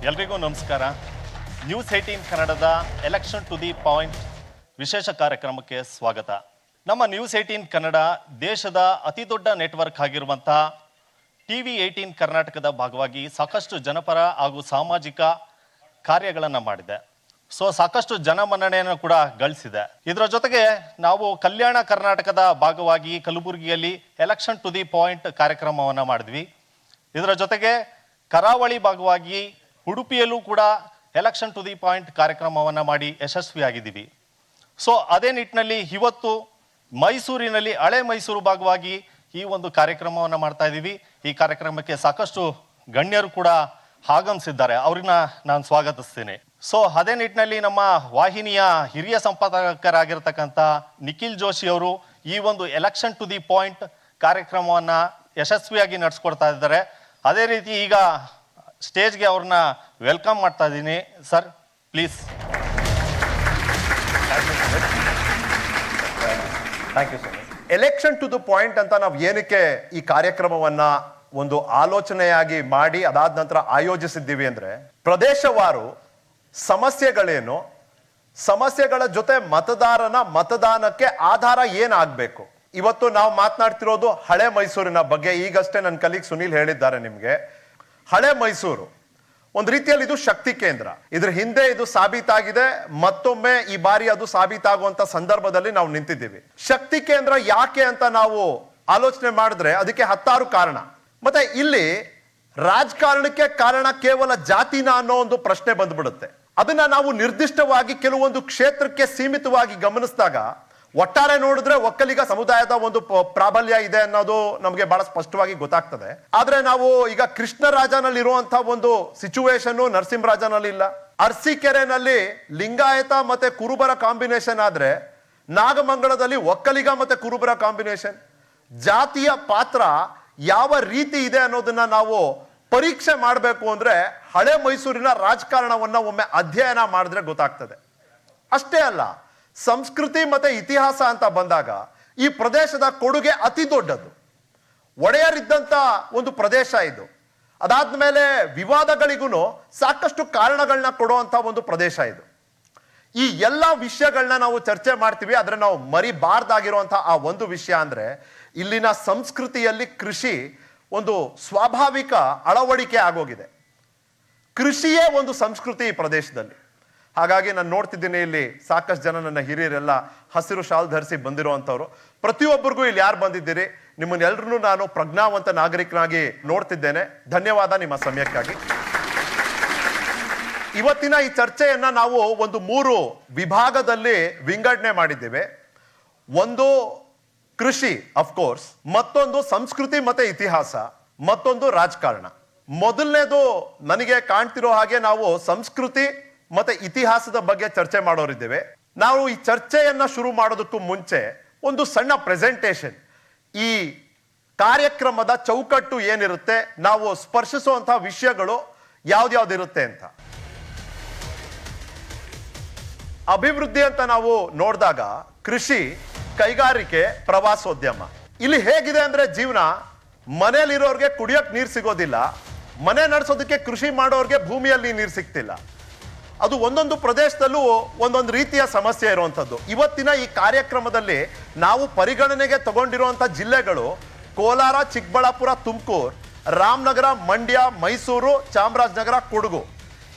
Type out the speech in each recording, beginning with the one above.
ಎಲ್ರಿಗೂ ನಮಸ್ಕಾರ. ನ್ಯೂಸ್ 18 ಕನ್ನಡದ ಎಲೆಕ್ಷನ್ ಟು ದಿ ಪಾಯಿಂಟ್ ವಿಶೇಷ ಕಾರ್ಯಕ್ರಮಕ್ಕೆ ಸ್ವಾಗತ. ನಮ್ಮ ನ್ಯೂಸ್ 18 ಕನ್ನಡ ದೇಶದ ಅತಿ ದೊಡ್ಡ ನೆಟ್ವರ್ಕ್ ಆಗಿರುವಂಥ TV 18 ಕರ್ನಾಟಕದ ಭಾಗವಾಗಿ ಸಾಕಷ್ಟು ಜನಪರ ಹಾಗೂ ಸಾಮಾಜಿಕ ಕಾರ್ಯಗಳನ್ನು ಮಾಡಿದೆ. ಸಾಕಷ್ಟು ಜನಮನ್ನಣೆಯನ್ನು ಕೂಡ ಗಳಿಸಿದೆ. ಇದರ ಜೊತೆಗೆ ನಾವು ಕಲ್ಯಾಣ ಕರ್ನಾಟಕದ ಭಾಗವಾಗಿ ಕಲಬುರಗಿಯಲ್ಲಿ ಎಲೆಕ್ಷನ್ ಟು ದಿ ಪಾಯಿಂಟ್ ಕಾರ್ಯಕ್ರಮವನ್ನು ಮಾಡಿದ್ವಿ. ಇದರ ಜೊತೆಗೆ ಕರಾವಳಿ ಭಾಗವಾಗಿ ಉಡುಪಿಯಲ್ಲೂ ಕೂಡ ಎಲೆಕ್ಷನ್ ಟು ದಿ ಪಾಯಿಂಟ್ ಕಾರ್ಯಕ್ರಮವನ್ನು ಮಾಡಿ ಯಶಸ್ವಿಯಾಗಿದ್ದೀವಿ. ಅದೇ ನಿಟ್ಟಿನಲ್ಲಿ ಇವತ್ತು ಮೈಸೂರಿನಲ್ಲಿ ಹಳೆ ಮೈಸೂರು ಭಾಗವಾಗಿ ಈ ಒಂದು ಕಾರ್ಯಕ್ರಮವನ್ನು ಮಾಡ್ತಾ ಇದ್ದೀವಿ. ಈ ಕಾರ್ಯಕ್ರಮಕ್ಕೆ ಸಾಕಷ್ಟು ಗಣ್ಯರು ಕೂಡ ಆಗಮಿಸಿದ್ದಾರೆ, ಅವ್ರನ್ನ ನಾನು ಸ್ವಾಗತಿಸ್ತೇನೆ. ಅದೇ ನಿಟ್ಟಿನಲ್ಲಿ ನಮ್ಮ ವಾಹಿನಿಯ ಹಿರಿಯ ಸಂಪಾದಕರಾಗಿರ್ತಕ್ಕಂಥ ನಿಖಿಲ್ ಜೋಶಿ ಅವರು ಈ ಒಂದು ಎಲೆಕ್ಷನ್ ಟು ದಿ ಪಾಯಿಂಟ್ ಕಾರ್ಯಕ್ರಮವನ್ನು ಯಶಸ್ವಿಯಾಗಿ ನಡೆಸ್ಕೊಡ್ತಾ ಇದ್ದಾರೆ. ಅದೇ ರೀತಿ ಈಗ ಸ್ಟೇಜ್ಗೆ ಅವ್ರನ್ನ ವೆಲ್ಕಮ್ ಮಾಡ್ತಾ ಇದ್ದೀನಿ. Sir please. Thank you sir. Election to the point ಅಂತ ನಾವು ಏನಕ್ಕೆ ಈ ಕಾರ್ಯಕ್ರಮವನ್ನ ಒಂದು ಆಲೋಚನೆಯಾಗಿ ಮಾಡಿ ಅದಾದ ನಂತರ ಆಯೋಜಿಸಿದ್ದೀವಿ ಅಂದ್ರೆ, ಪ್ರದೇಶವಾರು ಸಮಸ್ಯೆಗಳೇನು, ಸಮಸ್ಯೆಗಳ ಜೊತೆ ಮತದಾನಕ್ಕೆ ಆಧಾರ ಏನಾಗಬೇಕು. ಇವತ್ತು ನಾವು ಮಾತನಾಡ್ತಿರೋದು ಹಳೆ ಮೈಸೂರಿನ ಬಗ್ಗೆ. ಈಗಷ್ಟೇ ನನ್ನ ಕಲೀಗ್ ಸುನೀಲ್ ಹೇಳಿದ್ದಾರೆ ನಿಮ್ಗೆ. ಹಳೆ ಮೈಸೂರು ಒಂದು ರೀತಿಯಲ್ಲಿ ಇದು ಶಕ್ತಿ ಕೇಂದ್ರ. ಇದ್ರ ಹಿಂದೆ ಇದು ಸಾಬೀತಾಗಿದೆ, ಮತ್ತೊಮ್ಮೆ ಈ ಬಾರಿ ಅದು ಸಾಬೀತಾಗುವಂತ ಸಂದರ್ಭದಲ್ಲಿ ನಾವು ನಿಂತಿದ್ದೀವಿ. ಶಕ್ತಿ ಕೇಂದ್ರ ಯಾಕೆ ಅಂತ ನಾವು ಆಲೋಚನೆ ಮಾಡಿದ್ರೆ ಅದಕ್ಕೆ 10 ಕಾರಣ. ಮತ್ತೆ ಇಲ್ಲಿ ರಾಜಕಾರಣಕ್ಕೆ ಕಾರಣ ಕೇವಲ ಜಾತಿನ ಅನ್ನೋ ಒಂದು ಪ್ರಶ್ನೆ ಬಂದ್ಬಿಡುತ್ತೆ. ಅದನ್ನ ನಾವು ನಿರ್ದಿಷ್ಟವಾಗಿ ಕೆಲವೊಂದು ಕ್ಷೇತ್ರಕ್ಕೆ ಸೀಮಿತವಾಗಿ ಗಮನಿಸಿದಾಗ ಒಟ್ಟಾರೆ ನೋಡಿದ್ರೆ ಒಕ್ಕಲಿಗ ಸಮುದಾಯದ ಒಂದು ಪ್ರಾಬಲ್ಯ ಇದೆ ಅನ್ನೋದು ನಮಗೆ ಬಹಳ ಸ್ಪಷ್ಟವಾಗಿ ಗೊತ್ತಾಗ್ತದೆ. ಆದ್ರೆ ನಾವು ಈಗ ಕೃಷ್ಣರಾಜನಲ್ಲಿ ಇರುವಂತಹ ಒಂದು ಸಿಚುವೇಶನ್ ನರಸಿಂಹರಾಜನಲ್ಲಿ ಇಲ್ಲ. ಅರಸೀಕೆರೆನಲ್ಲಿ ಲಿಂಗಾಯತ ಮತ್ತೆ ಕುರುಬರ ಕಾಂಬಿನೇಷನ್ ಆದ್ರೆ ನಾಗಮಂಗಲದಲ್ಲಿ ಒಕ್ಕಲಿಗ ಮತ್ತೆ ಕುರುಬರ ಕಾಂಬಿನೇಷನ್. ಜಾತಿಯ ಪಾತ್ರ ಯಾವ ರೀತಿ ಇದೆ ಅನ್ನೋದನ್ನ ನಾವು ಪರೀಕ್ಷೆ ಮಾಡಬೇಕು ಅಂದ್ರೆ ಹಳೆ ಮೈಸೂರಿನ ರಾಜಕಾರಣವನ್ನ ಒಮ್ಮೆ ಅಧ್ಯಯನ ಮಾಡಿದ್ರೆ ಗೊತ್ತಾಗ್ತದೆ. ಅಷ್ಟೇ ಅಲ್ಲ, ಸಂಸ್ಕೃತಿ ಮತ್ತೆ ಇತಿಹಾಸ ಅಂತ ಬಂದಾಗ ಈ ಪ್ರದೇಶದ ಕೊಡುಗೆ ಅತಿ ದೊಡ್ಡದು. ಒಡೆಯರಿದ್ದಂತ ಒಂದು ಪ್ರದೇಶ ಇದು. ಅದಾದ್ಮೇಲೆ ವಿವಾದಗಳಿಗೂ ಸಾಕಷ್ಟು ಕಾರಣಗಳನ್ನ ಕೊಡುವಂತ ಒಂದು ಪ್ರದೇಶ ಇದು. ಈ ಎಲ್ಲ ವಿಷಯಗಳನ್ನ ನಾವು ಚರ್ಚೆ ಮಾಡ್ತೀವಿ. ಆದ್ರೆ ನಾವು ಮರಿಬಾರ್ದಾಗಿರುವಂತಹ ಆ ಒಂದು ವಿಷಯ ಅಂದ್ರೆ, ಇಲ್ಲಿನ ಸಂಸ್ಕೃತಿಯಲ್ಲಿ ಕೃಷಿ ಒಂದು ಸ್ವಾಭಾವಿಕ ಅಳವಡಿಕೆ ಆಗೋಗಿದೆ. ಕೃಷಿಯೇ ಒಂದು ಸಂಸ್ಕೃತಿ ಈ ಪ್ರದೇಶದಲ್ಲಿ. ಹಾಗಾಗಿ ನಾನು ನೋಡ್ತಿದ್ದೀನಿ ಇಲ್ಲಿ ಸಾಕಷ್ಟು ಜನ ನನ್ನ ಹಿರಿಯರೆಲ್ಲ ಹಸಿರು ಶಾಲ್ ಧರಿಸಿ ಬಂದಿರುವಂಥವ್ರು. ಪ್ರತಿಯೊಬ್ಬರಿಗೂ ಇಲ್ಲಿ ಯಾರು ಬಂದಿದ್ದೀರಿ, ನಿಮ್ಮನ್ನೆಲ್ಲರೂ ನಾನು ಪ್ರಜ್ಞಾವಂತ ನಾಗರಿಕನಾಗಿ ನೋಡ್ತಿದ್ದೇನೆ. ಧನ್ಯವಾದ ನಿಮ್ಮ ಸಮಯಕ್ಕಾಗಿ. ಇವತ್ತಿನ ಈ ಚರ್ಚೆಯನ್ನ ನಾವು ಒಂದು 3 ವಿಭಾಗದಲ್ಲಿ ವಿಂಗಡಣೆ ಮಾಡಿದ್ದೇವೆ. ಒಂದು ಕೃಷಿ ಅಫ್ಕೋರ್ಸ್, ಮತ್ತೊಂದು ಸಂಸ್ಕೃತಿ ಮತ್ತೆ ಇತಿಹಾಸ, ಮತ್ತೊಂದು ರಾಜಕಾರಣ. ಮೊದಲನೇದು ನನಗೆ ಕಾಣ್ತಿರೋ ಹಾಗೆ ನಾವು ಸಂಸ್ಕೃತಿ ಮತ್ತೆ ಇತಿಹಾಸದ ಬಗ್ಗೆ ಚರ್ಚೆ ಮಾಡೋರಿದ್ದೇವೆ. ನಾವು ಈ ಚರ್ಚೆಯನ್ನ ಶುರು ಮಾಡೋದಕ್ಕೂ ಮುಂಚೆ ಒಂದು ಸಣ್ಣ ಪ್ರೆಸೆಂಟೇಷನ್, ಈ ಕಾರ್ಯಕ್ರಮದ ಚೌಕಟ್ಟು ಏನಿರುತ್ತೆ, ನಾವು ಸ್ಪರ್ಶಿಸುವಂತಹ ವಿಷಯಗಳು ಯಾವ್ದ್ಯಾವ್ದಿರುತ್ತೆ ಅಂತ. ಅಭಿವೃದ್ಧಿ ಅಂತ ನಾವು ನೋಡಿದಾಗ ಕೃಷಿ, ಕೈಗಾರಿಕೆ, ಪ್ರವಾಸೋದ್ಯಮ. ಇಲ್ಲಿ ಹೇಗಿದೆ ಅಂದ್ರೆ ಜೀವನ, ಮನೆಯಲ್ಲಿರೋರ್ಗೆ ಕುಡಿಯೋಕ್ ನೀರು ಸಿಗೋದಿಲ್ಲ, ಮನೆ ನಡೆಸೋದಕ್ಕೆ ಕೃಷಿ ಮಾಡೋರ್ಗೆ ಭೂಮಿಯಲ್ಲಿ ನೀರು ಸಿಗ್ತಿಲ್ಲ. ಅದು ಒಂದೊಂದು ಪ್ರದೇಶದಲ್ಲೂ ಒಂದೊಂದು ರೀತಿಯ ಸಮಸ್ಯೆ ಇರುವಂಥದ್ದು. ಇವತ್ತಿನ ಈ ಕಾರ್ಯಕ್ರಮದಲ್ಲಿ ನಾವು ಪರಿಗಣನೆಗೆ ತಗೊಂಡಿರುವಂಥ ಜಿಲ್ಲೆಗಳು ಕೋಲಾರ, ಚಿಕ್ಕಬಳ್ಳಾಪುರ, ತುಮಕೂರು, ರಾಮನಗರ, ಮಂಡ್ಯ, ಮೈಸೂರು, ಚಾಮರಾಜನಗರ, ಕೊಡಗು.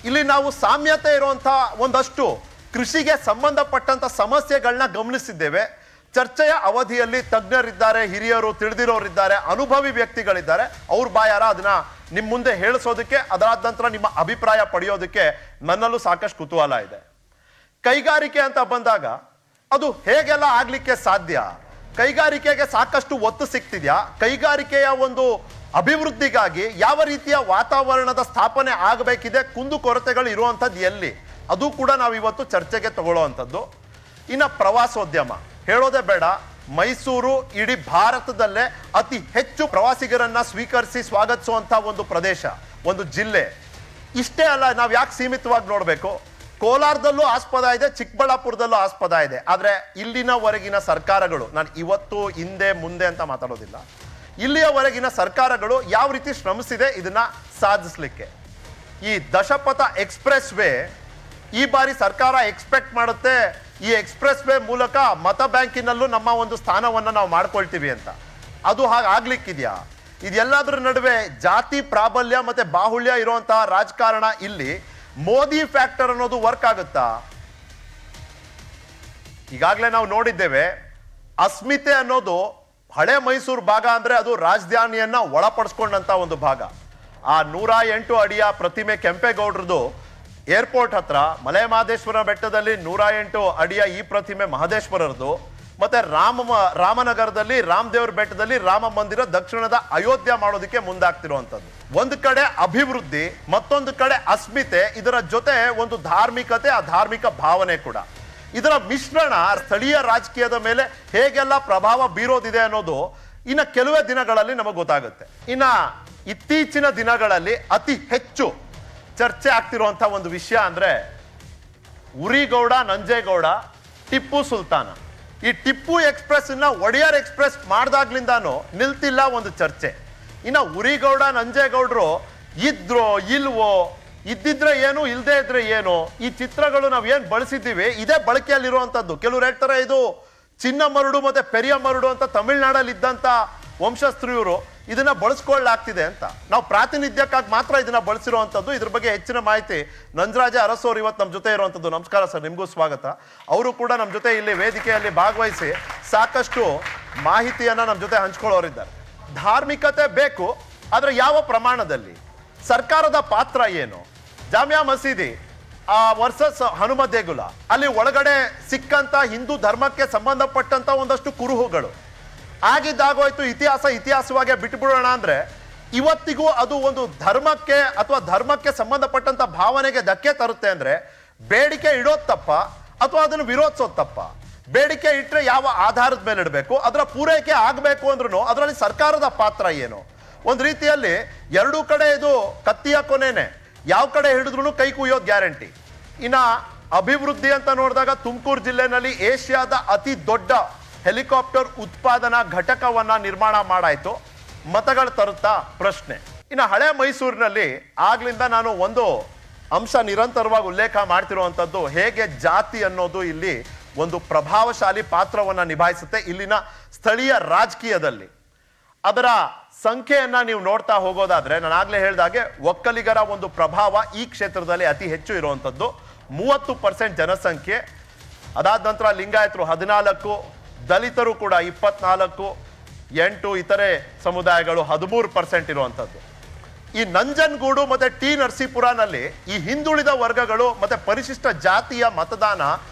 ಇಲ್ಲಿ ನಾವು ಸಾಮ್ಯತೆ ಇರುವಂಥ ಒಂದಷ್ಟು ಕೃಷಿಗೆ ಸಂಬಂಧಪಟ್ಟಂತ ಸಮಸ್ಯೆಗಳನ್ನ ಗಮನಿಸಿದ್ದೇವೆ. ಚರ್ಚೆಯ ಅವಧಿಯಲ್ಲಿ ತಜ್ಞರಿದ್ದಾರೆ, ಹಿರಿಯರು, ತಿಳಿದಿರೋರಿದ್ದಾರೆ, ಅನುಭವಿ ವ್ಯಕ್ತಿಗಳಿದ್ದಾರೆ. ಅವ್ರ ಬಾಯಾರ ಅದನ್ನ ನಿಮ್ಮ ಮುಂದೆ ಹೇಳಿಸೋದಕ್ಕೆ, ಅದಾದ ನಂತರ ನಿಮ್ಮ ಅಭಿಪ್ರಾಯ ಪಡೆಯೋದಕ್ಕೆ ನನ್ನಲ್ಲೂ ಸಾಕಷ್ಟು ಕುತೂಹಲ ಇದೆ. ಕೈಗಾರಿಕೆ ಅಂತ ಬಂದಾಗ ಅದು ಹೇಗೆಲ್ಲ ಆಗ್ಲಿಕ್ಕೆ ಸಾಧ್ಯ, ಕೈಗಾರಿಕೆಗೆ ಸಾಕಷ್ಟು ಒತ್ತು ಸಿಗ್ತಿದ್ಯಾ, ಕೈಗಾರಿಕೆಯ ಒಂದು ಅಭಿವೃದ್ಧಿಗಾಗಿ ಯಾವ ರೀತಿಯ ವಾತಾವರಣದ ಸ್ಥಾಪನೆ ಆಗಬೇಕಿದೆ, ಕುಂದು ಕೊರತೆಗಳು ಇರುವಂಥದ್ದು ಎಲ್ಲಿ, ಅದು ಕೂಡ ನಾವು ಇವತ್ತು ಚರ್ಚೆಗೆ ತಗೊಳ್ಳುವಂಥದ್ದು. ಇನ್ನು ಪ್ರವಾಸೋದ್ಯಮ ಹೇಳೋದೇ ಬೇಡ, ಮೈಸೂರು ಇಡೀ ಭಾರತದಲ್ಲೇ ಅತಿ ಹೆಚ್ಚು ಪ್ರವಾಸಿಗರನ್ನ ಸ್ವೀಕರಿಸಿ ಸ್ವಾಗತಿಸುವಂತಹ ಒಂದು ಪ್ರದೇಶ, ಒಂದು ಜಿಲ್ಲೆ. ಇಷ್ಟೇ ಅಲ್ಲ, ನಾವು ಯಾಕೆ ಸೀಮಿತವಾಗಿ ನೋಡಬೇಕು, ಕೋಲಾರದಲ್ಲೂ ಆಸ್ಪದ ಇದೆ, ಚಿಕ್ಕಬಳ್ಳಾಪುರದಲ್ಲೂ ಆಸ್ಪದ ಇದೆ. ಆದ್ರೆ ಇಲ್ಲಿನವರೆಗಿನ ಸರ್ಕಾರಗಳು, ನಾನು ಇವತ್ತು ಹಿಂದೆ ಮುಂದೆ ಅಂತ ಮಾತಾಡೋದಿಲ್ಲ, ಇಲ್ಲಿಯವರೆಗಿನ ಸರ್ಕಾರಗಳು ಯಾವ ರೀತಿ ಶ್ರಮಿಸಿದೆ ಇದನ್ನ ಸಾಧಿಸಲಿಕ್ಕೆ. ಈ ದಶಪಥ ಎಕ್ಸ್ಪ್ರೆಸ್ ವೇ ಈ ಬಾರಿ ಸರ್ಕಾರ ಎಕ್ಸ್ಪೆಕ್ಟ್ ಮಾಡುತ್ತೆ ಈ ಎಕ್ಸ್ಪ್ರೆಸ್ ವೇ ಮೂಲಕ ಮತ ಬ್ಯಾಂಕಿನಲ್ಲೂ ನಮ್ಮ ಒಂದು ಸ್ಥಾನವನ್ನು ನಾವು ಮಾಡ್ಕೊಳ್ತೀವಿ ಅಂತ. ಅದು ಹಾಗಾಗ್ಲಿಕ್ಕಿದೆಯಾ? ಇದೆಲ್ಲದರ ನಡುವೆ ಜಾತಿ ಪ್ರಾಬಲ್ಯ ಮತ್ತೆ ಬಾಹುಳ್ಯ ಇರುವಂತಹ ರಾಜಕಾರಣ ಇಲ್ಲಿ ಮೋದಿ ಫ್ಯಾಕ್ಟರ್ ಅನ್ನೋದು ವರ್ಕ್ ಆಗುತ್ತಾ? ಈಗಾಗಲೇ ನಾವು ನೋಡಿದ್ದೇವೆ, ಅಸ್ಮಿತೆ ಅನ್ನೋದು ಹಳೆ ಮೈಸೂರು ಭಾಗ ಅಂದ್ರೆ ಅದು ರಾಜಧಾನಿಯನ್ನ ಒಳಪಡಿಸ್ಕೊಂಡಂತ ಒಂದು ಭಾಗ. ಆ 108 ಅಡಿಯ ಪ್ರತಿಮೆ ಕೆಂಪೇಗೌಡರದು ಏರ್ಪೋರ್ಟ್ ಹತ್ರ ಮಲೆ ಮಹದೇಶ್ವರ ಬೆಟ್ಟದಲ್ಲಿ 108 ಅಡಿಯ ಈ ಪ್ರತಿಮೆ ಮಹದೇಶ್ವರರದು, ಮತ್ತೆ ರಾಮನಗರದಲ್ಲಿ ರಾಮದೇವ್ರ ಬೆಟ್ಟದಲ್ಲಿ ರಾಮ ಮಂದಿರ ದಕ್ಷಿಣದ ಅಯೋಧ್ಯ ಮಾಡೋದಕ್ಕೆ ಮುಂದಾಗ್ತಿರುವಂಥದ್ದು. ಒಂದು ಕಡೆ ಅಭಿವೃದ್ಧಿ, ಮತ್ತೊಂದು ಕಡೆ ಅಸ್ಮಿತೆ, ಇದರ ಜೊತೆ ಒಂದು ಧಾರ್ಮಿಕತೆ, ಆ ಧಾರ್ಮಿಕ ಭಾವನೆ ಕೂಡ. ಇದರ ಮಿಶ್ರಣ ಸ್ಥಳೀಯ ರಾಜಕೀಯದ ಮೇಲೆ ಹೇಗೆಲ್ಲ ಪ್ರಭಾವ ಬೀರೋದಿದೆ ಅನ್ನೋದು ಇನ್ನು ಕೆಲವೇ ದಿನಗಳಲ್ಲಿ ನಮಗೆ ಗೊತ್ತಾಗುತ್ತೆ. ಇನ್ನ ಇತ್ತೀಚಿನ ದಿನಗಳಲ್ಲಿ ಅತಿ ಹೆಚ್ಚು ಚರ್ಚೆ ಆಗ್ತಿರುವಂತಹ ಒಂದು ವಿಷಯ ಅಂದ್ರೆ ಉರಿಗೌಡ ನಂಜೇಗೌಡ ಟಿಪ್ಪು ಸುಲ್ತಾನ. ಈ ಟಿಪ್ಪು ಎಕ್ಸ್ಪ್ರೆಸ್ ಒಡೆಯರ್ ಎಕ್ಸ್ಪ್ರೆಸ್ ಮಾಡ್ದಾಗ್ಲಿಂದಾನು ನಿಲ್ತಿಲ್ಲ ಒಂದು ಚರ್ಚೆ. ಇನ್ನ ಉರಿಗೌಡ ನಂಜೇಗೌಡರು ಇದ್ರೋ ಇಲ್ವೋ, ಇದ್ದಿದ್ರೆ ಏನು ಇಲ್ಲದೆ ಇದ್ರೆ ಏನು, ಈ ಚಿತ್ರಗಳು ನಾವು ಏನ್ ಬಳಸಿದ್ದೀವಿ ಇದೇ ಬಳಕೆಯಲ್ಲಿರುವಂತದ್ದು. ಕೆಲವ್ರು ಹೇಳ್ತಾರೆ ಇದು ಚಿನ್ನ ಮರುಡು ಮತ್ತೆ ಪೆರಿಯ ಮರುಡು ಅಂತ ತಮಿಳ್ನಾಡಲ್ಲಿ ಇದ್ದಂತ ವಂಶಸ್ಥರು ಇವರು ಇದನ್ನ ಬಳಸ್ಕೊಳ್ಳಾಗ್ತಿದೆ ಅಂತ. ನಾವು ಪ್ರಾತಿನಿಧ್ಯಕ್ಕಾಗಿ ಮಾತ್ರ ಇದನ್ನ ಬಳಸಿರುವಂತದ್ದು. ಇದ್ರ ಬಗ್ಗೆ ಹೆಚ್ಚಿನ ಮಾಹಿತಿ ನಂಜರಾಜ ಅರಸೋರು ಇವತ್ತು ನಮ್ಮ ಜೊತೆ ಇರುವಂತದ್ದು. ನಮಸ್ಕಾರ ಸರ್, ನಿಮಗೂ ಸ್ವಾಗತ. ಅವರು ಕೂಡ ನಮ್ಮ ಜೊತೆ ಇಲ್ಲಿ ವೇದಿಕೆಯಲ್ಲಿ ಭಾಗವಹಿಸಿ ಸಾಕಷ್ಟು ಮಾಹಿತಿಯನ್ನ ನಮ್ಮ ಜೊತೆ ಹಂಚ್ಕೊಳ್ಳೋರಿದ್ದಾರೆ. ಧಾರ್ಮಿಕತೆ ಬೇಕು, ಆದ್ರೆ ಯಾವ ಪ್ರಮಾಣದಲ್ಲಿ, ಸರ್ಕಾರದ ಪಾತ್ರ ಏನು, ಜಾಮಿಯಾ ಮಸೀದಿ ವರ್ಸಸ್ ಹನುಮ ದೇಗುಲ, ಅಲ್ಲಿ ಒಳಗಡೆ ಸಿಕ್ಕಂತ ಹಿಂದೂ ಧರ್ಮಕ್ಕೆ ಸಂಬಂಧಪಟ್ಟಂತ ಒಂದಷ್ಟು ಕುರುಹುಗಳು ಆಗಿದ್ದಾಗೋಯ್ತು. ಇತಿಹಾಸವಾಗಿ ಬಿಟ್ಬಿಡೋಣ ಅಂದ್ರೆ ಇವತ್ತಿಗೂ ಅದು ಒಂದು ಧರ್ಮಕ್ಕೆ ಅಥವಾ ಧರ್ಮಕ್ಕೆ ಸಂಬಂಧಪಟ್ಟಂತ ಭಾವನೆಗೆ ಧಕ್ಕೆ ತರುತ್ತೆ ಅಂದ್ರೆ ಬೇಡಿಕೆ ಇಡೋದು ತಪ್ಪ ಅಥವಾ ಅದನ್ನು ವಿರೋಧಿಸೋದು ತಪ್ಪ? ಬೇಡಿಕೆ ಇಟ್ಟರೆ ಯಾವ ಆಧಾರದ ಮೇಲೆ ಇಡಬೇಕು, ಅದರ ಪೂರೈಕೆ ಆಗಬೇಕು ಅಂದ್ರೂ ಅದರಲ್ಲಿ ಸರ್ಕಾರದ ಪಾತ್ರ ಏನು? ಒಂದು ರೀತಿಯಲ್ಲಿ ಎರಡೂ ಕಡೆ ಇದು ಕತ್ತಿಯ ಕೊನೆನೆ, ಯಾವ ಕಡೆ ಹಿಡಿದ್ರು ಕೈ ಕುಯ್ಯೋದು ಗ್ಯಾರಂಟಿ. ಇನ್ನ ಅಭಿವೃದ್ಧಿ ಅಂತ ನೋಡಿದಾಗ ತುಮಕೂರು ಜಿಲ್ಲೆನಲ್ಲಿ ಏಷ್ಯಾದ ಅತಿ ದೊಡ್ಡ ಹೆಲಿಕಾಪ್ಟರ್ ಉತ್ಪಾದನಾ ಘಟಕವನ್ನ ನಿರ್ಮಾಣ ಮಾಡಾಯ್ತು. ಮತಗಳು ತರುತ್ತಾ ಪ್ರಶ್ನೆ. ಇನ್ನು ಹಳೆ ಮೈಸೂರಿನಲ್ಲಿ ಆಗ್ಲಿಂದ ನಾನು ಒಂದು ಅಂಶ ನಿರಂತರವಾಗಿ ಉಲ್ಲೇಖ ಮಾಡ್ತಿರುವಂಥದ್ದು, ಹೇಗೆ ಜಾತಿ ಅನ್ನೋದು ಇಲ್ಲಿ ಒಂದು ಪ್ರಭಾವಶಾಲಿ ಪಾತ್ರವನ್ನ ನಿಭಾಯಿಸುತ್ತೆ ಇಲ್ಲಿನ ಸ್ಥಳೀಯ ರಾಜಕೀಯದಲ್ಲಿ. ಅದರ ಸಂಖ್ಯೆಯನ್ನ ನೀವು ನೋಡ್ತಾ ಹೋಗೋದಾದ್ರೆ ನಾನು ಆಗ್ಲೇ ಹೇಳಿದಾಗೆ ಒಕ್ಕಲಿಗರ ಒಂದು ಪ್ರಭಾವ ಈ ಕ್ಷೇತ್ರದಲ್ಲಿ ಅತಿ ಹೆಚ್ಚು ಇರುವಂಥದ್ದು, 30% ಜನಸಂಖ್ಯೆ. ಅದಾದ ನಂತರ ಲಿಂಗಾಯತರು 14, ದಲಿತರು ಕೂಡ 24, 8 ಇತರೆ ಸಮುದಾಯಗಳು 13% ಇರುವಂಥದ್ದು. ಈ ನಂಜನಗೂಡು ಮತ್ತೆ ಟಿ ನರಸೀಪುರನಲ್ಲಿ ಈ ಹಿಂದುಳಿದ ವರ್ಗಗಳು ಮತ್ತೆ ಪರಿಶಿಷ್ಟ ಜಾತಿಯ ಮತದಾನ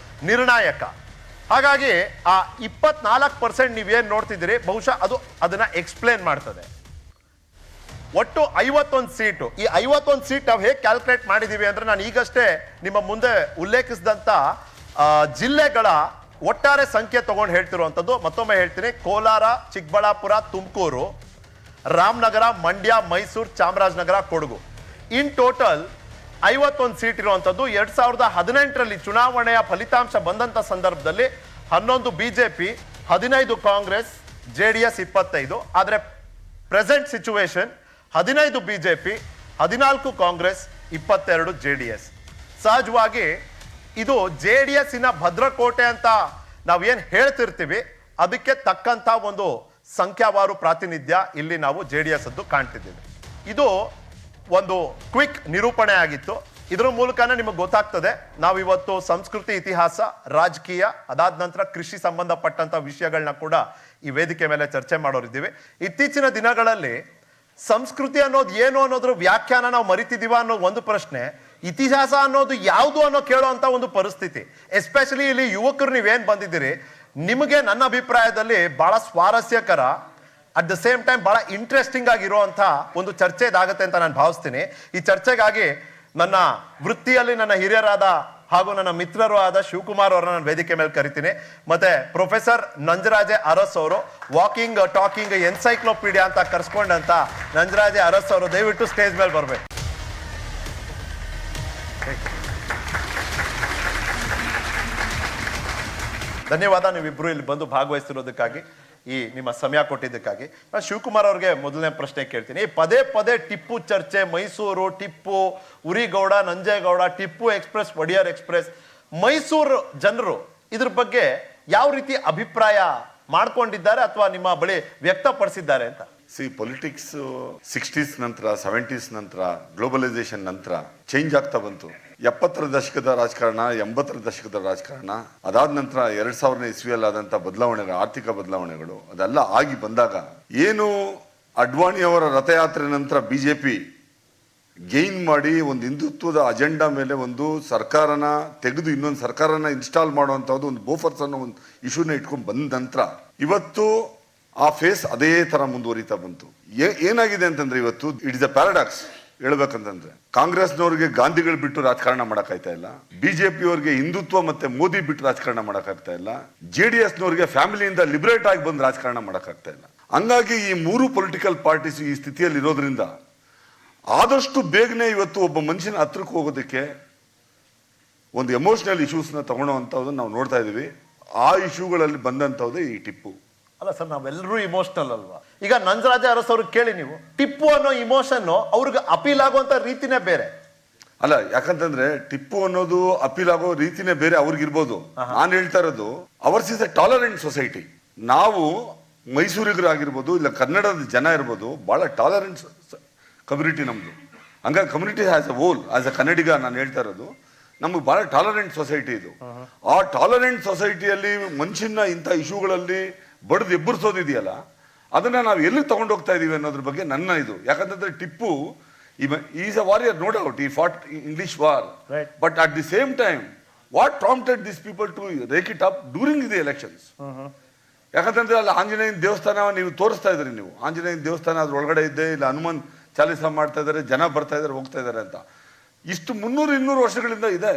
ನಿರ್ಣಾಯಕ. ಹಾಗಾಗಿ ಆ 24% ನೀವೇನ್ ನೋಡ್ತಿದ್ದೀರಿ ಬಹುಶಃ ಅದು ಅದನ್ನ ಎಕ್ಸ್ಪ್ಲೇನ್ ಮಾಡ್ತದೆ. ಒಟ್ಟು 51 ಸೀಟು. ಈ 51 ಸೀಟ್ ನಾವು ಹೇಗೆ ಕ್ಯಾಲ್ಕುಲೇಟ್ ಮಾಡಿದೀವಿ ಅಂದ್ರೆ ನಾನು ಈಗಷ್ಟೇ ನಿಮ್ಮ ಮುಂದೆ ಉಲ್ಲೇಖಿಸಿದಂತ ಜಿಲ್ಲೆಗಳ ಒಟ್ಟಾರೆ ಸಂಖ್ಯೆ ತಗೊಂಡು ಹೇಳ್ತಿರುವಂಥದ್ದು. ಮತ್ತೊಮ್ಮೆ ಹೇಳ್ತೀನಿ, Kolar, Chikkaballapur, Tumakuru, Ramanagara, Mandya, Mysuru, Chamarajanagar, Kodagu. In total 51 seat ಇರುವಂಥದ್ದು. 2018ರಲ್ಲಿ ಚುನಾವಣೆಯ ಫಲಿತಾಂಶ ಬಂದಂತ ಸಂದರ್ಭದಲ್ಲಿ 11 ಬಿಜೆಪಿ, 15 ಕಾಂಗ್ರೆಸ್, JDS 25. ಆದರೆ present situation 15 BJP, 14 Congress, 22 JDS. ಸಹಜವಾಗಿ ಇದು JDS ಇನ ಭದ್ರಕೋಟೆ ಅಂತ ನಾವೇನ್ ಹೇಳ್ತಿರ್ತೀವಿ ಅದಕ್ಕೆ ತಕ್ಕಂತ ಒಂದು ಸಂಖ್ಯಾವಾರು ಪ್ರಾತಿನಿಧ್ಯ ಇಲ್ಲಿ ನಾವು JDS ಅದ್ದು ಕಾಣ್ತಿದ್ದೀವಿ. ಇದು ಒಂದು ಕ್ವಿಕ್ ನಿರೂಪಣೆ ಆಗಿತ್ತು. ಇದರ ಮೂಲಕನೇ ನಿಮಗೆ ಗೊತ್ತಾಗ್ತದೆ ನಾವಿವತ್ತು ಸಂಸ್ಕೃತಿ, ಇತಿಹಾಸ, ರಾಜಕೀಯ, ಅದಾದ ನಂತರ ಕೃಷಿ ಸಂಬಂಧಪಟ್ಟಂತ ವಿಷಯಗಳನ್ನ ಕೂಡ ಈ ವೇದಿಕೆ ಮೇಲೆ ಚರ್ಚೆ ಮಾಡೋರಿದ್ದೀವಿ. ಇತ್ತೀಚಿನ ದಿನಗಳಲ್ಲಿ ಸಂಸ್ಕೃತಿ ಅನ್ನೋದು ಏನು ಅನ್ನೋದ್ರ ವ್ಯಾಖ್ಯಾನ ನಾವು ಮರಿತಿದೀವ ಅನ್ನೋ ಒಂದು ಪ್ರಶ್ನೆ, ಇತಿಹಾಸ ಅನ್ನೋದು ಯಾವುದು ಅನ್ನೋ ಕೇಳೋಂತ ಒಂದು ಪರಿಸ್ಥಿತಿ. ಎಸ್ಪೆಷಲಿ ಇಲ್ಲಿ ಯುವಕರು ನೀವೇನ್ ಬಂದಿದ್ದೀರಿ, ನಿಮಗೆ ನನ್ನ ಅಭಿಪ್ರಾಯದಲ್ಲಿ ಬಹಳ ಸ್ವಾರಸ್ಯಕರ, ಅಟ್ ದ ಸೇಮ್ ಟೈಮ್ ಬಹಳ ಇಂಟ್ರೆಸ್ಟಿಂಗ್ ಆಗಿರುವಂತ ಒಂದು ಚರ್ಚೆ ಇದಾಗತ್ತೆ ಅಂತ ನಾನು ಭಾವಿಸ್ತೀನಿ. ಈ ಚರ್ಚೆಗಾಗಿ ನನ್ನ ವೃತ್ತಿಯಲ್ಲಿ ನನ್ನ ಹಿರಿಯರಾದ ಹಾಗೂ ನನ್ನ ಮಿತ್ರರು ಆದ ಶಿವಕುಮಾರ್ ಅವರನ್ನ ನಾನು ವೇದಿಕೆ ಮೇಲೆ ಕರಿತೀನಿ. ಮತ್ತೆ ಪ್ರೊಫೆಸರ್ ನಂಜರಾಜೆ ಅರಸ್ ಅವರು, ವಾಕಿಂಗ್ ಟಾಕಿಂಗ್ ಎನ್ಸೈಕ್ಲೋಪೀಡಿಯಾ ಅಂತ ಕರ್ಸ್ಕೊಂಡಂತ ನಂಜರಾಜೆ ಅರಸ್ ಅವರು ದಯವಿಟ್ಟು ಸ್ಟೇಜ್ ಮೇಲೆ ಬರ್ಬೇಕು. ಧನ್ಯವಾದ ನೀವಿಬ್ರು ಇಲ್ಲಿ ಬಂದು ಭಾಗವಹಿಸ್ತಿರೋದಕ್ಕಾಗಿ. ಈ ನಿಮ್ಮ ಸಮಯ ಕೊಟ್ಟಿದ್ದಕ್ಕಾಗಿ. ನಾನು ಶಿವಕುಮಾರ್ ಅವ್ರಿಗೆ ಮೊದಲನೇ ಪ್ರಶ್ನೆ ಕೇಳ್ತೀನಿ. ಪದೇ ಪದೇ ಟಿಪ್ಪು ಚರ್ಚೆ, ಮೈಸೂರು, ಟಿಪ್ಪು, ಉರಿಗೌಡ, ನಂಜೇಗೌಡ, ಟಿಪ್ಪು ಎಕ್ಸ್ಪ್ರೆಸ್, ಒಡೆಯರ್ ಎಕ್ಸ್ಪ್ರೆಸ್, ಮೈಸೂರು ಜನರು ಇದ್ರ ಬಗ್ಗೆ ಯಾವ ರೀತಿ ಅಭಿಪ್ರಾಯ ಮಾಡ್ಕೊಂಡಿದ್ದಾರೆ ಅಥವಾ ನಿಮ್ಮ ಬಳಿ ವ್ಯಕ್ತಪಡಿಸಿದ್ದಾರೆ ಅಂತ? ಪೊಲಿಟಿಕ್ಸ್ 60s ನಂತರ 70s ನಂತರ ಗ್ಲೋಬಲೈಸೇಷನ್ ನಂತರ ಚೇಂಜ್ ಆಗ್ತಾ ಬಂತು. 70ರ ದಶಕದ ರಾಜಕಾರಣ, 80ರ ದಶಕದ ರಾಜಕಾರಣ, ಅದಾದ ನಂತರ 2000ನೇ ಇಸ್ವಿಯಲ್ಲಿ ಆದಂಥ ಬದಲಾವಣೆಗಳು, ಆರ್ಥಿಕ ಬದಲಾವಣೆಗಳು ಅದೆಲ್ಲ ಆಗಿ ಬಂದಾಗ ಏನು ಅಡ್ವಾಣಿಯವರ ರಥಯಾತ್ರೆ ನಂತರ ಬಿಜೆಪಿ ಗೇನ್ ಮಾಡಿ ಒಂದು ಹಿಂದುತ್ವದ ಅಜೆಂಡಾ ಮೇಲೆ ಒಂದು ಸರ್ಕಾರನ ತೆಗೆದು ಇನ್ನೊಂದು ಸರ್ಕಾರನ ಇನ್ಸ್ಟಾಲ್ ಮಾಡುವಂಥದ್ದು ಒಂದು ಬೋಫರ್ಸ್ ಅನ್ನೋ ಒಂದು ಇಶ್ಯೂನ ಇಟ್ಕೊಂಡು ಬಂದ ನಂತರ ಇವತ್ತು ಆ ಫೇಸ್ ಅದೇ ತರ ಮುಂದುವರಿತಾ ಬಂತು. ಏನಾಗಿದೆ ಅಂತಂದ್ರೆ ಇವತ್ತು ಇಟ್ ಇಸ್ ಅ ಪ್ಯಾರಾಡಾಕ್ಸ್ ಹೇಳ್ಬೇಕಂತಂದ್ರೆ, ಕಾಂಗ್ರೆಸ್ನವ್ರಿಗೆ ಗಾಂಧಿಗಳು ಬಿಟ್ಟು ರಾಜಕಾರಣ ಮಾಡಕ್ಕಾಗ್ತಾ ಇಲ್ಲ, ಬಿಜೆಪಿ ಅವ್ರಿಗೆ ಹಿಂದುತ್ವ ಮತ್ತೆ ಮೋದಿ ಬಿಟ್ಟು ರಾಜಕಾರಣ ಮಾಡಕ್ಕಾಗ್ತಾ ಇಲ್ಲ, JDS ನವ್ರಿಗೆ ಫ್ಯಾಮಿಲಿಯಿಂದ ಲಿಬರೇಟ್ ಆಗಿ ಬಂದು ರಾಜಕಾರಣ ಮಾಡಕ್ಕಾಗ್ತಾ ಇಲ್ಲ. ಹಂಗಾಗಿ ಈ ಮೂರು ಪೊಲಿಟಿಕಲ್ ಪಾರ್ಟೀಸ್ ಈ ಸ್ಥಿತಿಯಲ್ಲಿ ಇರೋದ್ರಿಂದ ಆದಷ್ಟು ಬೇಗನೆ ಇವತ್ತು ಒಬ್ಬ ಮನುಷ್ಯನ ಹತ್ರಕ್ಕೆ ಹೋಗೋದಕ್ಕೆ ಒಂದು ಎಮೋಷನಲ್ ಇಶ್ಯೂಸ್ನ ತಗೊಳ್ಳೋವಂಥದ್ದು ನಾವು ನೋಡ್ತಾ ಇದೀವಿ. ಆ ಇಶ್ಯೂಗಳಲ್ಲಿ ಬಂದಂಥದ್ದು ಈ ಟಿಪ್ಪು. ಅಲ್ಲ ಸರ್, ನಾವೆಲ್ಲರೂ ಇಮೋಷನಲ್ ಅಲ್ವಾ? ಈಗ ನಂಜರಾಜ ಅರಸ್ ಅವ್ರಿಗೆ ಕೇಳಿ ನೀವು, ಟಿಪ್ಪು ಅನ್ನೋ ಇಮೋಷನ್ ಅವ್ರಿಗೆ ಅಪೀಲ್ ಆಗುವಂತ ರೀತಿನೇ ಬೇರೆ ಅಲ್ಲ. ಯಾಕಂತಂದ್ರೆ ಟಿಪ್ಪು ಅನ್ನೋದು ಅಪೀಲ್ ಆಗೋ ರೀತಿನೇ ಬೇರೆ ಅವ್ರಿಗಿರ್ಬೋದು. ನಾನು ಹೇಳ್ತಾ ಇರೋದು hours is a tolerant society. ನಾವು ಮೈಸೂರಿಗರಾಗಿರ್ಬೋದು, ಇಲ್ಲ ಕನ್ನಡದ ಜನ ಇರ್ಬೋದು, ಬಹಳ ಟಾಲರೆಂಟ್ ಕಮ್ಯುನಿಟಿ ನಮ್ದು. ಹಂಗಾಗಿ community as a whole, as a Kannadiga ನಾನು ಹೇಳ್ತಾ ಇರೋದು, ನಮ್ಗೆ ಬಹಳ ಟಾಲರೆಂಟ್ ಸೊಸೈಟಿ ಇದು. ಆ ಟಾಲರೆಂಟ್ ಸೊಸೈಟಿಯಲ್ಲಿ ಮನುಷ್ಯನ ಇಂಥ ಇಶ್ಯೂಗಳಲ್ಲಿ ಬಡ್ದು ಎಬ್ಬರಿಸೋದಿದೆಯಲ್ಲ, ಅದನ್ನ ನಾವು ಎಲ್ಲಿ ತಗೊಂಡು ಹೋಗ್ತಾ ಇದೀವಿ ಅನ್ನೋದ್ರ ಬಗ್ಗೆ ನನ್ನ ಇದು. ಯಾಕಂತಂದ್ರೆ Tipu is a warrior, no doubt, he fought English war, but at the same time what prompted this people to rake it up during the elections? ಯಾಕಂತಂದ್ರೆ ಅಲ್ಲಿ ಆಂಜನೇಯನ ದೇವಸ್ಥಾನ ನೀವು ತೋರಿಸ್ತಾ ಇದ್ರಿ, ನೀವು ಆಂಜನೇಯನ ದೇವಸ್ಥಾನ ಅದ್ರ ಒಳಗಡೆ ಇದ್ದೆ, ಇಲ್ಲ ಹನುಮಾನ್ ಚಾಲಿಸ ಮಾಡ್ತಾ ಇದ್ದಾರೆ, ಜನ ಬರ್ತಾ ಇದ್ದಾರೆ, ಹೋಗ್ತಾ ಇದ್ದಾರೆ ಅಂತ. ಇಷ್ಟು 300-200 ವರ್ಷಗಳಿಂದ ಇದೆ.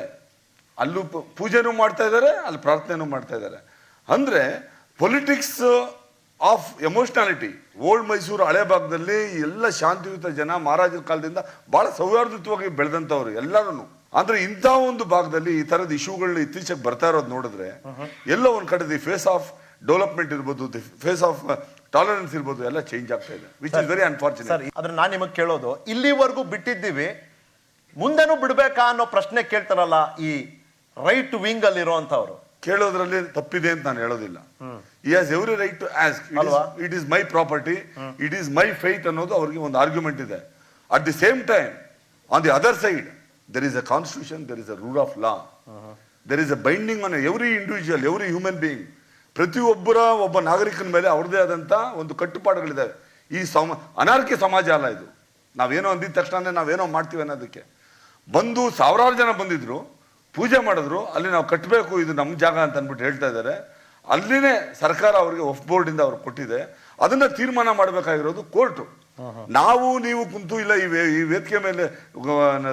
ಅಲ್ಲೂ ಪೂಜೆನೂ ಮಾಡ್ತಾ ಇದ್ದಾರೆ, ಅಲ್ಲಿ ಪ್ರಾರ್ಥನೆನೂ ಮಾಡ್ತಾ ಇದ್ದಾರೆ. ಅಂದ್ರೆ ಪೊಲಿಟಿಕ್ಸ್ ಆಫ್ ಎಮೋಷನಾಲಿಟಿ. ಓಲ್ಡ್ ಮೈಸೂರು ಹಳೆ ಭಾಗದಲ್ಲಿ ಎಲ್ಲ ಶಾಂತಿಯುತ ಜನ ಮಹಾರಾಜರ ಕಾಲದಿಂದ ಬಹಳ ಸೌಹಾರ್ದಯುತವಾಗಿ ಬೆಳೆದಂಥವ್ರು ಎಲ್ಲರೂ. ಅಂದ್ರೆ ಇಂಥ ಒಂದು ಭಾಗದಲ್ಲಿ ಈ ತರದ ಇಶ್ಯೂಗಳು ಇತ್ತೀಚೆಗೆ ಬರ್ತಾ ಇರೋದು ನೋಡಿದ್ರೆ ಎಲ್ಲ ಒಂದ್ ಕಡೆ ದಿ ಫೇಸ್ ಆಫ್ ಡೆವಲಪ್ಮೆಂಟ್ ಇರ್ಬೋದು, ದಿ ಫೇಸ್ ಆಫ್ ಟಾಲರೆನ್ಸ್ ಇರ್ಬೋದು, ಎಲ್ಲ ಚೇಂಜ್ ಆಗ್ತಾ ಇದೆ, ವಿಚ್ ಇಸ್ ವೆರಿ ಅನ್ಫಾರ್ಚುನೇಟ್. ಆದ್ರೆ ನಾನು ನಿಮಗೆ ಕೇಳೋದು, ಇಲ್ಲಿವರೆಗೂ ಬಿಟ್ಟಿದ್ದೀವಿ, ಮುಂದೆನೂ ಬಿಡ್ಬೇಕಾ ಅನ್ನೋ ಪ್ರಶ್ನೆ ಕೇಳ್ತಾರಲ್ಲ ಈ ರೈಟ್ ವಿಂಗ್ ಅಲ್ಲಿ ಇರುವಂತವ್ರು. ಕೇಳೋದ್ರಲ್ಲಿ ತಪ್ಪಿದೆ ಅಂತ ನಾನು ಹೇಳೋದಿಲ್ಲ. he has every right to ask. It is my property, it is my faith ಅನ್ನೋದು ಅವ್ರಿಗೆ ಒಂದು ಆರ್ಗ್ಯುಮೆಂಟ್ ಇದೆ. At the same time on the other side there is a constitution, there is a rule of law, there is a binding on every individual, every human being. ಒಬ್ಬ ನಾಗರಿಕನ ಮೇಲೆ ಅವ್ರದೇ ಆದಂತ ಒಂದು ಕಟ್ಟುಪಾಡುಗಳಿದ್ದಾವೆ. ಈ ಅನಾರ್ಕಿ ಸಮಾಜ ಅಲ್ಲ ಇದು. ನಾವೇನೋ ಅಂದಿದ ತಕ್ಷಣ ನಾವೇನೋ ಮಾಡ್ತೀವಿ ಅನ್ನೋದಕ್ಕೆ ಬಂದು ಸಾವಿರಾರು ಜನ ಬಂದಿದ್ರು, ಪೂಜೆ ಮಾಡಿದ್ರು, ಅಲ್ಲಿ ನಾವು ಕಟ್ಟಬೇಕು, ಇದು ನಮ್ಮ ಜಾಗ ಅಂತ ಅಂದ್ಬಿಟ್ಟು ಹೇಳ್ತಾ ಇದ್ದಾರೆ. ಅಲ್ಲಿನೇ ಸರ್ಕಾರ ಅವರಿಗೆ ವಕ್ಫ್ ಬೋರ್ಡ್ ಇಂದ ಅವ್ರಿಗೆ ಕೊಟ್ಟಿದೆ, ಅದನ್ನ ತೀರ್ಮಾನ ಮಾಡಬೇಕಾಗಿರೋದು ಕೋರ್ಟು. ನಾವು ನೀವು ಕುಂತು ಇಲ್ಲ ಈ ವೇದಿಕೆ ಮೇಲೆ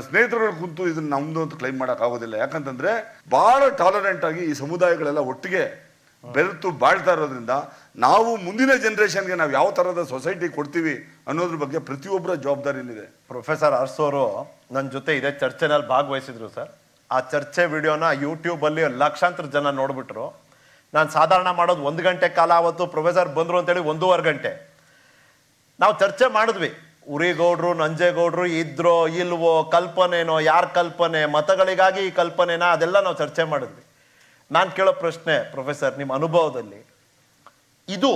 ಸ್ನೇಹಿತರುಗಳು ಕುಂತು ಇದನ್ನ ನಮ್ದು ಅಂತ ಕ್ಲೈಮ್ ಮಾಡಕ್ ಆಗೋದಿಲ್ಲ. ಯಾಕಂತಂದ್ರೆ ಬಹಳ ಟಾಲರೆಂಟ್ ಆಗಿ ಈ ಸಮುದಾಯಗಳೆಲ್ಲ ಒಟ್ಟಿಗೆ ಬೆರೆತು ಬಾಳ್ತಾ ಇರೋದ್ರಿಂದ ನಾವು ಮುಂದಿನ ಜನರೇಷನ್ಗೆ ನಾವು ಯಾವ ತರದ ಸೊಸೈಟಿ ಕೊಡ್ತೀವಿ ಅನ್ನೋದ್ರ ಬಗ್ಗೆ ಪ್ರತಿಯೊಬ್ಬರ ಜವಾಬ್ದಾರಿ ಇದೆ. ಪ್ರೊಫೆಸರ್ ಅರಸ್ ಅವರು ನನ್ನ ಜೊತೆ ಇದೇ ಚರ್ಚೆನಲ್ಲಿ ಭಾಗವಹಿಸಿದ್ರು ಸರ್. ಆ ಚರ್ಚೆ ವಿಡಿಯೋನ ಯೂಟ್ಯೂಬ್ ಅಲ್ಲಿ ಲಕ್ಷಾಂತರ ಜನ ನೋಡ್ಬಿಟ್ರು. ನಾನು ಸಾಧಾರಣ ಮಾಡೋದು 1 ಗಂಟೆ ಕಾಲ, ಅವತ್ತು ಪ್ರೊಫೆಸರ್ ಬಂದ್ರು ಅಂತೇಳಿ 1.5 ಗಂಟೆ ನಾವು ಚರ್ಚೆ ಮಾಡಿದ್ವಿ. ಉರಿಗೌಡ್ರು, ನಂಜೇಗೌಡ್ರು ಇದ್ರೋ ಇಲ್ವೋ, ಕಲ್ಪನೆನೋ, ಯಾರ ಕಲ್ಪನೆ, ಮತಗಳಿಗಾಗಿ ಈ ಕಲ್ಪನೆನಾ, ಅದೆಲ್ಲ ನಾವು ಚರ್ಚೆ ಮಾಡಿದ್ವಿ. ನಾನು ಕೇಳೋ ಪ್ರಶ್ನೆ ಪ್ರೊಫೆಸರ್, ನಿಮ್ಮ ಅನುಭವದಲ್ಲಿ ಇದು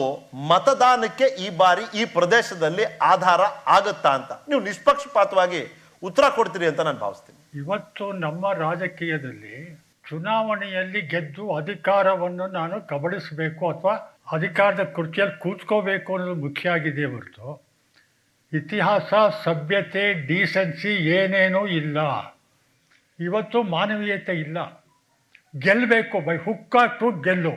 ಮತದಾನಕ್ಕೆ ಈ ಬಾರಿ ಈ ಪ್ರದೇಶದಲ್ಲಿ ಆಧಾರ ಆಗುತ್ತಾ ಅಂತ ನೀವು ನಿಷ್ಪಕ್ಷಪಾತವಾಗಿ ಉತ್ತರ ಕೊಡ್ತೀರಿ ಅಂತ ನಾನು ಭಾವಿಸ್ತೀನಿ. ಇವತ್ತು ನಮ್ಮ ರಾಜಕೀಯದಲ್ಲಿ ಚುನಾವಣೆಯಲ್ಲಿ ಗೆದ್ದು ಅಧಿಕಾರವನ್ನು ನಾನು ಕಬಳಿಸಬೇಕು ಅಥವಾ ಅಧಿಕಾರದ ಕುರ್ಚಿಯಲ್ಲಿ ಕೂತ್ಕೋಬೇಕು ಅನ್ನೋದು ಮುಖ್ಯ ಆಗಿದೆ ಹೊರತು ಇತಿಹಾಸ, ಸಭ್ಯತೆ, ಡೀಸೆನ್ಸಿ ಏನೇನೂ ಇಲ್ಲ. ಇವತ್ತು ಮಾನವೀಯತೆ ಇಲ್ಲ. ಗೆಲ್ಲಬೇಕು, ಬೈ ಹುಕ್ ಟು ಗೆಲ್ಲು.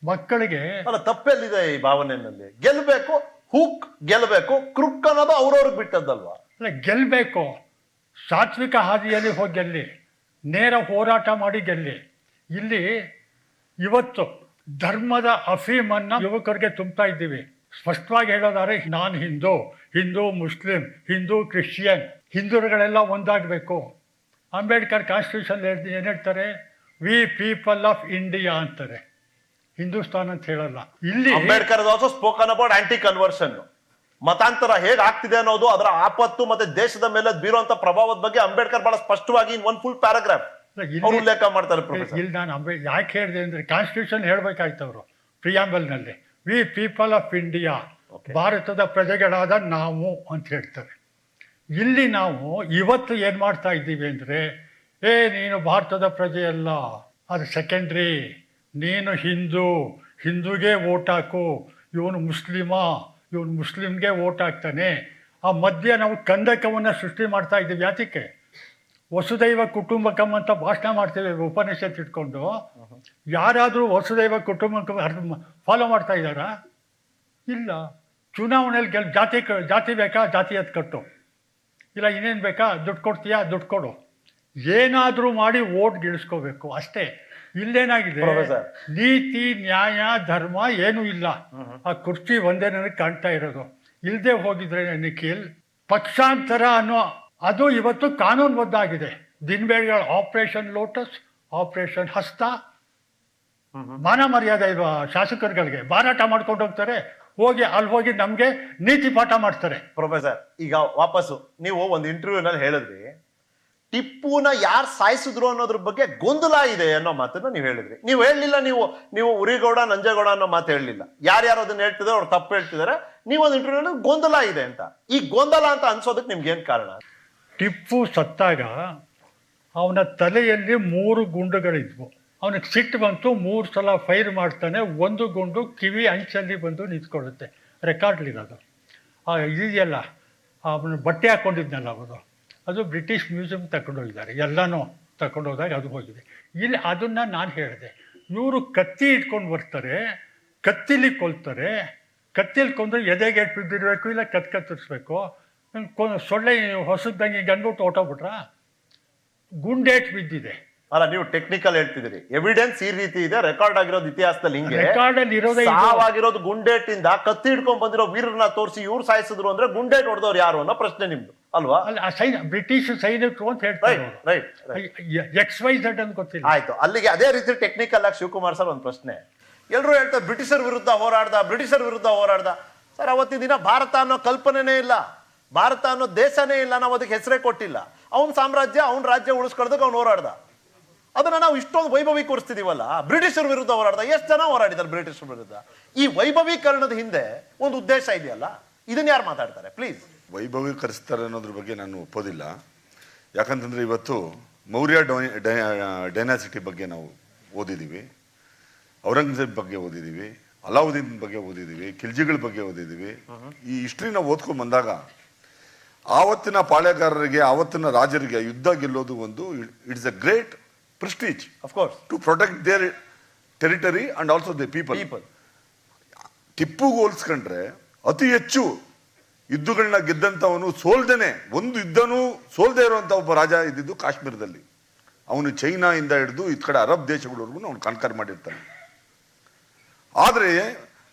ಮಕ್ಕಳಿಗೆ ಅಲ್ಲ, ತಪ್ಪೆಲ್ಲಿದೆ ಈ ಭಾವನೆಯಲ್ಲಿ? ಗೆಲ್ಲಬೇಕು, ಹುಕ್ ಗೆಲ್ಲಬೇಕು, ಕ್ರುಕ್ ಅನ್ನೋದು ಅವ್ರವ್ರಿಗೆ ಬಿಟ್ಟದ್ದಲ್ವಾ? ಅಲ್ಲ, ಗೆಲ್ಲಬೇಕು, ಸಾತ್ವಿಕ ಹಾದಿಯಲ್ಲಿ ಹೋಗಿ ಗೆಲ್ಲಿ, ನೇರ ಹೋರಾಟ ಮಾಡಿ ಗೆಲ್ಲಿ. ಇಲ್ಲಿ ಇವತ್ತು ಧರ್ಮದ ಅಫೀಮನ್ನು ಯುವಕರಿಗೆ ತುಂಬ್ತಾ ಇದ್ದೀವಿ. ಸ್ಪಷ್ಟವಾಗಿ ಹೇಳೋದಾದ್ರೆ, ನಾನು ಹಿಂದೂ ಮುಸ್ಲಿಂ, ಹಿಂದೂ ಕ್ರಿಶ್ಚಿಯನ್, ಹಿಂದೂಗಳೆಲ್ಲ ಒಂದಾಗಬೇಕು. ಅಂಬೇಡ್ಕರ್ ಕಾನ್ಸ್ಟಿಟ್ಯೂಷನ್ ಏನು ಹೇಳ್ತಾರೆ? ವಿ ಪೀಪಲ್ ಆಫ್ ಇಂಡಿಯಾ ಅಂತಾರೆ. ಹಿಂದೂಸ್ತಾನ್ ಅಂತ ಹೇಳಲ್ಲ. ಇಲ್ಲಿ Ambedkar also spoken about anti conversion. ಮತಾಂತರ ಹೇಗ್ ಆಗ್ತಿದೆ ಅನ್ನೋದು, ಅದರ ಆಪತ್ತು ಮತ್ತೆ ದೇಶದ ಮೇಲೆ ಬೀರುವಂತ ಪ್ರಭಾವದ ಬಗ್ಗೆ ಅಂಬೇಡ್ಕರ್ ಬಹಳ ಸ್ಪಷ್ಟವಾಗಿ ಒಂದು ಫುಲ್ ಪ್ಯಾರಾಗ್ರಾಫ್ ಉಲ್ಲೇಖ ಮಾಡ್ತಾರೆ. ಇಲ್ಲಿ ನಾನು ಯಾಕೆ ಹೇಳಿದೆ ಅಂದ್ರೆ ಕಾನ್ಸ್ಟಿಟ್ಯೂಷನ್ ಹೇಳ್ಬೇಕಾಯ್ತು ಅವರು ಪ್ರಿಯಾಂಬಲ್ನಲ್ಲಿ, ವಿ ಪೀಪಲ್ ಆಫ್ ಇಂಡಿಯಾ, ಭಾರತದ ಪ್ರಜೆಗಳಾದ ನಾವು ಅಂತ ಹೇಳ್ತಾರೆ. ಇಲ್ಲಿ ನಾವು ಇವತ್ತು ಏನ್ ಮಾಡ್ತಾ ಇದ್ದೀವಿ ಅಂದ್ರೆ, ನೀನು ಭಾರತದ ಪ್ರಜೆ ಅಲ್ಲ, ಅದು ಸೆಕೆಂಡ್ರಿ, ನೀನು ಹಿಂದೂಗೆ ವೋಟ್ ಹಾಕು, ಇವನು ಮುಸ್ಲಿಮ್ಗೆ ವೋಟ್ ಹಾಕ್ತಾನೆ. ಆ ಮಧ್ಯೆ ನಾವು ಕಂದಕವನ್ನು ಸೃಷ್ಟಿ ಮಾಡ್ತಾ ಇದ್ದೀವಿ. ಯಾತಕ್ಕೆ? ವಸುದೈವ ಕುಟುಂಬಕಂ ಅಂತ ಭಾಷಣ ಮಾಡ್ತೀವಿ ಉಪನಿಷತ್ ಇಟ್ಕೊಂಡು. ಯಾರಾದರೂ ವಸುದೈವ ಕುಟುಂಬಕಂ ಫಾಲೋ ಮಾಡ್ತಾ ಇದ್ದಾರಾ? ಇಲ್ಲ. ಚುನಾವಣೆಯಲ್ಲಿ ಜಾತಿ ಬೇಕಾ, ಜಾತಿಯತ್ ಕಟ್ಟು, ಇಲ್ಲ ಇನ್ನೇನು ಬೇಕಾ, ದುಡ್ಡು ಕೊಡ್ತೀಯಾ, ದುಡ್ಡು ಕೊಡು, ಏನಾದರೂ ಮಾಡಿ ಓಟ್ ಗಿಳಿಸ್ಕೋಬೇಕು ಅಷ್ಟೇ. ಇಲ್ಲೇನಾಗಿದೆ, ನೀತಿ ನ್ಯಾಯ ಧರ್ಮ ಏನೂ ಇಲ್ಲ. ಆ ಕುರ್ಚಿ ಒಂದೇ ನನಗೆ ಕಾಣ್ತಾ ಇರೋದು. ಇಲ್ಲದೆ ಹೋಗಿದ್ರೆ ನಿಖಿಲ್, ಪಕ್ಷಾಂತರ ಅನ್ನೋ ಅದು ಇವತ್ತು ಕಾನೂನುಬದ್ಧಾಗಿದೆ. ದಿನಬೇಳೆಗಳ ಆಪರೇಷನ್ ಲೋಟಸ್, ಆಪರೇಷನ್ ಹಸ್ತ, ಮಾನ ಮರ್ಯಾದೆ ಇಲ್ವಾ ಶಾಸಕರುಗಳಿಗೆ? ಮಾರಾಟ ಮಾಡ್ಕೊಂಡು ಹೋಗ್ತಾರೆ, ಅಲ್ಲಿ ಹೋಗಿ ನಮ್ಗೆ ನೀತಿ ಪಾಠ ಮಾಡ್ತಾರೆ. ಪ್ರೊಫೆಸರ್, ಈಗ ವಾಪಸ್ಸು ನೀವು ಒಂದು ಇಂಟರ್ವ್ಯೂನಲ್ಲಿ ಹೇಳಿದ್ರಿ, ಟಿಪ್ಪುನ ಯಾರು ಸಾಯಿಸಿದ್ರು ಅನ್ನೋದ್ರ ಬಗ್ಗೆ ಗೊಂದಲ ಇದೆ ಅನ್ನೋ ಮಾತನ್ನ ನೀವು ಹೇಳಿದ್ರಿ. ನೀವು ಹೇಳಲಿಲ್ಲ, ನೀವು ಉರಿಗೌಡ ನಂಜೇಗೌಡ ಅನ್ನೋ ಮಾತು ಹೇಳಲಿಲ್ಲ. ಯಾರ್ಯಾರು ಅದನ್ನ ಹೇಳ್ತಿದ್ದಾರೆ, ಅವ್ರು ತಪ್ಪು ಹೇಳ್ತಿದ್ದಾರೆ. ನೀವೊಂದು ಇಂಟರ್ವ್ಯೂನಲ್ಲಿ ಗೊಂದಲ ಇದೆ ಅಂತ. ಈ ಗೊಂದಲ ಅಂತ ಅನ್ಸೋದಕ್ಕೆ ನಿಮ್ಗೆ ಏನ್ ಕಾರಣ? ಟಿಪ್ಪು ಸತ್ತಾಗ ಅವನ ತಲೆಯಲ್ಲಿ 3 ಗುಂಡುಗಳಿದ್ವು. ಅವನಿಗೆ ಸಿಟ್ಟು ಬಂತು, 3 ಸಲ ಫೈರ್ ಮಾಡ್ತಾನೆ. ಒಂದು ಗುಂಡು ಕಿವಿ ಅಂಚಲ್ಲಿ ಬಂದು ನಿಂತ್ಕೊಳ್ಳುತ್ತೆ. ರೆಕಾರ್ಡ್ಲಿರೋದು ಇದೆಯಲ್ಲ, ಅವನು ಬಟ್ಟೆ ಹಾಕ್ಕೊಂಡಿದ್ನಲ್ಲ ಅದು ಬ್ರಿಟಿಷ್ ಮ್ಯೂಸಿಯಂ ತಗೊಂಡೋಗಿದ್ದಾರೆ. ಎಲ್ಲನೂ ತಗೊಂಡೋದಾಗ ಅದು ಹೋಗಿದೆ. ಇಲ್ಲಿ ಅದನ್ನು ನಾನು ಹೇಳಿದೆ, ಇವರು ಕತ್ತಿ ಇಟ್ಕೊಂಡು ಬರ್ತಾರೆ, ಕತ್ತಿಲಿ ಕೊಲ್ತಾರೆ. ಕತ್ತಿಲಿ ಕೊಂದ್ರೆ ಎದೆಗೆ ಬಿದ್ದಿರಬೇಕು, ಇಲ್ಲ ಕತ್ತರಿಸ್ಬೇಕು. ಸೊಳ್ಳೆ ಹೊಸದಂಗೆ ಗಂಡ್ಬಿಟ್ಟು ಹೊಟ್ಟೋಗ್ಬಿಟ್ರಾ? ಗುಂಡೇಟ್ ಬಿದ್ದಿದೆ. ಅಲ್ಲ, ನೀವು ಟೆಕ್ನಿಕಲ್ ಹೇಳ್ತಿದ್ದೀರಿ, ಎವಿಡೆನ್ಸ್ ಈ ರೀತಿ ಇದೆ, ರೆಕಾರ್ಡ್ ಆಗಿರೋದು ಇತಿಹಾಸದಲ್ಲಿ ಹಿಂಗೆ. ರೆಕಾರ್ಡ್ ಅಲ್ಲಿ ಇರೋದೇ ಸಾವಾಗಿರೋದು ಗುಂಡೇಟಿಂದ, ಕತ್ತಿ ಹಿಡ್ಕೊಂಡ್ ಬಂದಿರೋ ವೀರನ್ನ ತೋರಿಸಿ ಇವ್ರು ಸಾಯಿಸಿದ್ರು ಅಂದ್ರೆ ಗುಂಡೇಟ್ ಹೊಡೆದವ್ರು ಯಾರು ಅನ್ನೋ ಪ್ರಶ್ನೆ ನಿಮ್ದು ಅಲ್ವಾ? ಅಲ್ಲ, ಬ್ರಿಟಿಷ್ ಸೈನಿಕರು ಅಂತ ಹೇಳ್ತಾರೆ. XYZ ಅಂತ ಗೊತ್ತಿಲ್ಲ. ಆಯ್ತು, ಅಲ್ಲಿಗೆ ಅದೇ ರೀತಿ ಟೆಕ್ನಿಕಲ್ ಆಗಿ ಶಿವಕುಮಾರ್ ಸರ್ ಒಂದು ಪ್ರಶ್ನೆ. ಎಲ್ಲರೂ ಹೇಳ್ತಾರೆ ಬ್ರಿಟಿಷರ್ ವಿರುದ್ಧ ಹೋರಾಡ್ದ. ಸರ್, ಅವತ್ತಿನ ದಿನ ಭಾರತ ಅನ್ನೋ ಕಲ್ಪನೆನೇ ಇಲ್ಲ, ಭಾರತ ಅನ್ನೋ ದೇಶನೇ ಇಲ್ಲ, ನಾವು ಅದಕ್ಕೆ ಹೆಸರೇ ಕೊಟ್ಟಿಲ್ಲ. ಅವನ್ ಸಾಮ್ರಾಜ್ಯ, ಅವ್ನ ರಾಜ್ಯ ಉಳಿಸ್ಕೊಳ್ಳೋದಕ್ಕೆ ಅವ್ನು ಹೋರಾಡ್ದ. ಅದನ್ನ ನಾವು ಇಷ್ಟೊಂದು ವೈಭವೀಕರಿಸ್ತಿದೀವಲ್ಲ. ಬ್ರಿಟಿಷರ್ ವಿರುದ್ಧ ಹೋರಾಡ್ದ, ಎಷ್ಟು ಜನ ಹೋರಾಡಿದ್ದಾರೆ ಬ್ರಿಟಿಷರ್ ವಿರುದ್ಧ? ಈ ವೈಭವೀಕರಣದ ಹಿಂದೆ ಒಂದು ಉದ್ದೇಶ ಇದೆಯಲ್ಲ, ಇದನ್ನ ಯಾರು ಮಾತಾಡ್ತಾರೆ ಪ್ಲೀಸ್? ವೈಭವೀಕರಿಸ್ತಾರೆ ಅನ್ನೋದ್ರ ಬಗ್ಗೆ ನಾನು ಒಪ್ಪೋದಿಲ್ಲ. ಯಾಕಂತಂದ್ರೆ ಇವತ್ತು ಮೌರ್ಯ ಡೈನಾಸಿಟಿ ಬಗ್ಗೆ ನಾವು ಓದಿದ್ದೀವಿ, ಔರಂಗಜೇಬ್ ಬಗ್ಗೆ ಓದಿದ್ದೀವಿ, ಅಲಾವುದ್ದೀನ್ ಬಗ್ಗೆ ಓದಿದ್ದೀವಿ, ಖಿಲ್ಜಿಗಳ ಬಗ್ಗೆ ಓದಿದ್ದೀವಿ. ಈ ಹಿಸ್ಟ್ರಿ ನಾವು ಓದ್ಕೊಂಡು ಬಂದಾಗ ಆವತ್ತಿನ ಪಾಳೆಗಾರರಿಗೆ, ಆವತ್ತಿನ ರಾಜರಿಗೆ ಯುದ್ಧ ಗೆಲ್ಲೋದು ಒಂದು it's a great prestige, of course, to protect their territory and also the people. ಟಿಪ್ಪುಗೆ ಹೋಲಿಸ್ಕೊಂಡ್ರೆ ಅತಿ ಹೆಚ್ಚು ಯುದ್ಧಗಳನ್ನ ಗೆದ್ದಂಥವನು, ಸೋಲ್ದೇನೆ ಒಂದು ಯುದ್ಧನೂ ಸೋಲ್ದೇ ಇರುವಂಥ ಒಬ್ಬ ರಾಜ ಇದ್ದಿದ್ದು ಕಾಶ್ಮೀರದಲ್ಲಿ. ಅವನು ಚೈನಾಯಿಂದ ಹಿಡಿದು ಈ ಕಡೆ ಅರಬ್ ದೇಶಗಳವರೆಗೂ ಅವನು ಕಾನ್ಕರ್ ಮಾಡಿರ್ತಾನೆ. ಆದರೆ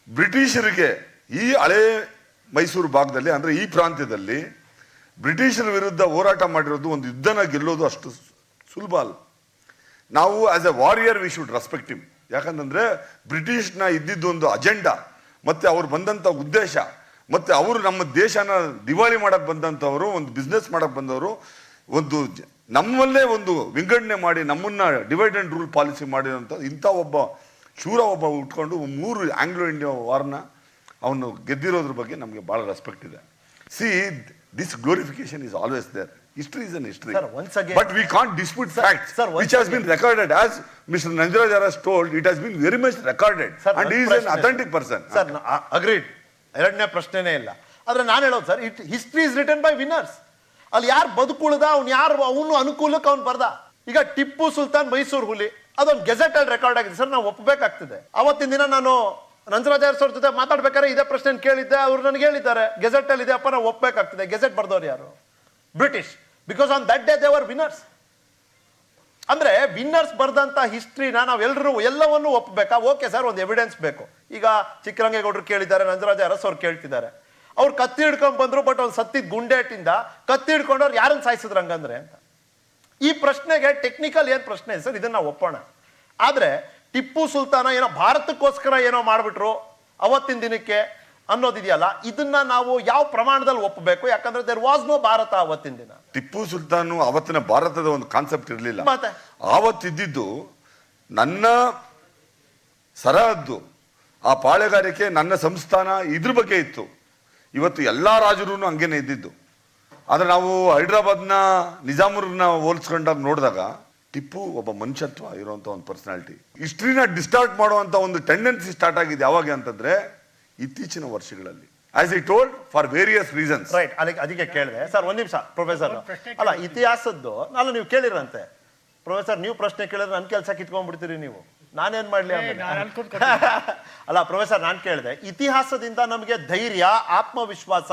ಬ್ರಿಟಿಷರಿಗೆ ಈ ಹಳೆ ಮೈಸೂರು ಭಾಗದಲ್ಲಿ, ಅಂದರೆ ಈ ಪ್ರಾಂತ್ಯದಲ್ಲಿ ಬ್ರಿಟಿಷರ ವಿರುದ್ಧ ಹೋರಾಟ ಮಾಡಿರೋದು, ಒಂದು ಯುದ್ಧನ ಗೆಲ್ಲೋದು ಅಷ್ಟು ಸುಲಭ ಅಲ್ಲ. ನಾವು as a warrior we should respect him. ಯಾಕಂತಂದ್ರೆ ಬ್ರಿಟಿಷ್ನ ಇದ್ದಿದ್ದು ಒಂದು ಅಜೆಂಡಾ, ಮತ್ತೆ ಅವ್ರು ಬಂದಂಥ ಉದ್ದೇಶ, ಮತ್ತೆ ಅವರು ನಮ್ಮ ದೇಶನ ದಿವಾಳಿ ಮಾಡಕ್ ಬಂದಂಥವರು, ಒಂದು ಬಿಸ್ನೆಸ್ ಮಾಡಕ್ ಬಂದವರು, ಒಂದು ನಮ್ಮಲ್ಲೇ ಒಂದು ವಿಂಗಡಣೆ ಮಾಡಿ ನಮ್ಮನ್ನ ಡಿವೈಡ್ ಅಂಡ್ ರೂಲ್ ಪಾಲಿಸಿ ಮಾಡಿರೋಂಥ ಇಂಥ ಒಬ್ಬ ಶೂರ ಉಟ್ಕೊಂಡು 3 ಆಂಗ್ಲೋ ಇಂಡಿಯಾ ವಾರ್ನ ಅವನು ಗೆದ್ದಿರೋದ್ರ ಬಗ್ಗೆ ನಮಗೆ ಬಹಳ ರೆಸ್ಪೆಕ್ಟ್ ಇದೆ. See, this glorification is always there. History is an history. Sir, once again, but we can't dispute facts, sir, which has been recorded. As Mr. Nanjaraj has told, it has been very much recorded. Sir, and he is an authentic person. Sir, agreed. ಎರಡನೇ ಪ್ರಶ್ನೆನೇ ಇಲ್ಲ. ಆದ್ರೆ ನಾನು ಹೇಳೋದು sir, history is written by winners. ಅಲ್ಲಿ ಯಾರು ಬದುಕುಳಿದ, ಅವನು ಅನುಕೂಲಕ್ಕೆ ಅವ್ನು ಬರ್ದ. ಈಗ ಟಿಪ್ಪು ಸುಲ್ತಾನ್ ಮೈಸೂರು ಹುಲಿ, ಅದೊಂದು ಗೆಜೆಟ್ ಅಲ್ಲಿ ರೆಕಾರ್ಡ್ ಆಗಿದೆ ಸರ್, ನಾವು ಒಪ್ಪಬೇಕಾಗ್ತದೆ. ಅವತ್ತಿನ ದಿನ ನಾನು ನಂಜರಾಜ್ ಅವ್ರ ಜೊತೆ ಮಾತಾಡ್ಬೇಕಾದ್ರೆ ಇದೇ ಪ್ರಶ್ನೆ ಕೇಳಿದ್ದೆ, ಅವ್ರು ನನಗೆ ಹೇಳಿದ್ದಾರೆ ಗೆಜೆಟ್ ಅಲ್ಲಿ ಇದೆ ಅಪ್ಪ, ನಾವು ಒಪ್ಪಬೇಕಾಗ್ತದೆ. ಗೆಜೆಟ್ ಬರ್ದವ್ರು ಯಾರು? British. Because on that day they were winners. ಅಂದ್ರೆ ವಿನ್ನರ್ಸ್ ಬರ್ದಂತ ಹಿಸ್ಟ್ರಿನ ನಾವೆಲ್ಲರೂ ಎಲ್ಲವನ್ನೂ ಒಪ್ಪಬೇಕಾ? ಓಕೆ ಸರ್, ಒಂದು ಎವಿಡೆನ್ಸ್ ಬೇಕು. ಈಗ ಚಿಕ್ಕರಂಗೇಗೌಡರು ಕೇಳಿದ್ದಾರೆ, ನಂಜರಾಜ ಅರಸ್ ಅವ್ರು ಕೇಳ್ತಿದ್ದಾರೆ. ಅವ್ರು ಕತ್ತಿ ಹಿಡ್ಕೊಂಡ್ ಬಂದ್ರು, ಬಟ್ ಅವ್ರು ಸತ್ತಿದ್ ಗುಂಡೇಟಿಂದ. ಕತ್ತಿ ಹಿಡ್ಕೊಂಡವ್ರು ಯಾರನ್ನ ಸಾಯಿಸಿದ್ರು ಹಂಗಂದ್ರೆ ಅಂತ. ಈ ಪ್ರಶ್ನೆಗೆ ಟೆಕ್ನಿಕಲ್ ಏನ್ ಪ್ರಶ್ನೆ ಸರ್, ಇದನ್ನ ನಾವು ಒಪ್ಪೋಣ. ಆದ್ರೆ ಟಿಪ್ಪು ಸುಲ್ತಾನ ಏನೋ ಭಾರತಕ್ಕೋಸ್ಕರ ಏನೋ ಮಾಡ್ಬಿಟ್ರು ಅವತ್ತಿನ ದಿನಕ್ಕೆ ಅನ್ನೋದಿದೆಯಲ್ಲ, ಇದನ್ನ ನಾವು ಯಾವ ಪ್ರಮಾಣದಲ್ಲಿ ಒಪ್ಪಬೇಕು? ಯಾಕಂದ್ರೆ ದೇರ್ ವಾಸ್ ನೋ ಭಾರತ ಅವತ್ತಿನ ದಿನ. ಟಿಪ್ಪು ಸುಲ್ತಾನು ಅವತ್ತಿನ ಭಾರತದ ಒಂದು ಕಾನ್ಸೆಪ್ಟ್ ಇರಲಿಲ್ಲ. ಮತ್ತೆ ಆವತ್ತಿದ್ದು ನನ್ನ ಸರಹದ್ದು, ಆ ಪಾಳೆಗಾರಿಕೆ, ನನ್ನ ಸಂಸ್ಥಾನ, ಇದ್ರ ಬಗ್ಗೆ ಇತ್ತು. ಇವತ್ತು ಎಲ್ಲಾ ರಾಜರು ಹಂಗೇನೆ ಇದ್ದಿದ್ದು. ಆದ್ರೆ ನಾವು ಹೈದರಾಬಾದ್ನ ನಿಜಾಮುರ್ನ ಹೋಲಿಸ್ಕೊಂಡಾಗ ನೋಡಿದಾಗ ಟಿಪ್ಪು ಒಬ್ಬ ಮನುಷ್ಯತ್ವ ಇರುವಂತ ಒಂದು ಪರ್ಸನಾಲಿಟಿ. ಹಿಸ್ಟ್ರಿನ ಡಿಸ್ಟಾರ್ಟ್ ಮಾಡುವಂತ ಒಂದು ಟೆಂಡೆನ್ಸಿ ಸ್ಟಾರ್ಟ್ ಆಗಿದೆ ಯಾವಾಗ ಅಂತಂದ್ರೆ ಇತ್ತೀಚಿನ ವರ್ಷಗಳಲ್ಲಿ, as I told, for various reasons. Right. ಅದಕ್ಕೆ ಕೇಳಿದೆ ಸರ್, ಒಂದ್ ನಿಮಿಷ ಪ್ರೊಫೆಸರ್. ಅಲ್ಲ, ಇತಿಹಾಸದ್ದು ನಾನು ನೀವು ಕೇಳಿರಂತೆ ಪ್ರೊಫೆಸರ್, ನೀವು ಪ್ರಶ್ನೆ ಕೇಳಿದ್ರೆ ನನ್ನ ಕೆಲಸ ಕಿತ್ಕೊಂಡ್ಬಿಡ್ತೀರಿ ನೀವು, ನಾನೇನ್ ಮಾಡ್ಲಿ ಆಮೇಲೆ? ಅಲ್ಲ ಪ್ರೊಫೆಸರ್, ನಾನು ಕೇಳಿದೆ, ಇತಿಹಾಸದಿಂದ ನಮಗೆ ಧೈರ್ಯ, ಆತ್ಮವಿಶ್ವಾಸ,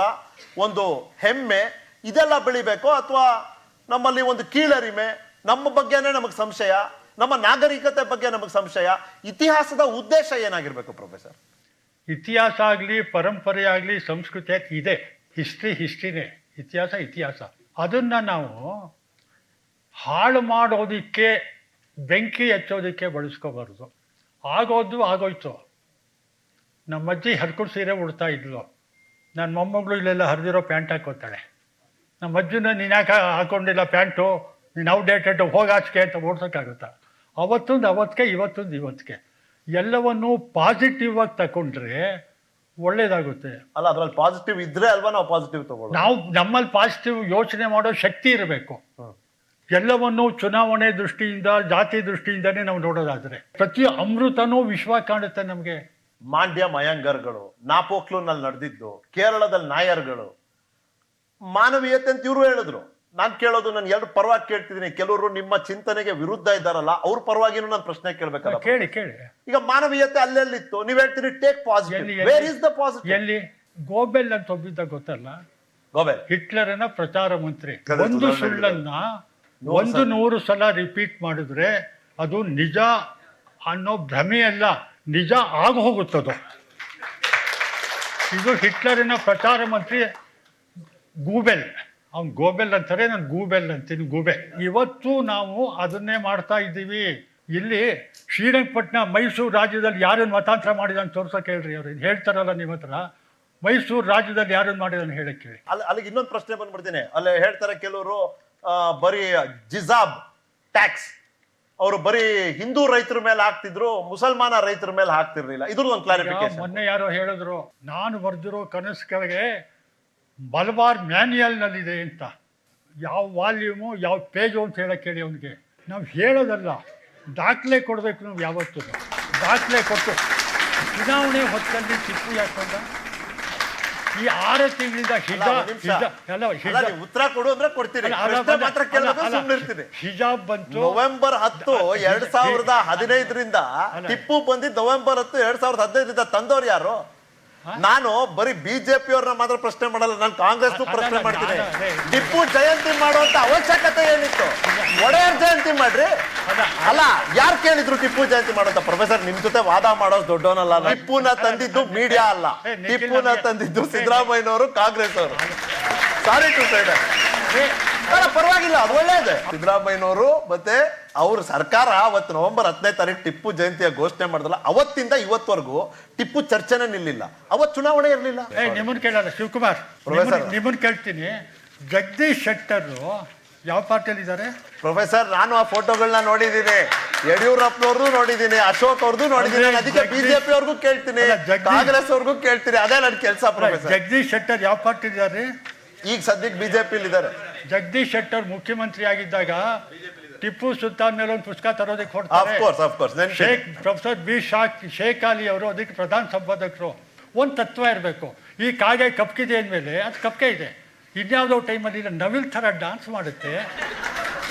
ಒಂದು ಹೆಮ್ಮೆ ಇದೆಲ್ಲ ಬೆಳಿಬೇಕು, ಅಥವಾ ನಮ್ಮಲ್ಲಿ ಒಂದು ಕೀಳರಿಮೆ, ನಮ್ಮ ಬಗ್ಗೆನೇ ನಮಗೆ ಸಂಶಯ, ನಮ್ಮ ನಾಗರಿಕತೆ ಬಗ್ಗೆ ನಮಗೆ ಸಂಶಯ? ಇತಿಹಾಸದ ಉದ್ದೇಶ ಏನಾಗಿರ್ಬೇಕು ಪ್ರೊಫೆಸರ್? ಇತಿಹಾಸ ಆಗಲಿ, ಪರಂಪರೆ ಆಗಲಿ, ಸಂಸ್ಕೃತಿ ಇದೆ. ಹಿಸ್ಟ್ರಿನೇ, ಇತಿಹಾಸ. ಅದನ್ನು ನಾವು ಹಾಳು ಮಾಡೋದಕ್ಕೆ, ಬೆಂಕಿ ಹಚ್ಚೋದಕ್ಕೆ ಬಳಸ್ಕೋಬಾರ್ದು. ಆಗೋಯ್ತು. ನಮ್ಮ ಅಜ್ಜಿ ಹರ್ಕೊಂಡು ಸೀರೆ ಉಡ್ತಾ ಇದ್ಲು, ನನ್ನ ಮೊಮ್ಮಗಳು ಇಲ್ಲೆಲ್ಲ ಹರಿದಿರೋ ಪ್ಯಾಂಟ್ ಹಾಕೋತಾಳೆ. ನಮ್ಮ ಅಜ್ಜನ ನೀನು ಯಾಕೆ ಹಾಕೊಂಡಿಲ್ಲ ಪ್ಯಾಂಟು, ನೀನು ಔಟ್ಡೇಟೆಡ್, ಹೋಗಾಚಿಕೆ ಅಂತ ಓಡ್ಸೋಕ್ಕಾಗುತ್ತಾ? ಅವತ್ತಿಗೆ, ಇವತ್ತಿಗೆ ಎಲ್ಲವನ್ನೂ ಪಾಸಿಟಿವ್ ಆಗಿ ತಗೊಂಡ್ರೆ ಒಳ್ಳೇದಾಗುತ್ತೆ. ಅಲ್ಲ, ಅದ್ರಲ್ಲಿ ಪಾಸಿಟಿವ್ ಇದ್ರೆ ಅಲ್ವಾ ನಾವು ಪಾಸಿಟಿವ್ ತಗೊಳ್ಳೋದು? ನಾವು ನಮ್ಮಲ್ಲಿ ಪಾಸಿಟಿವ್ ಯೋಚನೆ ಮಾಡೋ ಶಕ್ತಿ ಇರಬೇಕು. ಎಲ್ಲವನ್ನೂ ಚುನಾವಣೆ ದೃಷ್ಟಿಯಿಂದ, ಜಾತಿ ದೃಷ್ಟಿಯಿಂದನೇ ನಾವು ನೋಡೋದಾದ್ರೆ ಪ್ರತಿ ಅಮೃತನೂ ವಿಶ್ವ ಕಾಣುತ್ತೆ ನಮಗೆ. ಮಾಂಡ್ಯ ಮಯಾಂಗರ್ಗಳು, ನಾಪೋಕ್ಲುನಲ್ಲಿ ನಡೆದಿದ್ದು, ಕೇರಳದಲ್ಲಿ ನಾಯರ್ಗಳು, ಮಾನವೀಯತೆ ಅಂತ ಇವರು ಹೇಳಿದ್ರು. ನಾನು ಕೇಳೋದು, ನಾನು ಎರಡು ಪರವಾಗಿ ಕೇಳ್ತಿದ್ದೀನಿ. ಕೆಲವರು ನಿಮ್ಮ ಚಿಂತನೆಗೆ ವಿರುದ್ಧ ಇದ್ದಾರಲ್ಲ, ಅವ್ರ ಪರವಾಗಿನೂ ನಾನು ಪ್ರಶ್ನೆ ಕೇಳ್ಬೇಕಲ್ಲ. ಕೇಳಿ. ಈಗ ಮಾನವೀಯತೆ ಅಲ್ಲೆಲ್ಲಿತ್ತು? ನೀವ್ ಹೇಳ್ತೀರಿ take positive. Where is the positive? ಎಲ್ಲಿ? ಗೋಬೆಲ್ ಅಂತ ಒಬ್ಬಿದ್ದ ಗೊತ್ತಲ್ಲ, ಗೋಬೆಲ್, ಹಿಟ್ಲರನ ಪ್ರಚಾರ ಮಂತ್ರಿ. ಒಂದು ಸುಳ್ಳನ್ನ 100 ಸಲ ರಿಪೀಟ್ ಮಾಡಿದ್ರೆ ಅದು ನಿಜ ಅನ್ನೋ ಭ್ರಮೆಯಲ್ಲ, ನಿಜ ಆಗ ಹೋಗುತ್ತದು. ಇದು ಹಿಟ್ಲರಿನ ಪ್ರಚಾರ ಮಂತ್ರಿ ಗೂಬೆಲ್. ಅವ್ನು ಗೋಬೆಲ್ ಅಂತಾರೆ, ನಾನು ಗೂಬೆಲ್ ಅಂತೀನಿ, ಗೂಬೆ. ಇವತ್ತು ನಾವು ಅದನ್ನೇ ಮಾಡ್ತಾ ಇದ್ದೀವಿ. ಇಲ್ಲಿ ಶ್ರೀರಂಗಪಟ್ಟಣ, ಮೈಸೂರು ರಾಜ್ಯದಲ್ಲಿ ಯಾರನ್ನು ಮತಾಂತರ ಮಾಡಿದಾನೆ ತೋರ್ಸೋಕೆ ಹೇಳ್ರಿ. ಅವ್ರು ಹೇಳ್ತಾರಲ್ಲ ನಿಮ್ಮ ಹತ್ರ, ಮೈಸೂರು ರಾಜ್ಯದಲ್ಲಿ ಯಾರನ್ನು ಮಾಡಿದಾನೆ ಹೇಳಕ್ಕೆ ಹೇಳಿ. ಅಲ್ಲಿಗೆ ಇನ್ನೊಂದು ಪ್ರಶ್ನೆ ಬಂದ್ಬಿಡ್ತೀನಿ. ಅಲ್ಲಿ ಹೇಳ್ತಾರೆ ಕೆಲವರು, ಬರೀ ಜಿಜಾಬ್ ಟ್ಯಾಕ್ಸ್ ಅವರು ಬರೀ ಹಿಂದೂ ರೈತರ ಮೇಲೆ ಹಾಕ್ತಿದ್ರು, ಮುಸಲ್ಮಾನ ರೈತರ ಮೇಲೆ ಹಾಕ್ತಿರ್ಲಿಲ್ಲ. ಇದ್ರದ್ದು ಒಂದು ಕ್ಲಾರಿಫಿಕೇಶನ್. ಮೊನ್ನೆ ಯಾರೋ ಹೇಳಿದ್ರು, ನಾನು ಬರೆದಿರೋ ಕನಸು ಕೆಳಗೆ ಮಲಬಾರ್ ಮ್ಯಾನ್ಯಲ್ನಲ್ಲಿದೆ ಅಂತ. ಯಾವ ವಾಲ್ಯೂಮು, ಯಾವ ಪೇಜು ಅಂತ ಹೇಳಕ್ಕೆ ಹೇಳಿ ಅವನಿಗೆ. ನಾವು ಹೇಳೋದಲ್ಲ, ದಾಖಲೆ ಕೊಡಬೇಕು. ನಾವು ಯಾವತ್ತೂ ದಾಖಲೆ ಕೊಟ್ಟು, ಚುನಾವಣೆ ಹೊತ್ತಲ್ಲಿ ಟಿಪ್ಪು ಯಾಕಂದ ಈ 6 ತಿಂಗಳಿಂದ ಉತ್ತರ ಕೊಡು ಅಂದ್ರೆ ಕೊಡ್ತೀನಿ, ಹಿಜಾಬ್ ಬಂತು ನವೆಂಬರ್ 10, 2015ರಿಂದ. ಟಿಪ್ಪು ಬಂದಿದ್ದು ನವೆಂಬರ್ 10, 2015ರಿಂದ. ತಂದವ್ರು ಯಾರು? ನಾನು ಬರೀ ಬಿಜೆಪಿ ಅವ್ರನ್ನ ಮಾತ್ರ ಪ್ರಶ್ನೆ ಮಾಡಲ್ಲ, ನಾನು ಕಾಂಗ್ರೆಸ್ ಪ್ರಶ್ನೆ ಮಾಡ್ತೀನಿ. ಟಿಪ್ಪು ಜಯಂತಿ ಮಾಡುವಂತ ಅವಶ್ಯಕತೆ ಏನಿತ್ತು? ಒಡೆಯರ್ ಜಯಂತಿ ಮಾಡ್ರಿ. ಅಲ್ಲ, ಯಾರು ಕೇಳಿದ್ರು ಟಿಪ್ಪು ಜಯಂತಿ ಮಾಡುವಂತ? ಪ್ರೊಫೆಸರ್, ನಿಮ್ ಜೊತೆ ವಾದ ಮಾಡೋದು ದೊಡ್ಡವನಲ್ಲ. ಟಿಪ್ಪುನ ತಂದಿದ್ದು ಮೀಡಿಯಾ ಅಲ್ಲ, ಟಿಪ್ಪುನ ತಂದಿದ್ದು ಸಿದ್ದರಾಮಯ್ಯನವರು, ಕಾಂಗ್ರೆಸ್ ಅವರು. Sorry to side. ಪರವಾಗಿಲ್ಲ, ಅದು ಒಳ್ಳೇದೇ. ಸಿದ್ದರಾಮಯ್ಯನವರು ಮತ್ತೆ ಅವ್ರ ಸರ್ಕಾರ ಅವತ್ತು ನವೆಂಬರ್ 10ನೇ ತಾರೀಕು ಟಿಪ್ಪು ಜಯಂತಿಯ ಘೋಷಣೆ ಮಾಡಿದ್ರಲ್ಲ, ಅವತ್ತಿಂದ ಇವತ್ತವರೆಗೂ ಟಿಪ್ಪು ಚರ್ಚೆನೇ ನಿಲ್ಲಿಲ್ಲ. ಅವತ್ತು ಚುನಾವಣೆ ಇರಲಿಲ್ಲ. ನಿಮ್ಮನ್ನು ಕೇಳಲ್ಲ ಶಿವಕುಮಾರ್, ನಿಮ್ಮನ್ನು ಕೇಳ್ತೀನಿ. ಜಗದೀಶ್ ಶೆಟ್ಟರ್ ಯಾವ ಪಾರ್ಟಿಯಲ್ಲಿ ಇದ್ದಾರೆ? ಪ್ರೊಫೆಸರ್, ನಾನು ಆ ಫೋಟೋಗಳನ್ನ ನೋಡಿದ್ದೀನಿ, ಯಡಿಯೂರಪ್ಪನವ್ರದ್ದು ನೋಡಿದ್ದೀನಿ, ಅಶೋಕ್ ಅವ್ರದ್ದು ನೋಡಿದ್ದೀನಿ. ಅದಕ್ಕೆ ಬಿಜೆಪಿ ಅವ್ರಿಗೂ ಕೇಳ್ತೀನಿ, ಕಾಂಗ್ರೆಸ್ ಅವ್ರಿಗೂ ಕೇಳ್ತೀನಿ. ಅದೇ ನನ್ನ ಕೆಲಸ. ಪ್ರೊಫೆಸರ್, ಜಗದೀಶ್ ಶೆಟ್ಟರ್ ಯಾವ ಪಾರ್ಟಿ ಇದ್ದಾರೆ? ಈಗ ಸದ್ಯಕ್ಕೆ ಬಿಜೆಪಿ ಇದ್ದಾರೆ. ಜಗದೀಶ್ ಶೆಟ್ಟರ್ ಮುಖ್ಯಮಂತ್ರಿ ಆಗಿದ್ದಾಗ ಟಿಪ್ಪು ಸುಲ್ತಾನ್ ಮೇಲೆ ಒಂದು ಪುಸ್ತಕ ತರೋದಕ್ಕೆ ಹೊರಡ್ತಾರೆ. ಪ್ರೊಫೆಸರ್ ಬಿ ಶೇಖ್ ಅಲಿ ಅವರು ಅದಕ್ಕೆ ಪ್ರಧಾನ ಸಂಪಾದಕರು. ಒಂದು ತತ್ವ ಇರಬೇಕು, ಈ ಕಾಗೆ ಕಪ್ಕಿದೆ ಅಂದಮೇಲೆ ಅದು ಕಪ್ಕೆ ಇದೆ. ಇನ್ಯಾವುದೋ ಟೈಮಲ್ಲಿ ನವಿಲ್ ಥರ ಡ್ಯಾನ್ಸ್ ಮಾಡುತ್ತೆ,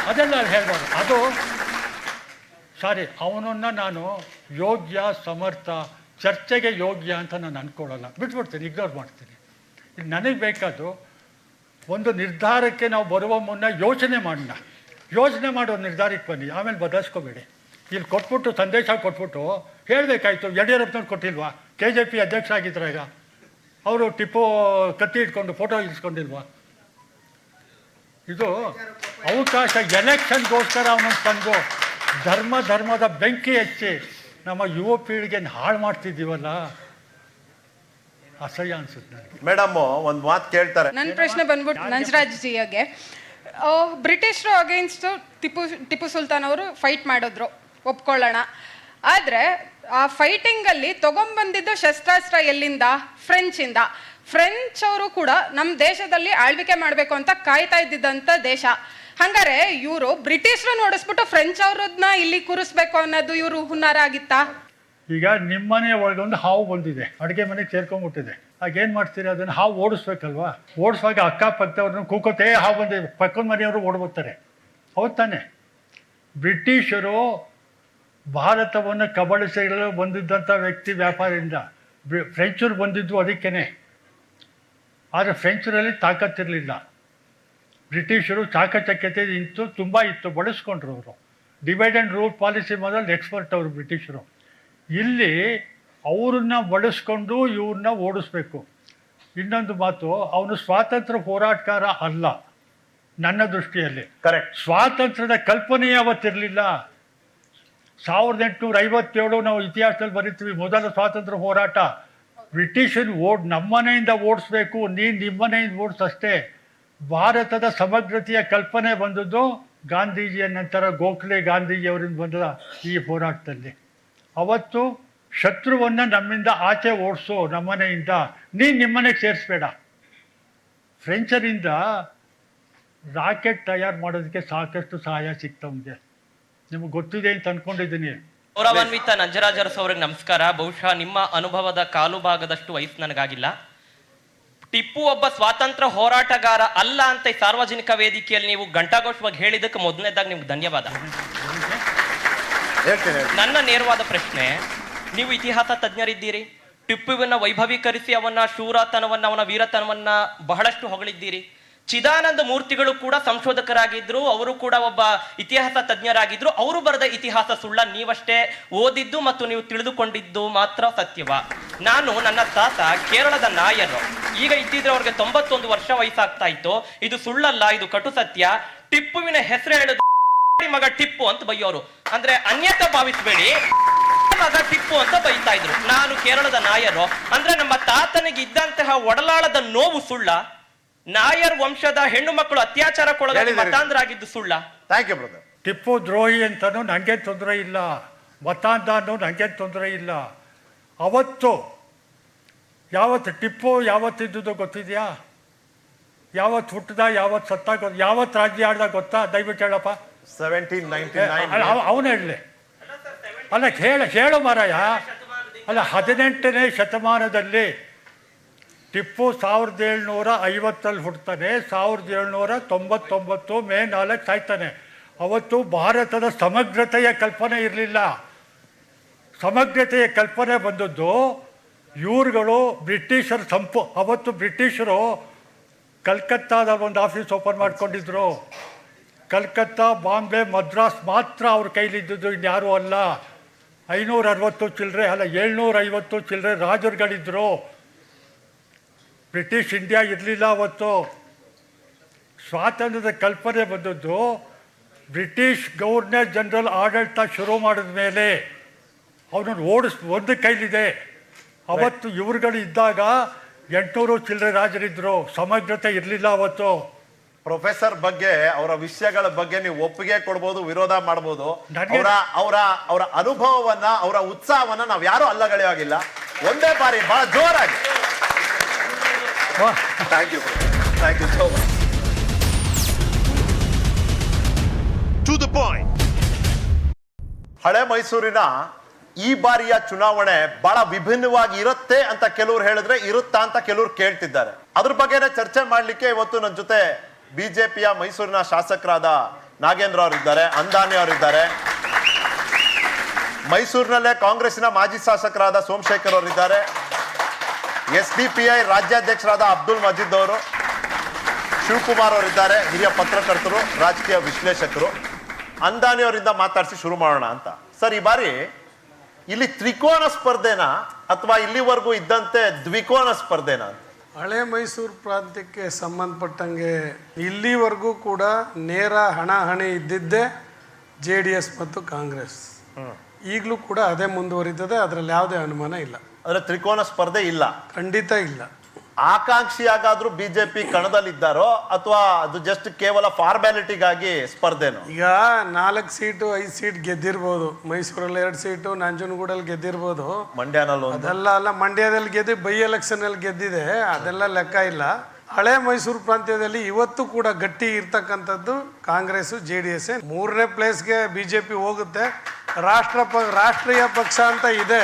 ಅದೆಲ್ಲ ಹೇಳ್ಬಾರ್ದು. ಅದು ಸಾರಿ, ಅವನನ್ನು ನಾನು ಯೋಗ್ಯ, ಸಮರ್ಥ, ಚರ್ಚೆಗೆ ಯೋಗ್ಯ ಅಂತ ನಾನು ಅಂದ್ಕೊಳ್ಳಲ್ಲ, ಬಿಟ್ಬಿಡ್ತೀನಿ, ಇಗ್ನೋರ್ ಮಾಡ್ತೀನಿ. ಇಲ್ಲಿ ನನಗೆ ಬೇಕಾದ್ದು ಒಂದು ನಿರ್ಧಾರಕ್ಕೆ ನಾವು ಬರುವ ಮುನ್ನ ಯೋಚನೆ ಮಾಡೋಣ. ಯೋಚನೆ ಮಾಡೋ ನಿರ್ಧಾರಕ್ಕೆ ಬನ್ನಿ, ಆಮೇಲೆ ಬದಲಿಸ್ಕೋಬೇಡಿ. ಇಲ್ಲಿ ಕೊಟ್ಬಿಟ್ಟು ಸಂದೇಶ ಕೊಟ್ಬಿಟ್ಟು ಹೇಳಬೇಕಾಯ್ತು. ಯಡಿಯೂರಪ್ಪನವ್ರು ಕೊಟ್ಟಿಲ್ವಾ? KJP ಅಧ್ಯಕ್ಷ ಆಗಿದ್ರಾಗ ಅವರು ಟಿಪ್ಪು ಕತ್ತಿ ಇಟ್ಕೊಂಡು ಫೋಟೋ ಇರಿಸ್ಕೊಂಡಿಲ್ವಾ? ಇದು ಅವಕಾಶ. ಎಲೆಕ್ಷನ್ಗೋಸ್ಕರ ಅವನನ್ನು ತಂದು ಧರ್ಮದ ಬೆಂಕಿ ಹಚ್ಚಿ ನಮ್ಮ ಯುವ ಪೀಳಿಗೆನ ಹಾಳು ಮಾಡ್ತಿದ್ದೀವಲ್ಲ, ಅಸಹ್ಯ ಅನ್ಸುತ್ತೆ ನನಗೆ. ಮೇಡಮ್ ಒಂದು ಮಾತು ಕೇಳ್ತಾರೆ. ನನ್ನ ಪ್ರಶ್ನೆ ಬಂದ್ಬಿಟ್ಟು ನಂಜರಾಜ್ ಜಿಯಾಗೆ, ಬ್ರಿಟಿಷರು ಅಗೇನ್ಸ್ಟ್ ಟಿಪ್ಪು ಸುಲ್ತಾನ್ ಅವರು ಫೈಟ್ ಮಾಡಿದ್ರು, ಒಪ್ಕೊಳ್ಳೋಣ. ಆದರೆ ಆ ಫೈಟಿಂಗಲ್ಲಿ ತಗೊಂಡ್ಬಂದಿದ್ದು ಶಸ್ತ್ರಾಸ್ತ್ರ ಎಲ್ಲಿಂದ? ಫ್ರೆಂಚಿಂದ. ಫ್ರೆಂಚ್ ಅವರು ಕೂಡ ನಮ್ಮ ದೇಶದಲ್ಲಿ ಆಳ್ವಿಕೆ ಮಾಡಬೇಕು ಅಂತ ಕಾಯ್ತಾ ಇದ್ದಿದ್ದಂಥ ದೇಶ. ಹಂಗಾರೆ ಇವರು ಬ್ರಿಟಿಷರು ನೋಡಿಸ್ಬಿಟ್ಟು ಫ್ರೆಂಚ್ ಅವ್ರನ್ನ ಇಲ್ಲಿ ಕೂರಿಸ್ಬೇಕು ಅನ್ನೋದು ಇವರು ಹುನ್ನಾರ ಆಗಿತ್ತಾ? ಈಗ ನಿಮ್ಮನೆ ಒಳಗೊಂದು ಹಾವು ಬಂದಿದೆ, ಅಡುಗೆ ಮನೆಗೆ ಸೇರ್ಕೊಂಡ್ಬಿಟ್ಟಿದೆ. ಆಗ ಏನು ಮಾಡ್ತೀರಿ? ಅದನ್ನು ಹಾವು ಓಡಿಸ್ಬೇಕಲ್ವಾ? ಓಡಿಸುವಾಗ ಅಕ್ಕಪಕ್ಕದವ್ರನ್ನ ಕೂಕೋತೆ ಹಾವು ಬಂದಿದೆ, ಪಕ್ಕದ ಮನೆಯವರು ಓಡ್ಬೋತಾರೆ. ಹೌದು ತಾನೆ? ಬ್ರಿಟಿಷರು ಭಾರತವನ್ನು ಕಬಳಿಸಲು ಬಂದಿದ್ದಂಥ ವ್ಯಕ್ತಿ ವ್ಯಾಪಾರದಿಂದ. ಫ್ರೆಂಚರು ಬಂದಿದ್ದು ಅದಕ್ಕೇನೆ. ಆದರೆ ಫ್ರೆಂಚರಲ್ಲಿ ತಾಕತ್ತಿರಲಿಲ್ಲ. ಬ್ರಿಟಿಷರು ಚಾಕಚಕ್ಯತೆ ತುಂಬ ಇತ್ತು, ಬಳಸ್ಕೊಂಡ್ರು ಅವರು. ಡಿವೈಡ್ ಆ್ಯಂಡ್ ರೂಲ್ ಪಾಲಿಸಿ ಮೊದಲು ಎಕ್ಸ್ಪರ್ಟ್ ಅವರು ಬ್ರಿಟಿಷರು. ಇಲ್ಲಿ ಅವ್ರನ್ನ ಬಳಸ್ಕೊಂಡು ಇವ್ರನ್ನ ಓಡಿಸ್ಬೇಕು. ಇನ್ನೊಂದು ಮಾತು, ಅವನು ಸ್ವಾತಂತ್ರ್ಯ ಹೋರಾಟಗಾರ ಅಲ್ಲ ನನ್ನ ದೃಷ್ಟಿಯಲ್ಲಿ. ಕರೆಕ್ಟ್. ಸ್ವಾತಂತ್ರ್ಯದ ಕಲ್ಪನೆ ಯಾವತ್ತಿರಲಿಲ್ಲ. 1857 ನಾವು ಇತಿಹಾಸದಲ್ಲಿ ಬರೀತೀವಿ, ಮೊದಲ ಸ್ವಾತಂತ್ರ್ಯ ಹೋರಾಟ. ಬ್ರಿಟಿಷನ್ ನಮ್ಮನೆಯಿಂದ ಓಡಿಸ್ಬೇಕು, ನೀನು ನಿಮ್ಮನೆಯಿಂದ ಓಡಿಸಷ್ಟೇ. ಭಾರತದ ಸಮಗ್ರತೆಯ ಕಲ್ಪನೆ ಬಂದದ್ದು ಗಾಂಧೀಜಿಯ ನಂತರ ಗೋಖಲೆ ಗಾಂಧೀಜಿಯವರಿಂದ ಬಂದ ಈ ಹೋರಾಟದಲ್ಲಿ. ಅವತ್ತು ಶತ್ರುವನ್ನು ನಮ್ಮಿಂದ ಆಚೆ ಓಡಿಸು, ನಮ್ಮನೆಯಿಂದ, ನೀನು ನಿಮ್ಮನೆಗೆ ಸೇರಿಸ್ಬೇಡ. ಫ್ರೆಂಚರಿಂದ ರಾಕೆಟ್ ತಯಾರು ಮಾಡೋದಕ್ಕೆ ಸಾಕಷ್ಟು ಸಹಾಯ ಸಿಗ್ತವ್ಗೆ. ನಿಮಗೆ ಗೊತ್ತಿದೆ ಅಂತ ಅಂದ್ಕೊಂಡಿದ್ದೀನಿ. ಗೌರವಾನ್ವಿತ ನಂಜರಾಜ್ ಅರಸು ಅವ್ರಿಗೆ ನಮಸ್ಕಾರ. ಬಹುಶಃ ನಿಮ್ಮ ಅನುಭವದ ಕಾಲು ಭಾಗದಷ್ಟು ವಯಸ್ಸು ನನಗಾಗಿಲ್ಲ. ಟಿಪ್ಪು ಒಬ್ಬ ಸ್ವಾತಂತ್ರ್ಯ ಹೋರಾಟಗಾರ ಅಲ್ಲ ಅಂತ ಈ ಸಾರ್ವಜನಿಕ ವೇದಿಕೆಯಲ್ಲಿ ನೀವು ಘಂಟಾಘೋಷವಾಗಿ ಹೇಳಿದ್ದಕ್ಕೆ ಮೊದಲನೇದಾಗಿ ನಿಮ್ಗೆ ಧನ್ಯವಾದ. ನನ್ನ ನೇರವಾದ ಪ್ರಶ್ನೆ, ನೀವು ಇತಿಹಾಸ ತಜ್ಞರಿದ್ದೀರಿ. ಟಿಪ್ಪುವಿನ ವೈಭವೀಕರಿಸಿ ಅವನ ಶೂರತನವನ್ನ, ಅವನ ವೀರತನವನ್ನ ಬಹಳಷ್ಟು ಹೊಗಳಿದ್ದೀರಿ. ಚಿದಾನಂದ ಮೂರ್ತಿಗಳು ಕೂಡ ಸಂಶೋಧಕರಾಗಿದ್ರು, ಅವರು ಕೂಡ ಒಬ್ಬ ಇತಿಹಾಸ ತಜ್ಞರಾಗಿದ್ರು. ಅವರು ಬರೆದ ಇತಿಹಾಸ ಸುಳ್ಳ? ನೀವಷ್ಟೇ ಓದಿದ್ದು ಮತ್ತು ನೀವು ತಿಳಿದುಕೊಂಡಿದ್ದು ಮಾತ್ರ ಸತ್ಯವ? ನಾನು ನನ್ನ ತಾತ ಕೇರಳದ ನಾಯರು, ಈಗ ಇದ್ದಿದ್ರೆ ಅವ್ರಿಗೆ 91 ವರ್ಷ ವಯಸ್ಸಾಗ್ತಾ ಇತ್ತು. ಇದು ಸುಳ್ಳಲ್ಲ, ಇದು ಕಟು ಸತ್ಯ. ಟಿಪ್ಪುವಿನ ಹೆಸರು ಹೇಳಿದ ಮಗ ಟಿಪ್ಪು ಅಂತ ಬೈಯೋರು, ಅಂದ್ರೆ ಅನ್ಯತಾ ಭಾವಿಸಬೇಡಿ, ಮಗ ಟಿಪ್ಪು ಅಂತ ಬೈತಾ ಇದ್ರು. ನಾನು ಕೇರಳದ ನಾಯರು, ಅಂದ್ರೆ ನಮ್ಮ ತಾತನಿಗೆ ಇದ್ದಂತಹ ಒಡಲಾಳದ ನೋವು ಸುಳ್ಳ? ನಾಯರ್ ವಂಶದ ಹೆಣ್ಣು ಮಕ್ಕಳು ಅತ್ಯಾಚಾರಕ್ಕೊಳಗಾಗಿ ಮತಾಂಧರಾಗಿದ್ದು ಸುಳ್ಳ? Thank you brother. ಟಿಪ್ಪು ದ್ರೋಹಿ ಅಂತನೂ ನನಗೆ ತೊಂದರೆ ಇಲ್ಲ, ಮತಾಂಧ ಅನ್ನೋ ನನಗೆ ತೊಂದರೆ ಇಲ್ಲ. ಅವತ್ತು ಟಿಪ್ಪು ಯಾವತ್ತಿದ್ದುದು ಗೊತ್ತಿದೆಯಾ? ಯಾವತ್ತು ಹುಟ್ಟಿದ, ಯಾವತ್ತು ಸತ್ತ, ಯಾವತ್ತು ರಾಜ್ಯ ಆಡ್ದ ಗೊತ್ತಾ? ದಯವಿಟ್ಟು ಹೇಳಪ್ಪ. 1799. ಅವನು ಹೇಳಲಿ. ಅಲ್ಲ ಹೇಳು ಮಾರಾಯ. ಅಲ್ಲ, 18ನೇ ಶತಮಾನದಲ್ಲಿ ಟಿಪ್ಪು 1750 ಹುಡ್ತಾನೆ, 1799 ಮೇ 4 ಸಾಯ್ತಾನೆ. ಅವತ್ತು ಭಾರತದ ಸಮಗ್ರತೆಯ ಕಲ್ಪನೆ ಇರಲಿಲ್ಲ. ಸಮಗ್ರತೆಯ ಕಲ್ಪನೆ ಬಂದದ್ದು ಇವ್ರುಗಳು ಬ್ರಿಟಿಷರು ಅವತ್ತು ಬ್ರಿಟಿಷರು ಕಲ್ಕತ್ತಾದಲ್ಲಿ ಒಂದು ಆಫೀಸ್ ಓಪನ್ ಮಾಡ್ಕೊಂಡಿದ್ರು. ಕಲ್ಕತ್ತಾ, ಬಾಂಬೆ, ಮದ್ರಾಸ್ ಮಾತ್ರ ಅವ್ರ ಕೈಲಿದ್ದುದು, ಇನ್ಯಾರೂ ಅಲ್ಲ. 560 ಚಿಲ್ಲರೆ ಅಲ್ಲ 750 ಚಿಲ್ಲರೆ ರಾಜರುಗಳಿದ್ರು. ಬ್ರಿಟಿಷ್ ಇಂಡಿಯಾ ಇರಲಿಲ್ಲ ಅವತ್ತು. ಸ್ವಾತಂತ್ರ್ಯದ ಕಲ್ಪನೆ ಬಂದದ್ದು ಬ್ರಿಟಿಷ್ ಗವರ್ನರ್ ಜನರಲ್ ಆಡಳಿತ ಶುರು ಮಾಡಿದ ಮೇಲೆ. ಅವನನ್ನು ಒಂದು ಕೈಲಿದೆ. ಅವತ್ತು ಇವ್ರುಗಳು ಇದ್ದಾಗ 800 ಚಿಲ್ಲರೆ ರಾಜರಿದ್ರು. ಸಮಗ್ರತೆ ಇರಲಿಲ್ಲ ಅವತ್ತು. ಪ್ರೊಫೆಸರ್ ಬಗ್ಗೆ, ಅವರ ವಿಷಯಗಳ ಬಗ್ಗೆ ನೀವು ಒಪ್ಪಿಗೆ ಕೊಡ್ಬೋದು, ವಿರೋಧ ಮಾಡ್ಬೋದು. ಅವರ ಅನುಭವವನ್ನ, ಅವರ ಉತ್ಸಾಹವನ್ನ ನಾವು ಯಾರು ಅಲ್ಲಗಳೆಯಾಗಿಲ್ಲ. ಒಂದೇ ಬಾರಿ ಬಹಳ ಜೋರಾಗಿ thank you so much. To the point. ಹಳೆ ಮೈಸೂರಿನ ಈ ಬಾರಿಯ ಚುನಾವಣೆ ಬಹಳ ವಿಭಿನ್ನವಾಗಿ ಇರುತ್ತೆ ಅಂತ ಕೆಲವರು ಹೇಳಿದ್ರೆ, ಇರುತ್ತಾ ಅಂತ ಕೆಲವರು ಕೇಳ್ತಿದ್ದಾರೆ. ಅದ್ರ ಬಗ್ಗೆನೇ ಚರ್ಚೆ ಮಾಡ್ಲಿಕ್ಕೆ ಇವತ್ತು ನನ್ನ ಜೊತೆ ಬಿಜೆಪಿಯ ಮೈಸೂರಿನ ಶಾಸಕರಾದ ನಾಗೇಂದ್ರ ಅವರಿದ್ದಾರೆ, ಅಂದಾನಿ ಅವರಿದ್ದಾರೆ. ಮೈಸೂರಿನಲ್ಲೇ ಕಾಂಗ್ರೆಸ್ಸಿನ ಮಾಜಿ ಶಾಸಕರಾದ ಸೋಮಶೇಖರ್ ಅವರಿದ್ದಾರೆ. SDPI ರಾಜ್ಯಾಧ್ಯಕ್ಷರಾದ ಅಬ್ದುಲ್ ಮಜೀದ್ ಅವರು, ಶಿವಕುಮಾರ್ ಅವರಿದ್ದಾರೆ, ಹಿರಿಯ ಪತ್ರಕರ್ತರು, ರಾಜಕೀಯ ವಿಶ್ಲೇಷಕರು. ಅಂದಾನಿ ಅವರಿಂದ ಮಾತಾಡಿಸಿ ಶುರು ಮಾಡೋಣ ಅಂತ. ಸರ್, ಈ ಬಾರಿ ಇಲ್ಲಿ ತ್ರಿಕೋನ ಸ್ಪರ್ಧೆನಾ ಅಥವಾ ಇಲ್ಲಿವರೆಗೂ ಇದ್ದಂತೆ ದ್ವಿಕೋನ ಸ್ಪರ್ಧೆನಾ? ಹಳೆ ಮೈಸೂರು ಪ್ರಾಂತ್ಯಕ್ಕೆ ಸಂಬಂಧಪಟ್ಟಂಗೆ ಇಲ್ಲಿವರೆಗೂ ಕೂಡ ನೇರ ಹಣಾಹಣಿ ಇದ್ದಿದ್ದೇ JDS ಮತ್ತು ಕಾಂಗ್ರೆಸ್. ಈಗಲೂ ಕೂಡ ಅದೇ ಮುಂದುವರಿತದೆ, ಅದರಲ್ಲಿ ಯಾವುದೇ ಅನುಮಾನ ಇಲ್ಲ. ಅಂದ್ರೆ ತ್ರಿಕೋನ ಸ್ಪರ್ಧೆ ಇಲ್ಲ, ಖಂಡಿತ ಇಲ್ಲ. ಆಕಾಂಕ್ಷಿಯಾಗಾದ್ರೂ ಬಿಜೆಪಿ ಕಣದಲ್ಲಿದ್ದಾರೋ ಅಥವಾ ಅದು ಜಸ್ಟ್ ಕೇವಲ ಫಾರ್ಮ್ಯಾಲಿಟಿಗಾಗಿ ಸ್ಪರ್ಧೆನೋ? ಈಗ 4 ಸೀಟು 5 ಸೀಟ್ ಗೆದ್ದಿರ್ಬೋದು, ಮೈಸೂರಲ್ಲಿ 2 ಸೀಟು, ನಂಜನಗೂಡಲ್ಲಿ ಗೆದ್ದಿರ್ಬೋದು, ಮಂಡ್ಯನಲ್ಲಿ ಅದೆಲ್ಲ ಅಲ್ಲ. ಮಂಡ್ಯದಲ್ಲಿ ಗೆದ್ದು ಬೈ ಎಲೆಕ್ಷನ್ ಅಲ್ಲಿ ಗೆದ್ದಿದೆ, ಅದೆಲ್ಲ ಲೆಕ್ಕ ಇಲ್ಲ. ಹಳೆ ಮೈಸೂರು ಪ್ರಾಂತ್ಯದಲ್ಲಿ ಇವತ್ತು ಕೂಡ ಗಟ್ಟಿ ಇರ್ತಕ್ಕಂಥದ್ದು ಕಾಂಗ್ರೆಸ್ JDS. 3ನೇ ಪ್ಲೇಸ್ಗೆ ಬಿಜೆಪಿ ಹೋಗುತ್ತೆ. ರಾಷ್ಟ್ರೀಯ ಪಕ್ಷ ಅಂತ ಇದೆ,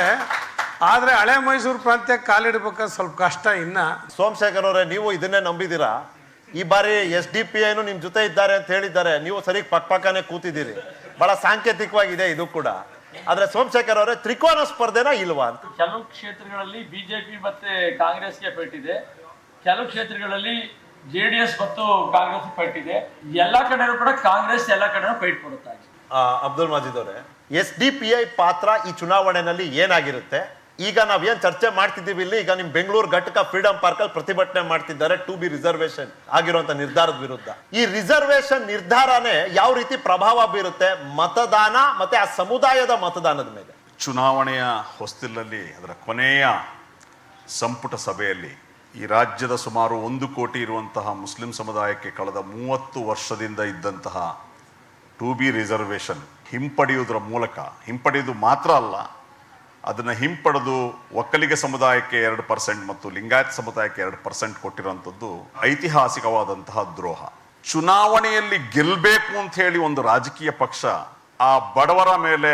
ಆದ್ರೆ ಹಳೆ ಮೈಸೂರು ಪ್ರಾಂತ್ಯಕ್ಕೆ ಕಾಲಿಡ್ಬೇಕಾದ್ರೆ ಸ್ವಲ್ಪ ಕಷ್ಟ. ಇನ್ನ ಸೋಮಶೇಖರ್ ಅವರೇ, ನೀವು ಇದನ್ನೇ ನಂಬಿದ್ದೀರಾ? ಈ ಬಾರಿ SDPI ನಿಮ್ ಜೊತೆ ಇದ್ದಾರೆ ಅಂತ ಹೇಳಿದ್ದಾರೆ, ನೀವು ಸರಿ ಪಕ್ಕನೆ ಕೂತಿದ್ದೀರಿ, ಬಹಳ ಸಾಂಕೇತಿಕವಾಗಿದೆ ಇದು ಕೂಡ. ಆದ್ರೆ ಸೋಮಶೇಖರ್ ಅವರೇ, ತ್ರಿಕೋನ ಸ್ಪರ್ಧೆನ ಇಲ್ವಾ ಅಂತ? ಕೆಲವು ಕ್ಷೇತ್ರಗಳಲ್ಲಿ ಬಿಜೆಪಿ ಮತ್ತೆ ಕಾಂಗ್ರೆಸ್ಗೆ ಪೆಟ್ಟಿದೆ, ಕೆಲವು ಕ್ಷೇತ್ರಗಳಲ್ಲಿ JDS ಮತ್ತು ಕಾಂಗ್ರೆಸ್ ಪೆಟ್ಟಿದೆ. ಎಲ್ಲಾ ಕಡೆನೂ ಕೂಡ ಕಾಂಗ್ರೆಸ್ ಎಲ್ಲ ಕಡೆನೂ ಫೈಟ್ ಕೊಡುತ್ತಾ ಇದೆ. ಅಬ್ದುಲ್ ಮಾಜಿದ್ ಅವರೇ, SDPI ಪಾತ್ರ ಈ ಚುನಾವಣೆಯಲ್ಲಿ ಏನಾಗಿರುತ್ತೆ? ಈಗ ನಾವೇನ್ ಚರ್ಚೆ ಮಾಡ್ತಿದ್ದೀವಿ ಇಲ್ಲಿ, ಈಗ ನಿಮ್ ಬೆಂಗಳೂರು ಘಟಕ ಫ್ರೀಡಂ ಪಾರ್ಕ್ ಅಲ್ಲಿ ಪ್ರತಿಭಟನೆ ಮಾಡ್ತಿದ್ದಾರೆ 2B ರಿಸರ್ವೇಶನ್ ಆಗಿರುವಂತ ನಿರ್ಧಾರದ ವಿರುದ್ಧ. ಈ ರಿಸರ್ವೇಶನ್ ನಿರ್ಧಾರನೇ ಯಾವ ರೀತಿ ಪ್ರಭಾವ ಬೀರುತ್ತೆ ಮತದಾನ ಮತ್ತೆ ಆ ಸಮುದಾಯದ ಮತದಾನದ ಮೇಲೆ? ಚುನಾವಣೆಯ ಹೊಸ್ತಿಲಲ್ಲಿ ಅದರ ಕೊನೆಯ ಸಂಪುಟ ಸಭೆಯಲ್ಲಿ ಈ ರಾಜ್ಯದ ಸುಮಾರು 1 ಕೋಟಿ ಇರುವಂತಹ ಮುಸ್ಲಿಂ ಸಮುದಾಯಕ್ಕೆ ಕಳೆದ 30 ವರ್ಷದಿಂದ ಇದ್ದಂತಹ 2B ರಿಸರ್ವೇಶನ್ ಹಿಂಪಡೆಯುವುದರ ಮೂಲಕ, ಹಿಂಪಡೆಯುವುದು ಮಾತ್ರ ಅಲ್ಲ, ಅದನ್ನು ಹಿಂಪಡೆದು ಒಕ್ಕಲಿಗ ಸಮುದಾಯಕ್ಕೆ 2% ಮತ್ತು ಲಿಂಗಾಯತ ಸಮುದಾಯಕ್ಕೆ 2% ಕೊಟ್ಟಿರುವಂಥದ್ದು ಐತಿಹಾಸಿಕವಾದಂತಹ ದ್ರೋಹ. ಚುನಾವಣೆಯಲ್ಲಿ ಗೆಲ್ಲಬೇಕು ಅಂತ ಹೇಳಿ ಒಂದು ರಾಜಕೀಯ ಪಕ್ಷ ಆ ಬಡವರ ಮೇಲೆ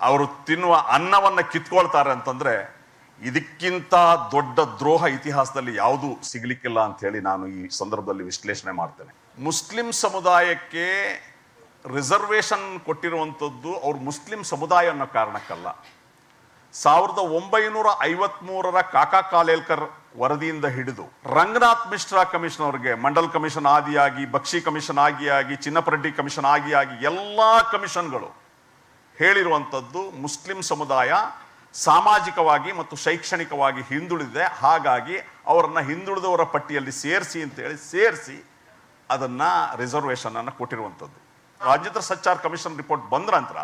ಅವರು ತಿನ್ನುವ ಅನ್ನವನ್ನು ಕಿತ್ಕೊಳ್ತಾರೆ ಅಂತಂದ್ರೆ ಇದಕ್ಕಿಂತ ದೊಡ್ಡ ದ್ರೋಹ ಇತಿಹಾಸದಲ್ಲಿ ಯಾವುದೂ ಸಿಗ್ಲಿಕ್ಕಿಲ್ಲ ಅಂತ ಹೇಳಿ ನಾನು ಈ ಸಂದರ್ಭದಲ್ಲಿ ವಿಶ್ಲೇಷಣೆ ಮಾಡ್ತೇನೆ. ಮುಸ್ಲಿಂ ಸಮುದಾಯಕ್ಕೆ ರಿಸರ್ವೇಶನ್ ಕೊಟ್ಟಿರುವಂಥದ್ದು ಅವ್ರು ಮುಸ್ಲಿಂ ಸಮುದಾಯ ಅನ್ನೋ ಕಾರಣಕ್ಕಲ್ಲ. 1953ರ ಕಾಕಾ ಕಾಲೇಲ್ಕರ್ ವರದಿಯಿಂದ ಹಿಡಿದು ರಂಗನಾಥ್ ಮಿಶ್ರಾ ಕಮಿಷನ್ ಅವರಿಗೆ, ಮಂಡಲ್ ಕಮಿಷನ್ ಆದಿಯಾಗಿ, ಬಕ್ಷಿ ಕಮಿಷನ್ ಆಗಿ, ಚಿನ್ನಪರೆಡ್ಡಿ ಕಮಿಷನ್ ಆಗಿ ಎಲ್ಲ ಕಮಿಷನ್ಗಳು ಹೇಳಿರುವಂಥದ್ದು ಮುಸ್ಲಿಂ ಸಮುದಾಯ ಸಾಮಾಜಿಕವಾಗಿ ಮತ್ತು ಶೈಕ್ಷಣಿಕವಾಗಿ ಹಿಂದುಳಿದಿದೆ, ಹಾಗಾಗಿ ಅವರನ್ನ ಹಿಂದುಳಿದವರ ಪಟ್ಟಿಯಲ್ಲಿ ಸೇರಿಸಿ ಅಂತೇಳಿ ಸೇರಿಸಿ ಅದನ್ನ ರಿಸರ್ವೇಶನ್ ಅನ್ನು ಕೊಟ್ಟಿರುವಂಥದ್ದು. ರಾಜೇಂದ್ರ ಸಚ್ಚಾರ್ ಕಮಿಷನ್ ರಿಪೋರ್ಟ್ ಬಂದ ನಂತರ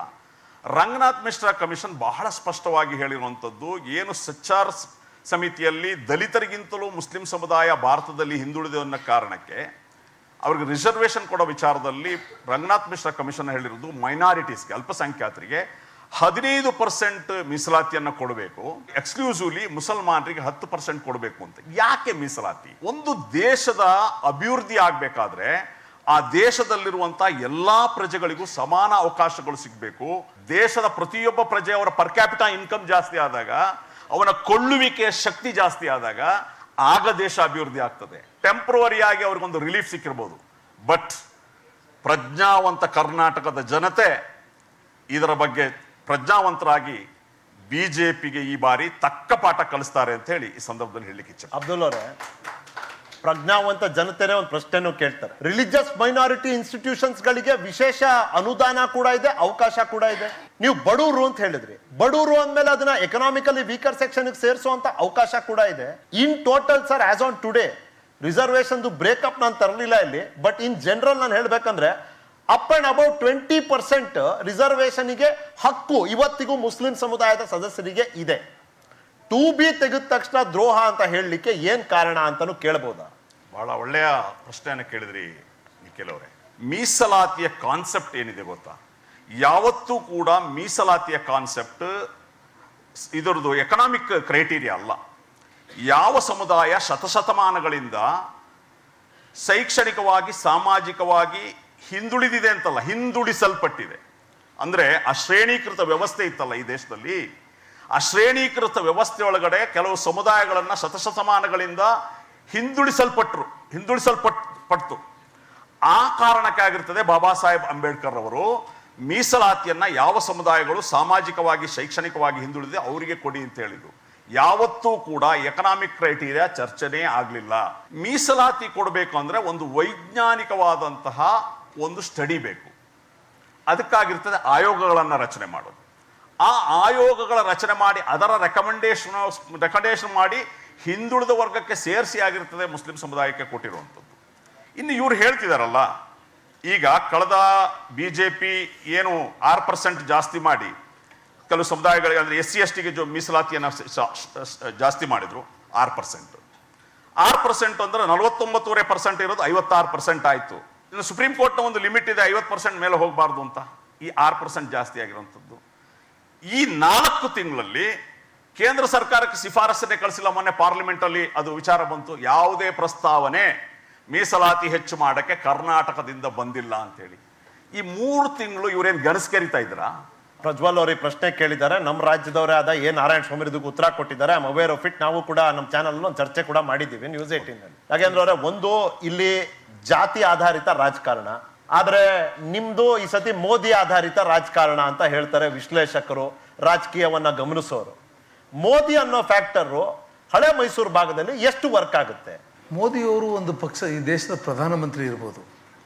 ರಂಗನಾಥ್ ಮಿಶ್ರಾ ಕಮಿಷನ್ ಬಹಳ ಸ್ಪಷ್ಟವಾಗಿ ಹೇಳಿರುವಂಥದ್ದು, ಏನು ಸಚ್ಚಾರ್ ಸಮಿತಿಯಲ್ಲಿ ದಲಿತರಿಗಿಂತಲೂ ಮುಸ್ಲಿಂ ಸಮುದಾಯ ಭಾರತದಲ್ಲಿ ಹಿಂದುಳಿದ ಅನ್ನೋ ಕಾರಣಕ್ಕೆ ಅವ್ರಿಗೆ ರಿಸರ್ವೇಶನ್ ಕೊಡೋ ವಿಚಾರದಲ್ಲಿ ರಂಗನಾಥ್ ಮಿಶ್ರಾ ಕಮಿಷನ್ ಹೇಳಿರೋದು ಮೈನಾರಿಟೀಸ್ಗೆ, ಅಲ್ಪಸಂಖ್ಯಾತರಿಗೆ 15% ಮೀಸಲಾತಿಯನ್ನು ಕೊಡಬೇಕು, ಎಕ್ಸ್ಕ್ಲೂಸಿವ್ಲಿ ಮುಸಲ್ಮಾನರಿಗೆ 10% ಕೊಡಬೇಕು ಅಂತ. ಯಾಕೆ ಮೀಸಲಾತಿ? ಒಂದು ದೇಶದ ಅಭಿವೃದ್ಧಿ ಆಗಬೇಕಾದ್ರೆ ಆ ದೇಶದಲ್ಲಿರುವಂತ ಎಲ್ಲಾ ಪ್ರಜೆಗಳಿಗೂ ಸಮಾನ ಅವಕಾಶಗಳು ಸಿಗಬೇಕು. ದೇಶದ ಪ್ರತಿಯೊಬ್ಬ ಪ್ರಜೆ ಅವರ ಪರ್ ಕ್ಯಾಪಿಟಾ ಇನ್ಕಮ್ ಜಾಸ್ತಿ ಆದಾಗ, ಅವನ ಕೊಳ್ಳುವಿಕೆ ಶಕ್ತಿ ಜಾಸ್ತಿ ಆದಾಗ ಆಗ ದೇಶ ಅಭಿವೃದ್ಧಿ ಆಗ್ತದೆ. ಟೆಂಪ್ರವರಿಯಾಗಿ ಅವ್ರಿಗೊಂದು ರಿಲೀಫ್ ಸಿಕ್ಕಿರ್ಬೋದು, ಬಟ್ ಪ್ರಜ್ಞಾವಂತ ಕರ್ನಾಟಕದ ಜನತೆ ಇದರ ಬಗ್ಗೆ ಪ್ರಜ್ಞಾವಂತರಾಗಿ ಬಿಜೆಪಿಗೆ ಈ ಬಾರಿ ತಕ್ಕ ಪಾಠ ಕಲಿಸ್ತಾರೆ ಅಂತ ಹೇಳಿ ಈ ಸಂದರ್ಭದಲ್ಲಿ ಹೇಳಲಿಕ್ಕೆ ಇಚ್ಛೆ. ಅಬ್ದುಲ್ ಅವರೇ, ಪ್ರಜ್ಞಾವಂತ ಜನತೆನೇ ಒಂದು ಪ್ರಶ್ನೆನೂ ಕೇಳ್ತಾರೆ. ರಿಲಿಜಿಯಸ್ ಮೈನಾರಿಟಿ ಇನ್ಸ್ಟಿಟ್ಯೂಷನ್ಸ್ ಗಳಿಗೆ ವಿಶೇಷ ಅನುದಾನ ಕೂಡ ಇದೆ, ಅವಕಾಶ ಕೂಡ ಇದೆ. ನೀವು ಬಡವರು ಅಂತ ಹೇಳಿದ್ರಿ, ಬಡವರು ಅಂದ್ಮೇಲೆ ಅದನ್ನ ಎಕನಾಮಿಕಲಿ ವೀಕರ್ ಸೆಕ್ಷನ್ ಸೇರಿಸುವಂತ ಅವಕಾಶ ಕೂಡ ಇದೆ. In total sir, as on today reservation breakup ನಾನು ತರಲಿಲ್ಲ ಇಲ್ಲಿ, ಬಟ್ ಇನ್ ಜನರಲ್ ನಾನು ಹೇಳ್ಬೇಕಂದ್ರೆ ಅಪ್ ಅಂಡ್ ಅಬೌಟ್ 20% ರಿಸರ್ವೇಶನ್ಗೆ ಹಕ್ಕು ಇವತ್ತಿಗೂ ಮುಸ್ಲಿಂ ಸಮುದಾಯದ ಸದಸ್ಯರಿಗೆ ಇದೆ. 2B ತೆಗೆದ ತಕ್ಷಣ ದ್ರೋಹ ಅಂತ ಹೇಳಲಿಕ್ಕೆ ಏನ್ ಕಾರಣ ಅಂತಾನು ಕೇಳಬಹುದಾ? ಬಹಳ ಒಳ್ಳೆಯ ಪ್ರಶ್ನೆಯನ್ನು ಕೇಳಿದ್ರಿ ನಿಖಿಲ್ ಅವರೇ. ಮೀಸಲಾತಿಯ ಕಾನ್ಸೆಪ್ಟ್ ಏನಿದೆ ಗೊತ್ತಾ? ಯಾವತ್ತೂ ಕೂಡ ಮೀಸಲಾತಿಯ ಕಾನ್ಸೆಪ್ಟ್ ಇದರದು ಎಕನಾಮಿಕ್ ಕ್ರೈಟೀರಿಯಾ ಅಲ್ಲ. ಯಾವ ಸಮುದಾಯ ಶತಶತಮಾನಗಳಿಂದ ಶೈಕ್ಷಣಿಕವಾಗಿ ಸಾಮಾಜಿಕವಾಗಿ ಹಿಂದುಳಿದಿದೆ ಅಂತಲ್ಲ, ಹಿಂದುಳಿಸಲ್ಪಟ್ಟಿದೆ. ಅಂದ್ರೆ ಆ ಶ್ರೇಣೀಕೃತ ವ್ಯವಸ್ಥೆ ಇತ್ತಲ್ಲ ಈ ದೇಶದಲ್ಲಿ, ಆ ಶ್ರೇಣೀಕೃತ ವ್ಯವಸ್ಥೆ ಒಳಗಡೆ ಕೆಲವು ಸಮುದಾಯಗಳನ್ನ ಶತಶತಮಾನಗಳಿಂದ ಹಿಂದುಳಿಸಲ್ಪಟ್ಟು ಆ ಕಾರಣಕ್ಕಾಗಿರ್ತದೆ ಬಾಬಾ ಸಾಹೇಬ್ ಅಂಬೇಡ್ಕರ್ ಅವರು ಮೀಸಲಾತಿಯನ್ನ ಯಾವ ಸಮುದಾಯಗಳು ಸಾಮಾಜಿಕವಾಗಿ ಶೈಕ್ಷಣಿಕವಾಗಿ ಹಿಂದುಳಿದಿದೆ ಅವರಿಗೆ ಕೊಡಿ ಅಂತ ಹೇಳಿದ್ರು. ಯಾವತ್ತೂ ಕೂಡ ಎಕನಾಮಿಕ್ ಕ್ರೈಟೀರಿಯಾ ಚರ್ಚೆನೇ ಆಗಲಿಲ್ಲ. ಮೀಸಲಾತಿ ಕೊಡಬೇಕು ಅಂದ್ರೆ ಒಂದು ವೈಜ್ಞಾನಿಕವಾದಂತಹ ಒಂದು ಸ್ಟಡಿ ಬೇಕು. ಅದಕ್ಕಾಗಿರ್ತದೆ ಆಯೋಗಗಳನ್ನು ರಚನೆ ಮಾಡೋದು. ಆ ಆಯೋಗಗಳ ರಚನೆ ಮಾಡಿ ಅದರ ರೆಕಮೆಂಡೇಶನ್ ಮಾಡಿ ಹಿಂದುಳಿದ ವರ್ಗಕ್ಕೆ ಸೇರಿಸಿ ಆಗಿರ್ತದೆ ಮುಸ್ಲಿಂ ಸಮುದಾಯಕ್ಕೆ ಕೊಟ್ಟಿರುವಂಥದ್ದು. ಇನ್ನು ಇವ್ರು ಹೇಳ್ತಿದಾರಲ್ಲ, ಈಗ ಕಳೆದ ಬಿಜೆಪಿ ಏನು 6% ಜಾಸ್ತಿ ಮಾಡಿ ಕೆಲವು ಸಮುದಾಯಗಳಿಗೆ ಅಂದರೆ SC/STಗೆ ಮೀಸಲಾತಿಯನ್ನು ಜಾಸ್ತಿ ಮಾಡಿದ್ರು 6%. 6% ಅಂದ್ರೆ 49.5% ಇರೋದು 56% ಆಯಿತು. ಇನ್ನು ಸುಪ್ರೀಂ ಕೋರ್ಟ್ನ ಒಂದು ಲಿಮಿಟ್ ಇದೆ 50% ಮೇಲೆ ಹೋಗಬಾರ್ದು ಅಂತ. ಈ 6% ಜಾಸ್ತಿ ಆಗಿರುವಂಥದ್ದು. ಈ 4 ತಿಂಗಳಲ್ಲಿ ಕೇಂದ್ರ ಸರ್ಕಾರಕ್ಕೆ ಶಿಫಾರಸನ್ನೇ ಕಳಿಸಿಲ್ಲ. ಮೊನ್ನೆ ಪಾರ್ಲಿಮೆಂಟಲ್ಲಿ ಅದು ವಿಚಾರ ಬಂತು, ಯಾವುದೇ ಪ್ರಸ್ತಾವನೆ ಮೀಸಲಾತಿ ಹೆಚ್ಚು ಮಾಡಕ್ಕೆ ಕರ್ನಾಟಕದಿಂದ ಬಂದಿಲ್ಲ ಅಂತೇಳಿ. ಈ 3 ತಿಂಗಳು ಇವರೇನು ಗಣಸ್ಕರಿತಾ ಇದ್ರಾ? ಪ್ರಜ್ವಲ್ ಅವ್ರಿಗೆ ಪ್ರಶ್ನೆ ಕೇಳಿದ್ದಾರೆ, ನಮ್ಮ ರಾಜ್ಯದವರೇ ಆದ ಎ ನಾರಾಯಣ ಸ್ವಾಮಿ ಇದಕ್ಕೆ ಉತ್ತರ ಕೊಟ್ಟಿದ್ದಾರೆ. I am aware of it. ನಾವು ಕೂಡ ನಮ್ಮ ಚಾನಲ್ ಒಂದು ಚರ್ಚೆ ಕೂಡ ಮಾಡಿದ್ದೀವಿ ನ್ಯೂಸ್ 18 ನಲ್ಲಿ. ಯಾಕೆಂದ್ರೆ ಒಂದು ಇಲ್ಲಿ ಜಾತಿ ಆಧಾರಿತ ರಾಜಕಾರಣ, ಆದ್ರೆ ನಿಮ್ದು ಈ ಸತಿ ಮೋದಿ ಆಧಾರಿತ ರಾಜಕಾರಣ ಅಂತ ಹೇಳ್ತಾರೆ ವಿಶ್ಲೇಷಕರು, ರಾಜಕೀಯವನ್ನ ಗಮನಿಸೋರು. ಮೋದಿ ಅನ್ನೋ ಫ್ಯಾಕ್ಟರು ಹಳೆ ಮೈಸೂರು ಭಾಗದಲ್ಲಿ ಎಷ್ಟು ವರ್ಕ್ ಆಗುತ್ತೆ? ಮೋದಿಯವರು ಒಂದು ಪಕ್ಷ, ಈ ದೇಶದ ಪ್ರಧಾನಮಂತ್ರಿ ಇರ್ಬೋದು,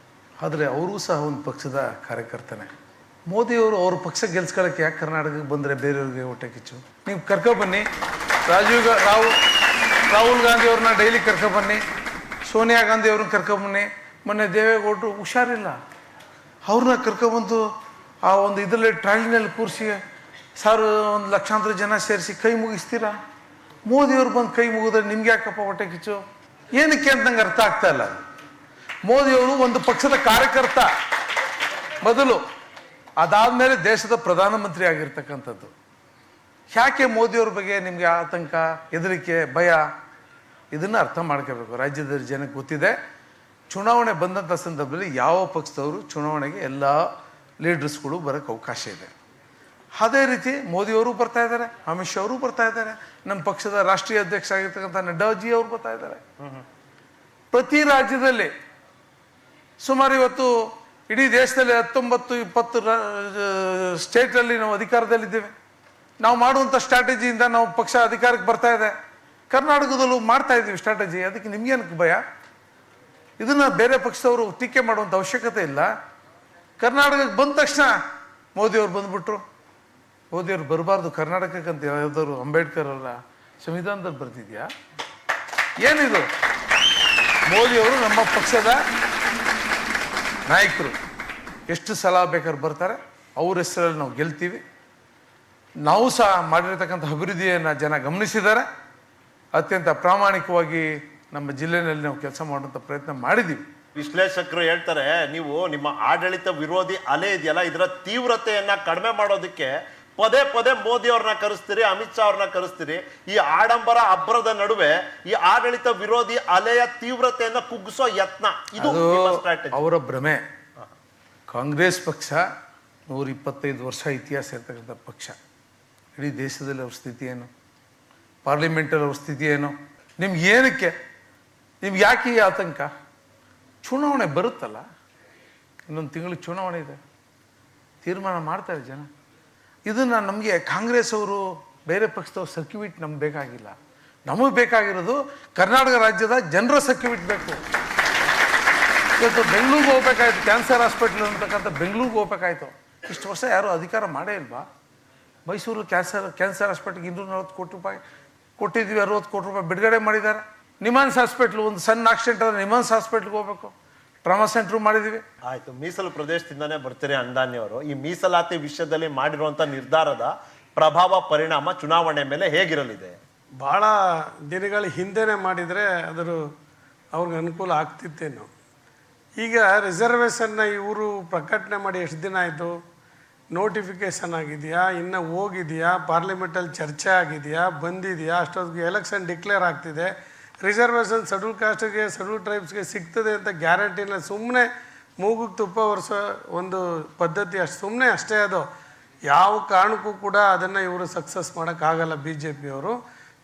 ಆದರೆ ಅವರೂ ಸಹ ಒಂದು ಪಕ್ಷದ ಕಾರ್ಯಕರ್ತನೆ. ಮೋದಿಯವರು ಅವ್ರ ಪಕ್ಷ ಗೆಲ್ಸ್ಕೊಳ್ಳೋಕ್ಕೆ ಯಾಕೆ ಕರ್ನಾಟಕಕ್ಕೆ ಬಂದರೆ ಬೇರೆಯವ್ರಿಗೆ ಹೊಟ್ಟೆ ಕಿಚ್ಚು? ನೀವು ಕರ್ಕೊಬನ್ನಿ, ರಾಹುಲ್ ಗಾಂಧಿ ಅವ್ರನ್ನ ಡೈಲಿ ಕರ್ಕೊಬನ್ನಿ, ಸೋನಿಯಾ ಗಾಂಧಿ ಅವ್ರನ್ನ ಕರ್ಕೊಬನ್ನಿ. ಮೊನ್ನೆ ದೇವೇಗೌಡರು ಹುಷಾರಿಲ್ಲ, ಅವ್ರನ್ನ ಕರ್ಕೊಬಂದು ಆ ಒಂದು ಇದರಲ್ಲಿ ಟ್ರಾಲಿನಲ್ಲಿ ಕೂರಿಸಿ ಒಂದು ಲಕ್ಷಾಂತರ ಜನ ಸೇರಿಸಿ ಕೈ ಮುಗಿಸ್ತೀರಾ? ಮೋದಿಯವ್ರು ಬಂದು ಕೈ ಮುಗಿದ್ರೆ ನಿಮ್ಗೆ ಯಾಕಪ್ಪ ಹೊಟ್ಟೆ ಕಿಚ್ಚು? ಏನಕ್ಕೆ ಅಂತ ನಂಗೆ ಅರ್ಥ ಆಗ್ತಾ ಇಲ್ಲ. ಮೋದಿಯವರು ಒಂದು ಪಕ್ಷದ ಕಾರ್ಯಕರ್ತ ಮೊದಲು, ಅದಾದಮೇಲೆ ದೇಶದ ಪ್ರಧಾನಮಂತ್ರಿ ಆಗಿರ್ತಕ್ಕಂಥದ್ದು. ಯಾಕೆ ಮೋದಿಯವ್ರ ಬಗ್ಗೆ ನಿಮಗೆ ಆತಂಕ, ಹೆದರಿಕೆ, ಭಯ? ಇದನ್ನು ಅರ್ಥ ಮಾಡ್ಕೋಬೇಕು. ರಾಜ್ಯದ ಜನಕ್ಕೆ ಗೊತ್ತಿದೆ, ಚುನಾವಣೆ ಬಂದಂಥ ಸಂದರ್ಭದಲ್ಲಿ ಯಾವ ಪಕ್ಷದವರು ಚುನಾವಣೆಗೆ ಎಲ್ಲ ಲೀಡರ್ಸ್ಗಳು ಬರೋಕ್ಕೆ ಅವಕಾಶ ಇದೆ. ಅದೇ ರೀತಿ ಮೋದಿಯವರು ಬರ್ತಾ ಇದ್ದಾರೆ, ಅಮಿತ್ ಶಾ ಅವರು ಬರ್ತಾ ಇದ್ದಾರೆ, ನಮ್ಮ ಪಕ್ಷದ ರಾಷ್ಟ್ರೀಯ ಅಧ್ಯಕ್ಷ ಆಗಿರ್ತಕ್ಕಂಥ ನಡ್ಡಾಜಿ ಅವರು ಬರ್ತಾ ಇದ್ದಾರೆ. ಪ್ರತಿ ರಾಜ್ಯದಲ್ಲಿ ಸುಮಾರು ಇವತ್ತು ಇಡೀ ದೇಶದಲ್ಲಿ 19-20 ಸ್ಟೇಟಲ್ಲಿ ನಾವು ಅಧಿಕಾರದಲ್ಲಿದ್ದೇವೆ. ನಾವು ಮಾಡುವಂಥ ಸ್ಟ್ರಾಟಜಿಯಿಂದ ನಾವು ಪಕ್ಷ ಅಧಿಕಾರಕ್ಕೆ ಬರ್ತಾ ಇದೆ. ಕರ್ನಾಟಕದಲ್ಲೂ ಮಾಡ್ತಾ ಇದ್ದೀವಿ ಸ್ಟ್ರಾಟಜಿ. ಅದಕ್ಕೆ ನಿಮ್ಗೇನಕ್ಕೆ ಭಯ? ಇದನ್ನು ಬೇರೆ ಪಕ್ಷದವರು ಟೀಕೆ ಮಾಡುವಂಥ ಅವಶ್ಯಕತೆ ಇಲ್ಲ. ಕರ್ನಾಟಕಕ್ಕೆ ಬಂದ ತಕ್ಷಣ ಮೋದಿಯವ್ರು ಬಂದ್ಬಿಟ್ರು. ಮೋದಿಯವ್ರು ಬರಬಾರ್ದು ಕರ್ನಾಟಕಕ್ಕಂತ ಯಾವ್ದಾದ್ರು ಅಂಬೇಡ್ಕರ್ ಅವರ ಸಂವಿಧಾನದಲ್ಲಿ ಬರ್ತಿದ್ಯಾ? ಏನಿದು? ಮೋದಿಯವರು ನಮ್ಮ ಪಕ್ಷದ ನಾಯಕರು. ಎಷ್ಟು ಸಲ ಬೇಕಾದ್ರೆ ಬರ್ತಾರೆ, ಅವ್ರ ಹೆಸರಲ್ಲಿ ನಾವು ಗೆಲ್ತೀವಿ. ನಾವು ಸಹ ಮಾಡಿರ್ತಕ್ಕಂಥ ಅಭಿವೃದ್ಧಿಯನ್ನು ಜನ ಗಮನಿಸಿದ್ದಾರೆ. ಅತ್ಯಂತ ಪ್ರಾಮಾಣಿಕವಾಗಿ ನಮ್ಮ ಜಿಲ್ಲೆಯಲ್ಲಿ ನಾವು ಕೆಲಸ ಮಾಡುವಂಥ ಪ್ರಯತ್ನ ಮಾಡಿದ್ದೀವಿ. ವಿಶ್ಲೇಷಕರು ಹೇಳ್ತಾರೆ, ನೀವು ನಿಮ್ಮ ಆಡಳಿತ ವಿರೋಧಿ ಅಲೆ ಇದೆಯಲ್ಲ, ಇದರ ತೀವ್ರತೆಯನ್ನ ಕಡಿಮೆ ಮಾಡೋದಕ್ಕೆ ಪದೇ ಪದೇ ಮೋದಿ ಅವ್ರನ್ನ ಕರೆಸ್ತೀರಿ, ಅಮಿತ್ ಶಾ ಅವ್ರನ್ನ ಕರೆಸ್ತೀರಿ. ಈ ಆಡಂಬರ ಅಬ್ಬರದ ನಡುವೆ ಈ ಆಡಳಿತ ವಿರೋಧಿ ಅಲೆಯ ತೀವ್ರತೆಯನ್ನ ಕುಗ್ಗಿಸೋ ಯತ್ನ, ಇದು ಅವರ ಭ್ರಮೆ. ಕಾಂಗ್ರೆಸ್ ಪಕ್ಷ 125 ವರ್ಷ ಇತಿಹಾಸ ಇರ್ತಕ್ಕಂಥ ಪಕ್ಷ. ಇಡೀ ದೇಶದಲ್ಲಿ ಅವ್ರ ಸ್ಥಿತಿ ಏನು, ಪಾರ್ಲಿಮೆಂಟಲ್ಲಿ ಅವ್ರ ಸ್ಥಿತಿ ಏನು? ನಿಮ್ಗೆ ಏನಕ್ಕೆ, ನಿಮ್ಗೆ ಯಾಕೆ ಈ ಆತಂಕ? ಚುನಾವಣೆ ಬರುತ್ತಲ್ಲ, ಇನ್ನೊಂದು ತಿಂಗಳಿಗೆ ಚುನಾವಣೆ ಇದೆ, ತೀರ್ಮಾನ ಮಾಡ್ತಾರೆ ಜನ. ಇದನ್ನು ನಮಗೆ ಕಾಂಗ್ರೆಸ್ ಅವರು, ಬೇರೆ ಪಕ್ಷದವ್ರು ಸರ್ಕ್ಯೂಟ್ ನಮ್ಗೆ ಬೇಕಾಗಿಲ್ಲ. ನಮಗೆ ಬೇಕಾಗಿರೋದು ಕರ್ನಾಟಕ ರಾಜ್ಯದ ಜನರ ಸರ್ಕ್ಯೂಟ್ ಬೇಕು. ಇವತ್ತು ಬೆಂಗಳೂರಿಗೆ ಹೋಗ್ಬೇಕಾಯ್ತು, ಕ್ಯಾನ್ಸರ್ ಹಾಸ್ಪಿಟ್ಲ್ ಅಂತಕ್ಕಂಥ ಬೆಂಗಳೂರಿಗೆ ಹೋಗ್ಬೇಕಾಯ್ತು. ಇಷ್ಟು ವರ್ಷ ಯಾರೂ ಅಧಿಕಾರ ಮಾಡೇ ಇಲ್ವಾ? ಮೈಸೂರು ಕ್ಯಾನ್ಸರ್ ಹಾಸ್ಪಿಟ್ಲಿಗೆ 240 ಕೋಟಿ ರೂಪಾಯಿ ಕೊಟ್ಟಿದ್ವಿ, 60 ಕೋಟಿ ರೂಪಾಯಿ ಬಿಡುಗಡೆ ಮಾಡಿದ್ದಾರೆ. ನಿಮಾನ್ಸ್ ಹಾಸ್ಪಿಟ್ಲು, ಒಂದು ಸಣ್ಣ ಆಕ್ಸಿಡೆಂಟ್ ಆದರೆ ನಿಮಾನ್ಸ್ ಹಾಸ್ಪಿಟ್ಲ್ಗೆ ಹೋಗ್ಬೇಕು, ಟ್ರಾಮಾ ಸೆಂಟ್ರ್ ಮಾಡಿದ್ದೀವಿ. ಆಯ್ತು, ಮೀಸಲು ಪ್ರದೇಶದಿಂದಾನೇ ಬರ್ತೀರಿ ಅಂದಾನಿಯವರು. ಈ ಮೀಸಲಾತಿ ವಿಷಯದಲ್ಲಿ ಮಾಡಿರುವಂಥ ನಿರ್ಧಾರದ ಪ್ರಭಾವ, ಪರಿಣಾಮ ಚುನಾವಣೆ ಮೇಲೆ ಹೇಗಿರಲಿದೆ? ಭಾಳ ದಿನಗಳ ಹಿಂದೆನೇ ಮಾಡಿದರೆ ಅದರ ಅವ್ರಿಗೆ ಅನುಕೂಲ ಆಗ್ತಿತ್ತೇನೋ. ಈಗ ರಿಸರ್ವೇಷನ್ನ ಇವರು ಪ್ರಕಟಣೆ ಮಾಡಿ ಎಷ್ಟು ದಿನ ಆಯಿತು? ನೋಟಿಫಿಕೇಷನ್ ಆಗಿದೆಯಾ, ಇನ್ನು ಹೋಗಿದೆಯಾ, ಪಾರ್ಲಿಮೆಂಟಲ್ಲಿ ಚರ್ಚೆ ಆಗಿದೆಯಾ, ಬಂದಿದೆಯಾ? ಅಷ್ಟೊತ್ತಿಗೆ ಎಲೆಕ್ಷನ್ ಡಿಕ್ಲೇರ್ ಆಗ್ತಿದೆ. ರಿಸರ್ವೇಷನ್ ಶೆಡ್ಯೂಲ್ ಕಾಸ್ಟ್ಗೆ, ಶೆಡ್ಯೂಲ್ ಟ್ರೈಬ್ಸ್ಗೆ ಸಿಗ್ತದೆ ಅಂತ ಗ್ಯಾರಂಟಿನ ಸುಮ್ಮನೆ ಮೂಗುಗೆ ತುಪ್ಪ ಒರೆಸೋ ಒಂದು ಪದ್ಧತಿ, ಅಷ್ಟು ಸುಮ್ಮನೆ ಅಷ್ಟೇ. ಅದು ಯಾವ ಕಾರಣಕ್ಕೂ ಕೂಡ ಅದನ್ನು ಇವರು ಸಕ್ಸಸ್ ಮಾಡೋಕ್ಕಾಗಲ್ಲ. BJP ಅವರು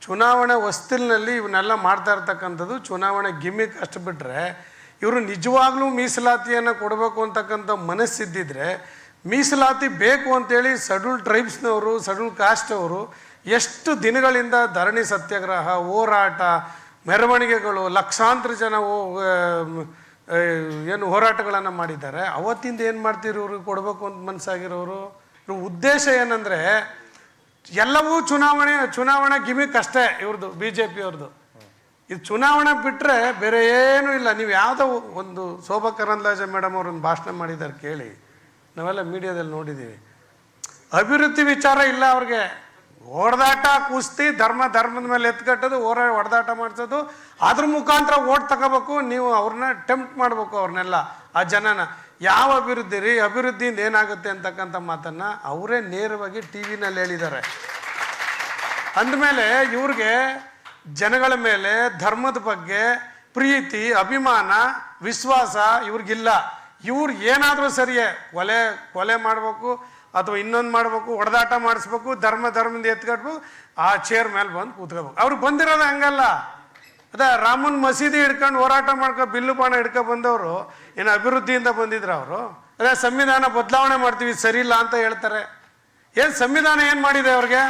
ಚುನಾವಣೆ ಹೊಸ್ತಿಲಿನಲ್ಲಿ ಇವನ್ನೆಲ್ಲ ಮಾಡ್ತಾ ಇರ್ತಕ್ಕಂಥದ್ದು ಚುನಾವಣೆ ಗಿಮ್ಮಿಕ್. ಅಷ್ಟು ಬಿಟ್ಟರೆ ಇವರು ನಿಜವಾಗ್ಲೂ ಮೀಸಲಾತಿಯನ್ನು ಕೊಡಬೇಕು ಅಂತಕ್ಕಂಥ ಮನಸ್ಸಿದ್ದಿದ್ರೆ, ಮೀಸಲಾತಿ ಬೇಕು ಅಂತೇಳಿ ಶೆಡ್ಯೂಲ್ ಟ್ರೈಬ್ಸ್ನವರು, ಶೆಡ್ಯೂಲ್ ಕಾಸ್ಟ್ ಅವರು ಎಷ್ಟು ದಿನಗಳಿಂದ ಧರಣಿ ಸತ್ಯಾಗ್ರಹ, ಹೋರಾಟ, ಮೆರವಣಿಗೆಗಳು, ಲಕ್ಷಾಂತರ ಜನ ಏನು ಹೋರಾಟಗಳನ್ನು ಮಾಡಿದ್ದಾರೆ. ಅವತ್ತಿಂದ ಏನು ಮಾಡ್ತೀರಿ? ಇವ್ರಿಗೆ ಕೊಡಬೇಕು ಅಂತ ಮನಸ್ಸಾಗಿರೋರು. ಇವ್ರ ಉದ್ದೇಶ ಏನಂದರೆ ಎಲ್ಲವೂ ಚುನಾವಣೆ ಗಿಮಿಕ್ ಅಷ್ಟೇ ಇವ್ರದ್ದು, BJP ಅವ್ರದ್ದು. ಇದು ಚುನಾವಣೆ ಬಿಟ್ಟರೆ ಬೇರೆ ಏನೂ ಇಲ್ಲ. ನೀವು ಯಾವುದೋ ಒಂದು ಶೋಭಾ ಕರಂದ್ಲಾಜೆ ಮೇಡಮ್ ಅವ್ರನ್ನ ಭಾಷಣ ಮಾಡಿದ್ದಾರೆ ಕೇಳಿ, ನಾವೆಲ್ಲ ಮೀಡಿಯಾದಲ್ಲಿ ನೋಡಿದ್ದೀವಿ. ಅಭಿವೃದ್ಧಿ ವಿಚಾರ ಇಲ್ಲ ಅವ್ರಿಗೆ. ಹೊಡೆದಾಟ, ಕುಸ್ತಿ, ಧರ್ಮದ ಮೇಲೆ ಎತ್ಕಟ್ಟೋದು, ಹೊಡೆದಾಟ ಮಾಡಿಸೋದು, ಅದ್ರ ಮುಖಾಂತರ ಓಟ್ ತಗೋಬೇಕು. ನೀವು ಅವ್ರನ್ನ ಟೆಂಪ್ಟ್ ಮಾಡಬೇಕು, ಅವ್ರನ್ನೆಲ್ಲ, ಆ ಜನನ. ಯಾವ ಅಭಿವೃದ್ಧಿ ರೀ? ಅಭಿವೃದ್ಧಿಯಿಂದ ಏನಾಗುತ್ತೆ ಅಂತಕ್ಕಂಥ ಮಾತನ್ನು ಅವರೇ ನೇರವಾಗಿ ಟಿ ವಿನಲ್ಲಿ ಹೇಳಿದ್ದಾರೆ. ಅಂದಮೇಲೆ ಇವ್ರಿಗೆ ಜನಗಳ ಮೇಲೆ ಧರ್ಮದ ಬಗ್ಗೆ ಪ್ರೀತಿ, ಅಭಿಮಾನ, ವಿಶ್ವಾಸ ಇವ್ರಿಗಿಲ್ಲ. ಇವ್ರು ಏನಾದರೂ ಸರಿಯೇ ಕೊಲೆ ಮಾಡಬೇಕು ಅಥವಾ ಇನ್ನೊಂದು ಮಾಡಬೇಕು, ಹೊಡೆದಾಟ ಮಾಡಿಸ್ಬೇಕು, ಧರ್ಮದಿಂದ ಎತ್ಕಟ್ಬೇಕು, ಆ ಚೇರ್ ಮೇಲೆ ಬಂದು ಕೂತ್ಕೋಬೇಕು. ಅವ್ರು ಬಂದಿರೋದು ಹಂಗಲ್ಲ. ಅದೇ ರಾಮನ್ ಮಸೀದಿ ಹಿಡ್ಕೊಂಡು ಹೋರಾಟ ಮಾಡ್ಕೊ ಬಿಲ್ಲು ಬಾಣ ಹಿಡ್ಕೊಂಡು ಬಂದವರು ಏನು ಅಭಿವೃದ್ಧಿಯಿಂದ ಬಂದಿದ್ರು ಅವರು? ಅದೇ ಸಂವಿಧಾನ ಬದಲಾವಣೆ ಮಾಡ್ತೀವಿ, ಸರಿ ಇಲ್ಲ ಅಂತ ಹೇಳ್ತಾರೆ. ಏನು ಸಂವಿಧಾನ ಏನು ಮಾಡಿದೆ ಅವ್ರಿಗೆ?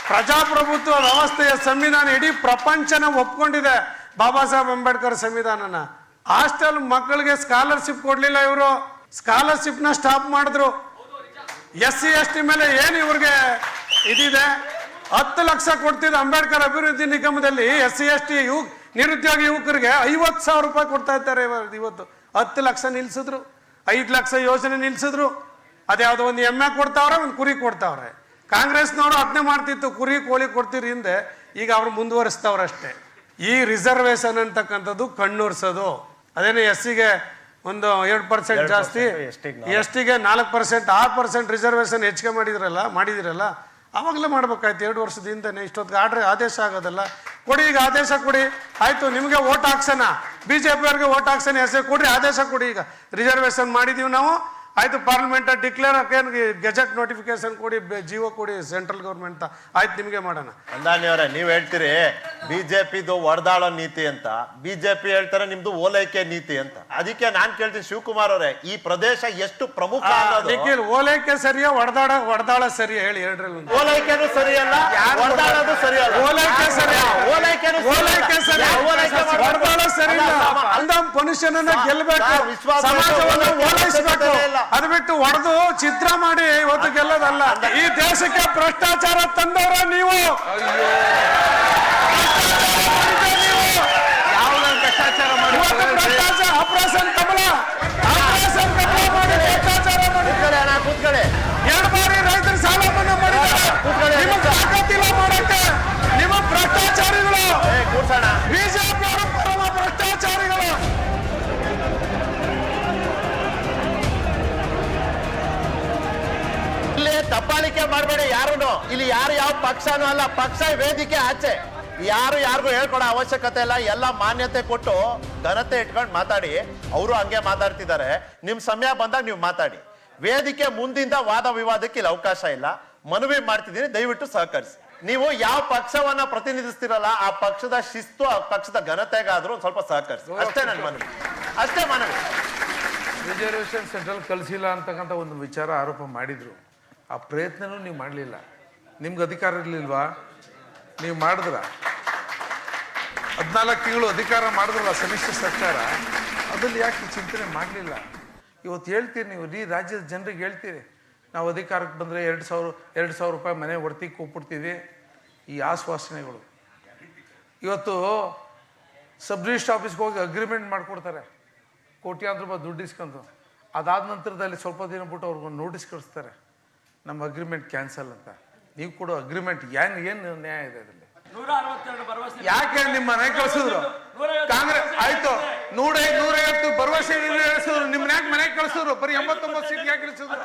ಪ್ರಜಾಪ್ರಭುತ್ವ ವ್ಯವಸ್ಥೆಯ ಸಂವಿಧಾನ ಇಡೀ ಪ್ರಪಂಚನ ಒಪ್ಕೊಂಡಿದೆ. ಬಾಬಾ ಸಾಹೇಬ್ ಅಂಬೇಡ್ಕರ್ ಸಂವಿಧಾನನ. ಹಾಸ್ಟೆಲ್ ಮಕ್ಕಳಿಗೆ ಸ್ಕಾಲರ್ಶಿಪ್ ಕೊಡ್ಲಿಲ್ಲ ಇವರು, ಸ್ಕಾಲರ್ಶಿಪ್ನ ಸ್ಟಾಪ್ ಮಾಡಿದ್ರು. SC ST ಮೇಲೆ ಏನು ಇವ್ರಿಗೆ ಇದಿದೆ? 10 ಲಕ್ಷ ಕೊಡ್ತಿದ್ದ ಅಂಬೇಡ್ಕರ್ ಅಭಿವೃದ್ಧಿ ನಿಗಮದಲ್ಲಿ SC ST ನಿರುದ್ಯೋಗ ಯುವಕರಿಗೆ 50,000 ರೂಪಾಯಿ ಕೊಡ್ತಾ ಇದ್ದಾರೆ. ಇವತ್ತು 10 ಲಕ್ಷ ನಿಲ್ಸಿದ್ರು, 5 ಲಕ್ಷ ಯೋಜನೆ ನಿಲ್ಸಿದ್ರು. ಅದ್ಯಾವುದೋ ಒಂದು ಎಮ್ಮೆ ಕೊಡ್ತಾವ್ರೆ, ಒಂದು ಕುರಿ ಕೊಡ್ತಾವ್ರೆ. ಕಾಂಗ್ರೆಸ್ನವರು ಅದನ್ನೇ ಮಾಡ್ತಿತ್ತು, ಕುರಿ ಕೋಳಿ ಕೊಡ್ತಿರಿ ಹಿಂದೆ. ಈಗ ಅವ್ರು ಮುಂದುವರಿಸ್ತವ್ರಷ್ಟೇ. ಈ ರಿಸರ್ವೇಶನ್ ಅಂತಕ್ಕಂಥದ್ದು ಕಣ್ಣೂರ್ಸೋದು. ಅದೇನು SCಗೆ ಒಂದು 2% ಜಾಸ್ತಿ, STಗೆ 4%, 6% ರಿಸರ್ವೇಶನ್ ಹೆಚ್ಚಿಗೆ ಮಾಡಿದಿರಲ್ಲ. ಆವಾಗಲೇ ಮಾಡ್ಬೇಕಾಯ್ತು 2 ವರ್ಷದ ಹಿಂದೆನೇ. ಇಷ್ಟೊತ್ತಿಗೆ ಆದೇಶ ಆಗೋದಲ್ಲ. ಕೊಡಿ, ಈಗ ಆದೇಶ ಕೊಡಿ, ಆಯ್ತು. ನಿಮಗೆ ಓಟ್ ಹಾಕ್ಸೋಣ, BJP ಅವ್ರಿಗೆ ಓಟ್ ಹಾಕ್ಸೋಣ, ಕೊಡ್ರಿ, ಆದೇಶ ಕೊಡಿ. ಈಗ ರಿಸರ್ವೇಶನ್ ಮಾಡಿದೀವಿ ನಾವು, ಆಯ್ತು. ಪಾರ್ಲಿಮೆಂಟ್ ಡಿಕ್ಲೇರ್ ಗೆಜೆಟ್ ನೋಟಿಫಿಕೇಶನ್ ಕೊಡಿ, ಜೀವೋ ಕೊಡಿ ಸೆಂಟ್ರಲ್ ಗೌರ್ಮೆಂಟ್, ಆಯ್ತು ನಿಮಗೆ ಮಾಡೋಣ. ಅಂದಾನಿಯವರೇ, ನೀವ್ ಹೇಳ್ತೀರಿ BJPದು ಹೊಡೆದಾಳೋ ನೀತಿ ಅಂತ, BJP ಹೇಳ್ತಾರೆ ನಿಮ್ದು ಓಲೈಕೆ ನೀತಿ ಅಂತ. ಅದಕ್ಕೆ ನಾನ್ ಕೇಳ್ತೀನಿ ಶಿವಕುಮಾರ್ ಅವರೇ, ಈ ಪ್ರದೇಶ ಎಷ್ಟು ಪ್ರಮುಖ ಅನ್ನೋದು. ನಿಖಿಲ್, ಓಲೈಕೆ ಸರಿಯಾ ಹೊಡೆದಾಳ ಸರಿಯಾ ಹೇಳಿ? ಎರಡರಲ್ಲಿ ಓಲೈಕೆನೂ ಸರಿಯಲ್ಲ, ಹೊಡೆದಾಳೋದು ಸರಿಯಲ್ಲ. ಓಲೈಕೆ ಸರಿಯಾ? ಓಲೈಕೆ ಸರಿಯಾ? ಹೊಡೆದಾಳ ಸರಿಯಿಲ್ಲ. ಅಂದ ಮನುಷ್ಯನನ್ನ ಗೆಲ್ಲಬೇಕು, ಸಮಾಜವನ್ನು ಓಲೈಸಬೇಕು. ಅದು ಬಿಟ್ಟು ಹೊಡೆದು ಚಿತ್ರ ಮಾಡಿ ಇವತ್ತು ಗೆಲ್ಲೋದಲ್ಲ. ಈ ದೇಶಕ್ಕೆ ಭ್ರಷ್ಟಾಚಾರ ತಂದವರ ನೀವು. ಆಪರೇಷನ್ ಕಮಲ ಮಾಡಿ ಭ್ರಷ್ಟಾಚಾರ ಮಾಡಿ 2 ಬಾರಿ ರೈತರ ಸಾಲ ಮನ್ನಾ ಮಾಡಿದ್ದಾರೆ. ನಿಮ್ಮ ತಾಕತ್ತಿಲ್ಲ ಮಾಡಕ್ಕೆ. ನಿಮ್ಮ ಭ್ರಷ್ಟಾಚಾರಿಗಳು BJP ಅವರ ಪರಮ ಭ್ರಷ್ಟಾಚಾರಿಗಳು. ದಬ್ಬಾಳಿಕೆ ಮಾಡಬೇಡಿ ಯಾರು. ಇಲ್ಲಿ ಯಾರು ಯಾವ ಪಕ್ಷನೂ ಅಲ್ಲ, ಪಕ್ಷ ವೇದಿಕೆ ಆಚೆ. ಯಾರಿಗೂ ಹೇಳ್ಕೊಡೋ ಅವಶ್ಯಕತೆ ಇಲ್ಲ. ಎಲ್ಲ ಮಾನ್ಯತೆ ಕೊಟ್ಟು ಘನತೆ ಇಟ್ಕೊಂಡು ಮಾತಾಡಿ. ಅವರು ಹಂಗೆ ಮಾತಾಡ್ತಿದ್ದಾರೆ. ನಿಮ್ ಸಮಯ ಬಂದಾಗ ನೀವು ಮಾತಾಡಿ. ವೇದಿಕೆ ಮುಂದಿಂದ ವಾದ ವಿವಾದಕ್ಕೆ ಇಲ್ಲಿ ಅವಕಾಶ ಇಲ್ಲ. ಮನವಿ ಮಾಡ್ತಿದ್ದೀನಿ, ದಯವಿಟ್ಟು ಸಹಕರಿಸಿ. ನೀವು ಯಾವ ಪಕ್ಷವನ್ನ ಪ್ರತಿನಿಧಿಸ್ತಿರಲ್ಲ ಆ ಪಕ್ಷದ ಶಿಸ್ತು, ಆ ಪಕ್ಷದ ಘನತೆಗಾದ್ರೂ ಒಂದು ಸ್ವಲ್ಪ ಸಹಕರಿಸಿ. ಅಷ್ಟೇ ನನ್ನ ಮನವಿ, ಅಷ್ಟೇ ಮನವಿ. ರಿಸರ್ವೇಶನ್ ಸೆಂಟ್ರಲ್ ಕಳಿಸಿಲ್ಲ ಅಂತಕ್ಕಂಥ ಒಂದು ವಿಚಾರ ಆರೋಪ ಮಾಡಿದ್ರು. ಆ ಪ್ರಯತ್ನನೂ ನೀವು ಮಾಡಲಿಲ್ಲ. ನಿಮ್ಗೆ ಅಧಿಕಾರ ಇರಲಿಲ್ವಾ? ನೀವು ಮಾಡಿದ್ರ? 14 ತಿಂಗಳು ಅಧಿಕಾರ ಮಾಡಿದ್ರಲ್ಲ ಸಮ್ಮಿಶ್ರ ಸರ್ಕಾರ, ಅದ್ರಲ್ಲಿ ಯಾಕೆ ಚಿಂತನೆ ಮಾಡಲಿಲ್ಲ? ಇವತ್ತು ಹೇಳ್ತೀರಿ ನೀವು, ಈ ರಾಜ್ಯದ ಜನರಿಗೆ ಹೇಳ್ತೀರಿ, ನಾವು ಅಧಿಕಾರಕ್ಕೆ ಬಂದರೆ 2,000 ರೂಪಾಯಿ ಮನೆ ಒಡ್ತಿ ಕೂಪಿಡ್ತೀವಿ. ಈ ಆಶ್ವಾಸನೆಗಳು ಇವತ್ತು ಸಬ್ ರಿಜಿಸ್ಟ್ರ್ ಆಫೀಸ್ಗೆ ಹೋಗಿ ಅಗ್ರಿಮೆಂಟ್ ಮಾಡಿಕೊಡ್ತಾರೆ, ಕೋಟ್ಯಾಂತರ ರೂಪಾಯಿ ದುಡ್ಡು ಇಸ್ಕೊಂಡು. ಅದಾದ ನಂತರದಲ್ಲಿ ಸ್ವಲ್ಪ ದಿನ ಬಿಟ್ಟು ಅವ್ರಿಗೊಂದು ನೋಟಿಸ್ ಕಳಿಸ್ತಾರೆ, ನಮ್ಮ ಅಗ್ರಿಮೆಂಟ್ ಕ್ಯಾನ್ಸಲ್ ಅಂತ. ನೀವು ಕೊಡೋ ಅಗ್ರಿಮೆಂಟ್ ಏನು ನ್ಯಾಯ ಇದೆ ಅದರಲ್ಲಿ? ಯಾಕೆ ನಿಮ್ಮ ಮನೆ ಕಳಿಸಿದ್ರು? ಕಾಂಗ್ರೆಸ್ ಆಯ್ತು 150 ಭರವಸೆ ಇಳಿಸಿದ್ರು, ನಿಮ್ಮನ್ನ ಯಾಕೆ ಮನೆಗೆ ಕಳಿಸಿದ್ರು? ಬರೀ 89 ಸೀಟ್ ಯಾಕೆ ಇಳಿಸಿದ್ರು?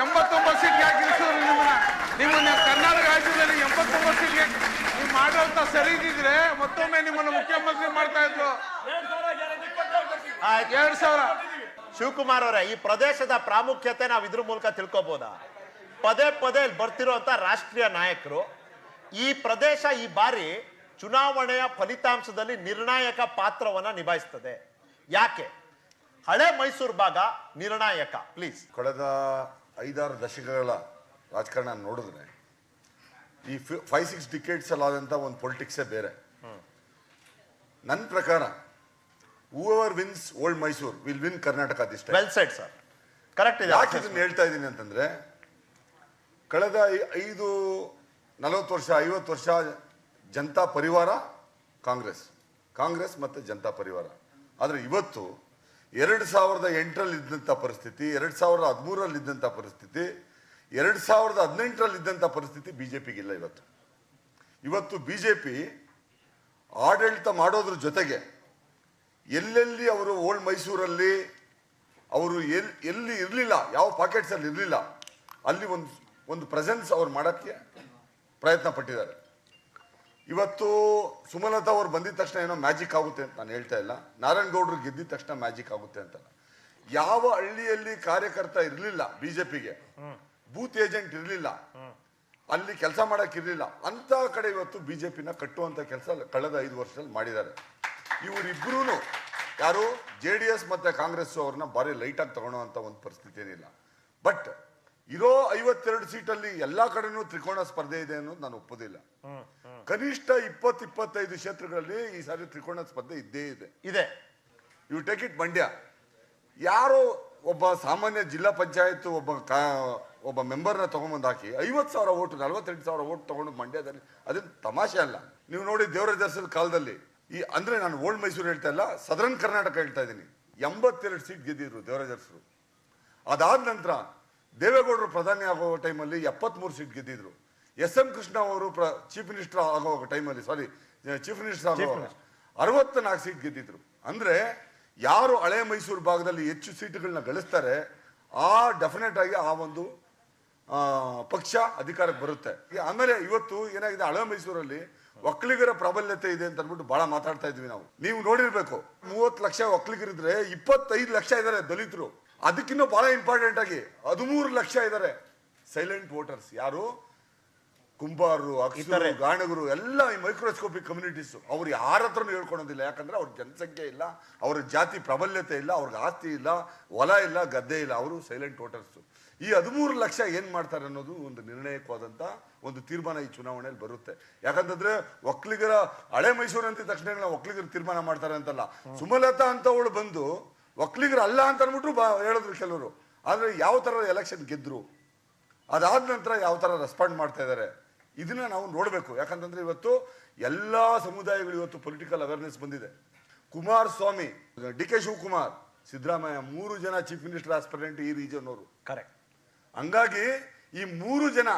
89 ಸೀಟ್ ಯಾಕೆ ಇಳಿಸಿದ್ರು ನಿಮ್ಮನ್ನ ಕರ್ನಾಟಕ ರಾಜ್ಯದಲ್ಲಿ 89 ಸೀಟ್ಗೆ ನೀವು ಮಾಡೋಂಥ ಸರಿ ಇದ್ದಿದ್ರೆ ಮತ್ತೊಮ್ಮೆ ನಿಮ್ಮನ್ನು ಮುಖ್ಯಮಂತ್ರಿ ಮಾಡ್ತಾ ಇದ್ರು. 2,000. ಶಿವಕುಮಾರ್ ಅವರೇ, ಈ ಪ್ರದೇಶದ ಪ್ರಾಮುಖ್ಯತೆ ನಾವು ಇದ್ರ ಮೂಲಕ ತಿಳ್ಕೊಬೋದಾ? ಪದೇ ಇಲ್ಲಿ ಬರ್ತಿರುವಂತ ರಾಷ್ಟ್ರೀಯ ನಾಯಕರು ಈ ಪ್ರದೇಶ ಈ ಬಾರಿ ಚುನಾವಣೆಯ ಫಲಿತಾಂಶದಲ್ಲಿ ನಿರ್ಣಾಯಕ ಪಾತ್ರವನ್ನ ನಿಭಾಯಿಸ್ತದೆ. ಯಾಕೆ? ಹಳೆ ಮೈಸೂರು ಭಾಗ ನಿರ್ಣಾಯಕ. ಪ್ಲೀಸ್. ಕಳೆದ 5-6 ದಶಕಗಳ ರಾಜಕಾರಣ ನೋಡಿದ್ರೆ ಈ 5-6 ಡಿಕೇಡ್ಸ್ ಅಲ್ಲಿ ಆದಂತ ಒಂದು ಪೊಲಿಟಿಕ್ಸೇ ಬೇರೆ. ನನ್ನ ಪ್ರಕಾರ whoever wins old Mysore will win Karnataka this time. Well said, sir. Correct ಇದೆ. ಯಾಕೆ ಇದನ್ನ ಹೇಳ್ತಾ ಇದ್ದೀನಿ ಅಂತಂದ್ರೆ, ಕಳೆದ 40 ವರ್ಷ 50 ವರ್ಷ ಜನತಾ ಪರಿವಾರ ಕಾಂಗ್ರೆಸ್ ಮತ್ತೆ ಜನತಾ ಪರಿವಾರ. ಆದ್ರೆ ಇವತ್ತು 2008ರಲ್ಲಿ ಇದ್ದಂಥ ಪರಿಸ್ಥಿತಿ, 2013ರಲ್ಲಿ ಇದ್ದಂಥ ಪರಿಸ್ಥಿತಿ, 2018ರಲ್ಲಿ ಇದ್ದಂಥ ಪರಿಸ್ಥಿತಿ ಬಿಜೆಪಿಗೆ ಇಲ್ಲ ಇವತ್ತು. ಇವತ್ತು ಬಿಜೆಪಿ ಆಡಳಿತ ಮಾಡೋದ್ರ ಜೊತೆಗೆ ಎಲ್ಲೆಲ್ಲಿ ಅವರು ಓಲ್ಡ್ ಮೈಸೂರಲ್ಲಿ ಅವರು ಎಲ್ಲಿ ಇರಲಿಲ್ಲ, ಯಾವ ಪಾಕೆಟ್ಸ್ ಅಲ್ಲಿ ಇರಲಿಲ್ಲ, ಅಲ್ಲಿ ಒಂದು ಪ್ರೆಸೆನ್ಸ್ ಅವ್ರು ಮಾಡೋಕ್ಕೆ ಪ್ರಯತ್ನ ಪಟ್ಟಿದ್ದಾರೆ. ಇವತ್ತು ಸುಮಲತಾ ಅವ್ರು ಬಂದಿದ ತಕ್ಷಣ ಏನೋ ಮ್ಯಾಜಿಕ್ ಆಗುತ್ತೆ ಅಂತ ನಾನು ಹೇಳ್ತಾ ಇಲ್ಲ, ನಾರಾಯಣಗೌಡರು ಗೆದ್ದಿದ ತಕ್ಷಣ ಮ್ಯಾಜಿಕ್ ಆಗುತ್ತೆ ಅಂತಲ್ಲ. ಯಾವ ಹಳ್ಳಿಯಲ್ಲಿ ಕಾರ್ಯಕರ್ತ ಇರಲಿಲ್ಲ, ಬಿಜೆಪಿಗೆ ಬೂತ್ ಏಜೆಂಟ್ ಇರಲಿಲ್ಲ, ಅಲ್ಲಿ ಕೆಲಸ ಮಾಡಕ್ ಇರಲಿಲ್ಲ, ಅಂತ ಕಡೆ ಇವತ್ತು ಬಿಜೆಪಿನ ಕಟ್ಟುವಂತ ಕೆಲಸ ಕಳೆದ 5 ವರ್ಷದಲ್ಲಿ ಮಾಡಿದ್ದಾರೆ. ಇವರಿಬ್ರು ಯಾರು JDS ಮತ್ತೆ ಕಾಂಗ್ರೆಸ್ ಅವ್ರನ್ನ ಬಾರಿ ಲೈಟ್ ಆಗಿ ತಗೊಳ್ಳೋಂತ ಒಂದು ಪರಿಸ್ಥಿತಿ ಏನಿಲ್ಲ. ಬಟ್ ಇರೋ 52 ಸೀಟಲ್ಲಿ ಎಲ್ಲಾ ಕಡೆನೂ ತ್ರಿಕೋಣ ಸ್ಪರ್ಧೆ ಇದೆ ಅನ್ನೋದು ನಾನು ಒಪ್ಪೋದಿಲ್ಲ. ಕನಿಷ್ಠ 20-25 ಕ್ಷೇತ್ರಗಳಲ್ಲಿ ಈ ಸಾರಿ ತ್ರಿಕೋಣ ಸ್ಪರ್ಧೆ ಇದ್ದೇ ಇದೆ. ಯು ಟೇಕ್ ಇಟ್ ಮಂಡ್ಯ, ಯಾರೋ ಒಬ್ಬ ಸಾಮಾನ್ಯ ಜಿಲ್ಲಾ ಪಂಚಾಯತ್ ಒಬ್ಬ ಮೆಂಬರ್ನ ತಗೊಂಬಂದು ಹಾಕಿ 50,000 ಓಟು 48,000 ಓಟ್ ತಗೊಂಡು ಮಂಡ್ಯದಲ್ಲಿ, ಅದೇನು ತಮಾಷೆ ಅಲ್ಲ. ನೀವು ನೋಡಿ ದೇವರಾಜ ಅರಸರ ಕಾಲದಲ್ಲಿ ಅಂದ್ರೆ ನಾನು ಓಲ್ಡ್ ಮೈಸೂರು ಹೇಳ್ತಾ ಇಲ್ಲ, ಸದರ್ನ್ ಕರ್ನಾಟಕ ಹೇಳ್ತಾ ಇದ್ದೀನಿ, 82 ಸೀಟ್ ಗೆದ್ದಿದ್ರು ದೇವರಾಜ ಅರಸರು. ಅದಾದ ನಂತರ ದೇವೇಗೌಡರು ಪ್ರಧಾನಿ ಆಗೋ ಟೈಮಲ್ಲಿ 73 ಸೀಟ್ ಗೆದ್ದಿದ್ರು. SM ಕೃಷ್ಣ ಅವರು ಚೀಫ್ ಮಿನಿಸ್ಟರ್ ಆಗೋ ಟೈಮಲ್ಲಿ ಚೀಫ್ ಮಿನಿಸ್ಟರ್ ಆಗೋ 64 ಸೀಟ್ ಗೆದ್ದಿದ್ರು. ಅಂದ್ರೆ ಯಾರು ಹಳೆ ಮೈಸೂರು ಭಾಗದಲ್ಲಿ ಹೆಚ್ಚು ಸೀಟುಗಳನ್ನ ಗಳಿಸ್ತಾರೆ ಡೆಫಿನೆಟ್ ಆಗಿ ಆ ಒಂದು ಪಕ್ಷ ಅಧಿಕಾರಕ್ಕೆ ಬರುತ್ತೆ. ಆಮೇಲೆ ಇವತ್ತು ಏನಾಗಿದೆ, ಹಳೆ ಮೈಸೂರಲ್ಲಿ ಒಕ್ಕಲಿಗರ ಪ್ರಾಬಲ್ಯತೆ ಇದೆ ಅಂತ ಅಂದ್ಬಿಟ್ಟು ಬಹಳ ಮಾತಾಡ್ತಾ ಇದ್ವಿ ನಾವು. ನೀವು ನೋಡಿರ್ಬೇಕು, 30 ಲಕ್ಷ ಒಕ್ಕಲಿಗರಿದ್ರೆ 25 ಲಕ್ಷ ಇದ್ದಾರೆ ದಲಿತರು. ಅದಕ್ಕಿಂತ ಬಹಳ ಇಂಪಾರ್ಟೆಂಟ್ ಆಗಿ 13 ಲಕ್ಷ ಇದ್ದಾರೆ ಸೈಲೆಂಟ್ ವೋಟರ್ಸ್. ಯಾರು? ಕುಂಬಾರರು, ಅಕ್ಷರರು, ಗಾಣಗರು, ಎಲ್ಲ ಈ ಮೈಕ್ರೋಸ್ಕೋಪಿಕ್ ಕಮ್ಯುನಿಟೀಸ್. ಅವ್ರು ಯಾರ ಹತ್ರನೂ ಹೇಳ್ಕೊಳೋದಿಲ್ಲ, ಯಾಕಂದ್ರೆ ಅವ್ರ ಜನಸಂಖ್ಯೆ ಇಲ್ಲ, ಅವ್ರ ಜಾತಿ ಪ್ರಾಬಲ್ಯತೆ ಇಲ್ಲ, ಅವ್ರಿಗೆ ಆಸ್ತಿ ಇಲ್ಲ, ಹೊಲ ಇಲ್ಲ, ಗದ್ದೆ ಇಲ್ಲ, ಅವರು ಸೈಲೆಂಟ್ ವೋಟರ್ಸ್. ಈ 13 ಲಕ್ಷ ಏನ್ ಮಾಡ್ತಾರೆ ಅನ್ನೋದು ಒಂದು ನಿರ್ಣಾಯಕವಾದಂತ ಒಂದು ತೀರ್ಮಾನ ಈ ಚುನಾವಣೆಯಲ್ಲಿ ಬರುತ್ತೆ. ಯಾಕಂತಂದ್ರೆ ಒಕ್ಕಲಿಗರ ಹಳೆ ಮೈಸೂರು ಅಂತ ತಕ್ಷಣ ಒಕ್ಕಲಿಗರು ತೀರ್ಮಾನ ಮಾಡ್ತಾರೆ ಅಂತಲ್ಲ, ಸುಮಲತಾ ಅಂತ ಅವಳು ಬಂದು ಒಕ್ಕಲಿಗರು ಅಲ್ಲ ಅಂತ ಅಂದ್ಬಿಟ್ರು ಹೇಳಿದ್ರು ಕೆಲವರು. ಆದ್ರೆ ಯಾವ ತರ ಎಲೆಕ್ಷನ್ ಗೆದ್ರು, ಅದಾದ ನಂತರ ಯಾವ ತರ ರೆಸ್ಪಾಂಡ್ ಮಾಡ್ತಾ ಇದ್ದಾರೆ, ಇದನ್ನ ನಾವು ನೋಡ್ಬೇಕು. ಯಾಕಂತಂದ್ರೆ ಇವತ್ತು ಎಲ್ಲಾ ಸಮುದಾಯಗಳು ಇವತ್ತು ಪೊಲಿಟಿಕಲ್ ಅವೇರ್ನೆಸ್ ಬಂದಿದೆ. ಕುಮಾರಸ್ವಾಮಿ, DK ಶಿವಕುಮಾರ್, ಸಿದ್ದರಾಮಯ್ಯ 3 ಜನ ಚೀಫ್ ಮಿನಿಸ್ಟರ್ ಆಸ್ಪಿರೆಂಟ್ ಈ ರೀಜನ್ ಅವರು. ಕರೆಕ್ಟ್. ಹಂಗಾಗಿ ಈ 3 ಜನ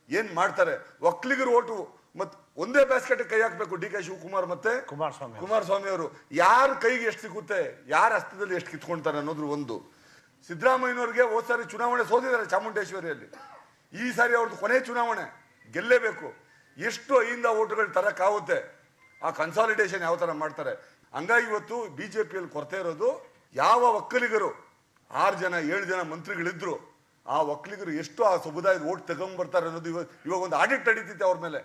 ಏನ್ ಮಾಡ್ತಾರೆ, ಒಕ್ಕಲಿಗರು ಓಟು ಮತ್ ಒಂದೇ ಬ್ಯಾಸ್ಕೆಟ್ ಕೈ ಹಾಕ್ಬೇಕು. DK ಶಿವಕುಮಾರ್ ಮತ್ತೆ ಕುಮಾರಸ್ವಾಮಿ ಅವರು ಯಾರ ಕೈಗೆ ಎಷ್ಟು ಸಿಗುತ್ತೆ, ಯಾರ ಹಸ್ತದಲ್ಲಿ ಎಷ್ಟು ಕಿತ್ಕೊಳ್ತಾರೆ ಅನ್ನೋದ್ರ ಒಂದು. ಸಿದ್ದರಾಮಯ್ಯನವ್ರಿಗೆ ಹೋದ್ ಸಾರಿ ಚುನಾವಣೆ ಸೋತಿದ್ದಾರೆ ಚಾಮುಂಡೇಶ್ವರಿಯಲ್ಲಿ. ಈ ಸಾರಿ ಅವ್ರದ್ದು ಕೊನೆ ಚುನಾವಣೆ, ಗೆಲ್ಲೇಬೇಕು. ಎಷ್ಟು ಐಯಿಂದ ಓಟುಗಳು ತರಕ್ಕಾಗುತ್ತೆ, ಆ ಕನ್ಸಾಲಿಡೇಷನ್ ಯಾವ ತರ ಮಾಡ್ತಾರೆ. ಹಂಗಾಗಿ ಇವತ್ತು ಬಿಜೆಪಿಯಲ್ಲಿ ಕೊರತೆ ಇರೋದು, ಯಾವ ಒಕ್ಕಲಿಗರು 6 ಜನ 7 ಜನ ಮಂತ್ರಿಗಳಿದ್ರು ಆ ಒಕ್ಕಲಿಗರು ಎಷ್ಟು ಆ ಸಮುದಾಯದ ಓಟ್ ತಗೊಂಡ್ಬರ್ತಾರೆ ಅನ್ನೋದು ಇವಾಗ ಒಂದು ಆಡಿಟ್ ನಡೀತಿದೆ ಅವ್ರ ಮೇಲೆ.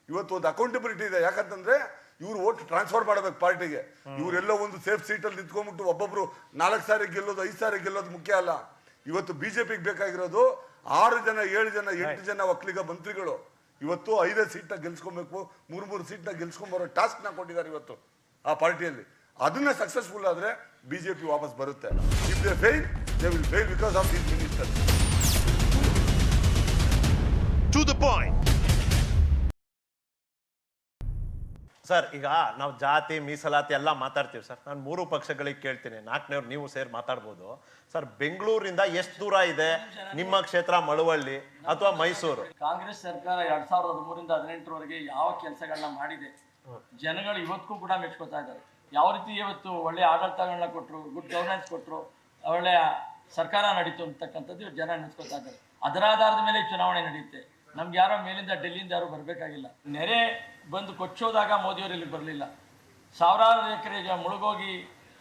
ಇವತ್ತು ಒಂದು ಅಕೌಂಟಬಿಲಿಟಿ ಇದೆ. ಯಾಕಂತಂದ್ರೆ ಇವ್ರು ಓಟ್ ಟ್ರಾನ್ಸ್ಫರ್ ಮಾಡಬೇಕು ಪಾರ್ಟಿಗೆ. ಇವರೆಲ್ಲ ಒಂದು ಸೇಫ್ ಸೀಟಲ್ಲಿ ನಿಂತ್ಕೊಂಡ್ಬಿಟ್ಟು ಒಬ್ಬೊಬ್ರು 4 ಸಾರಿ ಗೆಲ್ಲೋದು 5 ಸಾರಿ ಗೆಲ್ಲೋದು ಮುಖ್ಯ ಅಲ್ಲ. ಇವತ್ತು ಬಿಜೆಪಿಗೆ ಬೇಕಾಗಿರೋದು 6 ಜನ 7 ಜನ 8 ಜನ ಒಕ್ಕಲಿಗ ಮಂತ್ರಿಗಳು. ಇವತ್ತು 5 ಸೀಟ್ನ ಗೆಲ್ಸ್ಕೊಬೇಕು, 3 ಸೀಟ್ನ ಗೆಲ್ಸ್ಕೊಂಡ್ಬರೋ ಟಾಸ್ಕ್ ನ ಕೊಟ್ಟಿದ್ದಾರೆ ಇವತ್ತು ಆ ಪಾರ್ಟಿಯಲ್ಲಿ. ಅದನ್ನ ಸಕ್ಸಸ್ಫುಲ್ ಆದ್ರೆ ಬಿಜೆಪಿ ವಾಪಸ್ ಬರುತ್ತೆ. If they fail, they will fail because of these ministers. To the point. Sir, ಈಗ ನಾವು ಜಾತಿ ಮೀಸಲಾತಿ ಎಲ್ಲ ಮಾತಾಡ್ತೀವಿ ಸರ್. ನಾನು 3 ಪಕ್ಷಗಳಿಗೆ ಕೇಳ್ತೀನಿ, 4ನೇವ್ರು ನೀವು ಸೇರಿ ಮಾತಾಡ್ಬೋದು ಸರ್. ಬೆಂಗಳೂರಿಂದ ಎಷ್ಟು ದೂರ ಇದೆ ನಿಮ್ಮ ಕ್ಷೇತ್ರ, ಮಳವಳ್ಳಿ ಅಥವಾ ಮೈಸೂರು? ಕಾಂಗ್ರೆಸ್ ಸರ್ಕಾರ 2013ರಿಂದ 2018ರವರೆಗೆ ಯಾವ ಕೆಲಸಗಳನ್ನ ಮಾಡಿದೆ ಜನಗಳು ಇವತ್ತಿಗೂ ಕೂಡ ಮೆಚ್ಕೋತಾ ಇದ್ದಾರೆ. ಯಾವ ರೀತಿ ಇವತ್ತು ಒಳ್ಳೆ ಆಡಳಿತಗಳನ್ನ ಕೊಟ್ಟರು, ಗುಡ್ ಗವರ್ನೆನ್ಸ್ ಕೊಟ್ಟರು, ಒಳ್ಳೆಯ ಸರ್ಕಾರ ನಡೀತು ಅಂತಕ್ಕಂಥದ್ದು ಜನ ನೆನೆಸ್ಕೊತಾ ಇದ್ದಾರೆ. ಅದರ ಆಧಾರದ ಮೇಲೆ ಚುನಾವಣೆ ನಡೆಯುತ್ತೆ. ನಮ್ಗೆ ಯಾರೋ ಮೇಲಿಂದ ಡೆಲ್ಲಿಯಿಂದ ಯಾರು ಬರಬೇಕಾಗಿಲ್ಲ. ನೆರೆ ಬಂದು ಕೊಚ್ಚೋದಾಗ ಮೋದಿಯವರು ಇಲ್ಲಿ ಬರಲಿಲ್ಲ. ಸಾವಿರಾರು ಎಕರೆ ಮುಳುಗೋಗಿ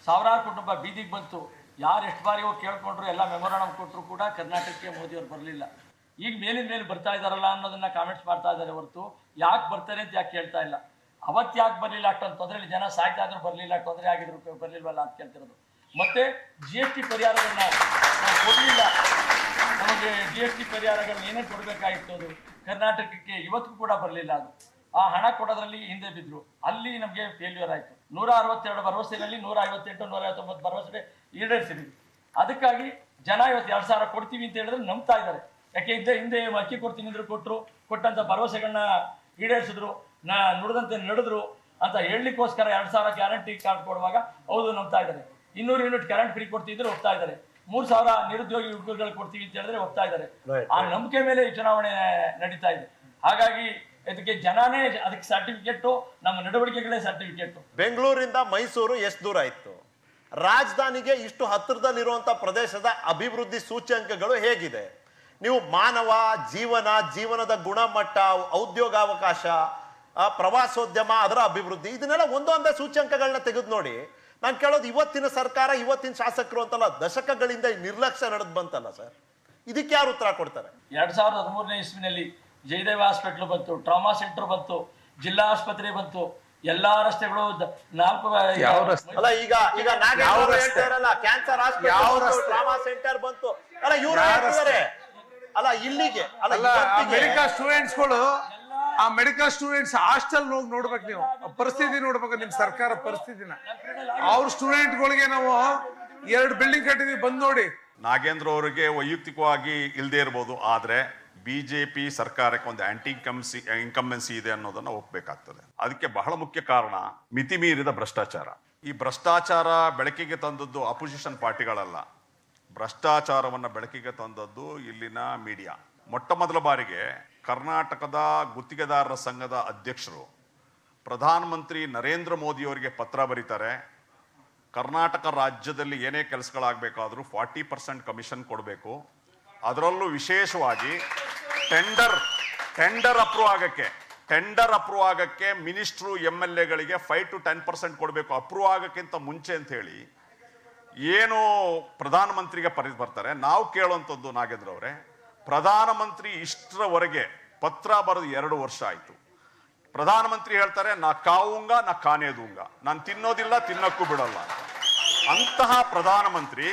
ಸಾವಿರಾರು ಕುಟುಂಬ ಬೀದಿಗೆ ಬಂತು. ಯಾರು ಎಷ್ಟು ಬಾರಿ ಹೋಗಿ ಕೇಳ್ಕೊಂಡ್ರು, ಎಲ್ಲ ಮೆಮೊರಾಂಡಮ್ ಕೊಟ್ಟರು ಕೂಡ ಕರ್ನಾಟಕಕ್ಕೆ ಮೋದಿಯವರು ಬರಲಿಲ್ಲ. ಈಗ ಮೇಲಿನ ಮೇಲೆ ಬರ್ತಾ ಇದ್ದಾರಲ್ಲ ಅನ್ನೋದನ್ನ ಕಾಮೆಂಟ್ಸ್ ಮಾಡ್ತಾ ಇದ್ದಾರೆ ಹೊರತು ಯಾಕೆ ಬರ್ತಾರೆ ಅಂತ ಯಾಕೆ ಕೇಳ್ತಾ ಇಲ್ಲ. ಅವತ್ತು ಯಾಕೆ ಬರಲಿಲ್ಲ ಅಷ್ಟೊಂದು ತೊಂದರೆ, ಜನ ಸಾಯ್ತಾ ಇದ್ರು ಬರಲಿಲ್ಲ, ತೊಂದರೆ ಆಗಿದ್ರು ಬರಲಿಲ್ವಲ್ಲ ಅಂತ ಕೇಳ್ತಿರೋದು. ಮತ್ತೆ GST ಪರಿಹಾರಗಳನ್ನ ಕೊಡಲಿಲ್ಲ. ನಮಗೆ GST ಪರಿಹಾರಗಳನ್ನ ಏನೇ ಕೊಡಬೇಕಾಗಿತ್ತು ಅದು ಕರ್ನಾಟಕಕ್ಕೆ ಇವತ್ತಿಗೂ ಕೂಡ ಬರಲಿಲ್ಲ. ಅದು ಆ ಹಣ ಕೊಡೋದ್ರಲ್ಲಿ ಹಿಂದೆ ಬಿದ್ರು. ಅಲ್ಲಿ ನಮಗೆ ಫೇಲ್ಯೂರ್ ಆಯಿತು. 162 ಭರವಸೆಗಳಲ್ಲಿ 158 159 ಭರವಸೆ ಈಡೇರಿಸಿದ್ವಿ. ಅದಕ್ಕಾಗಿ ಜನ ಇವತ್ತು 2,000 ಕೊಡ್ತೀವಿ ಅಂತ ಹೇಳಿದ್ರೆ ನಂಬ್ತಾ ಇದ್ದಾರೆ. ಯಾಕೆ ಹಿಂದೆ ಅಕ್ಕಿ ಕೊಡ್ತೀನಿ ಅಂದ್ರು ಕೊಟ್ಟಂತ ಭರವಸೆಗಳನ್ನ ಈಡೇರಿಸಿದ್ರು, ನುಡಿದಂತೆ ನಡೆದ್ರು ಅಂತ ಹೇಳಲಿಕ್ಕೋಸ್ಕರ 2,000 ಗ್ಯಾರಂಟಿ ಕಾರ್ಡ್ ಕೊಡುವಾಗ ಹೌದು ನಂಬ್ತಾ ಇದ್ದಾರೆ. 200 ಯೂನಿಟ್ ಕರೆಂಟ್ ಫ್ರೀ ಕೊಡ್ತಿದ್ರು ಹೋಗ್ತಾ ಇದ್ದಾರೆ. 3,000 ನಿರುದ್ಯೋಗಿ ಹುಡುಗರುಗಳು ಕೊಡ್ತೀವಿ ಅಂತ ಹೇಳಿದ್ರೆ ಒಪ್ತಾ ಇದ್ದಾರೆ. ಆ ನಂಬಿಕೆ ಮೇಲೆ ಈ ಚುನಾವಣೆ ನಡೀತಾ ಇದೆ. ಹಾಗಾಗಿ ಇದಕ್ಕೆ ಜನನೇ ಅದಕ್ಕೆ ಸರ್ಟಿಫಿಕೇಟ್, ನಮ್ಮ ನಡವಳಿಕೆಗಳೇ ಸರ್ಟಿಫಿಕೇಟ್. ಬೆಂಗಳೂರಿಂದ ಮೈಸೂರು ಎಷ್ಟು ದೂರ ಇತ್ತು? ರಾಜಧಾನಿಗೆ ಇಷ್ಟು ಹತ್ತಿರದಲ್ಲಿರುವಂತ ಪ್ರದೇಶದ ಅಭಿವೃದ್ಧಿ ಸೂಚ್ಯಂಕಗಳು ಹೇಗಿದೆ? ನೀವು ಮಾನವ ಜೀವನದ ಗುಣಮಟ್ಟ, ಉದ್ಯೋಗಾವಕಾಶ, ಪ್ರವಾಸೋದ್ಯಮ, ಅದರ ಅಭಿವೃದ್ಧಿ, ಇದನ್ನೆಲ್ಲ ಒಂದೊಂದೇ ಸೂಚ್ಯಂಕಗಳನ್ನ ತೆಗೆದು ನೋಡಿ. ನಾನು ಕೇಳೋದು, ಇವತ್ತಿನ ಸರ್ಕಾರ, ಇವತ್ತಿನ ಶಾಸಕರು ಅಂತಲ್ಲ, ದಶಕಗಳಿಂದ ನಿರ್ಲಕ್ಷ್ಯ ನಡೆದು ಬಂತಲ್ಲ ಸರ್, ಇದಕ್ಕೆ ಯಾರು ಉತ್ತರ ಕೊಡ್ತಾರೆ? 2013ನೇ ಇಸ್ವಿನಲ್ಲಿ ಜಯದೇವ ಹಾಸ್ಪಿಟಲ್ ಬಂತು, ಟ್ರಾಮಾ ಸೆಂಟರ್ ಬಂತು, ಜಿಲ್ಲಾ ಆಸ್ಪತ್ರೆ ಬಂತು, ಎಲ್ಲಾ ರಸ್ತೆಗಳು 4 ಅಲ್ಲ ಈಗ ನಾಗೇಂದ್ರ ಹೇಳ್ತಾರಲ್ಲ, ಕ್ಯಾನ್ಸರ್ ಹಾಸ್ಪಿಟಲ್, ಟ್ರಾಮಾ ಸೆಂಟರ್ ಬಂತು, ಅಲ್ಲ ಇವ್ರು ಹೇಳ್ತಿದ್ದಾರೆ ಅಲ್ಲ ಇಲ್ಲಿಗೆ. ಅಲ್ಲ ಮೆಡಿಕಲ್ ಸ್ಟೂಡೆಂಟ್ಸ್ಗಳು, ಆ ಮೆಡಿಕಲ್ ಸ್ಟೂಡೆಂಟ್ಸ್ ಹಾಸ್ಟೆಲ್ ಹೋಗಿ ನೋಡ್ಬೇಕು, ನೀವು ಪರಿಸ್ಥಿತಿ ನೋಡ್ಬೇಕು ನಿಮ್ ಸರ್ಕಾರ ಪರಿಸ್ಥಿತಿನ. ಅವ್ರ ಸ್ಟೂಡೆಂಟ್ಗಳಿಗೆ ನಾವು 2 ಬಿಲ್ಡಿಂಗ್ ಕಟ್ಟಿದೀವಿ, ಬಂದ್ ನೋಡಿ. ನಾಗೇಂದ್ರ ಅವರಿಗೆ ವೈಯಕ್ತಿಕವಾಗಿ ಇಲ್ಲದೆ ಇರ್ಬೋದು, ಆದ್ರೆ ಬಿಜೆಪಿ ಸರ್ಕಾರಕ್ಕೆ ಒಂದು ಆಂಟಿ ಇನ್ಕಂಬೆನ್ಸಿ ಇದೆ ಅನ್ನೋದನ್ನ ಒಪ್ಪಬೇಕಾಗ್ತದೆ. ಅದಕ್ಕೆ ಬಹಳ ಮುಖ್ಯ ಕಾರಣ ಮಿತಿ ಮೀರಿದ ಭ್ರಷ್ಟಾಚಾರ. ಈ ಭ್ರಷ್ಟಾಚಾರ ಬೆಳಕಿಗೆ ತಂದದ್ದು ಅಪೋಸಿಷನ್ ಪಾರ್ಟಿಗಳಲ್ಲ, ಭ್ರಷ್ಟಾಚಾರವನ್ನ ಬೆಳಕಿಗೆ ತಂದದ್ದು ಇಲ್ಲಿನ ಮೀಡಿಯಾ. ಮೊಟ್ಟ ಮೊದಲ ಬಾರಿಗೆ ಕರ್ನಾಟಕದ ಗುತ್ತಿಗೆದಾರರ ಸಂಘದ ಅಧ್ಯಕ್ಷರು ಪ್ರಧಾನಮಂತ್ರಿ ನರೇಂದ್ರ ಮೋದಿ ಅವರಿಗೆ ಪತ್ರ ಬರೀತಾರೆ. ಕರ್ನಾಟಕ ರಾಜ್ಯದಲ್ಲಿ ಏನೇ ಕೆಲಸಗಳಾಗಬೇಕಾದ್ರೂ 40% ಕಮಿಷನ್ ಕೊಡಬೇಕು, ಅದರಲ್ಲೂ ವಿಶೇಷವಾಗಿ ಟೆಂಡರ್ ಅಪ್ರೂವ್ ಆಗಕ್ಕೆ ಮಿನಿಸ್ಟ್ರು MLAಗಳಿಗೆ 5 to 10% ಕೊಡಬೇಕು ಅಪ್ರೂವ್ ಆಗಕ್ಕಿಂತ ಮುಂಚೆ ಅಂತ ಹೇಳಿ ಏನು ಪ್ರಧಾನಮಂತ್ರಿಗೆ ಬರ್ತಾರೆ. ನಾವು ಕೇಳುವಂಥದ್ದು ನಾಗೇಂದ್ರ ಅವರೇ, ಪ್ರಧಾನಮಂತ್ರಿ ಇಷ್ಟರವರೆಗೆ ಪತ್ರ ಬರೆದು 2 ವರ್ಷ ಆಯ್ತು. ಪ್ರಧಾನಮಂತ್ರಿ ಹೇಳ್ತಾರೆ, ನಾ ಕಾವುಂಗ ನಾ ಕಾನೇ ದೂಂಗ, ನಾನು ತಿನ್ನೋದಿಲ್ಲ, ತಿನ್ನಕ್ಕೂ ಬಿಡಲ್ಲ. ಅಂತಹ ಪ್ರಧಾನಮಂತ್ರಿ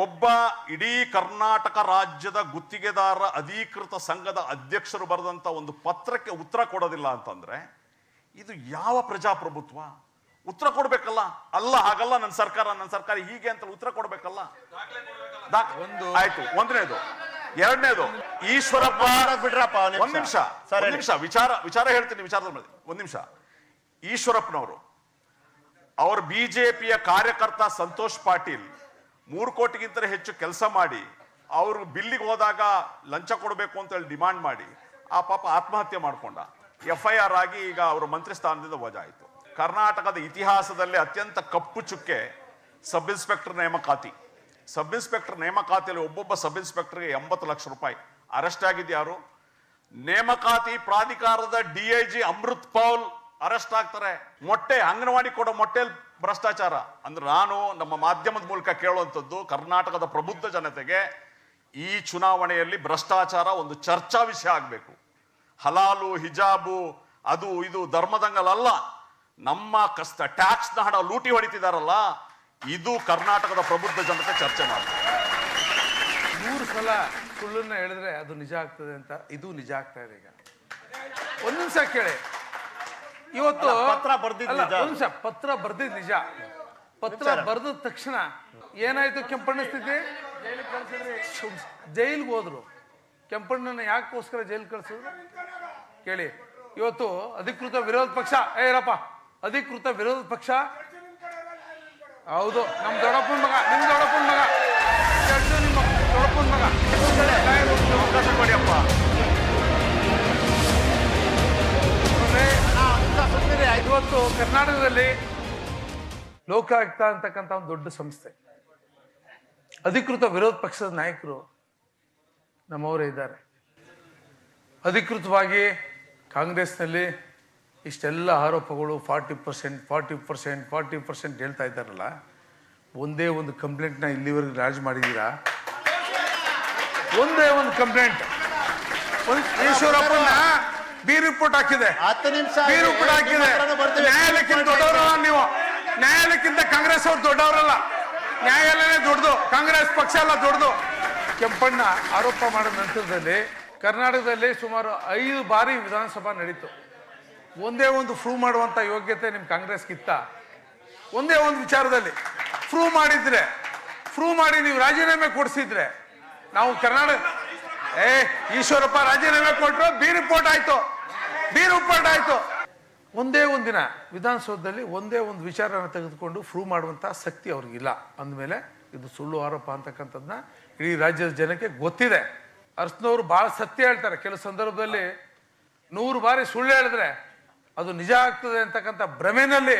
ಒಬ್ಬ ಇಡೀ ಕರ್ನಾಟಕ ರಾಜ್ಯದ ಗುತ್ತಿಗೆದಾರರ ಅಧಿಕೃತ ಸಂಘದ ಅಧ್ಯಕ್ಷರು ಬರೆದಂತ ಒಂದು ಪತ್ರಕ್ಕೆ ಉತ್ತರ ಕೊಡೋದಿಲ್ಲ ಅಂತಂದ್ರೆ ಇದು ಯಾವ ಪ್ರಜಾಪ್ರಭುತ್ವ? ಉತ್ತರ ಕೊಡ್ಬೇಕಲ್ಲ. ಅಲ್ಲ ಹಾಗಲ್ಲ, ನನ್ನ ಸರ್ಕಾರ ಹೀಗೆ ಅಂತ ಉತ್ತರ ಕೊಡ್ಬೇಕಲ್ಲ. ಆಯ್ತು, ಒಂದನೇದು. ಎರಡನೇದು, ಈಶ್ವರಪ್ಪ ಬಿಡ್ರಪ್ಪ ಒಂದ್ ನಿಮಿಷ ವಿಚಾರ ಹೇಳ್ತೀನಿ, ಒಂದ್ ನಿಮಿಷ. ಈಶ್ವರಪ್ಪನವರು ಅವ್ರ ಬಿಜೆಪಿಯ ಕಾರ್ಯಕರ್ತ ಸಂತೋಷ್ ಪಾಟೀಲ್ 3 ಕೋಟಿಗಿಂತ ಹೆಚ್ಚು ಕೆಲಸ ಮಾಡಿ ಅವರು ಬಿಲ್ಲಿಗೆ ಹೋದಾಗ ಲಂಚ ಕೊಡಬೇಕು ಅಂತ ಹೇಳಿ ಡಿಮಾಂಡ್ ಮಾಡಿ ಆ ಪಾಪ ಆತ್ಮಹತ್ಯೆ ಮಾಡ್ಕೊಂಡ. FIR ಆಗಿ ಈಗ ಅವರು ಮಂತ್ರಿ ಸ್ಥಾನದಿಂದ ವಜಾ ಆಯಿತು. ಕರ್ನಾಟಕದ ಇತಿಹಾಸದಲ್ಲೇ ಅತ್ಯಂತ ಕಪ್ಪು ಚುಕ್ಕೆ ಸಬ್ ಇನ್ಸ್ಪೆಕ್ಟರ್ ನೇಮಕಾತಿಯಲ್ಲಿ ಒಬ್ಬೊಬ್ಬ ಸಬ್ ಇನ್ಸ್ಪೆಕ್ಟರ್ಗೆ 80 ಲಕ್ಷ ರೂಪಾಯಿ. ಅರೆಸ್ಟ್ ಆಗಿದ್ದು ಯಾರು? ನೇಮಕಾತಿ ಪ್ರಾಧಿಕಾರದ DIG ಅಮೃತ್ ಪೌಲ್ ಅರೆಸ್ಟ್ ಆಗ್ತಾರೆ. ಅಂಗನವಾಡಿ ಕೊಡೋ ಮೊಟ್ಟೆಲ್ ಭ್ರಷ್ಟಾಚಾರ. ಅಂದ್ರೆ ನಾನು ನಮ್ಮ ಮಾಧ್ಯಮದ ಮೂಲಕ ಕೇಳುವಂಥದ್ದು, ಕರ್ನಾಟಕದ ಪ್ರಬುದ್ಧ ಜನತೆಗೆ ಈ ಚುನಾವಣೆಯಲ್ಲಿ ಭ್ರಷ್ಟಾಚಾರ ಒಂದು ಚರ್ಚಾ ವಿಷಯ ಆಗಬೇಕು. ಹಲಾಲು, ಹಿಜಾಬು, ಅದು ಇದು ಧರ್ಮದಂಗಲಲ್ಲ, ನಮ್ಮ ಟ್ಯಾಕ್ಸ್ನ ಹಣ ಲೂಟಿ ಹೊಡಿತಿದಾರಲ್ಲ, ಇದು ಕರ್ನಾಟಕದ ಪ್ರಬುದ್ಧ ಜನತೆ ಚರ್ಚೆ ಮಾಡ್ತಾರೆ. 100 ಸಲ ಸುಳ್ಳನ್ನ ಹೇಳಿದ್ರೆ ಅದು ನಿಜ ಆಗ್ತದೆ ಅಂತ ಇದು ನಿಜ ಆಗ್ತಾ ಇದೆ. ಈಗ ಒಂದ್ ನಿಮಿಷ ಕೇಳಿ, ಇವತ್ತು ಪತ್ರ ಬರ್ದಿದ್ ನಿಜ. ಪತ್ರ ಬರ್ದ ತಕ್ಷಣ ಏನಾಯ್ತು? ಕೆಂಪಣ್ಣ ಸ್ಥಿತಿ, ಜೈಲ್ಗೆ ಹೋದ್ರು. ಕೆಂಪಣ್ಣನ ಯಾಕೋಸ್ಕರ ಜೈಲ್ ಕಳ್ಸಿದ್ರು ಕೇಳಿ. ಇವತ್ತು ಅಧಿಕೃತ ವಿರೋಧ ಪಕ್ಷ, ಅಧಿಕೃತ ವಿರೋಧ ಪಕ್ಷ ಹೌದು, ನಮ್ ದೊಡ್ಡಪ್ಪನ ಮಗ, ನಿಮ್ ದೊಡ್ಡಪ್ಪನ ಮಗ, ನಿಮ್ಮ ದೊಡ್ಡಪ್ಪನ ಮಗ. ಅವಕಾಶ ಕೊಡಿಯಪ್ಪ. ಇವತ್ತು ಕರ್ನಾಟಕದಲ್ಲಿ ಲೋಕಾಯುಕ್ತ ಅಂತಕ್ಕಂಥ ಒಂದು ದೊಡ್ಡ ಸಂಸ್ಥೆ, ಅಧಿಕೃತ ವಿರೋಧ ಪಕ್ಷದ ನಾಯಕರು ನಮ್ಮವರೇ ಇದ್ದಾರೆ. ಅಧಿಕೃತವಾಗಿ ಕಾಂಗ್ರೆಸ್ನಲ್ಲಿ ಇಷ್ಟೆಲ್ಲ ಆರೋಪಗಳು 40% ಹೇಳ್ತಾ ಇದ್ದಾರಲ್ಲ, ಒಂದೇ ಒಂದು ಕಂಪ್ಲೇಂಟ್ನ ಇಲ್ಲಿವರೆಗೆ ರಾಜ್ ಮಾಡಿದ್ದೀರಾ? ಒಂದೇ ಒಂದು ಕಂಪ್ಲೇಂಟ್. ಈಶ್ವರಪ್ಪನ ಬಿ ರಿಪೋರ್ಟ್ ಹಾಕಿದೆ, 10 ನಿಮಿಷ ಬಿ ರಿಪೋರ್ಟ್ ಹಾಕಿದೆ. ನ್ಯಾಯಾಲಯಕ್ಕಿಂತ ದೊಡ್ಡವರಲ್ಲ ನೀವು, ನ್ಯಾಯಾಲಯಕ್ಕಿಂತ ಕಾಂಗ್ರೆಸ್ ಅವ್ರು ದೊಡ್ಡವರಲ್ಲ, ನ್ಯಾಯಾಲಯನೇ ದೊಡ್ಡದು, ಕಾಂಗ್ರೆಸ್ ಪಕ್ಷ ಎಲ್ಲ ದೊಡ್ಡದು. ಕೆಂಪಣ್ಣ ಆರೋಪ ಮಾಡಿದ ನಂತರದಲ್ಲಿ ಕರ್ನಾಟಕದಲ್ಲಿ ಸುಮಾರು 5 ಬಾರಿ ವಿಧಾನಸಭಾ ನಡೀತು. ಒಂದೇ ಒಂದು ಪ್ರೂವ್ ಮಾಡುವಂತ ಯೋಗ್ಯತೆ ನಿಮ್ ಕಾಂಗ್ರೆಸ್ಗಿತ್ತ? ಒಂದೇ ಒಂದು ವಿಚಾರದಲ್ಲಿ ಪ್ರೂವ್ ಮಾಡಿ ನೀವು ರಾಜೀನಾಮೆ ಕೊಡಿಸಿದ್ರೆ ನಾವು ಕರ್ನಾಟಕ ಈಶ್ವರಪ್ಪ ರಾಜೀನಾಮೆ ಕೊಟ್ಟರು, ಬಿ ರಿಪೋರ್ಟ್ ಆಯ್ತು. ಒಂದೇ ಒಂದು ದಿನ ವಿಧಾನಸೌಧದಲ್ಲಿ ಒಂದೇ ಒಂದು ವಿಚಾರನ ತೆಗೆದುಕೊಂಡು ಪ್ರೂವ್ ಮಾಡುವಂತ ಶಕ್ತಿ ಅವ್ರಿಗಿಲ್ಲ ಅಂದಮೇಲೆ ಇದು ಸುಳ್ಳು ಆರೋಪ ಅಂತಕ್ಕಂಥದ್ದನ್ನ ಇಡೀ ರಾಜ್ಯದ ಜನಕ್ಕೆ ಗೊತ್ತಿದೆ. ಅರ್ಸ್ನವರು ಭಾಳ ಸತ್ಯ ಹೇಳ್ತಾರೆ. ಕೆಲವು ಸಂದರ್ಭದಲ್ಲಿ 100 ಬಾರಿ ಸುಳ್ಳು ಹೇಳಿದ್ರೆ ಅದು ನಿಜ ಆಗ್ತದೆ ಅಂತಕ್ಕಂಥ ಭ್ರಮೆನಲ್ಲಿ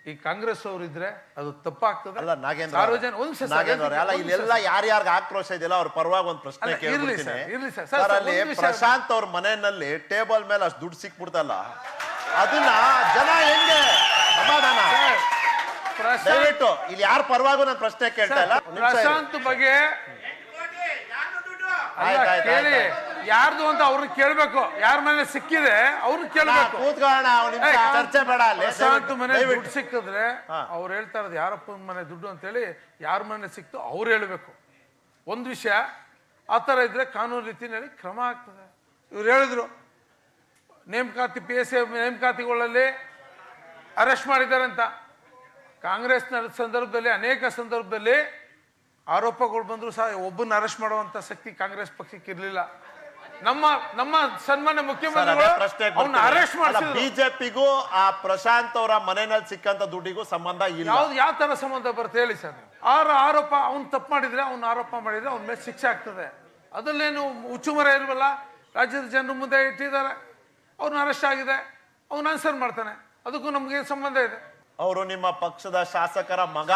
ಈ ಕಾಂಗ್ರೆಸ್ ಅವರು ಇದ್ರೆ ಅದು ತಪ್ಪಾಗ್ತದೆ. ಅಲ್ಲ ನಾಗೇಂದ್ರ ಸಾರ್ವಜನಿಕ ಒಂದು ನಿಮಿಷ ಅಲ್ಲ ಇಲ್ಲೆಲ್ಲ ಯಾರ್ಯಾರ್ಗ ಆಕ್ರೋಶ ಇದೆಯಲ್ಲ ಅವ್ರ ಪರವಾಗಿ ಒಂದು ಪ್ರಶ್ನೆ ಕೇಳ್ಬಿಡ್ತೀನಿ ಸರ್. ಅಲ್ಲಿ ಪ್ರಶಾಂತ್ ಅವ್ರ ಮನೆಯಲ್ಲಿ ಟೇಬಲ್ ಮೇಲೆ ಅಷ್ಟು ದುಡ್ಡು ಸಿಕ್ಬಿಡ್ತಲ್ಲ, ಅದನ್ನ ಜನ ಹೆಂಗೆ ಸಮಾಧಾನ? ದಯವಿಟ್ಟು ಇಲ್ಲಿ ಯಾರ ಪರವಾಗೂ ನಾನು ಪ್ರಶ್ನೆ ಕೇಳ್ತಾ ಇಲ್ಲ. ಪ್ರಶಾಂತ್ ಬಗ್ಗೆ ಕೇಳಿ ಯಾರ್ದು ಅಂತ ಅವ್ರನ್ನ ಕೇಳ್ಬೇಕು. ಯಾರ ಮನೆ ಸಿಕ್ಕಿದೆ ಅವ್ರನ್ನ ಕೇಳ್ಬೇಕು. ಚರ್ಚೆ ಬೇಡ. ಪ್ರಶಾಂತ್ ಮನೆ ದುಡ್ಡು ಸಿಕ್ಕಿದ್ರೆ ಅವ್ರು ಹೇಳ್ತಾ ಇರೋದು ಯಾರಪ್ಪ ಮನೆ ದುಡ್ಡು ಅಂತೇಳಿ ಯಾರ ಮನೆ ಸಿಕ್ತು ಅವ್ರು ಹೇಳ್ಬೇಕು. ಒಂದು ವಿಷಯ ಆ ಥರ ಇದ್ರೆ ಕಾನೂನು ರೀತಿಯಲ್ಲಿ ಕ್ರಮ ಆಗ್ತದೆ. ಇವ್ರು ಹೇಳಿದ್ರು ನೇಮಕಾತಿ PSC ನೇಮಕಾತಿಗಳಲ್ಲಿ ಅರೆಸ್ಟ್ ಮಾಡಿದ್ದಾರೆ ಅಂತ. ಕಾಂಗ್ರೆಸ್ ಸಂದರ್ಭದಲ್ಲಿ ಅನೇಕ ಸಂದರ್ಭದಲ್ಲಿ ಆರೋಪಗಳು ಬಂದ್ರು ಸಹ ಒಬ್ಬನ ಅರೆಸ್ಟ್ ಮಾಡುವಂತ ಶಕ್ತಿ ಕಾಂಗ್ರೆಸ್ ಪಕ್ಷಕ್ಕೆ ಇರಲಿಲ್ಲ. ನಮ್ಮ ಸನ್ಮಾನ್ಯ ಮುಖ್ಯಮಂತ್ರಿಗಳು ಅವನ್ನ ಅರೆಸ್ಟ್ ಮಾಡಿಸಿದ್ರು. ಬಿಜೆಪಿಗೂ ಆ ಪ್ರಶಾಂತ್ ಅವರ ಮನೆಯಲ್ಲಿ ಸಿಕ್ಕಂತ ದುಡ್ಡಿಗೂ ಸಂಬಂಧ ಇಲ್ಲ. ಯಾವ ತರ ಸಂಬಂಧ ಬರುತ್ತೆ ಹೇಳಿ ಸರ್? ಆರೋಪ ಅವ್ನು ತಪ್ಪು ಮಾಡಿದ್ರೆ ಅವ್ನ ಆರೋಪ ಮಾಡಿದ್ರೆ ಅವ್ನ ಮೇಲೆ ಶಿಕ್ಷೆ ಆಗ್ತದೆ. ಅದರಲ್ಲೇನು ಹುಚ್ಚುಮರ ಇಲ್ವಲ್ಲ. ರಾಜ್ಯದ ಜನರ ಮುಂದೆ ಇಟ್ಟಿದ್ದಾರೆ, ಅವ್ನ ಅರೆಸ್ಟ್ ಆಗಿದೆ, ಅವ್ನ ಆನ್ಸರ್ ಮಾಡ್ತಾನೆ. ಅದಕ್ಕೂ ನಮ್ಗೆ ಸಂಬಂಧ ಇದೆ. ಅವರು ನಿಮ್ಮ ಪಕ್ಷದ ಶಾಸಕರ ಮಗ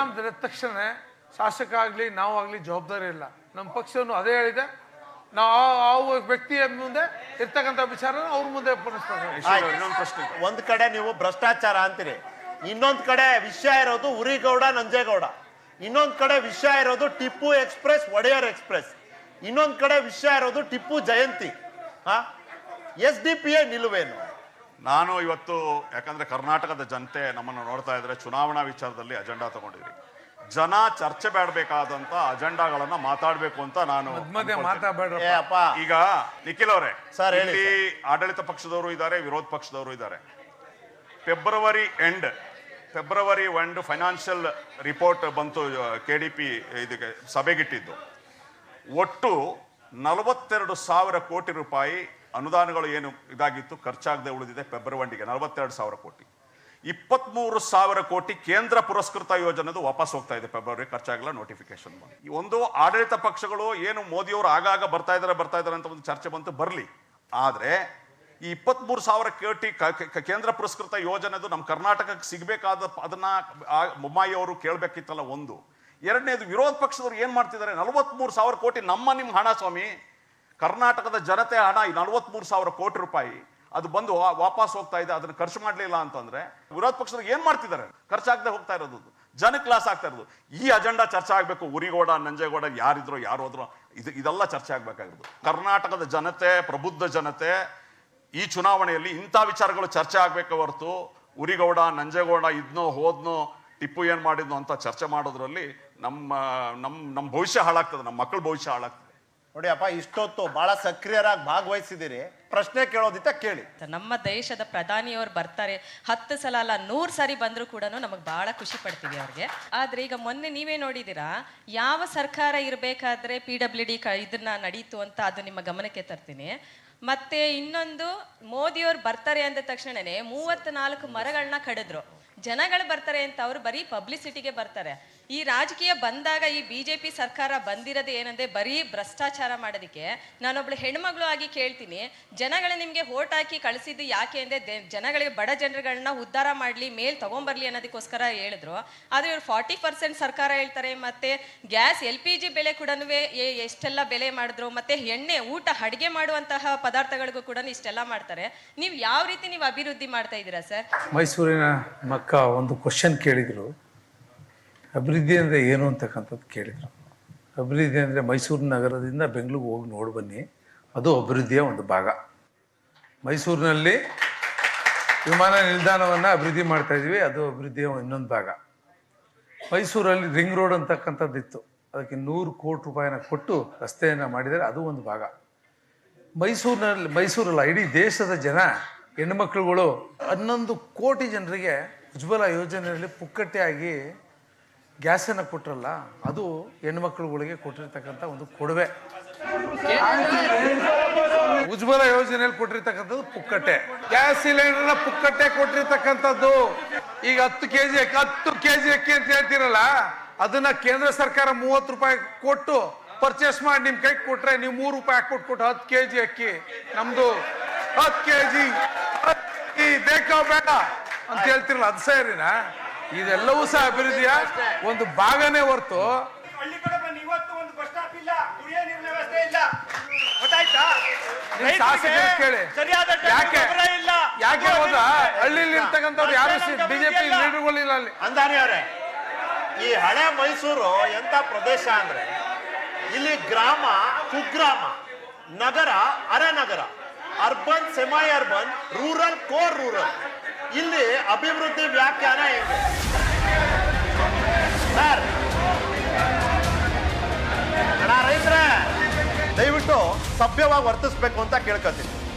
ಅಂದ್ರೆ ತಕ್ಷಣ ಶಾಸಕ ಆಗ್ಲಿ ನಾವಾಗ್ಲಿ ಜವಾಬ್ದಾರಿ ಇಲ್ಲ. ನಮ್ಮ ಪಕ್ಷವನ್ನು ಅದೇ ಹೇಳಿದೆ, ನಾವು ವ್ಯಕ್ತಿಯ ಮುಂದೆ ಇರ್ತಕ್ಕಂಥ ವಿಚಾರ ಅವ್ರ ಮುಂದೆ ಒಂದ್ ಕಡೆ ನೀವು ಭ್ರಷ್ಟಾಚಾರ ಅಂತೀರಿ, ಇನ್ನೊಂದ್ ಕಡೆ ವಿಷಯ ಇರೋದು ಉರಿಗೌಡ ನಂಜೇಗೌಡ, ಇನ್ನೊಂದ್ ಕಡೆ ವಿಷಯ ಇರೋದು ಟಿಪ್ಪು ಎಕ್ಸ್ಪ್ರೆಸ್ ಒಡೆಯರ್ ಎಕ್ಸ್ಪ್ರೆಸ್, ಇನ್ನೊಂದ್ ಕಡೆ ವಿಷಯ ಇರೋದು ಟಿಪ್ಪು ಜಯಂತಿ. SDPI ನಿಲುವೇನು? ನಾನು ಇವತ್ತು ಯಾಕಂದ್ರೆ ಕರ್ನಾಟಕದ ಜನತೆ ನಮ್ಮನ್ನು ನೋಡ್ತಾ ಇದ್ರೆ ಚುನಾವಣಾ ವಿಚಾರದಲ್ಲಿ ಅಜೆಂಡಾ ತಗೊಂಡಿದ್ರಿ. ಜನ ಚರ್ಚೆ ಬೇಡಬೇಕಾದಂತ ಅಜೆಂಡಾಗಳನ್ನ ಮಾತಾಡ್ಬೇಕು ಅಂತ ನಾನು ಈಗ ನಿಖಿಲ್ ಅವರೇ, ಇಲ್ಲಿ ಆಡಳಿತ ಪಕ್ಷದವರು ಇದ್ದಾರೆ, ವಿರೋಧ ಪಕ್ಷದವರು ಇದ್ದಾರೆ. ಫೆಬ್ರವರಿ ಎಂಡ್ ಫೈನಾನ್ಷಿಯಲ್ ರಿಪೋರ್ಟ್ ಬಂತು, KDP ಇದಕ್ಕೆ ಸಭೆಗಿಟ್ಟಿದ್ದು. ಒಟ್ಟು 42,000 ಕೋಟಿ ರೂಪಾಯಿ ಅನುದಾನಗಳು ಏನು ಇದಾಗಿತ್ತು ಖರ್ಚಾಗದೆ ಉಳಿದಿದೆ. ಫೆಬ್ರವರಿಗೆ 42,000 ಕೋಟಿ. 23,000 ಕೋಟಿ ಕೇಂದ್ರ ಪುರಸ್ಕೃತ ಯೋಜನೆದು ವಾಪಸ್ ಹೋಗ್ತಾ ಇದೆ. ಫೆಬ್ರವರಿ ಖರ್ಚಾಗಲ್ಲ, ನೋಟಿಫಿಕೇಶನ್ ಬಂದು. ಈ ಒಂದು ಆಡಳಿತ ಪಕ್ಷಗಳು ಏನು ಮೋದಿಯವರು ಆಗಾಗ ಬರ್ತಾ ಇದ್ದಾರೆ ಅಂತ ಒಂದು ಚರ್ಚೆ ಬಂತು, ಬರಲಿ. ಆದ್ರೆ ಈ 23,000 ಕೋಟಿ ಕೇಂದ್ರ ಪುರಸ್ಕೃತ ಯೋಜನೆದು ನಮ್ಮ ಕರ್ನಾಟಕಕ್ಕೆ ಸಿಗಬೇಕಾದ ಅದನ್ನ ಬೊಮ್ಮಾಯಿ ಅವರು ಕೇಳಬೇಕಿತ್ತಲ್ಲ. ಒಂದು. ಎರಡನೇದು, ವಿರೋಧ ಪಕ್ಷದವರು ಏನ್ ಮಾಡ್ತಿದ್ದಾರೆ, 43,000 ಕೋಟಿ ನಿಮ್ಮ ಹಣ ಸ್ವಾಮಿ, ಕರ್ನಾಟಕದ ಜನತೆ ಹಣ. ಈ 43,000 ಕೋಟಿ ರೂಪಾಯಿ ಅದು ಬಂದು ವಾಪಸ್ ಹೋಗ್ತಾ ಇದೆ, ಅದನ್ನ ಖರ್ಚು ಮಾಡಲಿಲ್ಲ ಅಂತಂದ್ರೆ ವಿರೋಧ ಪಕ್ಷದವ್ರು ಏನ್ ಮಾಡ್ತಿದ್ದಾರೆ? ಖರ್ಚಾಗದೆ ಹೋಗ್ತಾ ಇರೋದು, ಜನಕ್ಕೆ ಲಾಸ್ ಆಗ್ತಾ ಇರೋದು. ಈ ಅಜೆಂಡಾ ಚರ್ಚೆ ಆಗ್ಬೇಕು. ಉರಿಗೌಡ ನಂಜೇಗೌಡ ಯಾರಿದ್ರು ಯಾರು ಹೋದ್ರು ಇದೆಲ್ಲ ಚರ್ಚೆ ಆಗ್ಬೇಕಾಗಿರೋದು. ಕರ್ನಾಟಕದ ಜನತೆ, ಪ್ರಬುದ್ಧ ಜನತೆ ಈ ಚುನಾವಣೆಯಲ್ಲಿ ಇಂಥ ವಿಚಾರಗಳು ಚರ್ಚೆ ಆಗ್ಬೇಕು ಹೊರತು ಉರಿಗೌಡ ನಂಜೇಗೌಡ ಇದ್ನೋ ಹೋದ್ನೋ ಟಿಪ್ಪು ಏನ್ ಮಾಡಿದ್ನೋ ಅಂತ ಚರ್ಚೆ ಮಾಡೋದ್ರಲ್ಲಿ ನಮ್ಮ ಭವಿಷ್ಯ ಹಾಳಾಗ್ತದೆ, ನಮ್ಮ ಮಕ್ಕಳ ಭವಿಷ್ಯ ಹಾಳಾಗ್ತದೆ. ನೋಡಿ ಅಪ್ಪ, ಇಷ್ಟೊತ್ತು ಬಹಳ ಸಕ್ರಿಯರಾಗಿ ಭಾಗವಹಿಸಿದಿರಿ. ಪ್ರಶ್ನೆ ಕೇಳೋದಿತ್ತ ಕೇಳಿ. ನಮ್ಮ ದೇಶದ ಪ್ರಧಾನಿಯವರು ಬರ್ತಾರೆ, 10 ಸಲ ಅಲ್ಲ 100 ಸಾರಿ ಬಂದ್ರು ಕೂಡ ನಮಗೆ ಬಹಳ ಖುಷಿ ಪಡ್ತೀವಿ ಅವ್ರಿಗೆ. ಆದ್ರೆ ಈಗ ಮೊನ್ನೆ ನೀವೇ ನೋಡಿದಿರಾ, ಯಾವ ಸರ್ಕಾರ ಇರಬೇಕಾದ್ರೆ PWD ಇದನ್ನ ನಡೀತು ಅಂತ, ಅದು ನಿಮ್ಮ ಗಮನಕ್ಕೆ ತರ್ತೀನಿ. ಮತ್ತೆ ಇನ್ನೊಂದು, ಮೋದಿಯವ್ರು ಬರ್ತಾರೆ ಅಂದ ತಕ್ಷಣನೇ 34 ಮರಗಳನ್ನ ಕಡಿದ್ರು. ಜನಗಳು ಬರ್ತಾರೆ ಅಂತ ಅವ್ರು ಬರೀ ಪಬ್ಲಿಸಿಟಿಗೆ ಬರ್ತಾರೆ. ಈ ರಾಜಕೀಯ ಬಂದಾಗ ಈ BJP ಸರ್ಕಾರ ಬಂದಿರೋದು ಏನಂದ್ರೆ ಬರೀ ಭ್ರಷ್ಟಾಚಾರ ಮಾಡೋದಕ್ಕೆ. ನಾನೊಬ್ಳು ಹೆಣ್ಮಗಳು ಆಗಿ ಕೇಳ್ತೀನಿ, ಜನಗಳು ನಿಮ್ಗೆ ವೋಟ್ ಹಾಕಿ ಕಳಿಸಿದ್ದು ಯಾಕೆ ಅಂದ್ರೆ ಜನಗಳಿಗೆ, ಬಡ ಜನರುಗಳನ್ನ ಉದ್ಧಾರ ಮಾಡ್ಲಿ, ಮೇಲ್ ತಗೊಂಬರ್ಲಿ ಅನ್ನೋದಕ್ಕೋಸ್ಕರ ಹೇಳಿದ್ರು. ಆದ್ರೆ ಇವ್ರು 40% ಸರ್ಕಾರ ಹೇಳ್ತಾರೆ. ಮತ್ತೆ ಗ್ಯಾಸ್ LPG ಬೆಲೆ ಕೂಡ ಎಷ್ಟೆಲ್ಲ ಬೆಲೆ ಮಾಡಿದ್ರು. ಮತ್ತೆ ಎಣ್ಣೆ, ಊಟ, ಅಡಿಗೆ ಮಾಡುವಂತಹ ಪದಾರ್ಥಗಳಿಗೂ ಕೂಡ ಇಷ್ಟೆಲ್ಲ ಮಾಡ್ತಾರೆ. ನೀವು ಯಾವ ರೀತಿ ನೀವು ಅಭಿವೃದ್ಧಿ ಮಾಡ್ತಾ ಇದ್ದೀರಾ ಸರ್? ಮೈಸೂರಿನ ಮಕ್ಕ ಒಂದು ಕ್ವಶನ್ ಕೇಳಿದ್ರು, ಅಭಿವೃದ್ಧಿ ಅಂದರೆ ಏನು ಅಂತಕ್ಕಂಥದ್ದು ಕೇಳಿದರು. ಅಭಿವೃದ್ಧಿ ಅಂದರೆ ಮೈಸೂರು ನಗರದಿಂದ ಬೆಂಗಳೂರಿಗೆ ಹೋಗಿ ನೋಡಿ ಬನ್ನಿ, ಅದು ಅಭಿವೃದ್ಧಿಯ ಒಂದು ಭಾಗ. ಮೈಸೂರಿನಲ್ಲಿ ವಿಮಾನ ನಿಲ್ದಾಣವನ್ನು ಅಭಿವೃದ್ಧಿ ಮಾಡ್ತಾಯಿದ್ವಿ, ಅದು ಅಭಿವೃದ್ಧಿಯ ಇನ್ನೊಂದು ಭಾಗ. ಮೈಸೂರಲ್ಲಿ ರಿಂಗ್ ರೋಡ್ ಅಂತಕ್ಕಂಥದ್ದಿತ್ತು, ಅದಕ್ಕೆ 100 ಕೋಟಿ ರೂಪಾಯಿನ ಕೊಟ್ಟು ರಸ್ತೆಯನ್ನು ಮಾಡಿದರೆ, ಅದು ಒಂದು ಭಾಗ. ಮೈಸೂರಲ್ಲ, ಇಡೀ ದೇಶದ ಜನ, ಹೆಣ್ಮಕ್ಳುಗಳು 11 ಕೋಟಿ ಜನರಿಗೆ ಉಜ್ವಲ ಯೋಜನೆಯಲ್ಲಿ ಪುಕ್ಕಟ್ಟೆಯಾಗಿ ಗ್ಯಾಸನ್ನು ಕೊಟ್ಟರಲ್ಲ, ಅದು ಹೆಣ್ಮಕ್ಳುಗಳಿಗೆ ಕೊಟ್ಟಿರ್ತಕ್ಕಂಥ ಒಂದು ಕೊಡುಗೆ. ಉಜ್ವಲ ಯೋಜನೆಯಲ್ಲಿ ಕೊಟ್ಟಿರ್ತಕ್ಕಂಥದ್ದು ಪುಕ್ಕಟ್ಟೆ. ಗ್ಯಾಸ್ ಸಿಲಿಂಡರ್ನ ಪುಕ್ಕಟ್ಟೆ ಕೊಟ್ಟಿರ್ತಕ್ಕಂಥದ್ದು. ಈಗ 10 ಕೆಜಿ ಅಕ್ಕಿ ಅಂತ ಹೇಳ್ತೀರಲ್ಲ, ಅದನ್ನ ಕೇಂದ್ರ ಸರ್ಕಾರ 30 ರೂಪಾಯಿ ಕೊಟ್ಟು ಪರ್ಚೇಸ್ ಮಾಡಿ ನಿಮ್ ಕೈ ಕೊಟ್ರೆ ನೀವು 3 ರೂಪಾಯಿ ಹಾಕೊಟ್ಟು 10 ಕೆಜಿ ಅಕ್ಕಿ ನಮ್ದು 10 ಕೆಜಿ ಬೇಕಾ ಬೇಡ ಅಂತ ಹೇಳ್ತಿರಲ್ಲ, ಅದು ಸರಿನಾ? ಇದೆಲ್ಲವೂ ಸಹ ಅಭಿವೃದ್ಧಿಯ ಒಂದು ಭಾಗನೇ ಹೊರತು ಕೇಳಿ ಯಾಕೆ ಹೋದ ಹಳ್ಳಿಲಿ ಇರ್ತಕ್ಕಂಥವ್ರು ಯಾರು ಬಿಜೆಪಿ ಲೀಡರ್ಗಳಿಲ್ಲ ಅಲ್ಲಿ. ಅಂದಾನಿ ಅವರೇ, ಈ ಹಳೆ ಮೈಸೂರು ಎಂತ ಪ್ರದೇಶ ಅಂದ್ರೆ ಇಲ್ಲಿ ಗ್ರಾಮ, ಕುಗ್ರಾಮ, ನಗರ, ಅರೆನಗರ, urban, semi urban, rural, core rural. ಇಲ್ಲಿ ಅಭಿವೃದ್ಧಿ ವ್ಯಾಖ್ಯಾನ ಹೇಗೆ ಸರ್? ರೈತರೇ ದಯವಿಟ್ಟು ಸಭ್ಯವಾಗಿ ವರ್ತಿಸ್ಬೇಕು ಅಂತ ಕೇಳ್ಕೊತೀನಿ.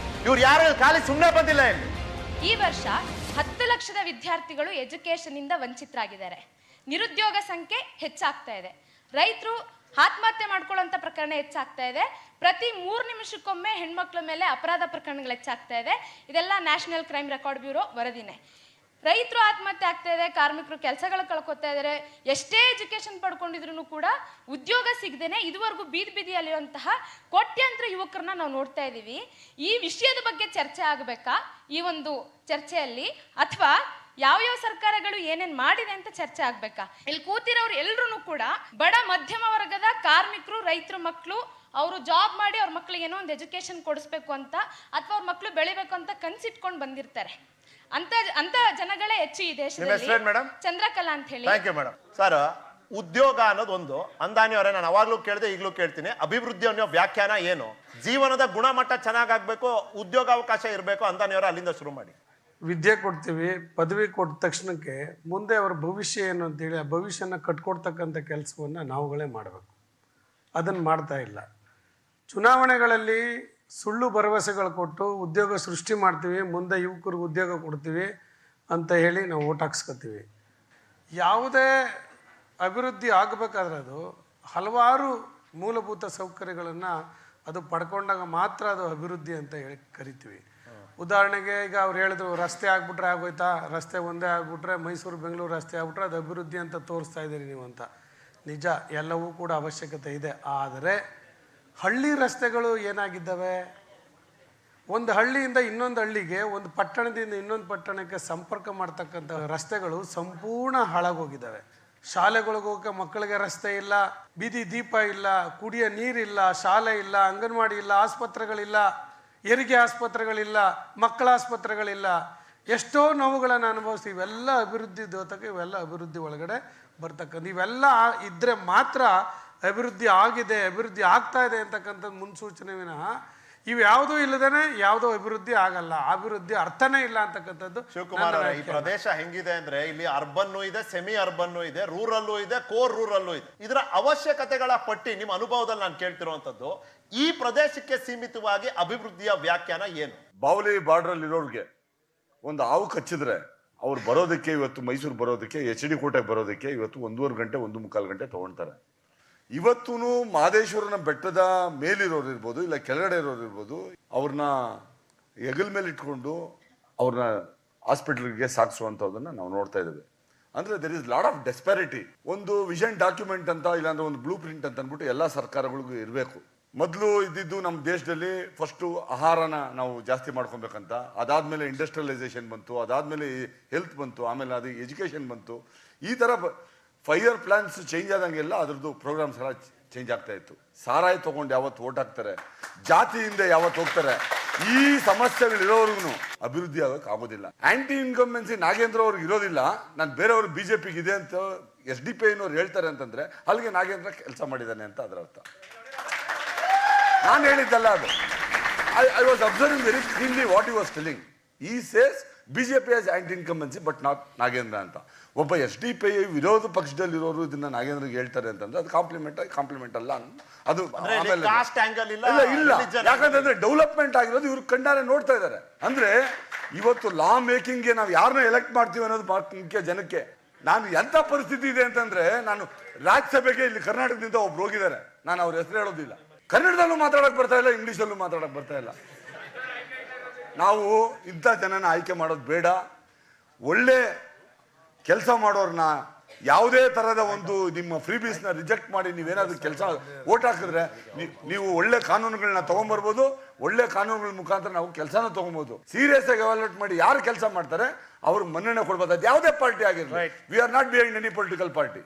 ಇವ್ರು ಯಾರು ಖಾಲಿ ಸುಮ್ಮನೆ ಬಂದಿಲ್ಲ ಇಲ್ಲಿ. ಈ ವರ್ಷ 10 ಲಕ್ಷದ ವಿದ್ಯಾರ್ಥಿಗಳು ಎಜುಕೇಶನ್ ಇಂದ ವಂಚಿತರಾಗಿದ್ದಾರೆ. ನಿರುದ್ಯೋಗ ಸಂಖ್ಯೆ ಹೆಚ್ಚಾಗ್ತಾ ಇದೆ. ರೈತರು ಆತ್ಮಹತ್ಯೆ ಮಾಡ್ಕೊಳ್ಳುವಂತ ಪ್ರಕರಣ ಹೆಚ್ಚಾಗ್ತಾ ಇದೆ. ಪ್ರತಿ 3 ನಿಮಿಷಕ್ಕೊಮ್ಮೆ ಹೆಣ್ಮಕ್ಳ ಮೇಲೆ ಅಪರಾಧ ಪ್ರಕರಣಗಳು ಹೆಚ್ಚಾಗ್ತಾ ಇದೆ. ಇದೆಲ್ಲ ನ್ಯಾಷನಲ್ ಕ್ರೈಮ್ ರೆಕಾರ್ಡ್ ಬ್ಯೂರೋ ವರದಿನೇ. ರೈತರು ಆತ್ಮಹತ್ಯೆ ಆಗ್ತಾ ಇದೆ, ಕಾರ್ಮಿಕರು ಕೆಲಸಗಳು ಕಳ್ಕೊತಾ ಇದ್ದಾರೆ. ಎಷ್ಟೇ ಎಜುಕೇಶನ್ ಪಡ್ಕೊಂಡಿದ್ರು ಕೂಡ ಉದ್ಯೋಗ ಸಿಗದೇನೆ ಇದುವರೆಗೂ ಬೀದಿಯಲ್ಲಿರುವಂತಹ ಕೋಟ್ಯಾಂತರ ಯುವಕರನ್ನ ನಾವು ನೋಡ್ತಾ ಇದ್ದೀವಿ. ಈ ವಿಷಯದ ಬಗ್ಗೆ ಚರ್ಚೆ ಆಗಬೇಕಾ ಈ ಒಂದು ಚರ್ಚೆಯಲ್ಲಿ, ಅಥವಾ ಯಾವ್ಯಾವ ಸರ್ಕಾರಗಳು ಏನೇನ್ ಮಾಡಿದೆ ಅಂತ ಚರ್ಚೆ ಆಗ್ಬೇಕಾ? ಇಲ್ಲಿ ಕೂತಿರೋರು ಎಲ್ರು ಕೂಡ ಬಡ ಮಧ್ಯಮ ವರ್ಗದ ಕಾರ್ಮಿಕರು, ರೈತರ ಮಕ್ಕಳು, ಅವರು ಜಾಬ್ ಮಾಡಿ ಅವ್ರ ಮಕ್ಳಿಗೆ ಏನೋ ಒಂದು ಎಜುಕೇಶನ್ ಕೊಡಿಸ್ಬೇಕು ಅಂತ, ಅಥವಾ ಅವ್ರ ಮಕ್ಕಳು ಬೆಳಿಬೇಕು ಅಂತ ಕನ್ಸಿಟ್ಕೊಂಡು ಬಂದಿರ್ತಾರೆ. ಅಂತ ಜನಗಳೇ ಹೆಚ್ಚು ಈ ದೇಶದಲ್ಲಿ. ಚಂದ್ರಕಲಾ ಅಂತ ಹೇಳಿ. Thank you madam. ಸರ್, ಉದ್ಯೋಗ ಅನ್ನೋದು ಒಂದು. ಅಂದಾನಿ ಅವರೇ, ನಾನು ಅವಾಗ್ಲೂ ಕೇಳಿದೆ, ಈಗಲೂ ಕೇಳ್ತೀನಿ, ಅಭಿವೃದ್ಧಿ ಅನ್ನೋ ವ್ಯಾಖ್ಯಾನ ಏನು? ಜೀವನದ ಗುಣಮಟ್ಟ ಚೆನ್ನಾಗಾಗ್ಬೇಕು, ಉದ್ಯೋಗಾವಕಾಶ ಇರಬೇಕು. ಅಂದಾನಿ ಅವರ ಅಲ್ಲಿಂದ ಶುರು ಮಾಡಿ. ವಿದ್ಯೆ ಕೊಡ್ತೀವಿ, ಪದವಿ ಕೊಟ್ಟ ತಕ್ಷಣಕ್ಕೆ ಮುಂದೆ ಅವರ ಭವಿಷ್ಯ ಏನು ಅಂತೇಳಿ ಆ ಭವಿಷ್ಯನ ಕಟ್ಕೊಡ್ತಕ್ಕಂಥ ಕೆಲಸವನ್ನು ನಾವುಗಳೇ ಮಾಡಬೇಕು. ಅದನ್ನು ಮಾಡ್ತಾ ಇಲ್ಲ. ಚುನಾವಣೆಗಳಲ್ಲಿ ಸುಳ್ಳು ಭರವಸೆಗಳು ಕೊಟ್ಟು ಉದ್ಯೋಗ ಸೃಷ್ಟಿ ಮಾಡ್ತೀವಿ, ಮುಂದೆ ಯುವಕರಿಗೆ ಉದ್ಯೋಗ ಕೊಡ್ತೀವಿ ಅಂತ ಹೇಳಿ ನಾವು ಓಟ್ ಹಾಕ್ಸ್ಕೊತೀವಿ. ಯಾವುದೇ ಅಭಿವೃದ್ಧಿ ಆಗಬೇಕಾದ್ರೆ ಅದು ಹಲವಾರು ಮೂಲಭೂತ ಸೌಕರ್ಯಗಳನ್ನು ಅದು ಪಡ್ಕೊಂಡಾಗ ಮಾತ್ರ ಅದು ಅಭಿವೃದ್ಧಿ ಅಂತ ಹೇಳಿ ಕರಿತೀವಿ. ಉದಾಹರಣೆಗೆ ಈಗ ಅವ್ರು ಹೇಳಿದ್ರು, ರಸ್ತೆ ಆಗ್ಬಿಟ್ರೆ ಆಗೋಯ್ತಾ, ರಸ್ತೆ ಒಂದೇ ಆಗ್ಬಿಟ್ರೆ, ಮೈಸೂರು ಬೆಂಗಳೂರು ರಸ್ತೆ ಆಗ್ಬಿಟ್ರೆ ಅದು ಅಭಿವೃದ್ಧಿ ಅಂತ ತೋರಿಸ್ತಾ ಇದ್ದೀರಿ ನೀವು ಅಂತ. ನಿಜ, ಎಲ್ಲವೂ ಕೂಡ ಅವಶ್ಯಕತೆ ಇದೆ. ಆದರೆ ಹಳ್ಳಿ ರಸ್ತೆಗಳು ಏನಾಗಿದ್ದಾವೆ? ಒಂದು ಹಳ್ಳಿಯಿಂದ ಇನ್ನೊಂದು ಹಳ್ಳಿಗೆ, ಒಂದು ಪಟ್ಟಣದಿಂದ ಇನ್ನೊಂದು ಪಟ್ಟಣಕ್ಕೆ ಸಂಪರ್ಕ ಮಾಡ್ತಕ್ಕಂಥ ರಸ್ತೆಗಳು ಸಂಪೂರ್ಣ ಹಾಳಾಗೋಗಿದ್ದಾವೆ. ಶಾಲೆಗಳಿಗೆ ಹೋಗೋಕೆ ಮಕ್ಕಳಿಗೆ ರಸ್ತೆ ಇಲ್ಲ, ಬೀದಿ ದೀಪ ಇಲ್ಲ, ಕುಡಿಯೋ ನೀರಿಲ್ಲ, ಶಾಲೆ ಇಲ್ಲ, ಅಂಗನವಾಡಿ ಇಲ್ಲ, ಆಸ್ಪತ್ರೆಗಳಿಲ್ಲ, ಹೆರಿಗೆ ಆಸ್ಪತ್ರೆಗಳಿಲ್ಲ, ಮಕ್ಕಳ ಆಸ್ಪತ್ರೆಗಳಿಲ್ಲ. ಎಷ್ಟೋ ನೋವುಗಳನ್ನು ಅನುಭವಿಸ್ತೀವಿ. ಇವೆಲ್ಲ ಅಭಿವೃದ್ಧಿ ದ್ಯೋತಕ, ಇವೆಲ್ಲ ಅಭಿವೃದ್ಧಿ ಒಳಗಡೆ ಬರ್ತಕ್ಕಂಥ. ಇವೆಲ್ಲ ಇದ್ದರೆ ಮಾತ್ರ ಅಭಿವೃದ್ಧಿ ಆಗಿದೆ, ಅಭಿವೃದ್ಧಿ ಆಗ್ತಾ ಇದೆ ಅಂತಕ್ಕಂಥದ್ದು ಮುನ್ಸೂಚನೆ ವಿನಃ ಇವು ಯಾವುದೂ ಇಲ್ಲದೇನೆ ಯಾವುದೋ ಅಭಿವೃದ್ಧಿ ಆಗಲ್ಲ. ಅಭಿವೃದ್ಧಿ ಅರ್ಥನೇ ಇಲ್ಲ ಅಂತಕ್ಕಂಥದ್ದು. ಶಿವಕುಮಾರ್ ಅವರೇ, ಈ ಪ್ರದೇಶ ಹೆಂಗಿದೆ ಅಂದ್ರೆ ಇಲ್ಲಿ ಅರ್ಬನ್ನು ಇದೆ, ಸೆಮಿ ಅರ್ಬನ್ನು ಇದೆ, ರೂರಲ್ಲೂ ಇದೆ, ಕೋರ್ ರೂರಲ್ಲೂ ಇದೆ. ಇದರ ಅವಶ್ಯಕತೆಗಳ ಪಟ್ಟಿ ನಿಮ್ಮ ಅನುಭವದಲ್ಲಿ ನಾನು ಕೇಳ್ತಿರುವಂತದ್ದು, ಈ ಪ್ರದೇಶಕ್ಕೆ ಸೀಮಿತವಾಗಿ ಅಭಿವೃದ್ಧಿಯ ವ್ಯಾಖ್ಯಾನ ಏನು? ಬಾವಲಿ ಬಾರ್ಡರ್ ಅಲ್ಲಿ ಇರೋರಿಗೆ ಒಂದು ಹಾವು ಕಚ್ಚಿದ್ರೆ ಅವ್ರು ಬರೋದಕ್ಕೆ, ಇವತ್ತು ಮೈಸೂರು ಬರೋದಕ್ಕೆ, HD ಕೋಟೆಗೆ ಬರೋದಕ್ಕೆ ಇವತ್ತು 1.5 ಗಂಟೆ 1.25 ಗಂಟೆ ತಗೊಳ್ತಾರೆ. ಇವತ್ತೂ ಮಹದೇಶ್ವರನ ಬೆಟ್ಟದ ಮೇಲಿರೋರು ಇರ್ಬೋದು, ಇಲ್ಲ ಕೆಳಗಡೆ ಇರೋರು ಇರ್ಬೋದು, ಅವ್ರನ್ನ ಹೆಗಲ್ ಮೇಲೆ ಇಟ್ಕೊಂಡು ಅವ್ರನ್ನ ಹಾಸ್ಪಿಟಲ್ಗೆ ಸಾಗಿಸುವಂಥದ್ದನ್ನು ನಾವು ನೋಡ್ತಾ ಇದ್ದೇವೆ. ಅಂದರೆ ದೆರ್ ಇಸ್ ಲಾಟ್ ಆಫ್ ಡೆಸ್ಪ್ಯಾರಿಟಿ. ಒಂದು ವಿಷನ್ ಡಾಕ್ಯುಮೆಂಟ್ ಅಂತ, ಇಲ್ಲಾಂದ್ರೆ ಒಂದು ಬ್ಲೂ ಪ್ರಿಂಟ್ ಅಂತ ಅಂದ್ಬಿಟ್ಟು ಎಲ್ಲ ಸರ್ಕಾರಗಳಿಗೂ ಇರಬೇಕು. ಮೊದಲು ಇದ್ದಿದ್ದು ನಮ್ಮ ದೇಶದಲ್ಲಿ ಫಸ್ಟು ಆಹಾರನ ನಾವು ಜಾಸ್ತಿ ಮಾಡ್ಕೊಬೇಕಂತ, ಅದಾದಮೇಲೆ ಇಂಡಸ್ಟ್ರಿಯಲೈಸೇಷನ್ ಬಂತು, ಅದಾದಮೇಲೆ ಹೆಲ್ತ್ ಬಂತು, ಆಮೇಲೆ ಅದು ಎಜುಕೇಷನ್ ಬಂತು. ಈ ಥರ 5 ಇಯರ್ ಪ್ಲಾನ್ಸ್ ಚೇಂಜ್ ಆದಂಗೆಲ್ಲ ಅದ್ರದ್ದು ಪ್ರೋಗ್ರಾಮ್ಸ್ ಎಲ್ಲ ಚೇಂಜ್ ಆಗ್ತಾ ಇತ್ತು. ಸಾರಾಯಿ ತೊಗೊಂಡು ಯಾವತ್ತು ಓಟ್ ಹಾಕ್ತಾರೆ, ಜಾತಿಯಿಂದ ಯಾವತ್ತು ಹೋಗ್ತಾರೆ, ಈ ಸಮಸ್ಯೆಗಳಿರೋರ್ಗು ಅಭಿವೃದ್ಧಿ ಆಗೋಕೆ ಆಗೋದಿಲ್ಲ. ಆಂಟಿ ಇನ್ಕಂಬೆನ್ಸಿ ನಾಗೇಂದ್ರ ಅವ್ರಿಗೆ ಇರೋದಿಲ್ಲ. ನಾನು ಬೇರೆಯವ್ರು BJPಗೆ ಇದೆ ಅಂತ SDP ಅವ್ರು ಹೇಳ್ತಾರೆ ಅಂತಂದ್ರೆ ಅಲ್ಲಿಗೆ ನಾಗೇಂದ್ರ ಕೆಲಸ ಮಾಡಿದ್ದಾನೆ ಅಂತ ಅದರ ಅರ್ಥ. ನಾನು ಹೇಳಿದ್ದಲ್ಲ ಅದು. I was observing very cleanly what he was telling. He says BJP as anti incumbency but not Nagendra ಅಂತ. ಒಬ್ಬ SDP ವಿರೋಧ ಪಕ್ಷದಲ್ಲಿರೋರು ಇದನ್ನ ನಾಗೇಂದ್ರಗೆ ಹೇಳ್ತಾರೆ ಅಂತಂದ್ರೆ ಅದು ಕಾಂಪ್ಲಿಮೆಂಟ್ ಅಲ್ಲ. ಅದು ಇಲ್ಲ, ಯಾಕಂತಂದ್ರೆ ಡೆವಲಪ್ಮೆಂಟ್ ಆಗಿರೋದು ಇವ್ರು ಕಣ್ಣಾರೆ ನೋಡ್ತಾ ಇದ್ದಾರೆ. ಅಂದ್ರೆ ಇವತ್ತು ಲಾ ಮೇಕಿಂಗ್ಗೆ ನಾವು ಯಾರನ್ನ ಎಲೆಕ್ಟ್ ಮಾಡ್ತೀವಿ ಅನ್ನೋದು ಮುಖ್ಯ ಜನಕ್ಕೆ. ನಾನು ಎಂಥ ಪರಿಸ್ಥಿತಿ ಇದೆ ಅಂತಂದ್ರೆ, ನಾನು ರಾಜ್ಯಸಭೆಗೆ ಇಲ್ಲಿ ಕರ್ನಾಟಕದಿಂದ ಒಬ್ರು ಹೋಗಿದ್ದಾರೆ, ನಾನು ಅವ್ರ ಹೆಸರು ಹೇಳೋದಿಲ್ಲ. ಕನ್ನಡದಲ್ಲೂ ಮಾತಾಡಕ್ ಬರ್ತಾ ಇಲ್ಲ, ಇಂಗ್ಲೀಷಲ್ಲೂ ಮಾತಾಡಕ್ ಬರ್ತಾ ಇಲ್ಲ. ನಾವು ಇಂಥ ಜನನ ಆಯ್ಕೆ ಮಾಡೋದು ಬೇಡ. ಒಳ್ಳೆ ಕೆಲಸ ಮಾಡೋರನ್ನ ಯಾವುದೇ ತರಹದ ಒಂದು ನಿಮ್ಮ ಫ್ರೀ ಬೀಸ್ ನ ರಿಜೆಕ್ಟ್ ಮಾಡಿ ನೀವೇನಾದ್ರೂ ಕೆಲಸ ಓಟ್ ಹಾಕಿದ್ರೆ ನೀವು ಒಳ್ಳೆ ಕಾನೂನುಗಳನ್ನ ತಗೊಂಡ್ಬರ್ಬೋದು, ಒಳ್ಳೆ ಕಾನೂನುಗಳ ಮುಖಾಂತರ ನಾವು ಕೆಲಸನ ತಗೊಬಹುದು. ಸೀರಿಯಸ್ ಆಗಿ ಎವಾಲ್ಯೂಟ್ ಮಾಡಿ ಯಾರು ಕೆಲಸ ಮಾಡ್ತಾರೆ ಅವ್ರು ಮನ್ನಣೆ ಕೊಡ್ಬೋದು. ಅದು ಯಾವುದೇ ಪಾರ್ಟಿ ಆಗಿರಲಿ. We are not behind any political party.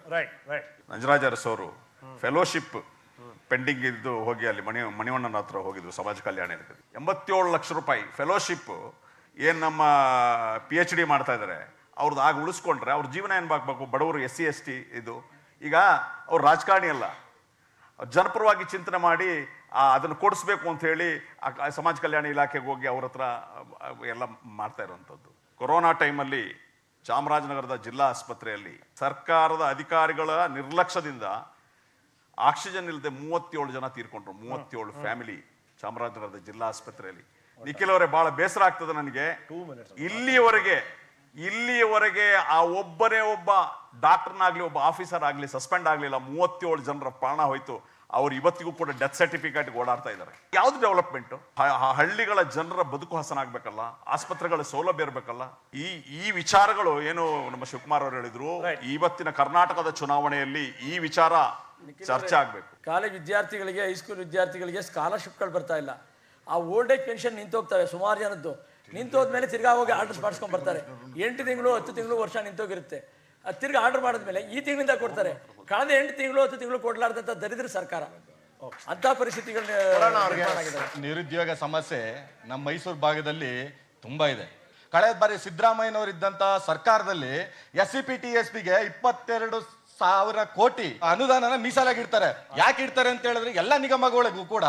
Nanjaraj Arasu ಅವರು ಫೆಲೋಶಿಪ್ ಪೆಂಡಿಂಗ್ ಇದ್ದು ಹೋಗಿ ಅಲ್ಲಿ ಮಣಿವಣ್ಣನ ಹತ್ರ ಹೋಗಿದ್ರು ಸಮಾಜ ಕಲ್ಯಾಣ ಇಲಾಖೆ. 87 ಲಕ್ಷ ರೂಪಾಯಿ ಫೆಲೋಶಿಪ್ ಏನು ನಮ್ಮ PhD ಮಾಡ್ತಾ ಇದ್ದಾರೆ ಅವ್ರದ್ದು ಆಗ ಉಳಿಸ್ಕೊಂಡ್ರೆ ಅವ್ರ ಜೀವನ ಏನು ಬಾಕ್ಬೇಕು? ಬಡವರು SC/ST ಇದು. ಈಗ ಅವ್ರು ರಾಜಕಾರಣಿ ಅಲ್ಲ, ಜನಪರವಾಗಿ ಚಿಂತನೆ ಮಾಡಿ ಅದನ್ನು ಕೊಡಿಸ್ಬೇಕು ಅಂತ ಹೇಳಿ ಸಮಾಜ ಕಲ್ಯಾಣ ಇಲಾಖೆಗೆ ಹೋಗಿ ಅವ್ರ ಹತ್ರ ಎಲ್ಲ ಮಾಡ್ತಾ ಇರುವಂಥದ್ದು. ಕೊರೋನಾ ಟೈಮಲ್ಲಿ ಚಾಮರಾಜನಗರದ ಜಿಲ್ಲಾ ಆಸ್ಪತ್ರೆಯಲ್ಲಿ ಸರ್ಕಾರದ ಅಧಿಕಾರಿಗಳ ನಿರ್ಲಕ್ಷ್ಯದಿಂದ ಆಕ್ಸಿಜನ್ ಇಲ್ಲದೆ 37 ಜನ ತೀರ್ಕೊಂಡ್ರು. 37 ಫ್ಯಾಮಿಲಿ ಚಾಮರಾಜನಗರದ ಜಿಲ್ಲಾ ಆಸ್ಪತ್ರೆಯಲ್ಲಿ. ನಿಖಿಲ್ ಅವರೇ, ಬಹಳ ಬೇಸರ ಆಗ್ತದೆ ನನಗೆ. ಇಲ್ಲಿಯವರೆಗೆ ಆ ಒಬ್ಬ ಡಾಕ್ಟರ್ನಾಗ್ಲಿ ಒಬ್ಬ ಆಫೀಸರ್ ಆಗ್ಲಿ ಸಸ್ಪೆಂಡ್ ಆಗ್ಲಿಲ್ಲ. 37 ಜನರ ಪ್ರಾಣ ಹೋಯ್ತು. ಅವ್ರು ಇವತ್ತಿಗೂ ಕೂಡ ಡೆತ್ ಸರ್ಟಿಫಿಕೇಟ್ ಓಡಾಡ್ತಾ ಇದ್ದಾರೆ. ಯಾವ್ದು ಡೆವಲಪ್ಮೆಂಟ್? ಹಳ್ಳಿಗಳ ಜನರ ಬದುಕು ಹಸನಾಗ್ಬೇಕಲ್ಲ, ಆಸ್ಪತ್ರೆಗಳ ಸೌಲಭ್ಯ ಇರಬೇಕಲ್ಲ. ಈ ವಿಚಾರಗಳು ಏನು ನಮ್ಮ ಶಿವಕುಮಾರ್ ಅವರು ಹೇಳಿದ್ರು, ಇವತ್ತಿನ ಕರ್ನಾಟಕದ ಚುನಾವಣೆಯಲ್ಲಿ ಈ ವಿಚಾರ ಚರ್ಚೆ ಆಗ್ಬೇಕು. ಕಾಲೇಜ್ ವಿದ್ಯಾರ್ಥಿಗಳಿಗೆ, ಹೈಸ್ಕೂಲ್ ವಿದ್ಯಾರ್ಥಿಗಳಿಗೆ ಸ್ಕಾಲರ್ಶಿಪ್ಗಳು ಬರ್ತಾ ಇಲ್ಲ. ಆ ಓಲ್ಡ್ ಏಜ್ ಪೆನ್ಷನ್ ನಿಂತೋಗ್ತವೆ ಸುಮಾರು ಜನದ್ದು. ನಿಂತೋದ್ಮೇಲೆ ತಿರ್ಗಾ ಹೋಗಿ ಆರ್ಡರ್ಸ್ ಮಾಡಿಸ್ಕೊಂಡ್ ಬರ್ತಾರೆ. 8 ತಿಂಗಳು 10 ತಿಂಗಳು ವರ್ಷ ನಿಂತೋಗಿರುತ್ತೆ. ಅದು ತಿರ್ಗಿ ಆರ್ಡರ್ ಮಾಡಿದ್ಮೇಲೆ ಈ ತಿಂಗಳಿಂದ ಕೊಡ್ತಾರೆ. ಕಳೆದ 8 ತಿಂಗಳು 10 ತಿಂಗಳು ಕೊಡ್ಲಾರ್ದಂತ ದರಿದ್ರ ಸರ್ಕಾರ. ಅಂತ ಪರಿಸ್ಥಿತಿಗಳನ್ನ ನಿರುದ್ಯೋಗ ಸಮಸ್ಯೆ ನಮ್ಮ ಮೈಸೂರು ಭಾಗದಲ್ಲಿ ತುಂಬಾ ಇದೆ. ಕಳೆದ ಬಾರಿ ಸಿದ್ದರಾಮಯ್ಯನವರು ಇದ್ದಂತ ಸರ್ಕಾರದಲ್ಲಿ SCPTSPಗೆ 22,000 ಕೋಟಿ ಅನುದಾನನ ಮೀಸಲಾಗಿಡ್ತಾರೆ. ಯಾಕೆ ಇಡ್ತಾರೆ ಅಂತ ಹೇಳಿದ್ರೆ ಎಲ್ಲ ನಿಗಮಗಳಿಗೂ ಕೂಡ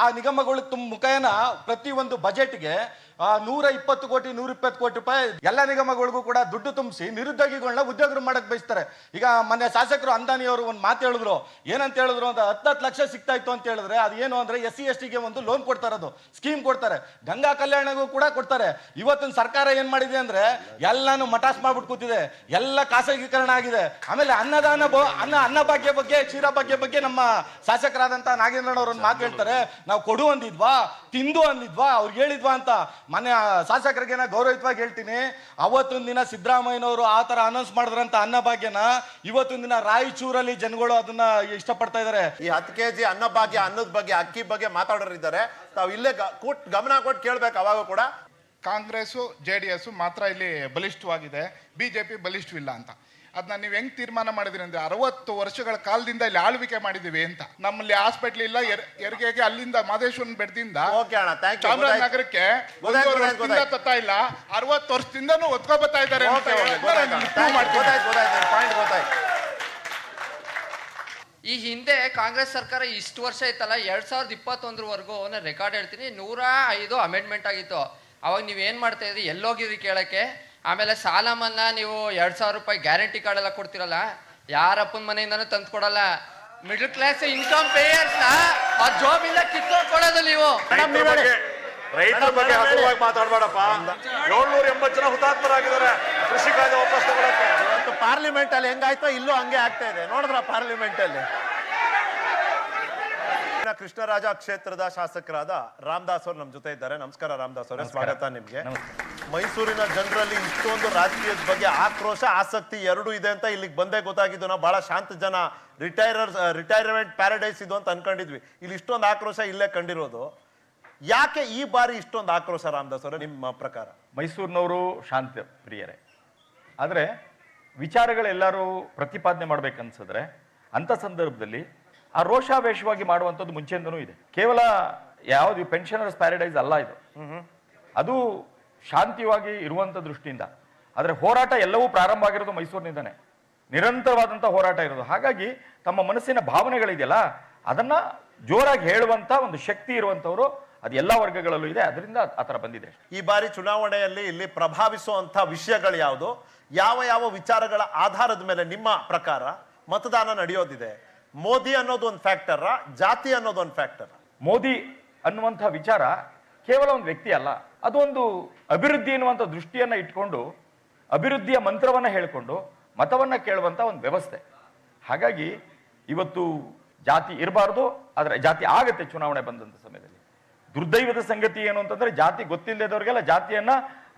ಆ ನಿಗಮಗಳ ಮುಖೇನ ಪ್ರತಿ ಒಂದು ಬಜೆಟ್ಗೆ 120 ಕೋಟಿ 120 ಕೋಟಿ ರೂಪಾಯಿ ಎಲ್ಲ ನಿಗಮಗಳಿಗೂ ಕೂಡ ದುಡ್ಡು ತುಂಬಿಸಿ ನಿರುದ್ಯೋಗಿಗಳನ್ನ ಉದ್ಯೋಗ ಮಾಡಕ್ ಬಯಸ್ತಾರೆ. ಈಗ ಮೊನ್ನೆ ಶಾಸಕರು ಅಂದಾನಿ ಅವರು ಒಂದು ಮಾತು ಹೇಳಿದ್ರು. ಏನಂತ ಹೇಳಿದ್ರು ಅಂತ 10 ಲಕ್ಷ ಸಿಗ್ತಾ ಇತ್ತು ಅಂತ ಹೇಳಿದ್ರೆ ಅದು ಏನು ಅಂದ್ರೆ SC/STಗೆ ಒಂದು ಲೋನ್ ಕೊಡ್ತಾರೆ, ಅದು ಸ್ಕೀಮ್ ಕೊಡ್ತಾರೆ. ಗಂಗಾ ಕಲ್ಯಾಣಗೂ ಕೂಡ ಕೊಡ್ತಾರೆ. ಇವತ್ತಿನ ಸರ್ಕಾರ ಏನ್ ಮಾಡಿದೆ ಅಂದ್ರೆ ಎಲ್ಲಾನು ಮಟಾಸ್ ಮಾಡ್ಬಿಟ್ಟು ಕೂತಿದೆ, ಎಲ್ಲ ಖಾಸಗೀಕರಣ ಆಗಿದೆ. ಆಮೇಲೆ ಅನ್ನ ಭಾಗ್ಯ ಬಗ್ಗೆ, ಕ್ಷೀರ ಭಾಗ್ಯ ಬಗ್ಗೆ ನಮ್ಮ ಶಾಸಕರಾದಂತ ನಾಗೇಂದ್ರ ಅವರು ಒಂದು ಮಾತು ಹೇಳ್ತಾರೆ, ನಾವು ಕೊಡು ಅಂದಿದ್ವಾ, ತಿಂದು ಅಂದಿದ್ವಾ, ಅವ್ರಿಗೆ ಹೇಳಿದ್ವಾ ಅಂತ. ಮನೆ ಶಾಸಕರಿಗೆ ಗೌರವಯುತವಾಗಿ ಹೇಳ್ತೀನಿ, ಅವತ್ತೊಂದು ದಿನ ಸಿದ್ದರಾಮಯ್ಯನವರು ಆ ತರ ಅನೌನ್ಸ್ ಮಾಡಿದ್ರಂತ ಅನ್ನಭಾಗ್ಯನ ಇವತ್ತೊಂದು ದಿನ ರಾಯಚೂರಲ್ಲಿ ಜನಗಳು ಅದನ್ನ ಇಷ್ಟಪಡ್ತಾ ಇದಾರೆ. ಈ 10 kg ಅನ್ನಭಾಗ್ಯ, ಅನ್ನದ ಬಗ್ಗೆ, ಅಕ್ಕಿ ಬಗ್ಗೆ ಮಾತಾಡೋರಿದ್ದಾರೆ. ತಾವು ಇಲ್ಲೇ ಗಮನ ಕೊಟ್ಟು ಕೇಳ್ಬೇಕು. ಅವಾಗ ಕೂಡ ಕಾಂಗ್ರೆಸ್ JDS ಮಾತ್ರ ಇಲ್ಲಿ ಬಲಿಷ್ಠವಾಗಿದೆ, BJP ಬಲಿಷ್ಠವಿಲ್ಲ ಅಂತ. ಅದನ್ನ ನೀವು ಹೆಂಗ್ ತೀರ್ಮಾನ ಮಾಡಿದ್ರಿ ಅಂದ್ರೆ 60 ವರ್ಷಗಳ ಕಾಲದಿಂದ ಇಲ್ಲಿ ಆಳ್ವಿಕೆ ಮಾಡಿದೀವಿ ಅಂತ. ನಮ್ಮಲ್ಲಿ ಹಾಸ್ಪಿಟ್ಲ್ ಇಲ್ಲ, ಹೆರಿಗೆಗೆ ಅಲ್ಲಿಂದ ಮಾದೇಶ್ವರನ ಬೆಟ್ಟದಿಂದ ಚಾಮರಾಜನಗರಕ್ಕೆ 1 ವರ್ಷದಿಂದ ತತ್ತಾ ಇಲ್ಲ, 60 ವರ್ಷದಿಂದನೂ ಒತ್ಕೊ ಬರ್ತಾ ಇದ್ದಾರೆ. ಈ ಹಿಂದೆ ಕಾಂಗ್ರೆಸ್ ಸರ್ಕಾರ ಇಷ್ಟು ವರ್ಷ ಇತ್ತಲ್ಲ, 2021ವರೆಗೂ ರೆಕಾರ್ಡ್ ಹೇಳ್ತೀನಿ, 105 ಅಮೆಂಡ್ಮೆಂಟ್ ಆಗಿತ್ತು. ಅವಾಗ ನೀವೇನ್ ಮಾಡ್ತಾ ಇದ್ರಿ, ಎಲ್ಲೋಗಿದ್ರಿ ಕೇಳಕ್ಕೆ? ಆಮೇಲೆ ಸಾಲ ಮನ್ನಾ ನೀವು 2,000 ರೂಪಾಯಿ ಗ್ಯಾರಂಟಿ ಕಾರ್ಡ್ ಎಲ್ಲ ಕೊಡ್ತಿರಲ್ಲ, ಯಾರಪ್ಪನ ಮನೆಯಿಂದನೂ ತಂದು ಕೊಡಲ್ಲ. ಮಿಡಲ್ ಕ್ಲಾಸ್ ಇನ್ಕಮ್ ಪೇಯರ್ಸ್ ಆ ಜಾಬ್ ಇಂದ ಕಿತ್ಕೊಳೋದು ನೀವು. ರೈತರ ಬಗ್ಗೆ ಹಗುರವಾಗಿ ಮಾತಾಡಬೇಡಪ್ಪ. 780 ಜನ ಹುತಾತ್ಮರಾಗಿದ್ದಾರೆ ಕೃಷಿ ಕಾಯ್ದೆ ವಾಪಸ್ ತಗೊಳಕ್ಕೆ. ಇವತ್ತು ಪಾರ್ಲಿಮೆಂಟ್ ಅಲ್ಲಿ ಹೆಂಗಾಯ್ತೋ ಇಲ್ಲೂ ಹಂಗೆ ಆಗ್ತಾ ಇದೆ. ನೋಡಿದ್ರ ಪಾರ್ಲಿಮೆಂಟ್ ಅಲ್ಲಿ ಕೃಷ್ಣರಾಜ ಕ್ಷೇತ್ರದ ಶಾಸಕರಾದ ರಾಮದಾಸ್ ಅವರು ನಮ್ಮ ಜೊತೆ ಇದ್ದಾರೆ. ನಮಸ್ಕಾರ ರಾಮದಾಸ್ ಅವರೇ, ಸ್ವಾಗತ ನಿಮ್ಗೆ. ಮೈಸೂರಿನ ಜನರಲ್ಲಿ ಇಷ್ಟೊಂದು ರಾಜಕೀಯದ ಬಗ್ಗೆ ಆಕ್ರೋಶ, ಆಸಕ್ತಿ ಎರಡೂ ಇದೆ ಅಂತ ಇಲ್ಲಿಗೆ ಬಂದೇ ಗೊತ್ತಾಗಿದ್ದು. ನಾವು ಬಹಳ ಶಾಂತ ಜನ, ರಿಟೈರ್ಮೆಂಟ್ ಪ್ಯಾರಡೈಸ್ ಇದು ಅಂತ ಅನ್ಕೊಂಡಿದ್ವಿ. ಇಲ್ಲಿ ಇಷ್ಟೊಂದು ಆಕ್ರೋಶ ಇಲ್ಲೇ ಕಂಡಿರೋದು. ಯಾಕೆ ಈ ಬಾರಿ ಇಷ್ಟೊಂದು ಆಕ್ರೋಶ ರಾಮದಾಸ್ ಅವರೇ ನಿಮ್ಮ ಪ್ರಕಾರ? ಮೈಸೂರಿನವರು ಶಾಂತಿ ಪ್ರಿಯರೇ, ಆದರೆ ವಿಚಾರಗಳೆಲ್ಲರೂ ಪ್ರತಿಪಾದನೆ ಮಾಡ್ಬೇಕನ್ಸಿದ್ರೆ ಅಂಥ ಸಂದರ್ಭದಲ್ಲಿ ಆ ರೋಷಾವೇಶವಾಗಿ ಮಾಡುವಂಥದ್ದು ಮುಂಚೆಯಿಂದನೂ ಇದೆ. ಕೇವಲ ಯಾವುದು ಪೆನ್ಷನರ್ಸ್ ಪ್ಯಾರಡೈಸ್ ಅಲ್ಲ ಇದು, ಅದು ಶಾಂತಿಯಾಗಿ ಇರುವಂಥ ದೃಷ್ಟಿಯಿಂದ. ಆದರೆ ಹೋರಾಟ ಎಲ್ಲವೂ ಪ್ರಾರಂಭ ಆಗಿರೋದು ಮೈಸೂರಿನಿಂದನೇ, ನಿರಂತರವಾದಂಥ ಹೋರಾಟ ಇರೋದು. ಹಾಗಾಗಿ ತಮ್ಮ ಮನಸ್ಸಿನ ಭಾವನೆಗಳಿದೆಯಲ್ಲ ಅದನ್ನ ಜೋರಾಗಿ ಹೇಳುವಂಥ ಒಂದು ಶಕ್ತಿ ಇರುವಂಥವ್ರು ಅದು ಎಲ್ಲ ವರ್ಗಗಳಲ್ಲೂ ಇದೆ. ಅದರಿಂದ ಆ ಥರ ಬಂದಿದೆ. ಈ ಬಾರಿ ಚುನಾವಣೆಯಲ್ಲಿ ಇಲ್ಲಿ ಪ್ರಭಾವಿಸುವಂಥ ವಿಷಯಗಳು ಯಾವುದು, ಯಾವ ಯಾವ ವಿಚಾರಗಳ ಆಧಾರದ ಮೇಲೆ ನಿಮ್ಮ ಪ್ರಕಾರ ಮತದಾನ ನಡೆಯೋದಿದೆ? ಮೋದಿ ಅನ್ನೋದು ಒಂದು ಫ್ಯಾಕ್ಟರ್, ಜಾತಿ ಅನ್ನೋದು ಒಂದು ಫ್ಯಾಕ್ಟರ್? ಮೋದಿ ಅನ್ನುವಂಥ ವಿಚಾರ ಕೇವಲ ಒಂದು ವ್ಯಕ್ತಿ ಅಲ್ಲ, ಅದು ಒಂದು ಅಭಿವೃದ್ಧಿ ಎನ್ನುವಂಥ ದೃಷ್ಟಿಯನ್ನ ಇಟ್ಕೊಂಡು ಅಭಿವೃದ್ಧಿಯ ಮಂತ್ರವನ್ನ ಹೇಳಿಕೊಂಡು ಮತವನ್ನ ಕೇಳುವಂತ ಒಂದು ವ್ಯವಸ್ಥೆ. ಹಾಗಾಗಿ ಇವತ್ತು ಜಾತಿ ಇರಬಾರ್ದು, ಆದರೆ ಜಾತಿ ಆಗತ್ತೆ ಚುನಾವಣೆ ಬಂದಂತ ಸಮಯದಲ್ಲಿ. ದುರ್ದೈವದ ಸಂಗತಿ ಏನು ಅಂತಂದ್ರೆ ಜಾತಿ ಗೊತ್ತಿಲ್ಲದವರಿಗೆಲ್ಲ ಜಾತಿಯನ್ನ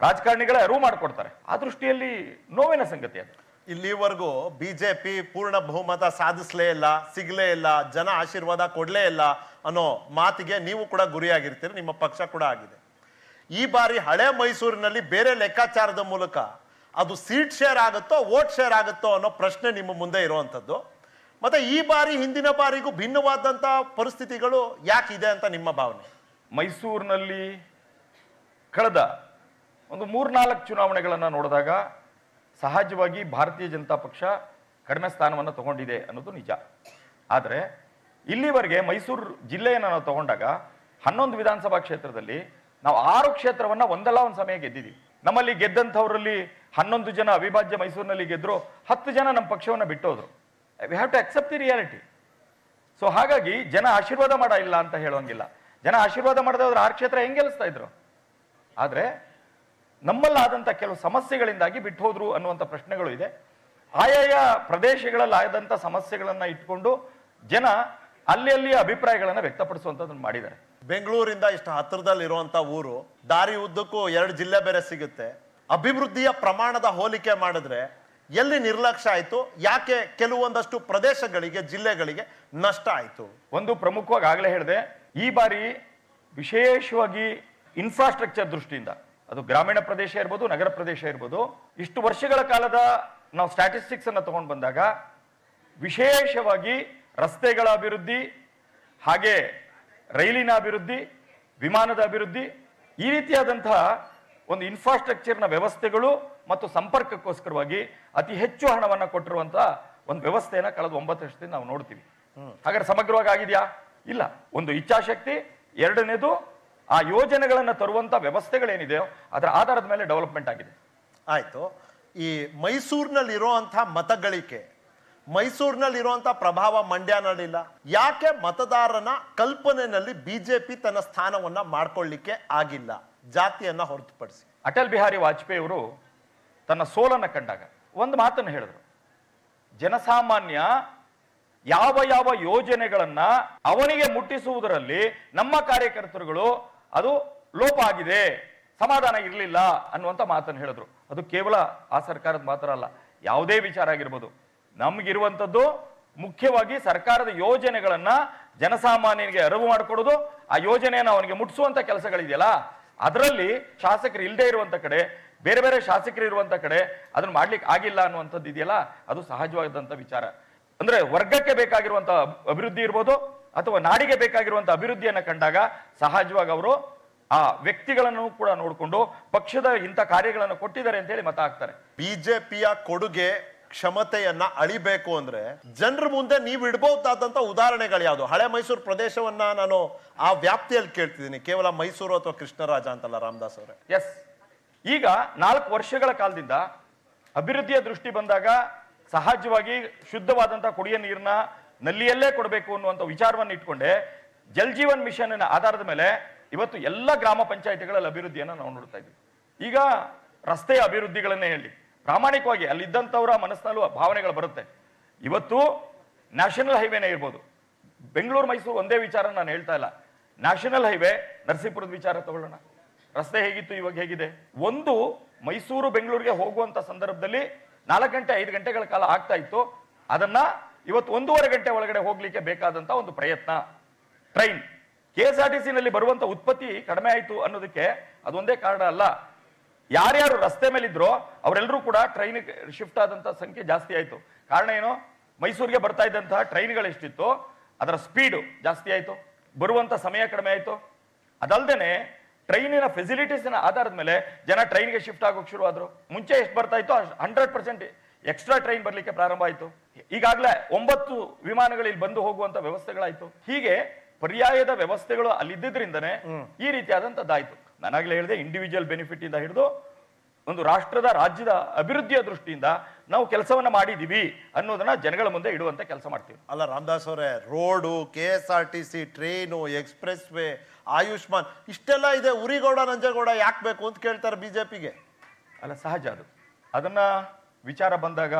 ರಾಜಕಾರಣಿಗಳೇ ಅರಿವು ಮಾಡಿಕೊಡ್ತಾರೆ. ಆ ದೃಷ್ಟಿಯಲ್ಲಿ ನೋವಿನ ಸಂಗತಿ ಅದು. ಇಲ್ಲಿವರೆಗೂ ಬಿಜೆಪಿ ಪೂರ್ಣ ಬಹುಮತ ಸಾಧಿಸ್ಲೇ ಇಲ್ಲ, ಸಿಗ್ಲೇ ಇಲ್ಲ, ಜನ ಆಶೀರ್ವಾದ ಕೊಡ್ಲೇ ಇಲ್ಲ ಅನ್ನೋ ಮಾತಿಗೆ ನೀವು ಕೂಡ ಗುರಿಯಾಗಿರ್ತೀರಿ, ನಿಮ್ಮ ಪಕ್ಷ ಕೂಡ ಆಗಿದೆ. ಈ ಬಾರಿ ಹಳೆ ಮೈಸೂರಿನಲ್ಲಿ ಬೇರೆ ಲೆಕ್ಕಾಚಾರದ ಮೂಲಕ ಅದು ಸೀಟ್ ಶೇರ್ ಆಗುತ್ತೋ ವೋಟ್ ಶೇರ್ ಆಗುತ್ತೋ ಅನ್ನೋ ಪ್ರಶ್ನೆ ನಿಮ್ಮ ಮುಂದೆ ಇರುವಂಥದ್ದು. ಮತ್ತೆ ಈ ಬಾರಿ ಹಿಂದಿನ ಬಾರಿಗೂ ಭಿನ್ನವಾದಂಥ ಪರಿಸ್ಥಿತಿಗಳು ಯಾಕಿದೆ ಅಂತ ನಿಮ್ಮ ಭಾವನೆ? ಮೈಸೂರಿನಲ್ಲಿ ಕಳೆದ ಒಂದು 3-4 ಚುನಾವಣೆಗಳನ್ನು ನೋಡಿದಾಗ ಸಹಜವಾಗಿ ಭಾರತೀಯ ಜನತಾ ಪಕ್ಷ ಕಡಿಮೆ ಸ್ಥಾನವನ್ನು ತಗೊಂಡಿದೆ ಅನ್ನೋದು ನಿಜ. ಆದರೆ ಇಲ್ಲಿವರೆಗೆ ಮೈಸೂರು ಜಿಲ್ಲೆಯನ್ನು ನಾವು ತಗೊಂಡಾಗ 11 ವಿಧಾನಸಭಾ ಕ್ಷೇತ್ರದಲ್ಲಿ ನಾವು 6 ಕ್ಷೇತ್ರವನ್ನು ಒಂದಲ್ಲ ಒಂದು ಸಮಯ ಗೆದ್ದಿದ್ದೀವಿ. ನಮ್ಮಲ್ಲಿ ಗೆದ್ದಂಥವರಲ್ಲಿ 11 ಜನ ಅವಿಭಾಜ್ಯ ಮೈಸೂರಿನಲ್ಲಿ ಗೆದ್ರು, 10 ಜನ ನಮ್ಮ ಪಕ್ಷವನ್ನು ಬಿಟ್ಟೋದ್ರು. We have to accept the reality. So ಹಾಗಾಗಿ ಜನ ಆಶೀರ್ವಾದ ಮಾಡ ಇಲ್ಲ ಅಂತ ಹೇಳೋಂಗಿಲ್ಲ. ಜನ ಆಶೀರ್ವಾದ ಮಾಡದೆ ಹೋದ್ರೆ 6 ಕ್ಷೇತ್ರ ಹೆಂಗೆ ಗೆಲ್ಲಿಸ್ತಾ ಇದ್ರು? ಆದರೆ ನಮ್ಮಲ್ಲಾದಂಥ ಕೆಲವು ಸಮಸ್ಯೆಗಳಿಂದಾಗಿ ಬಿಟ್ಟು ಹೋದ್ರು ಅನ್ನುವಂಥ ಪ್ರಶ್ನೆಗಳು ಇದೆ. ಆಯಾಯ ಪ್ರದೇಶಗಳಲ್ಲಿ ಆದಂಥ ಸಮಸ್ಯೆಗಳನ್ನ ಇಟ್ಕೊಂಡು ಜನ ಅಲ್ಲಿ ಅಭಿಪ್ರಾಯಗಳನ್ನು ವ್ಯಕ್ತಪಡಿಸುವಂಥದ್ದನ್ನು ಮಾಡಿದ್ದಾರೆ. ಬೆಂಗಳೂರಿಂದ ಇಷ್ಟು ಹತ್ತಿರದಲ್ಲಿ ಇರುವಂತ ಊರು, ದಾರಿ ಉದ್ದಕ್ಕೂ 2 ಜಿಲ್ಲೆ ಬೇರೆ ಸಿಗುತ್ತೆ. ಅಭಿವೃದ್ಧಿಯ ಪ್ರಮಾಣದ ಹೋಲಿಕೆ ಮಾಡಿದ್ರೆ ಎಲ್ಲಿ ನಿರ್ಲಕ್ಷ್ಯ ಆಯ್ತು? ಯಾಕೆ ಕೆಲವೊಂದಷ್ಟು ಪ್ರದೇಶಗಳಿಗೆ, ಜಿಲ್ಲೆಗಳಿಗೆ ನಷ್ಟ ಆಯ್ತು? ಒಂದು ಪ್ರಮುಖವಾಗಿ ಆಗಲೇ ಹೇಳಿದೆ, ಈ ಬಾರಿ ವಿಶೇಷವಾಗಿ ಇನ್ಫ್ರಾಸ್ಟ್ರಕ್ಚರ್ ದೃಷ್ಟಿಯಿಂದ, ಅದು ಗ್ರಾಮೀಣ ಪ್ರದೇಶ ಇರ್ಬೋದು, ನಗರ ಪ್ರದೇಶ ಇರ್ಬೋದು, ಇಷ್ಟು ವರ್ಷಗಳ ಕಾಲದ ನಾವು ಸ್ಟ್ಯಾಟಿಸ್ಟಿಕ್ಸ್ ಅನ್ನು ತಗೊಂಡು ಬಂದಾಗ ವಿಶೇಷವಾಗಿ ರಸ್ತೆಗಳ ಅಭಿವೃದ್ಧಿ, ಹಾಗೆ ರೈಲಿನ ಅಭಿವೃದ್ಧಿ, ವಿಮಾನದ ಅಭಿವೃದ್ಧಿ, ಈ ರೀತಿಯಾದಂತಹ ಒಂದು ಇನ್ಫ್ರಾಸ್ಟ್ರಕ್ಚರ್ನ ವ್ಯವಸ್ಥೆಗಳು ಮತ್ತು ಸಂಪರ್ಕಕ್ಕೋಸ್ಕರವಾಗಿ ಅತಿ ಹೆಚ್ಚು ಹಣವನ್ನು ಕೊಟ್ಟಿರುವಂತಹ ಒಂದು ವ್ಯವಸ್ಥೆಯನ್ನು ಕಳೆದ 9 ವರ್ಷದಿಂದ ನಾವು ನೋಡ್ತೀವಿ. ಹಾಗಾದ್ರೆ ಸಮಗ್ರವಾಗಿ ಆಗಿದೆಯಾ? ಇಲ್ಲ. ಒಂದು ಇಚ್ಛಾಶಕ್ತಿ, ಎರಡನೇದು ಆ ಯೋಜನೆಗಳನ್ನು ತರುವಂತ ವ್ಯವಸ್ಥೆಗಳೇನಿದೆಯೋ ಅದರ ಆಧಾರದ ಮೇಲೆ ಡೆವಲಪ್ಮೆಂಟ್ ಆಗಿದೆ. ಆಯ್ತು. ಈ ಮೈಸೂರಿನಲ್ಲಿ ಇರುವಂತಹ ಮತಗಳಿಕೆ, ಮೈಸೂರಿನಲ್ಲಿ ಇರುವಂತಹ ಪ್ರಭಾವ ಮಂಡ್ಯನಲ್ಲಿಲ್ಲ. ಯಾಕೆ ಮತದಾರನ ಕಲ್ಪನೆಯಲ್ಲಿ ಬಿಜೆಪಿ ತನ್ನ ಸ್ಥಾನವನ್ನ ಮಾಡ್ಕೊಳ್ಳಿಕ್ಕೆ ಆಗಿಲ್ಲ, ಜಾತಿಯನ್ನ ಹೊರತುಪಡಿಸಿ? ಅಟಲ್ ಬಿಹಾರಿ ವಾಜಪೇಯಿ ಅವರು ತನ್ನ ಸೋಲನ್ನು ಕಂಡಾಗ ಒಂದು ಮಾತನ್ನು ಹೇಳಿದ್ರು, ಜನಸಾಮಾನ್ಯ ಯಾವ ಯಾವ ಯೋಜನೆಗಳನ್ನ ಅವನಿಗೆ ಮುಟ್ಟಿಸುವುದರಲ್ಲಿ ನಮ್ಮ ಕಾರ್ಯಕರ್ತರುಗಳು ಅದು ಲೋಪ ಆಗಿದೆ, ಸಮಾಧಾನ ಇರಲಿಲ್ಲ ಅನ್ನುವಂಥ ಮಾತನ್ನು ಹೇಳಿದ್ರು. ಅದು ಕೇವಲ ಆ ಸರ್ಕಾರದ ಮಾತ್ರ ಅಲ್ಲ, ಯಾವುದೇ ವಿಚಾರ ಆಗಿರ್ಬೋದು. ನಮಗಿರುವಂಥದ್ದು ಮುಖ್ಯವಾಗಿ ಸರ್ಕಾರದ ಯೋಜನೆಗಳನ್ನ ಜನಸಾಮಾನ್ಯನಿಗೆ ಅರಿವು ಮಾಡಿಕೊಡೋದು, ಆ ಯೋಜನೆಯನ್ನು ಅವನಿಗೆ ಮುಟ್ಟಿಸುವಂತ ಕೆಲಸಗಳಿದೆಯಲ್ಲ, ಅದರಲ್ಲಿ ಶಾಸಕರು ಇಲ್ಲದೆ ಇರುವಂತ ಕಡೆ, ಬೇರೆ ಬೇರೆ ಶಾಸಕರು ಇರುವಂತ ಕಡೆ ಅದನ್ನ ಮಾಡ್ಲಿಕ್ಕೆ ಆಗಿಲ್ಲ ಅನ್ನುವಂಥದ್ದು ಇದೆಯಲ್ಲ, ಅದು ಸಹಜವಾದಂಥ ವಿಚಾರ. ಅಂದ್ರೆ ವರ್ಗಕ್ಕೆ ಬೇಕಾಗಿರುವಂತ ಅಭಿವೃದ್ಧಿ ಇರ್ಬೋದು ಅಥವಾ ನಾಡಿಗೆ ಬೇಕಾಗಿರುವಂತ ಅಭಿವೃದ್ಧಿಯನ್ನ ಕಂಡಾಗ ಸಹಜವಾಗಿ ಅವರು ಆ ವ್ಯಕ್ತಿಗಳನ್ನು ಕೂಡ ನೋಡಿಕೊಂಡು ಪಕ್ಷದ ಇಂಥ ಕಾರ್ಯಗಳನ್ನು ಕೊಟ್ಟಿದ್ದಾರೆ ಅಂತ ಹೇಳಿ ಮತ ಹಾಕ್ತಾರೆ. ಬಿಜೆಪಿಯ ಕೊಡುಗೆ ಕ್ಷಮತೆಯನ್ನ ಅಳಿಬೇಕು ಅಂದ್ರೆ ಜನರ ಮುಂದೆ ನೀವು ಇಡಬಹುದಾದಂತ ಉದಾಹರಣೆಗಳು ಯಾವುದು? ಹಳೆ ಮೈಸೂರು ಪ್ರದೇಶವನ್ನ ನಾನು ಆ ವ್ಯಾಪ್ತಿಯಲ್ಲಿ ಕೇಳ್ತಿದ್ದೀನಿ, ಕೇವಲ ಮೈಸೂರು ಅಥವಾ ಕೃಷ್ಣರಾಜ ಅಂತಲ್ಲ ರಾಮದಾಸ್ ಅವರೇ. ಎಸ್, ಈಗ 4 ವರ್ಷಗಳ ಕಾಲದಿಂದ ಅಭಿವೃದ್ಧಿಯ ದೃಷ್ಟಿ ಬಂದಾಗ ಸಹಜವಾಗಿ ಶುದ್ಧವಾದಂತಹ ಕುಡಿಯ ನೀರನ್ನ ನಲ್ಲಿಯಲ್ಲೇ ಕೊಡಬೇಕು ಅನ್ನುವಂಥ ವಿಚಾರವನ್ನು ಇಟ್ಕೊಂಡೆ ಜಲ್ ಜೀವನ್ ಮಿಷನ್ ಆಧಾರದ ಮೇಲೆ ಇವತ್ತು ಎಲ್ಲ ಗ್ರಾಮ ಪಂಚಾಯಿತಿಗಳಲ್ಲಿ ಅಭಿವೃದ್ಧಿಯನ್ನು ನಾವು ನೋಡ್ತಾ ಇದ್ದೀವಿ. ಈಗ ರಸ್ತೆಯ ಅಭಿವೃದ್ಧಿಗಳನ್ನೇ ಹೇಳಿ ಪ್ರಾಮಾಣಿಕವಾಗಿ ಅಲ್ಲಿದ್ದಂಥವರ ಮನಸ್ಸಿನಲ್ಲೂ ಭಾವನೆಗಳು ಬರುತ್ತೆ. ಇವತ್ತು ನ್ಯಾಷನಲ್ ಹೈವೇನೇ ಇರ್ಬೋದು, ಬೆಂಗಳೂರು ಮೈಸೂರು ಒಂದೇ ವಿಚಾರ ನಾನು ಹೇಳ್ತಾ ಇಲ್ಲ, ನ್ಯಾಷನಲ್ ಹೈವೇ ನರಸೀಪುರದ ವಿಚಾರ ತಗೊಳ್ಳೋಣ. ರಸ್ತೆ ಹೇಗಿತ್ತು, ಇವಾಗ ಹೇಗಿದೆ? ಒಂದು ಮೈಸೂರು ಬೆಂಗಳೂರಿಗೆ ಹೋಗುವಂತ ಸಂದರ್ಭದಲ್ಲಿ 4 ಗಂಟೆ 5 ಗಂಟೆಗಳ ಕಾಲ ಆಗ್ತಾ ಇತ್ತು, ಅದನ್ನ ಇವತ್ತು 1.5 ಗಂಟೆ ಒಳಗಡೆ ಹೋಗ್ಲಿಕ್ಕೆ ಬೇಕಾದಂತ ಒಂದು ಪ್ರಯತ್ನ. ಟ್ರೈನ್, KSRTC ನಲ್ಲಿ ಬರುವಂತ ಉತ್ಪತ್ತಿ ಕಡಿಮೆ ಆಯ್ತು ಅನ್ನೋದಕ್ಕೆ ಅದೊಂದೇ ಕಾರಣ ಅಲ್ಲ, ಯಾರ್ಯಾರು ರಸ್ತೆ ಮೇಲಿದ್ರೋ ಅವರೆಲ್ಲರೂ ಕೂಡ ಟ್ರೈನ್ ಶಿಫ್ಟ್ ಆದಂತ ಸಂಖ್ಯೆ ಜಾಸ್ತಿ ಆಯ್ತು. ಕಾರಣ ಏನು? ಮೈಸೂರಿಗೆ ಬರ್ತಾ ಇದ್ದಂತಹ ಟ್ರೈನ್ಗಳು ಎಷ್ಟಿತ್ತು ಅದರ ಸ್ಪೀಡು ಜಾಸ್ತಿ ಆಯ್ತು, ಬರುವಂತ ಸಮಯ ಕಡಿಮೆ ಆಯ್ತು. ಅದಲ್ದೇನೆ ಟ್ರೈನಿನ ಫೆಸಿಲಿಟೀಸ್ನ ಆಧಾರದ ಮೇಲೆ ಜನ ಟ್ರೈನ್ಗೆ ಶಿಫ್ಟ್ ಆಗೋಕೆ ಶುರು ಆದ್ರು. ಮುಂಚೆ ಎಷ್ಟು ಬರ್ತಾ ಇತ್ತು 100% ಎಕ್ಸ್ಟ್ರಾ ಟ್ರೈನ್ ಬರ್ಲಿಕ್ಕೆ ಪ್ರಾರಂಭ ಆಯ್ತು. ಈಗಾಗಲೇ 9 ವಿಮಾನಗಳು ಇಲ್ಲಿ ಬಂದು ಹೋಗುವಂತ ವ್ಯವಸ್ಥೆಗಳಾಯ್ತು. ಹೀಗೆ ಪರ್ಯಾಯದ ವ್ಯವಸ್ಥೆಗಳು ಅಲ್ಲಿದ್ದರಿಂದನೇ ಈ ರೀತಿಯಾದಂತದ್ದಾಯ್ತು. ನಾನಾಗ್ಲೇ ಹೇಳಿದೆ, ಇಂಡಿವಿಜುವಲ್ ಬೆನಿಫಿಟ್ ಇಂದ ಹಿಡಿದು ಒಂದು ರಾಷ್ಟ್ರದ ರಾಜ್ಯದ ಅಭಿವೃದ್ಧಿಯ ದೃಷ್ಟಿಯಿಂದ ನಾವು ಕೆಲಸವನ್ನ ಮಾಡಿದೀವಿ ಅನ್ನೋದನ್ನ ಜನಗಳ ಮುಂದೆ ಇಡುವಂತ ಕೆಲಸ ಮಾಡ್ತೀವಿ. ಅಲ್ಲ ರಾಮದಾಸ್ ಅವರೇ, road, KSRTC, train, express way, Ayushman ಇಷ್ಟೆಲ್ಲ ಇದೆ, ಉರಿಗೌಡ ನಂಜೇಗೌಡ ಯಾಕೆ ಬೇಕು ಅಂತ ಕೇಳ್ತಾರೆ ಬಿಜೆಪಿಗೆ. ಅಲ್ಲ, ಸಹಜ ಅದು. ಅದನ್ನ ವಿಚಾರ ಬಂದಾಗ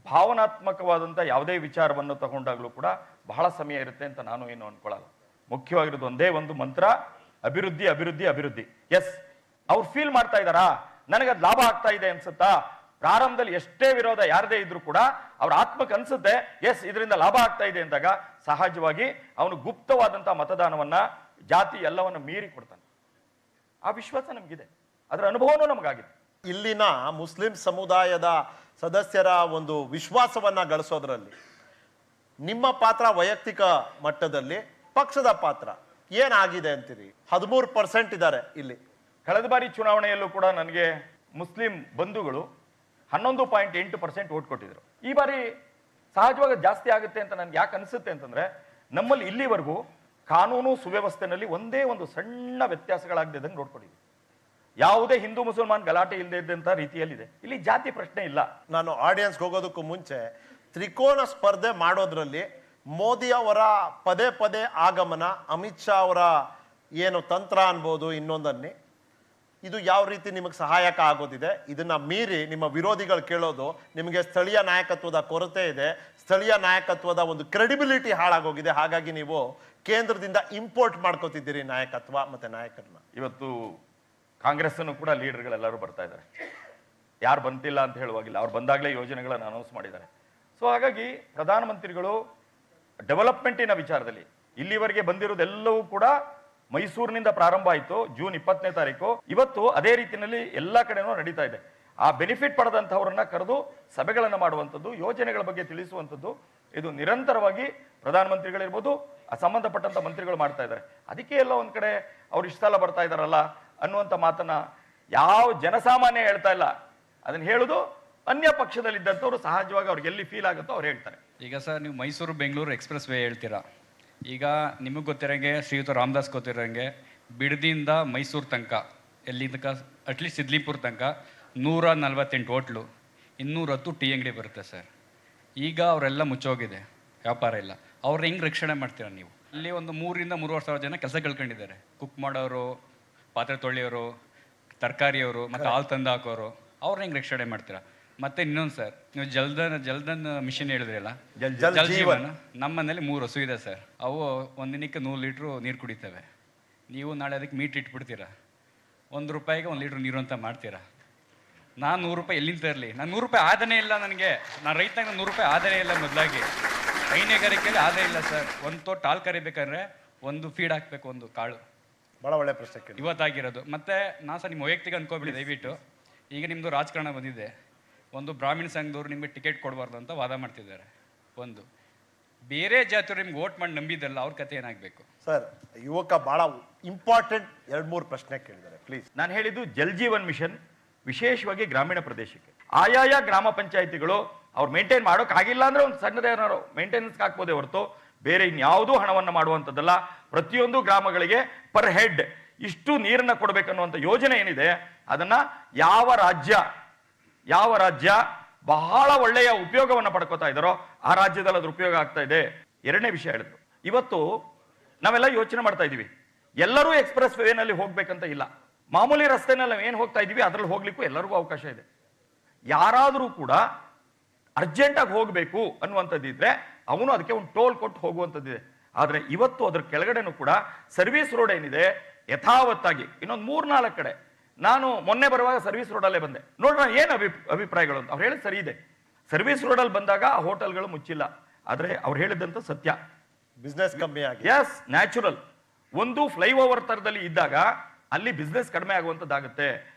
ಭಾವನಾತ್ಮಕವಾದಂಥ ಯಾವುದೇ ವಿಚಾರವನ್ನು ತಗೊಂಡಾಗಲೂ ಕೂಡ ಬಹಳ ಸಮಯ ಇರುತ್ತೆ ಅಂತ ನಾನು ಏನು ಅನ್ಕೊಳ್ಳಲ್ಲ. ಮುಖ್ಯವಾಗಿರೋದು ಒಂದೇ ಒಂದು ಮಂತ್ರ, ಅಭಿವೃದ್ಧಿ ಅಭಿವೃದ್ಧಿ ಅಭಿವೃದ್ಧಿ. ಎಸ್, ಅವ್ರು ಫೀಲ್ ಮಾಡ್ತಾ ಇದ್ದಾರಾ, ನನಗೆ ಅದು ಲಾಭ ಆಗ್ತಾ ಇದೆ ಅನ್ಸುತ್ತಾ, ಪ್ರಾರಂಭದಲ್ಲಿ ಎಷ್ಟೇ ವಿರೋಧ ಯಾರದೇ ಇದ್ರೂ ಕೂಡ ಅವ್ರ ಆತ್ಮಕ್ಕೆ ಅನ್ಸುತ್ತೆ ಎಸ್ ಇದರಿಂದ ಲಾಭ ಆಗ್ತಾ ಇದೆ ಅಂದಾಗ ಸಹಜವಾಗಿ ಅವನು ಗುಪ್ತವಾದಂತಹ ಮತದಾನವನ್ನ ಜಾತಿ ಎಲ್ಲವನ್ನ ಮೀರಿ ಕೊಡ್ತಾನೆ. ಆ ವಿಶ್ವಾಸ ನಮಗಿದೆ, ಅದರ ಅನುಭವನೂ ನಮಗಾಗಿದೆ. ಇಲ್ಲಿನ ಮುಸ್ಲಿಂ ಸಮುದಾಯದ ಸದಸ್ಯರ ಒಂದು ವಿಶ್ವಾಸವನ್ನ ಗಳಿಸೋದ್ರಲ್ಲಿ ನಿಮ್ಮ ಪಾತ್ರ ವೈಯಕ್ತಿಕ ಮಟ್ಟದಲ್ಲಿ, ಪಕ್ಷದ ಪಾತ್ರ ಏನಾಗಿದೆ ಅಂತೀರಿ? 13% ಇದ್ದಾರೆ ಇಲ್ಲಿ. ಕಳೆದ ಬಾರಿ ಚುನಾವಣೆಯಲ್ಲೂ ಕೂಡ ನನಗೆ ಮುಸ್ಲಿಂ ಬಂಧುಗಳು 11.8% ಓಟ್ ಕೊಟ್ಟಿದ್ರು. ಈ ಬಾರಿ ಸಹಜವಾಗಿ ಜಾಸ್ತಿ ಆಗುತ್ತೆ ಅಂತ ನನ್ಗೆ ಯಾಕೆ ಅನಿಸುತ್ತೆ ಅಂತಂದ್ರೆ, ನಮ್ಮಲ್ಲಿ ಇಲ್ಲಿವರೆಗೂ ಕಾನೂನು ಸುವ್ಯವಸ್ಥೆನಲ್ಲಿ ಒಂದೇ ಒಂದು ಸಣ್ಣ ವ್ಯತ್ಯಾಸಗಳಾಗದಂಗೆ ನೋಡ್ಕೊಂಡಿದ್ವಿ. ಯಾವುದೇ ಹಿಂದೂ ಮುಸಲ್ಮಾನ್ ಗಲಾಟೆ ಇಲ್ಲದೆ ಇದ್ದಂತ ರೀತಿಯಲ್ಲಿದೆ. ಇಲ್ಲಿ ಜಾತಿ ಪ್ರಶ್ನೆ ಇಲ್ಲ. ನಾನು ಆಡಿಯನ್ಸ್ಗೆ ಹೋಗೋದಕ್ಕೂ ಮುಂಚೆ ತ್ರಿಕೋನ ಸ್ಪರ್ಧೆ ಮಾಡೋದ್ರಲ್ಲಿ ಮೋದಿ ಅವರ ಪದೇ ಪದೇ ಆಗಮನ, ಅಮಿತ್ ಶಾ ಅವರ ಏನು ತಂತ್ರ ಅನ್ಬೋದು, ಇನ್ನೊಂದನ್ನೇ, ಇದು ಯಾವ ರೀತಿ ನಿಮಗೆ ಸಹಾಯಕ ಆಗೋದಿದೆ? ಇದನ್ನ ಮೀರಿ ನಿಮ್ಮ ವಿರೋಧಿಗಳು ಕೇಳೋದು ನಿಮಗೆ ಸ್ಥಳೀಯ ನಾಯಕತ್ವದ ಕೊರತೆ ಇದೆ, ಸ್ಥಳೀಯ ನಾಯಕತ್ವದ ಒಂದು ಕ್ರೆಡಿಬಿಲಿಟಿ ಹಾಳಾಗೋಗಿದೆ, ಹಾಗಾಗಿ ನೀವು ಕೇಂದ್ರದಿಂದ ಇಂಪೋರ್ಟ್ ಮಾಡ್ಕೋತಿದ್ದೀರಿ ನಾಯಕತ್ವ ಮತ್ತೆ ನಾಯಕರನ್ನ. ಇವತ್ತು ಕಾಂಗ್ರೆಸ್ಸನ್ನು ಕೂಡ ಲೀಡರ್ಗಳೆಲ್ಲರೂ ಬರ್ತಾ ಇದ್ದಾರೆ. ಯಾರು ಬಂತಿಲ್ಲ ಅಂತ ಹೇಳುವಾಗಿಲ್ಲ, ಅವ್ರು ಬಂದಾಗಲೇ ಯೋಜನೆಗಳನ್ನು ಅನೌನ್ಸ್ ಮಾಡಿದ್ದಾರೆ. ಸೊ ಹಾಗಾಗಿ ಪ್ರಧಾನಮಂತ್ರಿಗಳು ಡೆವಲಪ್ಮೆಂಟಿನ ವಿಚಾರದಲ್ಲಿ ಇಲ್ಲಿವರೆಗೆ ಬಂದಿರೋದೆಲ್ಲವೂ ಕೂಡ ಮೈಸೂರಿನಿಂದ ಪ್ರಾರಂಭ ಆಯಿತು ಜೂನ್ 20ನೇ ತಾರೀಕು. ಇವತ್ತು ಅದೇ ರೀತಿಯಲ್ಲಿ ಎಲ್ಲ ಕಡೆನೂ ನಡೀತಾ ಇದೆ. ಆ ಬೆನಿಫಿಟ್ ಪಡೆದಂಥವ್ರನ್ನ ಕರೆದು ಸಭೆಗಳನ್ನು ಮಾಡುವಂಥದ್ದು, ಯೋಜನೆಗಳ ಬಗ್ಗೆ ತಿಳಿಸುವಂಥದ್ದು, ಇದು ನಿರಂತರವಾಗಿ ಪ್ರಧಾನಮಂತ್ರಿಗಳಿರ್ಬೋದು ಸಂಬಂಧಪಟ್ಟಂತ ಮಂತ್ರಿಗಳು ಮಾಡ್ತಾ ಇದ್ದಾರೆ. ಅದಕ್ಕೆ ಎಲ್ಲ ಒಂದ್ ಕಡೆ ಅವ್ರು ಇಷ್ಟೆಲ್ಲ ಬರ್ತಾ ಇದಾರಲ್ಲ ಅನ್ನುವಂಥ ಮಾತನ್ನ ಯಾವ ಜನಸಾಮಾನ್ಯ ಹೇಳ್ತಾ ಇಲ್ಲ. ಅದನ್ನ ಹೇಳುದು ಅನ್ಯ ಪಕ್ಷದಲ್ಲಿದ್ದಂಥವ್ರು ಸಹಜವಾಗಿ ಅವ್ರಿಗೆ ಎಲ್ಲಿ ಫೀಲ್ ಆಗುತ್ತೋ ಅವ್ರು ಹೇಳ್ತಾರೆ. ಈಗ ಸರ್ ನೀವು ಮೈಸೂರು ಬೆಂಗಳೂರು ಎಕ್ಸ್ಪ್ರೆಸ್ ವೇ ಹೇಳ್ತೀರಾ. ಈಗ ನಿಮಗೆ ಗೊತ್ತಿರೋಂಗೆ, ಶ್ರೀಯುತ ರಾಮದಾಸ್ ಗೊತ್ತಿರೋಂಗೆ, ಬಿಡದಿಂದ ಮೈಸೂರು ತನಕ, ಎಲ್ಲಿ ತನಕ ಅಟ್ಲೀಸ್ಟ್ ಸಿದ್ಲಿಪುರ ತನಕ 148 ಹೋಟ್ಲು, 210 ಟೀ ಅಂಗಡಿ ಬರುತ್ತೆ ಸರ್. ಈಗ ಅವರೆಲ್ಲ ಮುಚ್ಚೋಗಿದೆ, ವ್ಯಾಪಾರ ಇಲ್ಲ. ಅವ್ರನ್ನ ಹೆಂಗೆ ರಕ್ಷಣೆ ಮಾಡ್ತೀರಾ ನೀವು? ಅಲ್ಲಿ ಒಂದು 3,000 to 3,500 ಜನ ಕೆಲಸ ಕಳ್ಕೊಂಡಿದ್ದಾರೆ. ಕುಕ್ ಮಾಡೋರು, ಪಾತ್ರೆ ತೊಳೆಯೋರು, ತರಕಾರಿಯವರು, ಮತ್ತು ಹಾಲು ತಂದು ಹಾಕೋರು, ಅವ್ರನ್ನ ಹೆಂಗೆ ರಕ್ಷಣೆ ಮಾಡ್ತೀರಾ? ಮತ್ತೆ ಇನ್ನೊಂದು ಸರ್, ನೀವು ಜಲ್ದನ್ ಮಿಷನ್ ಹೇಳಿದ್ರಲ್ಲ, ಜಲ್ ಜೀವನ್, ನಮ್ಮ ಮನೇಲಿ 3 ಹಸು ಇದೆ ಸರ್. ಅವು ಒಂದಿನಕ್ಕೆ 100 ಲೀಟ್ರು ನೀರು ಕುಡಿತವೆ. ನೀವು ನಾಳೆ ಅದಕ್ಕೆ ಮೀಟ್ ಇಟ್ಬಿಡ್ತೀರಾ, ₹1 1 ಲೀಟ್ರ್ ನೀರು ಅಂತ ಮಾಡ್ತೀರಾ. ನಾನು ₹100 ಎಲ್ಲಿಂದ ತರಲಿ? ನಾನು ₹100 ಆದಾಯ ಇಲ್ಲ ನನಗೆ. ನಾನು ರೈತಾಗ ₹100 ಆದಾಯ ಇಲ್ಲ. ಮೊದಲಾಗಿ ಹೈನುಗಾರಿಕೆಯಲ್ಲಿ ಆದಾಯ ಇಲ್ಲ ಸರ್. ಒಂದು ತೊಟ್ಟು ಹಾಲು ಕರಿಬೇಕಂದ್ರೆ ಒಂದು ಫೀಡ್ ಹಾಕ್ಬೇಕು, ಒಂದು ಕಾಳು. ಬಹಳ ಒಳ್ಳೆ ಪ್ರಶ್ನೆ ಇವತ್ತಾಗಿರೋದು. ಮತ್ತೆ ನಾ ಸರ್ ನಿಮ್ಮ ವೈಯಕ್ತಿಕ ಅನ್ಕೋಬಿಡಿ ದಯವಿಟ್ಟು. ಈಗ ನಿಮ್ಮದು ರಾಜಕಾರಣ ಬಂದಿದೆ, ಒಂದು ಬ್ರಾಹ್ಮಣ ಸಂಘದವ್ರು ನಿಮಗೆ ಟಿಕೆಟ್ ಕೊಡಬಾರ್ದು ಅಂತ ವಾದ ಮಾಡ್ತಿದ್ದಾರೆ. ಒಂದು ಬೇರೆ ಜಾತಿಯವ್ರು ನಿಮ್ಗೆ ವೋಟ್ ಮಾಡಿ ನಂಬಿದ್ದಲ್ಲ, ಅವ್ರ ಕತೆ ಏನಾಗಬೇಕು ಸರ್? ಯುವಕ ಬಹಳ ಇಂಪಾರ್ಟೆಂಟ್ 2-3 ಪ್ರಶ್ನೆ ಕೇಳಿದ್ದಾರೆ, ಪ್ಲೀಸ್. ನಾನು ಹೇಳಿದ್ದು ಜಲ್ ಜೀವನ್ ಮಿಷನ್ ವಿಶೇಷವಾಗಿ ಗ್ರಾಮೀಣ ಪ್ರದೇಶಕ್ಕೆ. ಆಯಾಯ ಗ್ರಾಮ ಪಂಚಾಯಿತಿಗಳು ಅವ್ರು ಮೇಂಟೈನ್ ಮಾಡೋಕ್ಕಾಗಿಲ್ಲ ಅಂದ್ರೆ ಒಂದು ಸಣ್ಣದೇನಾರು ಮೇಂಟೆನೆನ್ಸ್ ಹಾಕ್ಬೋದೇ ಹೊರತು ಬೇರೆ ಇನ್ಯಾವುದೂ ಹಣವನ್ನು ಮಾಡುವಂಥದ್ದಲ್ಲ. ಪ್ರತಿಯೊಂದು ಗ್ರಾಮಗಳಿಗೆ ಪರ್ ಹೆಡ್ ಇಷ್ಟು ನೀರನ್ನ ಕೊಡಬೇಕನ್ನುವಂಥ ಯೋಜನೆ ಏನಿದೆ, ಅದನ್ನ ಯಾವ ರಾಜ್ಯ ಬಹಳ ಒಳ್ಳೆಯ ಉಪಯೋಗವನ್ನು ಪಡ್ಕೋತಾ ಇದ್ದಾರೋ ಆ ರಾಜ್ಯದಲ್ಲಿ ಅದ್ರ ಉಪಯೋಗ ಆಗ್ತಾ ಇದೆ. ಎರಡನೇ ವಿಷಯ ಹೇಳಿದ್ರು, ಇವತ್ತು ನಾವೆಲ್ಲ ಯೋಚನೆ ಮಾಡ್ತಾ ಇದೀವಿ, ಎಲ್ಲರೂ ಎಕ್ಸ್ಪ್ರೆಸ್ ವೇನಲ್ಲಿ ಹೋಗ್ಬೇಕಂತ ಇಲ್ಲ. ಮಾಮೂಲಿ ರಸ್ತೆನಲ್ಲಿ ನಾವು ಏನು ಹೋಗ್ತಾ ಇದೀವಿ ಅದರಲ್ಲಿ ಹೋಗ್ಲಿಕ್ಕೂ ಎಲ್ಲರಿಗೂ ಅವಕಾಶ ಇದೆ. ಯಾರಾದರೂ ಕೂಡ ಅರ್ಜೆಂಟಾಗಿ ಹೋಗಬೇಕು ಅನ್ನುವಂಥದ್ದಿದ್ರೆ ಅವನು ಅದಕ್ಕೆ ಒಂದು ಟೋಲ್ ಕೊಟ್ಟು ಹೋಗುವಂಥದ್ದಿದೆ. ಆದರೆ ಇವತ್ತು ಅದ್ರ ಕೆಳಗಡೆನೂ ಕೂಡ ಸರ್ವಿಸ್ ರೋಡ್ ಏನಿದೆ ಯಥಾವತ್ತಾಗಿ ಇನ್ನೊಂದು 3-4 ಕಡೆ, ನಾನು ಮೊನ್ನೆ ಬರುವಾಗ ಸರ್ವಿಸ್ ರೋಡಲ್ಲೇ ಬಂದೆ, ನೋಡ್ರ ಏನು ಅಭಿಪ್ರಾಯಗಳು ಅಂತ. ಅವ್ರು ಹೇಳಿದ್ ಸರಿ ಇದೆ. ಸರ್ವಿಸ್ ರೋಡಲ್ಲಿ ಬಂದಾಗ ಆ ಹೋಟೆಲ್ಗಳು ಮುಚ್ಚಿಲ್ಲ, ಆದರೆ ಅವ್ರು ಹೇಳಿದಂತ ಸತ್ಯ, ಬಿಸ್ನೆಸ್ ಕಮ್ಮಿ ಆಗಿ, ಎಸ್ ನ್ಯಾಚುರಲ್. ಒಂದು ಫ್ಲೈಓವರ್ ತರದಲ್ಲಿ ಇದ್ದಾಗ ಅಲ್ಲಿ ಬಿಸ್ನೆಸ್ ಕಡಿಮೆ ಆಗುವಂಥದ್ದಾಗುತ್ತೆ.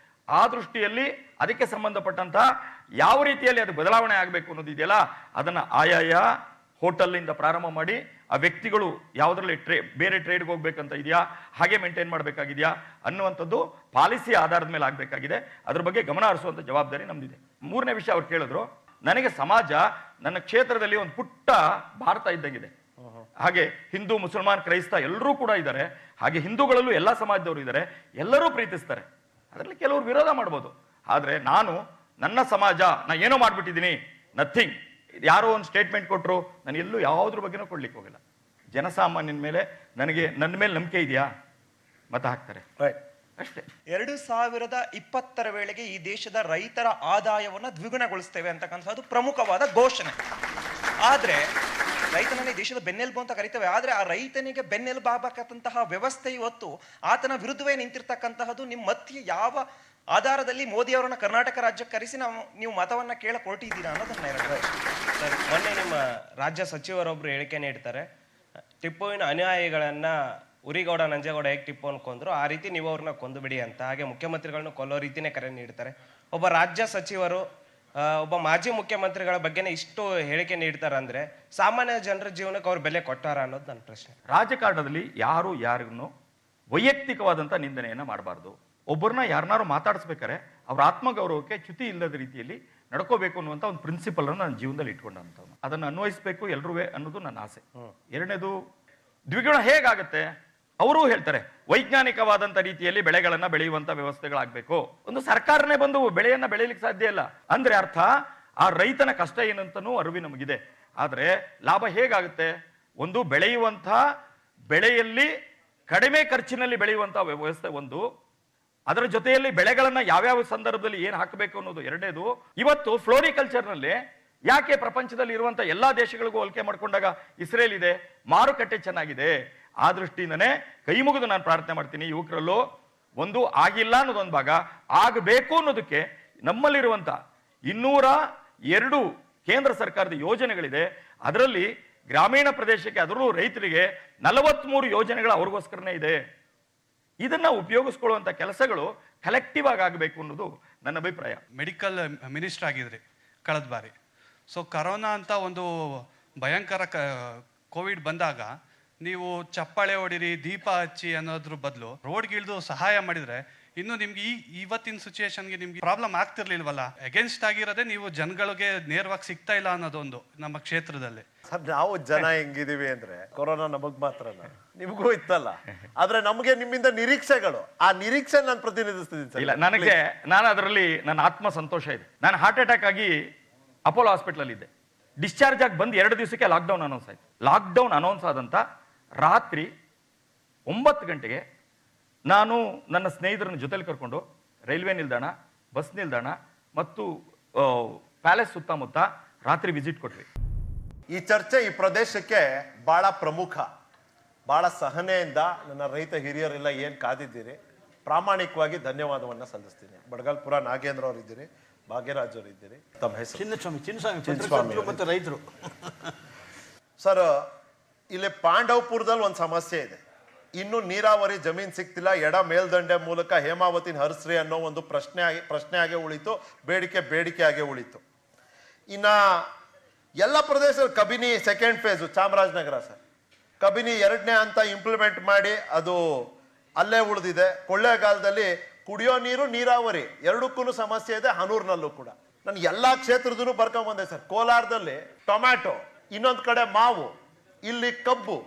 ಆ ದೃಷ್ಟಿಯಲ್ಲಿ ಅದಕ್ಕೆ ಸಂಬಂಧಪಟ್ಟಂತ ಯಾವ ರೀತಿಯಲ್ಲಿ ಅದು ಬದಲಾವಣೆ ಆಗಬೇಕು ಅನ್ನೋದಿದೆಯಲ್ಲ, ಅದನ್ನ ಆಯಾಯ ಹೋಟೆಲ್ನಿಂದ ಪ್ರಾರಂಭ ಮಾಡಿ ಆ ವ್ಯಕ್ತಿಗಳು ಯಾವುದರಲ್ಲಿ ಬೇರೆ ಟ್ರೇಡ್ಗೆ ಹೋಗ್ಬೇಕಂತ ಇದೆಯಾ, ಹಾಗೆ ಮೇಂಟೈನ್ ಮಾಡಬೇಕಾಗಿದೆಯಾ ಅನ್ನುವಂಥದ್ದು ಪಾಲಿಸಿ ಆಧಾರದ ಮೇಲೆ ಆಗಬೇಕಾಗಿದೆ. ಅದ್ರ ಬಗ್ಗೆ ಗಮನ ಹರಿಸುವಂಥ ಜವಾಬ್ದಾರಿ ನಮ್ದಿದೆ. ಮೂರನೇ ವಿಷಯ ಅವ್ರು ಕೇಳಿದ್ರು, ನನಗೆ ಸಮಾಜ ನನ್ನ ಕ್ಷೇತ್ರದಲ್ಲಿ ಒಂದು ಪುಟ್ಟ ಭಾರತ ಇದ್ದಂಗಿದೆ. ಹಾಗೆ ಹಿಂದೂ, ಮುಸಲ್ಮಾನ್, ಕ್ರೈಸ್ತ ಎಲ್ಲರೂ ಕೂಡ ಇದ್ದಾರೆ. ಹಾಗೆ ಹಿಂದೂಗಳಲ್ಲೂ ಎಲ್ಲ ಸಮಾಜದವರು ಇದ್ದಾರೆ, ಎಲ್ಲರೂ ಪ್ರೀತಿಸ್ತಾರೆ. ಅದರಲ್ಲಿ ಕೆಲವರು ವಿರೋಧ ಮಾಡ್ಬೋದು. ಆದರೆ ನನ್ನ ಸಮಾಜ, ನಾ ಏನೋ ಮಾಡ್ಬಿಟ್ಟಿದ್ದೀನಿ, ನಥಿಂಗ್. ಯಾರೋ ಒಂದು ಸ್ಟೇಟ್ಮೆಂಟ್ ಕೊಟ್ಟರು, ನಾನು ಎಲ್ಲೂ ಯಾವುದ್ರ ಬಗ್ಗೆನೂ ಕೊಡ್ಲಿಕ್ಕೆ ಹೋಗಿಲ್ಲ. ಜನಸಾಮಾನ್ಯನ ಮೇಲೆ ನನ್ನ ಮೇಲೆ ನಂಬಿಕೆ ಇದೆಯಾ, ಮತ ಹಾಕ್ತಾರೆ ಅಷ್ಟೇ. 2020 ವೇಳೆಗೆ ಈ ದೇಶದ ರೈತರ ಆದಾಯವನ್ನು ದ್ವಿಗುಣಗೊಳಿಸ್ತೇವೆ ಅಂತಕ್ಕಂಥದ್ದು ಪ್ರಮುಖವಾದ ಘೋಷಣೆ. ಆದ್ರೆ ರೈತನನ್ನೇ ದೇಶದ ಬೆನ್ನೆಲುಬು ಅಂತ ಕರಿತೇವೆ. ಆದ್ರೆ ಆ ರೈತನಿಗೆ ಬೆನ್ನೆಲುಬಾಗತಕ್ಕಂತಹ ವ್ಯವಸ್ಥೆ ಇವತ್ತು ಆತನ ವಿರುದ್ಧವೇ ನಿಂತಿರ್ತಕ್ಕಂತಹದ್ದು. ನಿಮ್ಮ ಮಧ್ಯೆ ಯಾವ ಆಧಾರದಲ್ಲಿ ಮೋದಿ ಅವರನ್ನ ಕರ್ನಾಟಕ ರಾಜ್ಯಕ್ಕೆ ಕರೆಸಿ ನೀವು ಮತವನ್ನ ಕೇಳಕ್ ಹೊರಟಿದ್ದೀರಾ ಅನ್ನೋದನ್ನ ಎರಡು ಸರ್, ಮೊನ್ನೆ ನಿಮ್ಮ ರಾಜ್ಯ ಸಚಿವರೊಬ್ರು ಹೇಳಿಕೆ ನೀಡ್ತಾರೆ, ಟಿಪ್ಪುವಿನ ಅನುಯಾಯಿಗಳನ್ನ ಉರಿಗೌಡ ನಂಜೇಗೌಡ ಹೇಗೆ ಟಿಪ್ಪುವನ್ನು ಕೊಂದ್ರು ಆ ರೀತಿ ನೀವು ಅವ್ರನ್ನ ಕೊಂದು ಬಿಡಿ ಅಂತ. ಹಾಗೆ ಮುಖ್ಯಮಂತ್ರಿಗಳನ್ನ ಕೊಲ್ಲೋ ರೀತಿನೇ ಕರೆ ನೀಡ್ತಾರೆ. ಒಬ್ಬ ರಾಜ್ಯ ಸಚಿವರು ಒಬ್ಬ ಮಾಜಿ ಮುಖ್ಯಮಂತ್ರಿಗಳ ಬಗ್ಗೆನೇ ಇಷ್ಟು ಹೇಳಿಕೆ ನೀಡ್ತಾರೆ ಅಂದ್ರೆ ಸಾಮಾನ್ಯ ಜನರ ಜೀವನಕ್ಕೆ ಅವ್ರ ಬೆಲೆ ಕೊಟ್ಟಾರ ಅನ್ನೋದು ನನ್ನ ಪ್ರಶ್ನೆ. ರಾಜಕಾರಣದಲ್ಲಿ ಯಾರು ಯಾರಿಗೂ ವೈಯಕ್ತಿಕವಾದಂಥ ನಿಂದನೆಯನ್ನು ಮಾಡಬಾರ್ದು. ಒಬ್ಬರನ್ನ ಯಾರನ್ನಾರು ಮಾತಾಡಿಸ್ಬೇಕಾರೆ ಅವ್ರ ಆತ್ಮಗೌರವಕ್ಕೆ ಚ್ಯುತಿ ಇಲ್ಲದ ರೀತಿಯಲ್ಲಿ ನಡ್ಕೋಬೇಕು ಅನ್ನುವಂಥ ಒಂದು ಪ್ರಿನ್ಸಿಪಲ್ ಅನ್ನು ನನ್ನ ಜೀವನದಲ್ಲಿ ಇಟ್ಕೊಂಡಂಥವ್ನು. ಅದನ್ನು ಅನ್ವಯಿಸಬೇಕು ಎಲ್ರೂ ಅನ್ನೋದು ನನ್ನ ಆಸೆ. ಎರಡನೇದು, ದ್ವಿಗುಣ ಹೇಗಾಗುತ್ತೆ ಅವರೂ ಹೇಳ್ತಾರೆ, ವೈಜ್ಞಾನಿಕವಾದಂಥ ರೀತಿಯಲ್ಲಿ ಬೆಳೆಗಳನ್ನ ಬೆಳೆಯುವಂಥ ವ್ಯವಸ್ಥೆಗಳಾಗಬೇಕು. ಒಂದು ಸರ್ಕಾರನೇ ಬಂದು ಬೆಳೆಯನ್ನ ಬೆಳೆಯಲಿಕ್ಕೆ ಸಾಧ್ಯ ಇಲ್ಲ ಅಂದ್ರೆ ಅರ್ಥ ಆ ರೈತನ ಕಷ್ಟ ಏನಂತನೂ ಅರಿವು ನಮಗಿದೆ. ಆದರೆ ಲಾಭ ಹೇಗಾಗುತ್ತೆ? ಒಂದು ಬೆಳೆಯುವಂಥ ಬೆಳೆಯಲ್ಲಿ ಕಡಿಮೆ ಖರ್ಚಿನಲ್ಲಿ ಬೆಳೆಯುವಂಥ ವ್ಯವಸ್ಥೆ ಒಂದು, ಅದರ ಜೊತೆಯಲ್ಲಿ ಬೆಳೆಗಳನ್ನ ಯಾವ್ಯಾವ ಸಂದರ್ಭದಲ್ಲಿ ಏನು ಹಾಕಬೇಕು ಅನ್ನೋದು ಎರಡನೇದು. ಇವತ್ತು ಫ್ಲೋರಿಕಲ್ಚರ್ನಲ್ಲಿ ಯಾಕೆ ಪ್ರಪಂಚದಲ್ಲಿ ಇರುವಂಥ ಎಲ್ಲಾ ದೇಶಗಳಿಗೂ ಹೋಲಿಕೆ ಮಾಡ್ಕೊಂಡಾಗ ಇಸ್ರೇಲ್ ಇದೆ, ಮಾರುಕಟ್ಟೆ ಚೆನ್ನಾಗಿದೆ. ಆ ದೃಷ್ಟಿಯಿಂದನೇ ಕೈ ಮುಗಿದು ನಾನು ಪ್ರಾರ್ಥನೆ ಮಾಡ್ತೀನಿ, ಯುವಕರಲ್ಲೂ ಒಂದು ಆಗಿಲ್ಲ ಅನ್ನೋದೊಂದು ಭಾಗ, ಆಗಬೇಕು ಅನ್ನೋದಕ್ಕೆ ನಮ್ಮಲ್ಲಿರುವಂಥ 202 ಕೇಂದ್ರ ಸರ್ಕಾರದ ಯೋಜನೆಗಳಿದೆ. ಅದರಲ್ಲಿ ಗ್ರಾಮೀಣ ಪ್ರದೇಶಕ್ಕೆ, ಅದರಲ್ಲೂ ರೈತರಿಗೆ 43 ಯೋಜನೆಗಳು ಅವ್ರಿಗೋಸ್ಕರನೇ ಇದೆ. ಇದನ್ನ ಉಪಯೋಗಿಸ್ಕೊಳ್ಳುವಂಥ ಕೆಲಸಗಳು ಕಲೆಕ್ಟಿವ್ ಆಗಿ ಆಗಬೇಕು ಅನ್ನೋದು ನನ್ನ ಅಭಿಪ್ರಾಯ. ಮೆಡಿಕಲ್ ಮಿನಿಸ್ಟರ್ ಆಗಿದ್ರಿ ಕಳೆದ ಬಾರಿ. ಸೊ ಕರೋನಾ ಅಂತ ಒಂದು ಭಯಂಕರ ಕೋವಿಡ್ ಬಂದಾಗ ನೀವು ಚಪ್ಪಾಳೆ ಹೊಡಿರಿ, ದೀಪ ಹಚ್ಚಿ ಅನ್ನೋದ್ರ ಬದಲು ರೋಡ್ಗಿಳಿದು ಸಹಾಯ ಮಾಡಿದ್ರೆ ಇನ್ನು ನಿಮ್ಗೆ ಇವತ್ತಿನ ಸಿಚುಯೇಷನ್ಗೆ ನಿಮ್ಗೆ ಪ್ರಾಬ್ಲಮ್ ಆಗ್ತಿರ್ಲಿಲ್ವಲ್ಲ. ಅಗೇನ್ಸ್ಟ್ ಆಗಿರೋದೇ ನೀವು ಜನಗಳಿಗೆ ನೇರವಾಗಿ ಸಿಗ್ತಾ ಇಲ್ಲ ಅನ್ನೋದೊಂದು ನಮ್ಮ ಕ್ಷೇತ್ರದಲ್ಲಿ. ಸರ್, ನಾವು ಜನ ಹೆಂಗಿದೀವಿ ಅಂದ್ರೆ ಕೊರೋನಾ ನಮಗ್ ಮಾತ್ರನ, ನಿಮಗೂ ಇತ್ತಲ್ಲ. ಆದ್ರೆ ನಮಗೆ ನಿಮ್ಮಿಂದ ನಿರೀಕ್ಷೆಗಳು, ಆ ನಿರೀಕ್ಷೆ ನಾನು ಪ್ರತಿನಿಧಿಸ್ತಿದ್ದೀನಿ. ಇಲ್ಲ, ನಾನು ಅದರಲ್ಲಿ ನನ್ನ ಆತ್ಮ ಸಂತೋಷ ಇದೆ. ನಾನು ಹಾರ್ಟ್ ಅಟ್ಯಾಕ್ ಆಗಿ ಅಪೋಲೋ ಹಾಸ್ಪಿಟಲ್ ಇದ್ದೆ. ಡಿಸ್ಚಾರ್ಜ್ ಆಗಿ ಬಂದು 2 ದಿವಸಕ್ಕೆ ಲಾಕ್ಡೌನ್ ಅನೌನ್ಸ್ ಆಯ್ತು. ಲಾಕ್ಡೌನ್ ಅನೌನ್ಸ್ ಆದಂತ ರಾತ್ರಿ 9 ಗಂಟೆಗೆ ನಾನು ನನ್ನ ಸ್ನೇಹಿತರನ್ನ ಜೊತೆಲಿ ಕರ್ಕೊಂಡು ರೈಲ್ವೆ ನಿಲ್ದಾಣ, ಬಸ್ ನಿಲ್ದಾಣ ಮತ್ತು ಪ್ಯಾಲೇಸ್ ಸುತ್ತಮುತ್ತ ರಾತ್ರಿ ವಿಸಿಟ್ ಕೊಟ್ವಿ. ಈ ಚರ್ಚೆ ಈ ಪ್ರದೇಶಕ್ಕೆ ಬಹಳ ಪ್ರಮುಖ. ಬಹಳ ಸಹನೆಯಿಂದ ನನ್ನ ರೈತ ಹಿರಿಯರೆಲ್ಲ ಏನ್ ಕಾದಿದ್ದೀರಿ, ಪ್ರಾಮಾಣಿಕವಾಗಿ ಧನ್ಯವಾದವನ್ನ ಸಲ್ಲಿಸ್ತೀನಿ. ಬಡಗಲ್ಪುರ ನಾಗೇಂದ್ರ ಅವರು ಇದ್ದೀರಿ, ಭಾಗ್ಯರಾಜ್ ಅವರು ಇದ್ದೀರಿ, ತಮ್ಮ ಹೆಸರು? ಚಿನ್ನಸ್ವಾಮಿ ಮತ್ತೆ ರೈತರು. ಸರ್, ಇಲ್ಲಿ ಪಾಂಡವಪುರದಲ್ಲಿ ಒಂದು ಸಮಸ್ಯೆ ಇದೆ. ಇನ್ನು ನೀರಾವರಿ ಜಮೀನ್ ಸಿಗ್ತಿಲ್ಲ, ಎಡ ಮೇಲ್ದಂಡೆ ಮೂಲಕ ಹೇಮಾವತಿನ ಹರಿಸ್ರಿ ಅನ್ನೋ ಒಂದು ಪ್ರಶ್ನೆ ಆಗೇ ಉಳಿತು, ಬೇಡಿಕೆ ಆಗೇ ಉಳಿತು. ಇನ್ನ ಎಲ್ಲ ಪ್ರದೇಶದಲ್ಲಿ Kabini second phase Chamarajanagar sir, Kabini 2ನೇ ಹಂತ ಇಂಪ್ಲಿಮೆಂಟ್ ಮಾಡಿ ಅದು ಅಲ್ಲೇ ಉಳಿದಿದೆ. ಕೊಳ್ಳೇಗಾಲದಲ್ಲಿ ಕುಡಿಯೋ ನೀರು, ನೀರಾವರಿ ಎರಡಕ್ಕೂ ಸಮಸ್ಯೆ ಇದೆ. ಹನೂರ್ನಲ್ಲೂ ಕೂಡ ನಾನು ಎಲ್ಲಾ ಕ್ಷೇತ್ರದೂ ಬರ್ಕೊಂಡ್ ಬಂದೆ ಸರ್. ಕೋಲಾರದಲ್ಲಿ ಟೊಮ್ಯಾಟೊ, ಇನ್ನೊಂದು ಕಡೆ ಮಾವು, ಇಲ್ಲಿ ಕಬ್ಬು,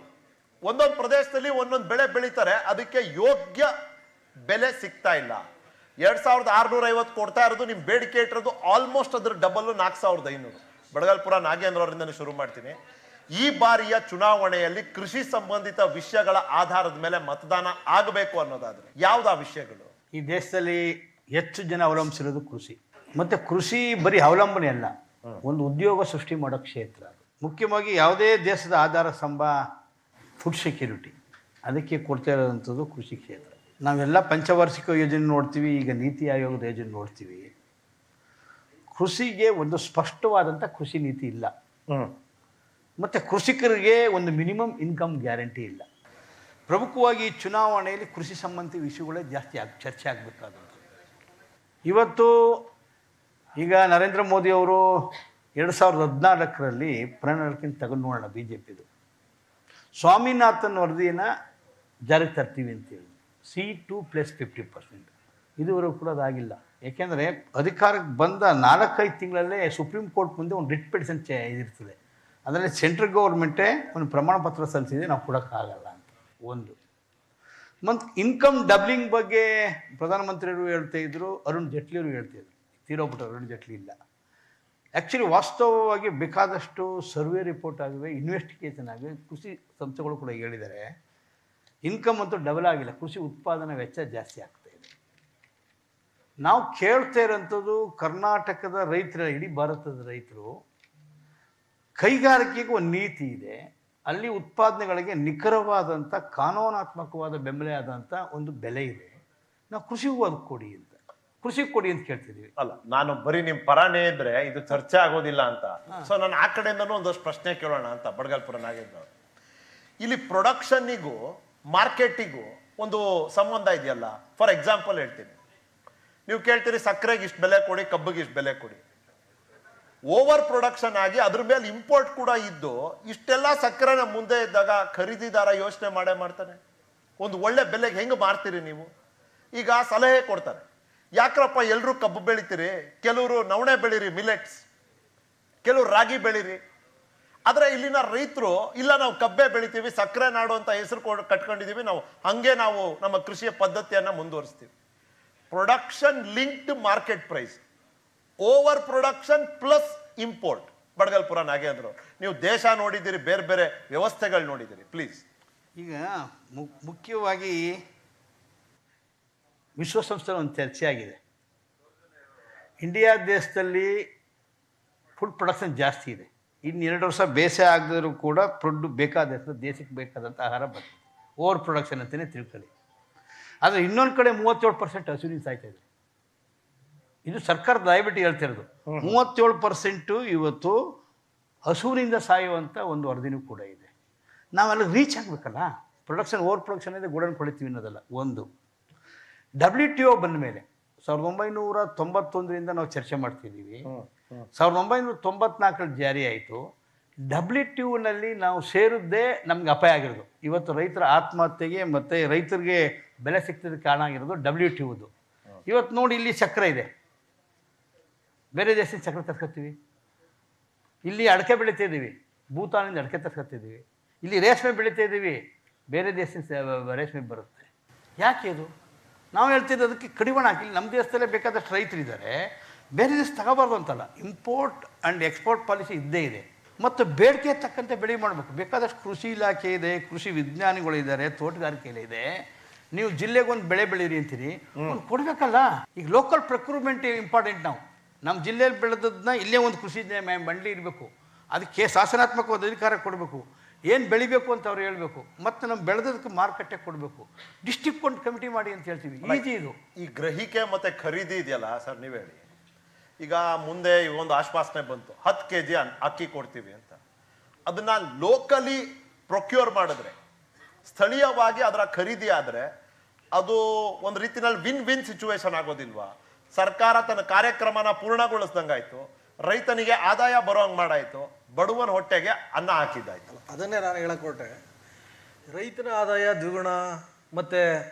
ಒಂದೊಂದು ಪ್ರದೇಶದಲ್ಲಿ ಒಂದೊಂದು ಬೆಳೆ ಬೆಳೀತಾರೆ, ಅದಕ್ಕೆ ಯೋಗ್ಯ ಬೆಲೆ ಸಿಗ್ತಾ ಇಲ್ಲ. 2650 ಕೊಡ್ತಾ ಇರೋದು, ನಿಮ್ ಬೇಡಿಕೆ ಇಟ್ಟಿರೋದು ಆಲ್ಮೋಸ್ಟ್ ಅದ್ರ ಡಬಲ್ 4500. ಬಡಗಲ್ಪುರ ನಾಗೇಂದ್ರ ಅವರಿಂದ ಶುರು ಮಾಡ್ತೀನಿ. ಈ ಬಾರಿಯ ಚುನಾವಣೆಯಲ್ಲಿ ಕೃಷಿ ಸಂಬಂಧಿತ ವಿಷಯಗಳ ಆಧಾರದ ಮೇಲೆ ಮತದಾನ ಆಗಬೇಕು ಅನ್ನೋದಾದ್ರೆ ಯಾವ್ದಾ ವಿಷಯಗಳು? ಈ ದೇಶದಲ್ಲಿ ಹೆಚ್ಚು ಜನ ಅವಲಂಬಿಸಿರೋದು ಕೃಷಿ. ಮತ್ತೆ ಕೃಷಿ ಬರೀ ಅವಲಂಬನೆ ಅಲ್ಲ, ಒಂದು ಉದ್ಯೋಗ ಸೃಷ್ಟಿ ಮಾಡೋ ಕ್ಷೇತ್ರ. ಮುಖ್ಯವಾಗಿ ಯಾವುದೇ ದೇಶದ ಆಧಾರ ಸ್ತಂಭ ಫುಡ್ ಸೆಕ್ಯೂರಿಟಿ, ಅದಕ್ಕೆ ಕೊಡ್ತಾ ಇರೋವಂಥದ್ದು ಕೃಷಿ ಕ್ಷೇತ್ರ. ನಾವೆಲ್ಲ ಪಂಚವಾರ್ಷಿಕ ಯೋಜನೆ ನೋಡ್ತೀವಿ, ಈಗ ನೀತಿ ಆಯೋಗದ ಯೋಜನೆ ನೋಡ್ತೀವಿ. ಕೃಷಿಗೆ ಒಂದು ಸ್ಪಷ್ಟವಾದಂಥ ಕೃಷಿ ನೀತಿ ಇಲ್ಲ. ಮತ್ತು ಕೃಷಿಕರಿಗೆ ಒಂದು ಮಿನಿಮಮ್ ಇನ್ಕಮ್ ಗ್ಯಾರಂಟಿ ಇಲ್ಲ. ಪ್ರಮುಖವಾಗಿ ಚುನಾವಣೆಯಲ್ಲಿ ಕೃಷಿ ಸಂಬಂಧಿ ವಿಷಯಗಳೇ ಜಾಸ್ತಿ ಚರ್ಚೆ ಆಗಬೇಕಾದಂಥ. ಇವತ್ತು ಈಗ ನರೇಂದ್ರ ಮೋದಿ ಅವರು 2014ರಲ್ಲಿ ಪ್ರಣಾಳಿಕೆಯನ್ನು ತಗೊಂಡು ನೋಡೋಣ BJPದು. ಸ್ವಾಮಿನಾಥನ್ ವರದಿಯನ್ನು ಜಾರಿಗೆ ತರ್ತೀವಿ ಅಂತೇಳಿ C2+50%. ಇದುವರೆಗೂ ಕೂಡ ಅದಾಗಿಲ್ಲ. ಏಕೆಂದರೆ ಅಧಿಕಾರಕ್ಕೆ ಬಂದ 4-5 ತಿಂಗಳಲ್ಲೇ ಸುಪ್ರೀಂ ಕೋರ್ಟ್ ಮುಂದೆ ಒಂದು ರಿಟ್ ಪಿಟಿಷನ್ ಇದಿರ್ತದೆ. ಅದರಲ್ಲಿ ಸೆಂಟ್ರಲ್ ಗೌರ್ಮೆಂಟೇ ಒಂದು ಪ್ರಮಾಣ ಪತ್ರ ಸಲ್ಲಿಸಿದೆ, ನಾವು ಕೊಡೋಕ್ಕಾಗಲ್ಲ ಅಂತ ಒಂದು. ಮತ್ತು ಇನ್ಕಮ್ ಡಬ್ಲಿಂಗ್ ಬಗ್ಗೆ ಪ್ರಧಾನಮಂತ್ರಿಯವರು ಹೇಳ್ತಾ ಇದ್ರು, ಅರುಣ್ ಜೇಟ್ಲಿಯವರು ಹೇಳ್ತಾ ಇದ್ರು. ತೀರೋಗ್ಬಿಟ್ಟು ಅರುಣ್ ಜೇಟ್ಲಿ ಇಲ್ಲ. ಆ್ಯಕ್ಚುಲಿ ವಾಸ್ತವವಾಗಿ ಬೇಕಾದಷ್ಟು ಸರ್ವೆ ರಿಪೋರ್ಟ್ ಆಗಿವೆ, ಇನ್ವೆಸ್ಟಿಗೇಷನ್ ಆಗಿವೆ, ಕೃಷಿ ಸಂಸ್ಥೆಗಳು ಕೂಡ ಹೇಳಿದ್ದಾರೆ ಇನ್ಕಮ್ ಅಂತೂ ಡಬಲ್ ಆಗಿಲ್ಲ, ಕೃಷಿ ಉತ್ಪಾದನಾ ವೆಚ್ಚ ಜಾಸ್ತಿ ಆಗ್ತಾ ಇದೆ. ನಾವು ಕೇಳ್ತಾ ಇರೋಂಥದ್ದು ಕರ್ನಾಟಕದ ರೈತರ, ಇಡೀ ಭಾರತದ ರೈತರು, ಕೈಗಾರಿಕೆಗೆ ಒಂದು ನೀತಿ ಇದೆ, ಅಲ್ಲಿ ಉತ್ಪಾದನೆಗಳಿಗೆ ನಿಖರವಾದಂಥ ಕಾನೂನಾತ್ಮಕವಾದ ಬೆಂಬಲ ಆದಂಥ ಒಂದು ಬೆಲೆ ಇದೆ. ನಾವು ಕೃಷಿಗೂ ಅದಕ್ಕೆ ಕೊಡಿ ಅಂತ. ಕೃಷಿಗೆ ಕೊಡಿ ಅಂತ ಕೇಳ್ತಿದ್ದೀವಿ. ಅಲ್ಲ, ನಾನು ಬರೀ ನಿಮ್ ಪರಾನೇ ಇದ್ರೆ ಇದು ಚರ್ಚೆ ಆಗೋದಿಲ್ಲ ಅಂತ. ಸೊ ನಾನು ಆ ಕಡೆಯಿಂದನೂ ಒಂದಷ್ಟು ಪ್ರಶ್ನೆ ಕೇಳೋಣ ಅಂತ. ಬಡಗಲ್ಪುರ ನಾಗೇಂದ್ರ, ಇಲ್ಲಿ ಪ್ರೊಡಕ್ಷನ್ನಿಗೂ ಮಾರ್ಕೆಟಿಗೂ ಒಂದು ಸಂಬಂಧ ಇದೆಯಲ್ಲ. ಫಾರ್ ಎಕ್ಸಾಂಪಲ್ ಹೇಳ್ತೀನಿ, ನೀವು ಕೇಳ್ತೀರಿ ಸಕ್ಕರೆಗೆ ಇಷ್ಟು ಬೆಲೆ ಕೊಡಿ, ಕಬ್ಬಿಗೆ ಇಷ್ಟು ಬೆಲೆ ಕೊಡಿ. ಓವರ್ ಪ್ರೊಡಕ್ಷನ್ ಆಗಿ ಅದ್ರ ಮೇಲೆ ಇಂಪೋರ್ಟ್ ಕೂಡ ಇದ್ದು ಇಷ್ಟೆಲ್ಲ ಸಕ್ಕರೆನ ಮುಂದೆ ಇದ್ದಾಗ ಖರೀದಿದಾರ ಯೋಚನೆ ಮಾಡ್ತಾನೆ, ಒಂದು ಒಳ್ಳೆ ಬೆಲೆಗೆ ಹೆಂಗೆ ಮಾರ್ತೀರಿ ನೀವು? ಈಗ ಸಲಹೆ ಕೊಡ್ತಾರೆ, ಯಾಕ್ರಪ್ಪ ಎಲ್ರೂ ಕಬ್ಬು ಬೆಳಿತೀರಿ, ಕೆಲವರು ನವಣೆ ಬೆಳೀರಿ, ಮಿಲೆಟ್ಸ್, ಕೆಲವರು ರಾಗಿ ಬೆಳೀರಿ. ಆದ್ರೆ ಇಲ್ಲಿನ ರೈತರು ಇಲ್ಲ, ನಾವು ಕಬ್ಬೆ ಬೆಳಿತೀವಿ, ಸಕ್ಕರೆ ನಾಡು ಅಂತ ಹೆಸರು ಕಟ್ಕೊಂಡಿದೀವಿ, ನಾವು ನಮ್ಮ ಕೃಷಿಯ ಪದ್ಧತಿಯನ್ನ ಮುಂದುವರಿಸ್ತೀವಿ. Production linked market price, over production plus import. Badagalpura Nagendra, ನೀವು ದೇಶ ನೋಡಿದ್ದೀರಿ, ಬೇರೆ ಬೇರೆ ವ್ಯವಸ್ಥೆಗಳು ನೋಡಿದ್ದೀರಿ, ಪ್ಲೀಸ್. ಈಗ ಮುಖ್ಯವಾಗಿ ವಿಶ್ವಸಂಸ್ಥೆ ಒಂದು ಚರ್ಚೆ ಆಗಿದೆ. ಇಂಡಿಯಾ ದೇಶದಲ್ಲಿ ಫುಡ್ ಪ್ರೊಡಕ್ಷನ್ ಜಾಸ್ತಿ ಇದೆ. ಇನ್ನು 2 ವರ್ಷ ಬೇಸಾಯ ಆಗದಿದ್ರು ಕೂಡ ಬೇಕಾದ ದೇಶಕ್ಕೆ ಬೇಕಾದಂಥ ಆಹಾರ ಬರ್ತದೆ. ಓವರ್ ಪ್ರೊಡಕ್ಷನ್ ಅಂತಲೇ ತಿಳ್ಕೊಳ್ಳಿ. ಆದರೆ ಇನ್ನೊಂದು ಕಡೆ 37% ಹಸುವಿನ ಸಾಯ್ತಾ ಇದೆ. ಇದು ಸರ್ಕಾರದ ಲಯಬಿಲಿಟಿ ಹೇಳ್ತಿರೋದು. 37% ಇವತ್ತು ಹಸುವಿನಿಂದ ಸಾಯುವಂಥ ಒಂದು ವರದಿನೂ ಕೂಡ ಇದೆ. ನಾವೆಲ್ಲ ರೀಚ್ ಆಗಬೇಕಲ್ಲ. ಪ್ರೊಡಕ್ಷನ್ ಓವರ್ ಪ್ರೊಡಕ್ಷನ್ ಇದೆ, ಗೋಡನ್ ಕೊಡ್ತೀವಿ ಅನ್ನೋದಲ್ಲ. ಒಂದು WTO ಬಂದ ಮೇಲೆ 1991ರಿಂದ ನಾವು ಚರ್ಚೆ ಮಾಡ್ತಿದ್ದೀವಿ. 1994 ಜಾರಿ ಆಯಿತು. WTOನಲ್ಲಿ ನಾವು ಸೇರಿದ್ದೇ ನಮ್ಗೆ ಅಪಾಯ ಆಗಿರೋದು. ಇವತ್ತು ರೈತರ ಆತ್ಮಹತ್ಯೆಗೆ ಮತ್ತು ರೈತರಿಗೆ ಬೆಲೆ ಸಿಗ್ತಿದ್ದಕ್ಕೆ ಕಾರಣ ಆಗಿರೋದು WTOದು. ಇವತ್ತು ನೋಡಿ, ಇಲ್ಲಿ ಸಕ್ಕರೆ ಇದೆ, ಬೇರೆ ದೇಶದಿಂದ ಸಕ್ಕರೆ ತರ್ಕೊತೀವಿ. ಇಲ್ಲಿ ಅಡಿಕೆ ಬೆಳೀತಾ ಇದ್ದೀವಿ, ಭೂತಾನಿಂದ ಅಡಿಕೆ ತರ್ಕೊತಿದ್ದೀವಿ. ಇಲ್ಲಿ ರೇಷ್ಮೆ ಬೆಳೀತಾ ಇದ್ದೀವಿ, ಬೇರೆ ದೇಶದಿಂದ ರೇಷ್ಮೆ ಬರುತ್ತೆ. ಯಾಕೆ ಅದು? ನಾವು ಹೇಳ್ತಿದ್ದು ಅದಕ್ಕೆ ಕಡಿವಾಣ ಹಾಕಿ. ನಮ್ಮ ದೇಶದಲ್ಲೇ ಬೇಕಾದಷ್ಟು ರೈತರಿದ್ದಾರೆ, ಬೇರೆ ದೇಶ ತಗೋಬಾರ್ದು ಅಂತಲ್ಲ. ಇಂಪೋರ್ಟ್ ಆ್ಯಂಡ್ ಎಕ್ಸ್ಪೋರ್ಟ್ ಪಾಲಿಸಿ ಇದ್ದೇ ಇದೆ. ಮತ್ತು ಬೇಡಿಕೆ ತಕ್ಕಂತೆ ಬೆಳೆ ಮಾಡಬೇಕು. ಬೇಕಾದಷ್ಟು ಕೃಷಿ ಇಲಾಖೆ ಇದೆ, ಕೃಷಿ ವಿಜ್ಞಾನಿಗಳಿದ್ದಾರೆ, ತೋಟಗಾರಿಕೆ ಇದೆ. ನೀವು ಜಿಲ್ಲೆಗೆ ಒಂದು ಬೆಳೆ ಬೆಳೀರಿ ಅಂತೀರಿ, ಒಂದು ಕೊಡಬೇಕಲ್ಲ. ಈಗ ಲೋಕಲ್ ಪ್ರೊಕ್ಯೂರ್ಮೆಂಟ್ ಇಂಪಾರ್ಟೆಂಟ್. ನಮ್ಮ ಜಿಲ್ಲೆಯಲ್ಲಿ ಬೆಳೆದದನ್ನ ಇಲ್ಲೇ ಒಂದು ಕೃಷಿ ಮಂಡಳಿ ಇರಬೇಕು. ಅದಕ್ಕೆ ಶಾಸನಾತ್ಮಕವಾದ ಅಧಿಕಾರ ಕೊಡಬೇಕು. ಏನು ಬೆಳಿಬೇಕು ಅಂತ ಅವ್ರು ಹೇಳ್ಬೇಕು, ಮತ್ತು ನಮ್ಮ ಬೆಳೆದದಕ್ಕೆ ಮಾರುಕಟ್ಟೆ ಕೊಡಬೇಕು. ಡಿಸ್ಟ್ರಿಕ್ಟ್ ಒಂದು ಕಮಿಟಿ ಮಾಡಿ ಅಂತ ಹೇಳ್ತೀವಿ. ಈಜಿ ಇದು. ಈ ಗ್ರಹಿಕೆ ಮತ್ತೆ ಖರೀದಿ ಇದೆಯಲ್ಲ ಸರ್, ನೀವು ಹೇಳಿ. ಈಗ ಮುಂದೆ ಒಂದು ಆಶ್ವಾಸನೆ ಬಂತು, 10 kg ಅಕ್ಕಿ ಕೊಡ್ತೀವಿ ಅಂತ. ಅದನ್ನ ಲೋಕಲಿ ಪ್ರೊಕ್ಯೂರ್ ಮಾಡಿದ್ರೆ, ಸ್ಥಳೀಯವಾಗಿ ಅದರ ಖರೀದಿ ಆದ್ರೆ ಅದು ಒಂದು ರೀತಿನಲ್ಲಿ ವಿನ್ ವಿನ್ ಸಿಚುವೇಶನ್ ಆಗೋದಿಲ್ವಾ? ಸರ್ಕಾರ ತನ್ನ ಕಾರ್ಯಕ್ರಮನ ಪೂರ್ಣಗೊಳಿಸ್ದಂಗಾಯ್ತು, ರೈತನಿಗೆ ಆದಾಯ ಬರೋಂಗ್ ಮಾಡಾಯ್ತು, ಬಡವನ ಹೊಟ್ಟೆಗೆ ಅನ್ನ ಹಾಕಿದ್ದಾಯ್ತು. ಅದನ್ನೇ ನಾನು ಹೇಳಕ್ ಹೊರಟೆ. ರೈತರ ಆದಾಯ ದ್ವಿಗುಣ, ಮತ್ತೆ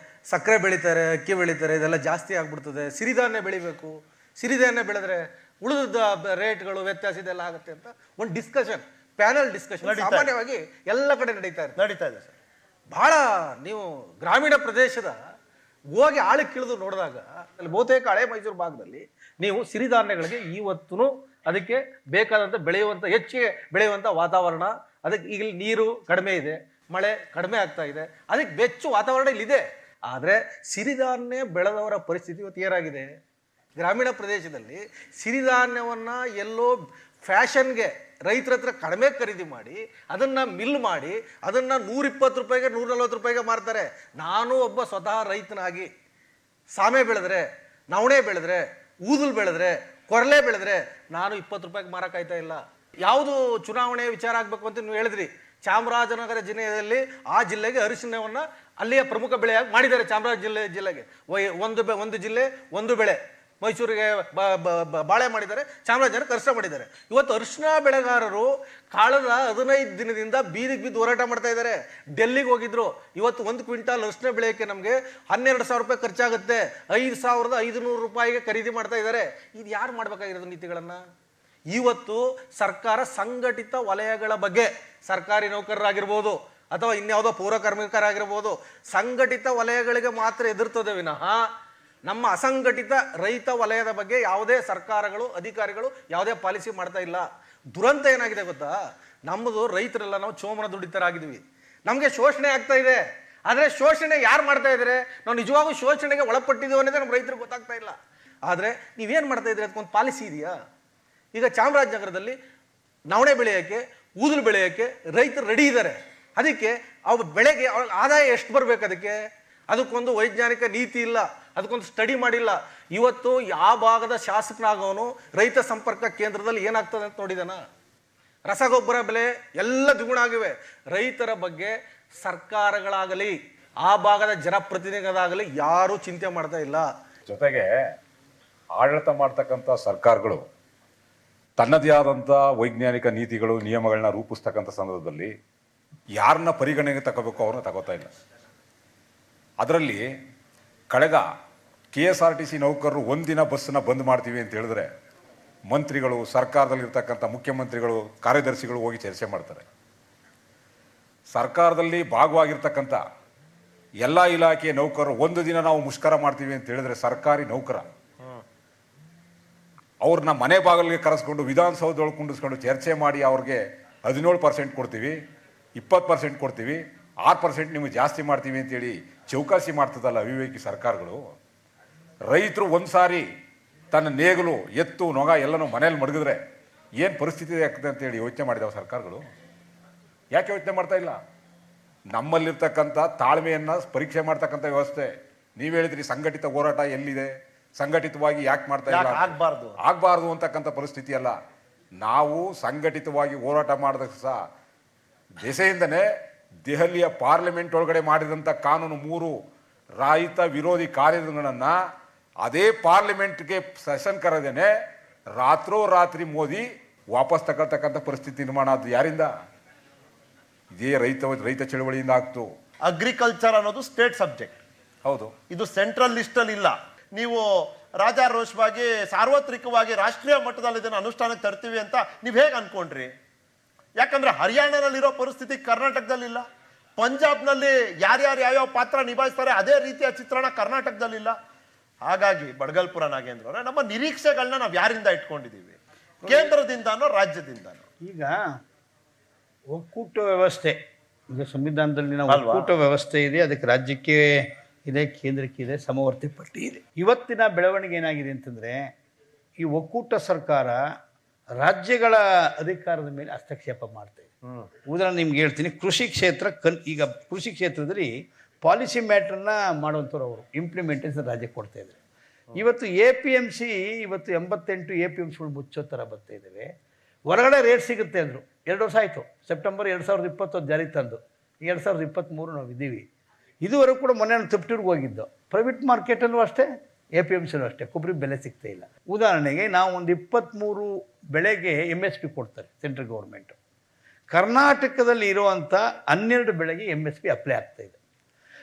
ಸಕ್ಕರೆ ಬೆಳೀತಾರೆ, ಅಕ್ಕಿ ಬೆಳೀತಾರೆ, ಇದೆಲ್ಲ ಜಾಸ್ತಿ ಆಗ್ಬಿಡ್ತದೆ. ಸಿರಿಧಾನ್ಯ ಬೆಳಿಬೇಕು, ಸಿರಿಧಾನ್ಯ ಬೆಳೆದ್ರೆ ಉಳಿದ ರೇಟ್ಗಳು ವ್ಯತ್ಯಾಸ ಇದೆಲ್ಲ ಆಗುತ್ತೆ ಅಂತ ಒಂದು ಡಿಸ್ಕಷನ್, ಪ್ಯಾನಲ್ ಡಿಸ್ಕಷನ್ ಸಾಮಾನ್ಯವಾಗಿ ಎಲ್ಲ ಕಡೆ ನಡೀತಾ ಇದೆ ಸರ್. ಬಹಳ ನೀವು ಗ್ರಾಮೀಣ ಪ್ರದೇಶದ ಹೋಗಿ ಆಳಕ್ಕಿಳಿದು ನೋಡಿದಾಗ ಅಲ್ಲಿ ಬಹುತೇಕ ಹಳೆ ಮೈಸೂರು ಭಾಗದಲ್ಲಿ ನೀವು ಸಿರಿಧಾನ್ಯಗಳಿಗೆ ಇವತ್ತು ಅದಕ್ಕೆ ಬೇಕಾದಂಥ ಹೆಚ್ಚಿಗೆ ಬೆಳೆಯುವಂಥ ವಾತಾವರಣ, ಅದಕ್ಕೆ ಈಗ ನೀರು ಕಡಿಮೆ ಇದೆ, ಮಳೆ ಕಡಿಮೆ ಆಗ್ತಾ ಇದೆ, ಅದಕ್ಕೆ ಬೆಚ್ಚು ವಾತಾವರಣ ಇಲ್ಲಿದೆ. ಆದರೆ ಸಿರಿಧಾನ್ಯ ಬೆಳೆದವರ ಪರಿಸ್ಥಿತಿ ಇವತ್ತು ಏನಾಗಿದೆ? ಗ್ರಾಮೀಣ ಪ್ರದೇಶದಲ್ಲಿ ಸಿರಿಧಾನ್ಯವನ್ನು ಎಲ್ಲೋ ಫ್ಯಾಷನ್ಗೆ ರೈತರ ಹತ್ರ ಕಡಿಮೆ ಖರೀದಿ ಮಾಡಿ ಅದನ್ನು ಮಿಲ್ ಮಾಡಿ ಅದನ್ನು 120 ರೂಪಾಯಿಗೆ 140 ರೂಪಾಯಿಗೆ ಮಾರ್ತಾರೆ. ನಾನು ಒಬ್ಬ ಸ್ವತಃ ರೈತನಾಗಿ ಸಾಮೆ ಬೆಳೆದ್ರೆ, ನವಣೆ ಬೆಳೆದ್ರೆ, ಊದಲು ಬೆಳೆದ್ರೆ, ಕೊರಲೆ ಬೆಳೆದ್ರೆ ನಾನು 20 ರೂಪಾಯಿಗೆ ಮಾರಕ್ಕಾಯ್ತಾ ಇಲ್ಲ. ಯಾವುದು ಚುನಾವಣೆ ವಿಚಾರ ಆಗಬೇಕು ಅಂತ ನೀವು ಹೇಳಿದ್ರಿ. ಚಾಮರಾಜನಗರ ಜಿಲ್ಲೆಯಲ್ಲಿ ಆ ಜಿಲ್ಲೆಗೆ ಅರಿಶಿಣವನ್ನು ಅಲ್ಲಿಯ ಪ್ರಮುಖ ಬೆಳೆಯಾಗಿ ಮಾಡಿದ್ದಾರೆ. ಚಾಮರಾಜ ಜಿಲ್ಲೆಗೆ ಒಂದು ಜಿಲ್ಲೆ ಒಂದು ಬೆಳೆ. ಮೈಸೂರಿಗೆ ಬಾಳೆ ಮಾಡಿದ್ದಾರೆ, ಚಾಮರಾಜನಗರಕ್ಕೆ ಅರಿಶಿಣ ಮಾಡಿದ್ದಾರೆ. ಇವತ್ತು ಅರಿಶಿಣ ಬೆಳೆಗಾರರು ಕಳೆದ 15 ದಿನದಿಂದ ಬೀದಿಗೆ ಬಿದ್ದು ಹೋರಾಟ ಮಾಡ್ತಾ ಇದ್ದಾರೆ. ಡೆಲ್ಲಿಗೆ ಹೋಗಿದ್ರು. ಇವತ್ತು 1 ಕ್ವಿಂಟಾಲ್ ಅರಿಶಿಣ ಬೆಳೆಯೋಕ್ಕೆ ನಮಗೆ 12,000 ರೂಪಾಯಿ ಖರ್ಚಾಗುತ್ತೆ, 5,500 ರೂಪಾಯಿಗೆ ಖರೀದಿ ಮಾಡ್ತಾ ಇದ್ದಾರೆ. ಇದು ಯಾರು ಮಾಡ್ಬೇಕಾಗಿರೋದು ನೀತಿಗಳನ್ನು? ಇವತ್ತು ಸರ್ಕಾರ ಸಂಘಟಿತ ವಲಯಗಳ ಬಗ್ಗೆ, ಸರ್ಕಾರಿ ನೌಕರರಾಗಿರ್ಬೋದು ಅಥವಾ ಇನ್ಯಾವುದೋ ಪೌರ ಕಾರ್ಮಿಕರಾಗಿರ್ಬೋದು, ಸಂಘಟಿತ ವಲಯಗಳಿಗೆ ಮಾತ್ರ ಎದುರ್ತದೆ ವಿನಃ ನಮ್ಮ ಅಸಂಘಟಿತ ರೈತ ವಲಯದ ಬಗ್ಗೆ ಯಾವುದೇ ಸರ್ಕಾರಗಳು, ಅಧಿಕಾರಿಗಳು ಯಾವುದೇ ಪಾಲಿಸಿ ಮಾಡ್ತಾ ಇಲ್ಲ. ದುರಂತ ಏನಾಗಿದೆ ಗೊತ್ತಾ? ನಮ್ಮದು ರೈತರೆಲ್ಲ ನಾವು ಚೋಮನ ದುಡಿತರಾಗಿದ್ದೀವಿ. ನಮಗೆ ಶೋಷಣೆ ಆಗ್ತಾ ಇದೆ. ಆದರೆ ಶೋಷಣೆ ಯಾರು ಮಾಡ್ತಾ ಇದ್ದಾರೆ? ನಾವು ನಿಜವಾಗೂ ಶೋಷಣೆಗೆ ಒಳಪಟ್ಟಿದ್ದೀವಿ ಅನ್ನೋದೇ ನಮ್ಮ ರೈತರಿಗೆ ಗೊತ್ತಾಗ್ತಾ ಇಲ್ಲ. ಆದರೆ ನೀವೇನು ಮಾಡ್ತಾ ಇದ್ದೀರಿ? ಅದಕ್ಕೊಂದು ಪಾಲಿಸಿ ಇದೆಯಾ? ಈಗ ಚಾಮರಾಜನಗರದಲ್ಲಿ ನವಣೆ ಬೆಳೆಯೋಕ್ಕೆ, ಊದಲು ಬೆಳೆಯೋಕ್ಕೆ ರೈತರು ರೆಡಿ ಇದ್ದಾರೆ. ಅದಕ್ಕೆ ಅವ್ರ ಬೆಳೆಗೆ ಆದಾಯ ಎಷ್ಟು ಬರಬೇಕು? ಅದಕ್ಕೊಂದು ವೈಜ್ಞಾನಿಕ ನೀತಿ ಇಲ್ಲ. ಅದಕ್ಕೊಂದು ಸ್ಟಡಿ ಮಾಡಿಲ್ಲ. ಇವತ್ತು ಯಾವ ಭಾಗದ ಶಾಸಕನಾಗವನು ರೈತ ಸಂಪರ್ಕ ಕೇಂದ್ರದಲ್ಲಿ ಏನಾಗ್ತದೆ ಅಂತ ನೋಡಿದಾನ? ರಸಗೊಬ್ಬರ ಬೆಲೆ ಎಲ್ಲ ದ್ವಿಗುಣ ಆಗಿವೆ. ರೈತರ ಬಗ್ಗೆ ಸರ್ಕಾರಗಳಾಗಲಿ ಆ ಭಾಗದ ಜನಪ್ರತಿನಿಧಿಗಳಾಗಲಿ ಯಾರೂ ಚಿಂತೆ ಮಾಡ್ತಾ ಇಲ್ಲ. ಜೊತೆಗೆ ಆಡಳಿತ ಮಾಡ್ತಕ್ಕಂಥ ಸರ್ಕಾರಗಳು ತನ್ನದೇ ಆದಂಥ ವೈಜ್ಞಾನಿಕ ನೀತಿಗಳು ನಿಯಮಗಳನ್ನ ರೂಪಿಸ್ತಕ್ಕಂಥ ಸಂದರ್ಭದಲ್ಲಿ ಯಾರನ್ನ ಪರಿಗಣನೆಗೆ ತಗೋಬೇಕು ಅವ್ರನ್ನ ತಗೋತಾ ಇಲ್ಲ. ಅದರಲ್ಲಿ ಕಳೆದ KSRTC ನೌಕರರು ಒಂದಿನ ಬಸ್ಸನ್ನ ಬಂದ್ ಮಾಡ್ತೀವಿ ಅಂತ ಹೇಳಿದ್ರೆ ಮಂತ್ರಿಗಳು, ಸರ್ಕಾರದಲ್ಲಿರ್ತಕ್ಕಂಥ ಮುಖ್ಯಮಂತ್ರಿಗಳು, ಕಾರ್ಯದರ್ಶಿಗಳು ಹೋಗಿ ಚರ್ಚೆ ಮಾಡ್ತಾರೆ. ಸರ್ಕಾರದಲ್ಲಿ ಭಾಗವಾಗಿರ್ತಕ್ಕಂಥ ಎಲ್ಲ ಇಲಾಖೆಯ ನೌಕರರು ಒಂದು ದಿನ ನಾವು ಮುಷ್ಕರ ಮಾಡ್ತೀವಿ ಅಂತ ಹೇಳಿದ್ರೆ ಸರ್ಕಾರಿ ನೌಕರ ಅವ್ರನ್ನ ಮನೆ ಬಾಗಿಲಿಗೆ ಕರೆಸ್ಕೊಂಡು ವಿಧಾನಸೌಧದೊಳಗೆ ಕುಂಡಿಸ್ಕೊಂಡು ಚರ್ಚೆ ಮಾಡಿ ಅವ್ರಿಗೆ 17% ಕೊಡ್ತೀವಿ, 20% ಕೊಡ್ತೀವಿ, 6% ನಿಮಗೆ ಜಾಸ್ತಿ ಮಾಡ್ತೀವಿ ಅಂತೇಳಿ ಚೌಕಾಸಿ ಮಾಡ್ತದಲ್ಲ ಅವಿವೇಕಿ ಸರ್ಕಾರಗಳು. ರೈತರು ಒಂದು ಸಾರಿ ತನ್ನ ನೇಗಲು, ಎತ್ತು, ನೊಗ ಎಲ್ಲನೂ ಮನೇಲಿ ಮಡಗಿದ್ರೆ ಏನು ಪರಿಸ್ಥಿತಿ ಆಗ್ತದೆ ಅಂತೇಳಿ ಯೋಚನೆ ಮಾಡಿದಾವೆ ಸರ್ಕಾರಗಳು? ಯಾಕೆ ಯೋಚನೆ ಮಾಡ್ತಾ ಇಲ್ಲ? ನಮ್ಮಲ್ಲಿರ್ತಕ್ಕಂಥ ತಾಳ್ಮೆಯನ್ನು ಪರೀಕ್ಷೆ ಮಾಡ್ತಕ್ಕಂಥ ವ್ಯವಸ್ಥೆ. ನೀವು ಹೇಳಿದ್ರಿ ಸಂಘಟಿತ ಹೋರಾಟ ಎಲ್ಲಿದೆ, ಸಂಘಟಿತವಾಗಿ ಯಾಕೆ ಮಾಡ್ತಾ ಇಲ್ಲ, ಆಗಬಾರ್ದು ಅಂತಕ್ಕಂಥ ಪರಿಸ್ಥಿತಿ ಅಲ್ಲ. ನಾವು ಸಂಘಟಿತವಾಗಿ ಹೋರಾಟ ಮಾಡಿದಾಗ ಸಹ ದೆಸೆಯಿಂದನೇ ದೆಹಲಿಯ ಪಾರ್ಲಿಮೆಂಟ್ ಒಳಗಡೆ ಮಾಡಿದಂಥ ಕಾನೂನು 3 ರೈತ ವಿರೋಧಿ ಕಾಯ್ದೆಗಳನ್ನು ಅದೇ ಪಾರ್ಲಿಮೆಂಟ್ಗೆ ಸೆಷನ್ ಕರೆದೇನೆ ರಾತ್ರೋರಾತ್ರಿ ಮೋದಿ ವಾಪಸ್ ತಗೊಳ್ತಕ್ಕಂಥ ಪರಿಸ್ಥಿತಿ ನಿರ್ಮಾಣ ಆದ್ದು ಯಾರಿಂದ? ಇದೇ ರೈತ ಚಳವಳಿಯಿಂದ ಆಗ್ತು. ಅಗ್ರಿಕಲ್ಚರ್ ಅನ್ನೋದು ಸ್ಟೇಟ್ ಸಬ್ಜೆಕ್ಟ್. ಹೌದು, ಇದು ಸೆಂಟ್ರಲ್ ಲಿಸ್ಟ್ ಅಲ್ಲಿ ಇಲ್ಲ. ನೀವು ರಾಜಾರೋಷವಾಗಿ ಸಾರ್ವತ್ರಿಕವಾಗಿ ರಾಷ್ಟ್ರೀಯ ಮಟ್ಟದಲ್ಲಿ ಇದನ್ನು ಅನುಷ್ಠಾನಕ್ಕೆ ತರ್ತೀವಿ ಅಂತ ನೀವು ಹೇಗೆ ಅನ್ಕೊಂಡ್ರಿ? ಯಾಕಂದ್ರೆ ಹರಿಯಾಣದಲ್ಲಿರೋ ಪರಿಸ್ಥಿತಿ ಕರ್ನಾಟಕದಲ್ಲಿಲ್ಲ, ಪಂಜಾಬ್ನಲ್ಲಿ ಯಾರ್ಯಾರು ಯಾವ್ಯಾವ ಪಾತ್ರ ನಿಭಾಯಿಸ್ತಾರೆ ಅದೇ ರೀತಿಯ ಚಿತ್ರಣ ಕರ್ನಾಟಕದಲ್ಲಿಲ್ಲ. ಹಾಗಾಗಿ ಬಡಗಲ್ಪುರ ನಾಗೇಂದ್ರ ಅವರೇ, ನಮ್ಮ ನಿರೀಕ್ಷೆಗಳನ್ನ ನಾವು ಯಾರಿಂದ ಇಟ್ಕೊಂಡಿದ್ದೀವಿ? ಕೇಂದ್ರದಿಂದಾನೋ ರಾಜ್ಯದಿಂದಾನೋ? ಈಗ ಒಕ್ಕೂಟ ವ್ಯವಸ್ಥೆ, ಈಗ ಸಂವಿಧಾನದಲ್ಲಿ ನಾವು ಒಕ್ಕೂಟ ವ್ಯವಸ್ಥೆ ಇದೆ, ಅದಕ್ಕೆ ರಾಜ್ಯಕ್ಕೆ ಇದೆ, ಕೇಂದ್ರಕ್ಕೆ ಇದೆ, ಸಮವರ್ತಿ ಪಟ್ಟಿ ಇದೆ. ಇವತ್ತಿನ ಬೆಳವಣಿಗೆ ಏನಾಗಿದೆ ಅಂತಂದರೆ, ಈ ಒಕ್ಕೂಟ ಸರ್ಕಾರ ರಾಜ್ಯಗಳ ಅಧಿಕಾರದ ಮೇಲೆ ಹಸ್ತಕ್ಷೇಪ ಮಾಡ್ತಾ ಇದೆ. ಉದಾಹರಣೆ ನಿಮ್ಗೆ ಹೇಳ್ತೀನಿ, ಕೃಷಿ ಕ್ಷೇತ್ರ ಈಗ ಕೃಷಿ ಕ್ಷೇತ್ರದಲ್ಲಿ ಪಾಲಿಸಿ ಮ್ಯಾಟ್ರನ್ನ ಮಾಡುವಂಥವ್ರು ಅವರು ಇಂಪ್ಲಿಮೆಂಟೇಷನ್ ರಾಜ್ಯಕ್ಕೆ ಕೊಡ್ತಾ ಇದ್ದಾರೆ. ಇವತ್ತು APMC ಇವತ್ತು 88 APMCಗಳು ಮುಚ್ಚೋ ಥರ ಬರ್ತಾ ಇದ್ದಾವೆ. ಹೊರಗಡೆ ರೇಟ್ ಸಿಗುತ್ತೆ ಅಂದರು, 2 ವರ್ಷ ಆಯಿತು. ಸೆಪ್ಟೆಂಬರ್ 2020 ಜಾರಿಗೆ ತಂದು 2023 ನಾವು ಇದ್ದೀವಿ. ಇದುವರೆಗೂ ಕೂಡ ಮೊನ್ನೆ ನಾನು ತಿಪ್ಟೂರ್ಗೆ ಹೋಗಿದ್ದು, ಪ್ರೈವೇಟ್ ಮಾರ್ಕೆಟಲ್ಲೂ ಅಷ್ಟೇ, APMCನೂ ಅಷ್ಟೇ, ಕೊಬ್ಬರಿ ಬೆಲೆ ಸಿಗ್ತಾ ಇಲ್ಲ. ಉದಾಹರಣೆಗೆ ನಾವು ಒಂದು 23 ಬೆಳೆಗೆ MSP ಕೊಡ್ತಾರೆ ಸೆಂಟ್ರಲ್ ಗೌರ್ಮೆಂಟು. ಕರ್ನಾಟಕದಲ್ಲಿ ಇರುವಂಥ 12 ಬೆಳೆಗೆ MSP ಅಪ್ಲೈ ಆಗ್ತಾಯಿದೆ.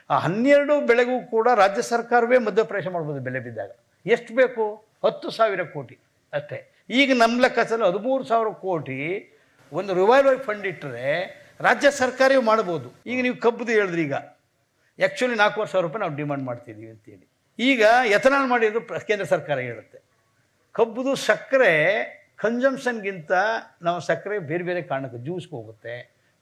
ಆ 12 ಬೆಳೆಗೂ ಕೂಡ ರಾಜ್ಯ ಸರ್ಕಾರವೇ ಮಧ್ಯಪ್ರವೇಶ ಮಾಡ್ಬೋದು ಬೆಲೆ ಬಿದ್ದಾಗ. ಎಷ್ಟು ಬೇಕು? 10,000 ಕೋಟಿ ಅಷ್ಟೇ. ಈಗ ನಮ್ಮ ಲೆಕ್ಕಾಚಾರ 13,000 ಕೋಟಿ ಒಂದು ರಿವೈವಲ್ ಫಂಡ್ ಇಟ್ಟರೆ ರಾಜ್ಯ ಸರ್ಕಾರವೇ ಮಾಡ್ಬೋದು. ಈಗ ನೀವು ಕಬ್ಬುದು ಹೇಳಿದ್ರಿ, ಈಗ ಆ್ಯಕ್ಚುಲಿ 4,000 ರೂಪಾಯಿ ನಾವು ಡಿಮಾಂಡ್ ಮಾಡ್ತಿದ್ದೀವಿ ಅಂತೇಳಿ. ಈಗ ಎಥನಾಲ್ ಮಾಡಿದ್ರು ಕೇಂದ್ರ ಸರ್ಕಾರ ಹೇಳುತ್ತೆ. ಕಬ್ಬುದು ಸಕ್ಕರೆ ಕನ್ಸಂಪ್ಷನ್ಗಿಂತ ನಾವು ಸಕ್ಕರೆ ಬೇರೆ ಬೇರೆ ಕಾರಣಕ್ಕೆ ಜ್ಯೂಸ್ಗೆ ಹೋಗುತ್ತೆ,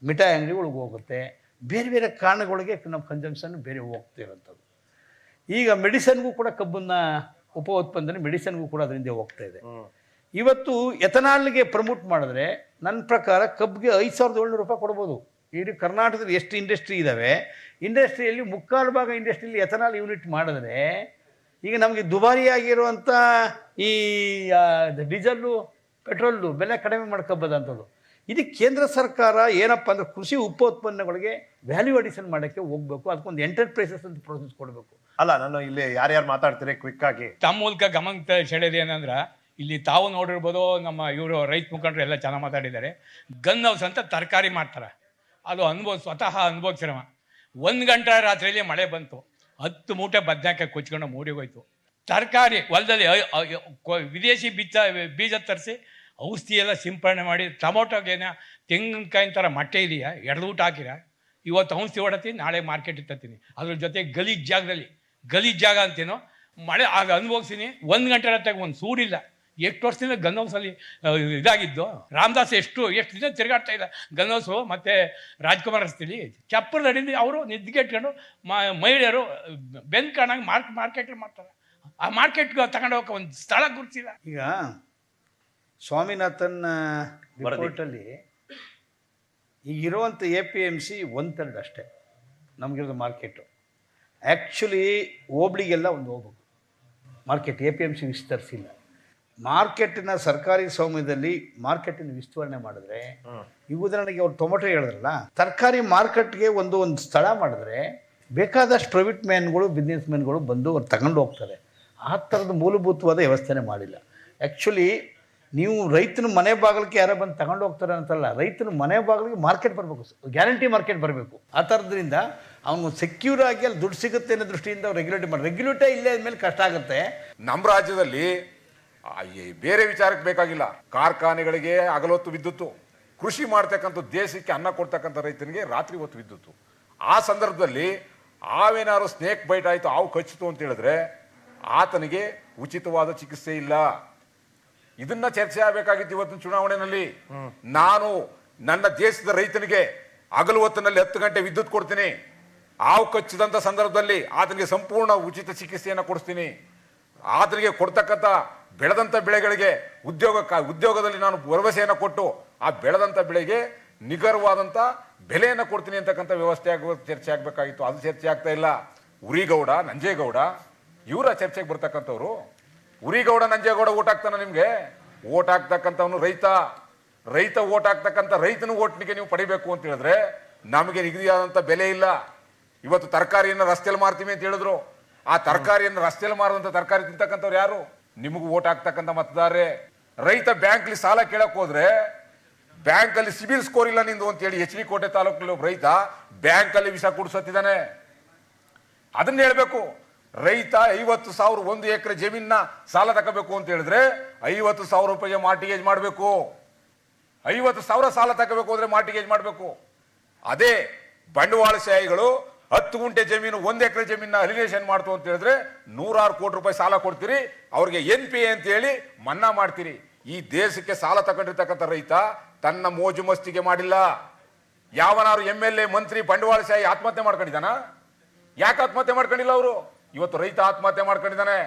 ಮಿಠಾಯಿ ಅಂಗಡಿಗಳಿಗೆ ಹೋಗುತ್ತೆ, ಬೇರೆ ಬೇರೆ ಕಾರಣಗಳಿಗೆ ನಮ್ಮ ಕನ್ಸಂಪ್ಷನ್ ಬೇರೆ ಹೋಗ್ತಿರೋಂಥದ್ದು. ಈಗ ಮೆಡಿಸನ್ಗೂ ಕೂಡ ಕಬ್ಬನ್ನು ಉಪ ಉತ್ಪನ್ನ ಮೆಡಿಸನ್ಗೂ ಕೂಡ ಅದರಿಂದ ಹೋಗ್ತಾ ಇದೆ. ಇವತ್ತು ಎಥನಾಲ್ಗೆ ಪ್ರಮೋಟ್ ಮಾಡಿದ್ರೆ ನನ್ನ ಪ್ರಕಾರ ಕಬ್ಬಿಗೆ 5,700 ರೂಪಾಯಿ ಕೊಡ್ಬೋದು. ಇಡೀ ಕರ್ನಾಟಕದಲ್ಲಿ ಎಷ್ಟು ಇಂಡಸ್ಟ್ರಿ ಇದ್ದಾವೆ, ಇಂಡಸ್ಟ್ರಿಯಲ್ಲಿ 3/4 ಭಾಗ ಇಂಡಸ್ಟ್ರಿಯಲ್ಲಿ ಎಥನಾಲ್ ಯೂನಿಟ್ ಮಾಡಿದ್ರೆ ಈಗ ನಮಗೆ ದುಬಾರಿಯಾಗಿರುವಂಥ ಈ ಡೀಸೆಲ್ಲು ಪೆಟ್ರೋಲ್ದು ಬೆಲೆ ಕಡಿಮೆ ಮಾಡ್ಕೋಬೋದಂಥದ್ದು. ಇದಕ್ಕೆ ಕೇಂದ್ರ ಸರ್ಕಾರ ಏನಪ್ಪ ಅಂದರೆ ಕೃಷಿ ಉಪೋತ್ಪನ್ನಗಳಿಗೆ ವ್ಯಾಲ್ಯೂ ಅಡಿಷನ್ ಮಾಡೋಕ್ಕೆ ಹೋಗ್ಬೇಕು, ಅದಕ್ಕೊಂದು ಎಂಟರ್ಪ್ರೈಸಸ್ ಅಂತ ಪ್ರೋಸೆಸ್ ಕೊಡಬೇಕು. ಅಲ್ಲ, ನಾನು ಇಲ್ಲಿ ಯಾರ್ಯಾರು ಮಾತಾಡ್ತೀರಿ ಕ್ವಿಕ್ ಆಗಿ ತಮ್ಮ ಮೂಲಕ ಗಮನ ಸೆಳೆಯೋದು ಏನಂದ್ರೆ, ಇಲ್ಲಿ ತಾವು ನೋಡಿರ್ಬೋದು, ನಮ್ಮ ಇವರು ರೈತ ಮುಖಂಡರು ಎಲ್ಲ ಚೆನ್ನಾಗಿ ಮಾತಾಡಿದ್ದಾರೆ. ಗನ್ ಹೌಸ್ ಅಂತ ತರಕಾರಿ ಮಾಡ್ತಾರೆ, ಅದು ಸ್ವತಃ ಅನುಭವಿಸಿರವ. 1 ಗಂಟೆ ರಾತ್ರಿಯಲ್ಲಿ ಮಳೆ ಬಂತು, 10 ಮೂಟೆ ಬದನೆಕಾಯಿ ಕೊಚ್ಕೊಂಡು ಮೂಡಿಗೋಯ್ತು. ತರಕಾರಿ ಹೊಲದಲ್ಲಿ ವಿದೇಶಿ ಬೀಜ ತರಿಸಿ ಔಷಧಿ ಎಲ್ಲ ಸಿಂಪರಣೆ ಮಾಡಿ, ಟೊಮೊಟೊಗೇನ ತೆಂಗಿನಕಾಯಿನ ಥರ ಮೊಟ್ಟೆ ಇದೆಯಾ, ಎಡದೂಟ ಹಾಕಿರ, ಇವತ್ತು ಔಷಧಿ ಹೊಡತೀನಿ, ನಾಳೆ ಮಾರ್ಕೆಟ್ ಇತ್ತೀನಿ. ಅದ್ರ ಜೊತೆ ಗಲೀಜ್ ಜಾಗ ಅಂತೇನೋ ಮಳೆ ಆಗ ಅನುಭವಿಸ್ತೀನಿ. 1 ಗಂಟೆ ರಾತ್ರಿಗೆ ಒಂದು ಸೂಡಿಲ್ಲ. ಎಷ್ಟು ವರ್ಷದಿಂದ ಗನ್ ಹೌಸಲ್ಲಿ ಇದಾಗಿದ್ದು. ರಾಮದಾಸ್ ಎಷ್ಟು ದಿನ ತಿರುಗಾಡ್ತಾ ಇಲ್ಲ ಗನ್ ಹೌಸು. ಮತ್ತು ರಾಜ್ಕುಮಾರ್ ರಸ್ತೆಯಲ್ಲಿ ಚಪ್ಪಲ್ ಅಡಿಲಿ ಅವರು ನಿದ್ಗೆಟ್ಕೊಂಡು ಮಹಿಳೆಯರು ಬೆನ್ ಕಾಣಂಗೆ ಮಾರ್ಕೆಟ್ ಮಾಡ್ತಾರೆ. ಆ ಮಾರ್ಕೆಟ್ಗೆ ತಗೊಂಡು ಹೋಗಕ್ಕೆ ಒಂದು ಸ್ಥಳ ಗುರುತಿಲ್ಲ. ಈಗ ಸ್ವಾಮಿನಾಥನ್ ರಿಪೋರ್ಟಲ್ಲಿ ಈಗಿರುವಂಥ APMC 1/3 ಅಷ್ಟೇ ನಮಗಿರೋದು ಮಾರ್ಕೆಟು. ಆ್ಯಕ್ಚುಲಿ ಹೋಬ್ಳಿಗೆಲ್ಲ ಒಂದು ಹೋಗ್ಬೇಕು. Market APMC ವಿಸ್ತರಿಸಿಲ್ಲ. ಮಾರ್ಕೆಟಿನ ಸರ್ಕಾರಿ ಸ್ವಾಮ್ಯದಲ್ಲಿ ಮಾರ್ಕೆಟಿನ ವಿಸ್ತರಣೆ ಮಾಡಿದ್ರೆ, ಈ ಉದಾಹರಣೆಗೆ ಅವ್ರು ಟೊಮೆಟೊ ಹೇಳಿದ್ರಲ್ಲ, ತರಕಾರಿ ಮಾರ್ಕೆಟ್ಗೆ ಒಂದು ಸ್ಥಳ ಮಾಡಿದ್ರೆ ಬೇಕಾದಷ್ಟು ಪ್ರೈವೇಟ್ ಮ್ಯಾನ್ಗಳು, ಬಿಸ್ನೆಸ್ ಮ್ಯಾನ್ಗಳು ಬಂದು ಅವ್ರು ತಗೊಂಡು ಹೋಗ್ತಾರೆ. ಆ ಥರದ ಮೂಲಭೂತವಾದ ವ್ಯವಸ್ಥೆನೇ ಮಾಡಿಲ್ಲ. ಆ್ಯಕ್ಚುಲಿ ನೀವು ರೈತನ ಮನೆ ಬಾಗಿಲಿಗೆ ಯಾರೋ ಬಂದು ತಗೊಂಡು ಹೋಗ್ತಾರೆ ಅಂತಲ್ಲ, ರೈತನ ಮನೆ ಬಾಗಿಲಿಗೆ ಮಾರ್ಕೆಟ್ ಬರಬೇಕು, ಗ್ಯಾರಂಟಿ ಮಾರ್ಕೆಟ್ ಬರಬೇಕು. ಆ ಥರದ್ರಿಂದ ಅವನು ಸೆಕ್ಯೂರ್ ಆಗಿ ಅಲ್ಲಿ ದುಡ್ಡು ಸಿಗುತ್ತೆ ಅನ್ನೋ ದೃಷ್ಟಿಯಿಂದ ಅವ್ರು ರೆಗ್ಯುಲೇಟೇ ಇಲ್ಲೇ ಆದಮೇಲೆ ಕಷ್ಟ ಆಗುತ್ತೆ. ನಮ್ಮ ರಾಜ್ಯದಲ್ಲಿ ಬೇರೆ ವಿಚಾರಕ್ಕೆ ಬೇಕಾಗಿಲ್ಲ. ಕಾರ್ಖಾನೆಗಳಿಗೆ ಹಗಲೊತ್ತು ವಿದ್ಯುತ್ತು, ಕೃಷಿ ಮಾಡ್ತಕ್ಕಂಥ ದೇಶಕ್ಕೆ ಅನ್ನ ಕೊಡ್ತಕ್ಕಂಥ ರೈತನಿಗೆ ರಾತ್ರಿ ಹೊತ್ತು ವಿದ್ಯುತ್ತು. ಆ ಸಂದರ್ಭದಲ್ಲಿ ಆವೇನಾದ್ರು ಸ್ನೇಕ್ ಬೈಟ್ ಆಯಿತು, ಹಾವು ಕಚ್ಚಿತು ಅಂತ ಹೇಳಿದ್ರೆ ಆತನಿಗೆ ಉಚಿತವಾದ ಚಿಕಿತ್ಸೆ ಇಲ್ಲ. ಇದನ್ನ ಚರ್ಚೆ ಆಗಬೇಕಾಗಿತ್ತು ಇವತ್ತಿನ ಚುನಾವಣೆಯಲ್ಲಿ. ನಾನು ನನ್ನ ದೇಶದ ರೈತನಿಗೆ ಹಗಲು ಹೊತ್ತಿನಲ್ಲಿ 10 ಗಂಟೆ ವಿದ್ಯುತ್ ಕೊಡ್ತೀನಿ, ಹಾವು ಕಚ್ಚಿದಂಥ ಸಂದರ್ಭದಲ್ಲಿ ಆತನಿಗೆ ಸಂಪೂರ್ಣ ಉಚಿತ ಚಿಕಿತ್ಸೆಯನ್ನು ಕೊಡಿಸ್ತೀನಿ, ಆತನಿಗೆ ಕೊಡ್ತಕ್ಕಂಥ ಬೆಳೆದಂಥ ಬೆಳೆಗಳಿಗೆ ಉದ್ಯೋಗದಲ್ಲಿ ನಾನು ಭರವಸೆಯನ್ನು ಕೊಟ್ಟು ಆ ಬೆಳೆದಂಥ ಬೆಳೆಗೆ ನಿಖರವಾದಂಥ ಬೆಲೆಯನ್ನು ಕೊಡ್ತೀನಿ ಅಂತಕ್ಕಂಥ ವ್ಯವಸ್ಥೆ ಚರ್ಚೆ ಆಗಬೇಕಾಗಿತ್ತು. ಅದು ಚರ್ಚೆ ಆಗ್ತಾ ಇಲ್ಲ. ಉರಿಗೌಡ, ನಂಜೇಗೌಡ ಇವರ ಚರ್ಚೆಗೆ ಬರ್ತಕ್ಕಂಥವ್ರು. ಉರಿಗೌಡ, ನಂಜೇಗೌಡ ಓಟ್ ಹಾಕ್ತಾನ ನಿಮಗೆ? ಓಟ್ ಹಾಕ್ತಕ್ಕಂಥವನು ರೈತ ಓಟ್ ಹಾಕ್ತಕ್ಕಂಥ ರೈತನ ಓಟ್ನಿಗೆ ನೀವು ಪಡಿಬೇಕು ಅಂತ ಹೇಳಿದ್ರೆ ನಮಗೆ ನಿಗದಿಯಾದಂಥ ಬೆಲೆ ಇಲ್ಲ. ಇವತ್ತು ತರಕಾರಿಯನ್ನು ರಸ್ತೆಯಲ್ಲಿ ಮಾರ್ತೀವಿ ಅಂತ ಹೇಳಿದ್ರು. ಆ ತರಕಾರಿಯನ್ನು ರಸ್ತೆಯಲ್ಲಿ ಮಾರುವಂಥ ತರಕಾರಿ ತಿಂತಕ್ಕಂಥವ್ರು ಯಾರು? ನಿಮಗೂ ಓಟ್ ಹಾಕ್ತಕ್ಕಂಥ ಮತದಾರರೇ. ರೈತ ಬ್ಯಾಂಕ್ಲಿ ಸಾಲ ಕೇಳಕ್ ಹೋದ್ರೆ ಬ್ಯಾಂಕಲ್ಲಿ ಸಿಬಿಲ್ ಸ್ಕೋರ್ ಇಲ್ಲ ನಿಂದು ಅಂತೇಳಿ HB ಕೋಟೆ ತಾಲೂಕಲ್ಲಿ ಒಬ್ಬ ರೈತ ಬ್ಯಾಂಕಲ್ಲಿ ವಿಷ ಕುಡಿಸತ್ತಿದ್ದಾನೆ. ಅದನ್ನ ಹೇಳ್ಬೇಕು. ರೈತ 50,000 1 ಎಕರೆ ಜಮೀನ ಸಾಲ ತಗೋಬೇಕು ಅಂತ ಹೇಳಿದ್ರೆ 50,000 ರೂಪಾಯಿಗೆ ಮಾರ್ಟಿಗೇಜ್ ಮಾಡಬೇಕು. 50,000 ಸಾಲ ತಗೋಬೇಕು ಅಂದ್ರೆ ಮಾರ್ಟಿಗೇಜ್ ಮಾಡಬೇಕು. ಅದೇ ಬಂಡವಾಳಶಾಹಿಗಳು 10 ಗುಂಟೆ ಜಮೀನು 1 ಎಕರೆ ಜಮೀನ ಅಲಿನೇಷನ್ ಮಾಡ್ತು ಅಂತ ಹೇಳಿದ್ರೆ 100 ಕೋಟಿ ರೂಪಾಯಿ ಸಾಲ ಕೊಡ್ತೀರಿ, ಅವ್ರಿಗೆ NPA ಅಂತ ಹೇಳಿ ಮನ್ನಾ ಮಾಡ್ತೀರಿ. ಈ ದೇಶಕ್ಕೆ ಸಾಲ ತಗೊಂಡಿರ್ತಕ್ಕಂಥ ರೈತ ತನ್ನ ಮೋಜು ಮಸ್ತಿಗೆ ಮಾಡಿಲ್ಲ. ಯಾವನಾರು MLA ಮಂತ್ರಿ ಬಂಡವಾಳಶಾಹಿ ಆತ್ಮಹತ್ಯೆ ಮಾಡ್ಕೊಂಡಿದ್ದಾನ? ಯಾಕೆ ಆತ್ಮಹತ್ಯೆ ಮಾಡ್ಕೊಂಡಿಲ್ಲ ಅವರು? ಇವತ್ತು ರೈತ ಆತ್ಮಹತ್ಯೆ ಮಾಡ್ಕೊಂಡಿದ್ದಾನೆ.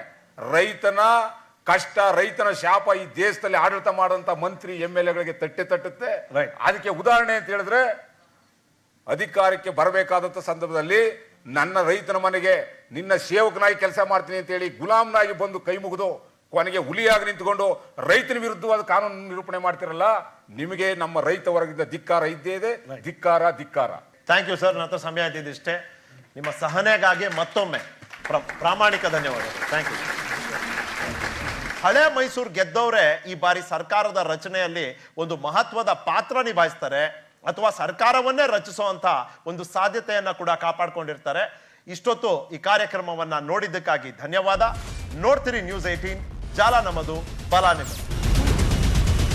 ರೈತನ ಕಷ್ಟ, ರೈತನ ಶಾಪ ಈ ದೇಶದಲ್ಲಿ ಆಡಳಿತ ಮಾಡುವಂತ ಮಂತ್ರಿ MLAಗಳಿಗೆ ತಟ್ಟುತ್ತೆ. ಅದಕ್ಕೆ ಉದಾಹರಣೆ ಅಂತ ಹೇಳಿದ್ರೆ, ಅಧಿಕಾರಕ್ಕೆ ಬರಬೇಕಾದಂತ ಸಂದರ್ಭದಲ್ಲಿ ನನ್ನ ರೈತನ ಮನೆಗೆ ನಿನ್ನ ಸೇವಕನಾಗಿ ಕೆಲಸ ಮಾಡ್ತೀನಿ ಅಂತ ಹೇಳಿ ಗುಲಾಮ್ನಾಗಿ ಬಂದು ಕೈ ಮುಗಿದು ಕೊನೆಗೆ ಹುಲಿಯಾಗಿ ನಿಂತುಕೊಂಡು ರೈತನ ವಿರುದ್ಧವಾದ ಕಾನೂನು ನಿರೂಪಣೆ ಮಾಡ್ತಿರಲ್ಲ, ನಿಮಗೆ ನಮ್ಮ ರೈತ ವರ್ಗದ ಧಿಕ್ಕಾರ ಇದ್ದೇ ಇದೆ. ಧಿಕ್ಕಾರ. Thank you sir. ನನ್ನ ಸಮಯ ಇದ್ದಿಷ್ಟೇ. ನಿಮ್ಮ ಸಹನೆಗಾಗಿ ಮತ್ತೊಮ್ಮೆ ಪ್ರಾಮಾಣಿಕ ಧನ್ಯವಾದಗಳು. Thank you. ಹಳೆ ಮೈಸೂರು ಗೆದ್ದವರೇ ಈ ಬಾರಿ ಸರ್ಕಾರದ ರಚನೆಯಲ್ಲಿ ಒಂದು ಮಹತ್ವದ ಪಾತ್ರ ನಿಭಾಯಿಸ್ತಾರೆ, ಅಥವಾ ಸರ್ಕಾರವನ್ನೇ ರಚಿಸುವಂತ ಒಂದು ಸಾಧ್ಯತೆಯನ್ನ ಕೂಡ ಕಾಪಾಡ್ಕೊಂಡಿರ್ತಾರೆ. ಇಷ್ಟೊತ್ತು ಈ ಕಾರ್ಯಕ್ರಮವನ್ನ ನೋಡಿದ್ದಕ್ಕಾಗಿ ಧನ್ಯವಾದ. ನೋಡ್ತೀರಿ ನ್ಯೂಸ್ 18, ಜಾಲ ನಮ್ಮದು, ಬಲ ನಿಮ್ಮದು.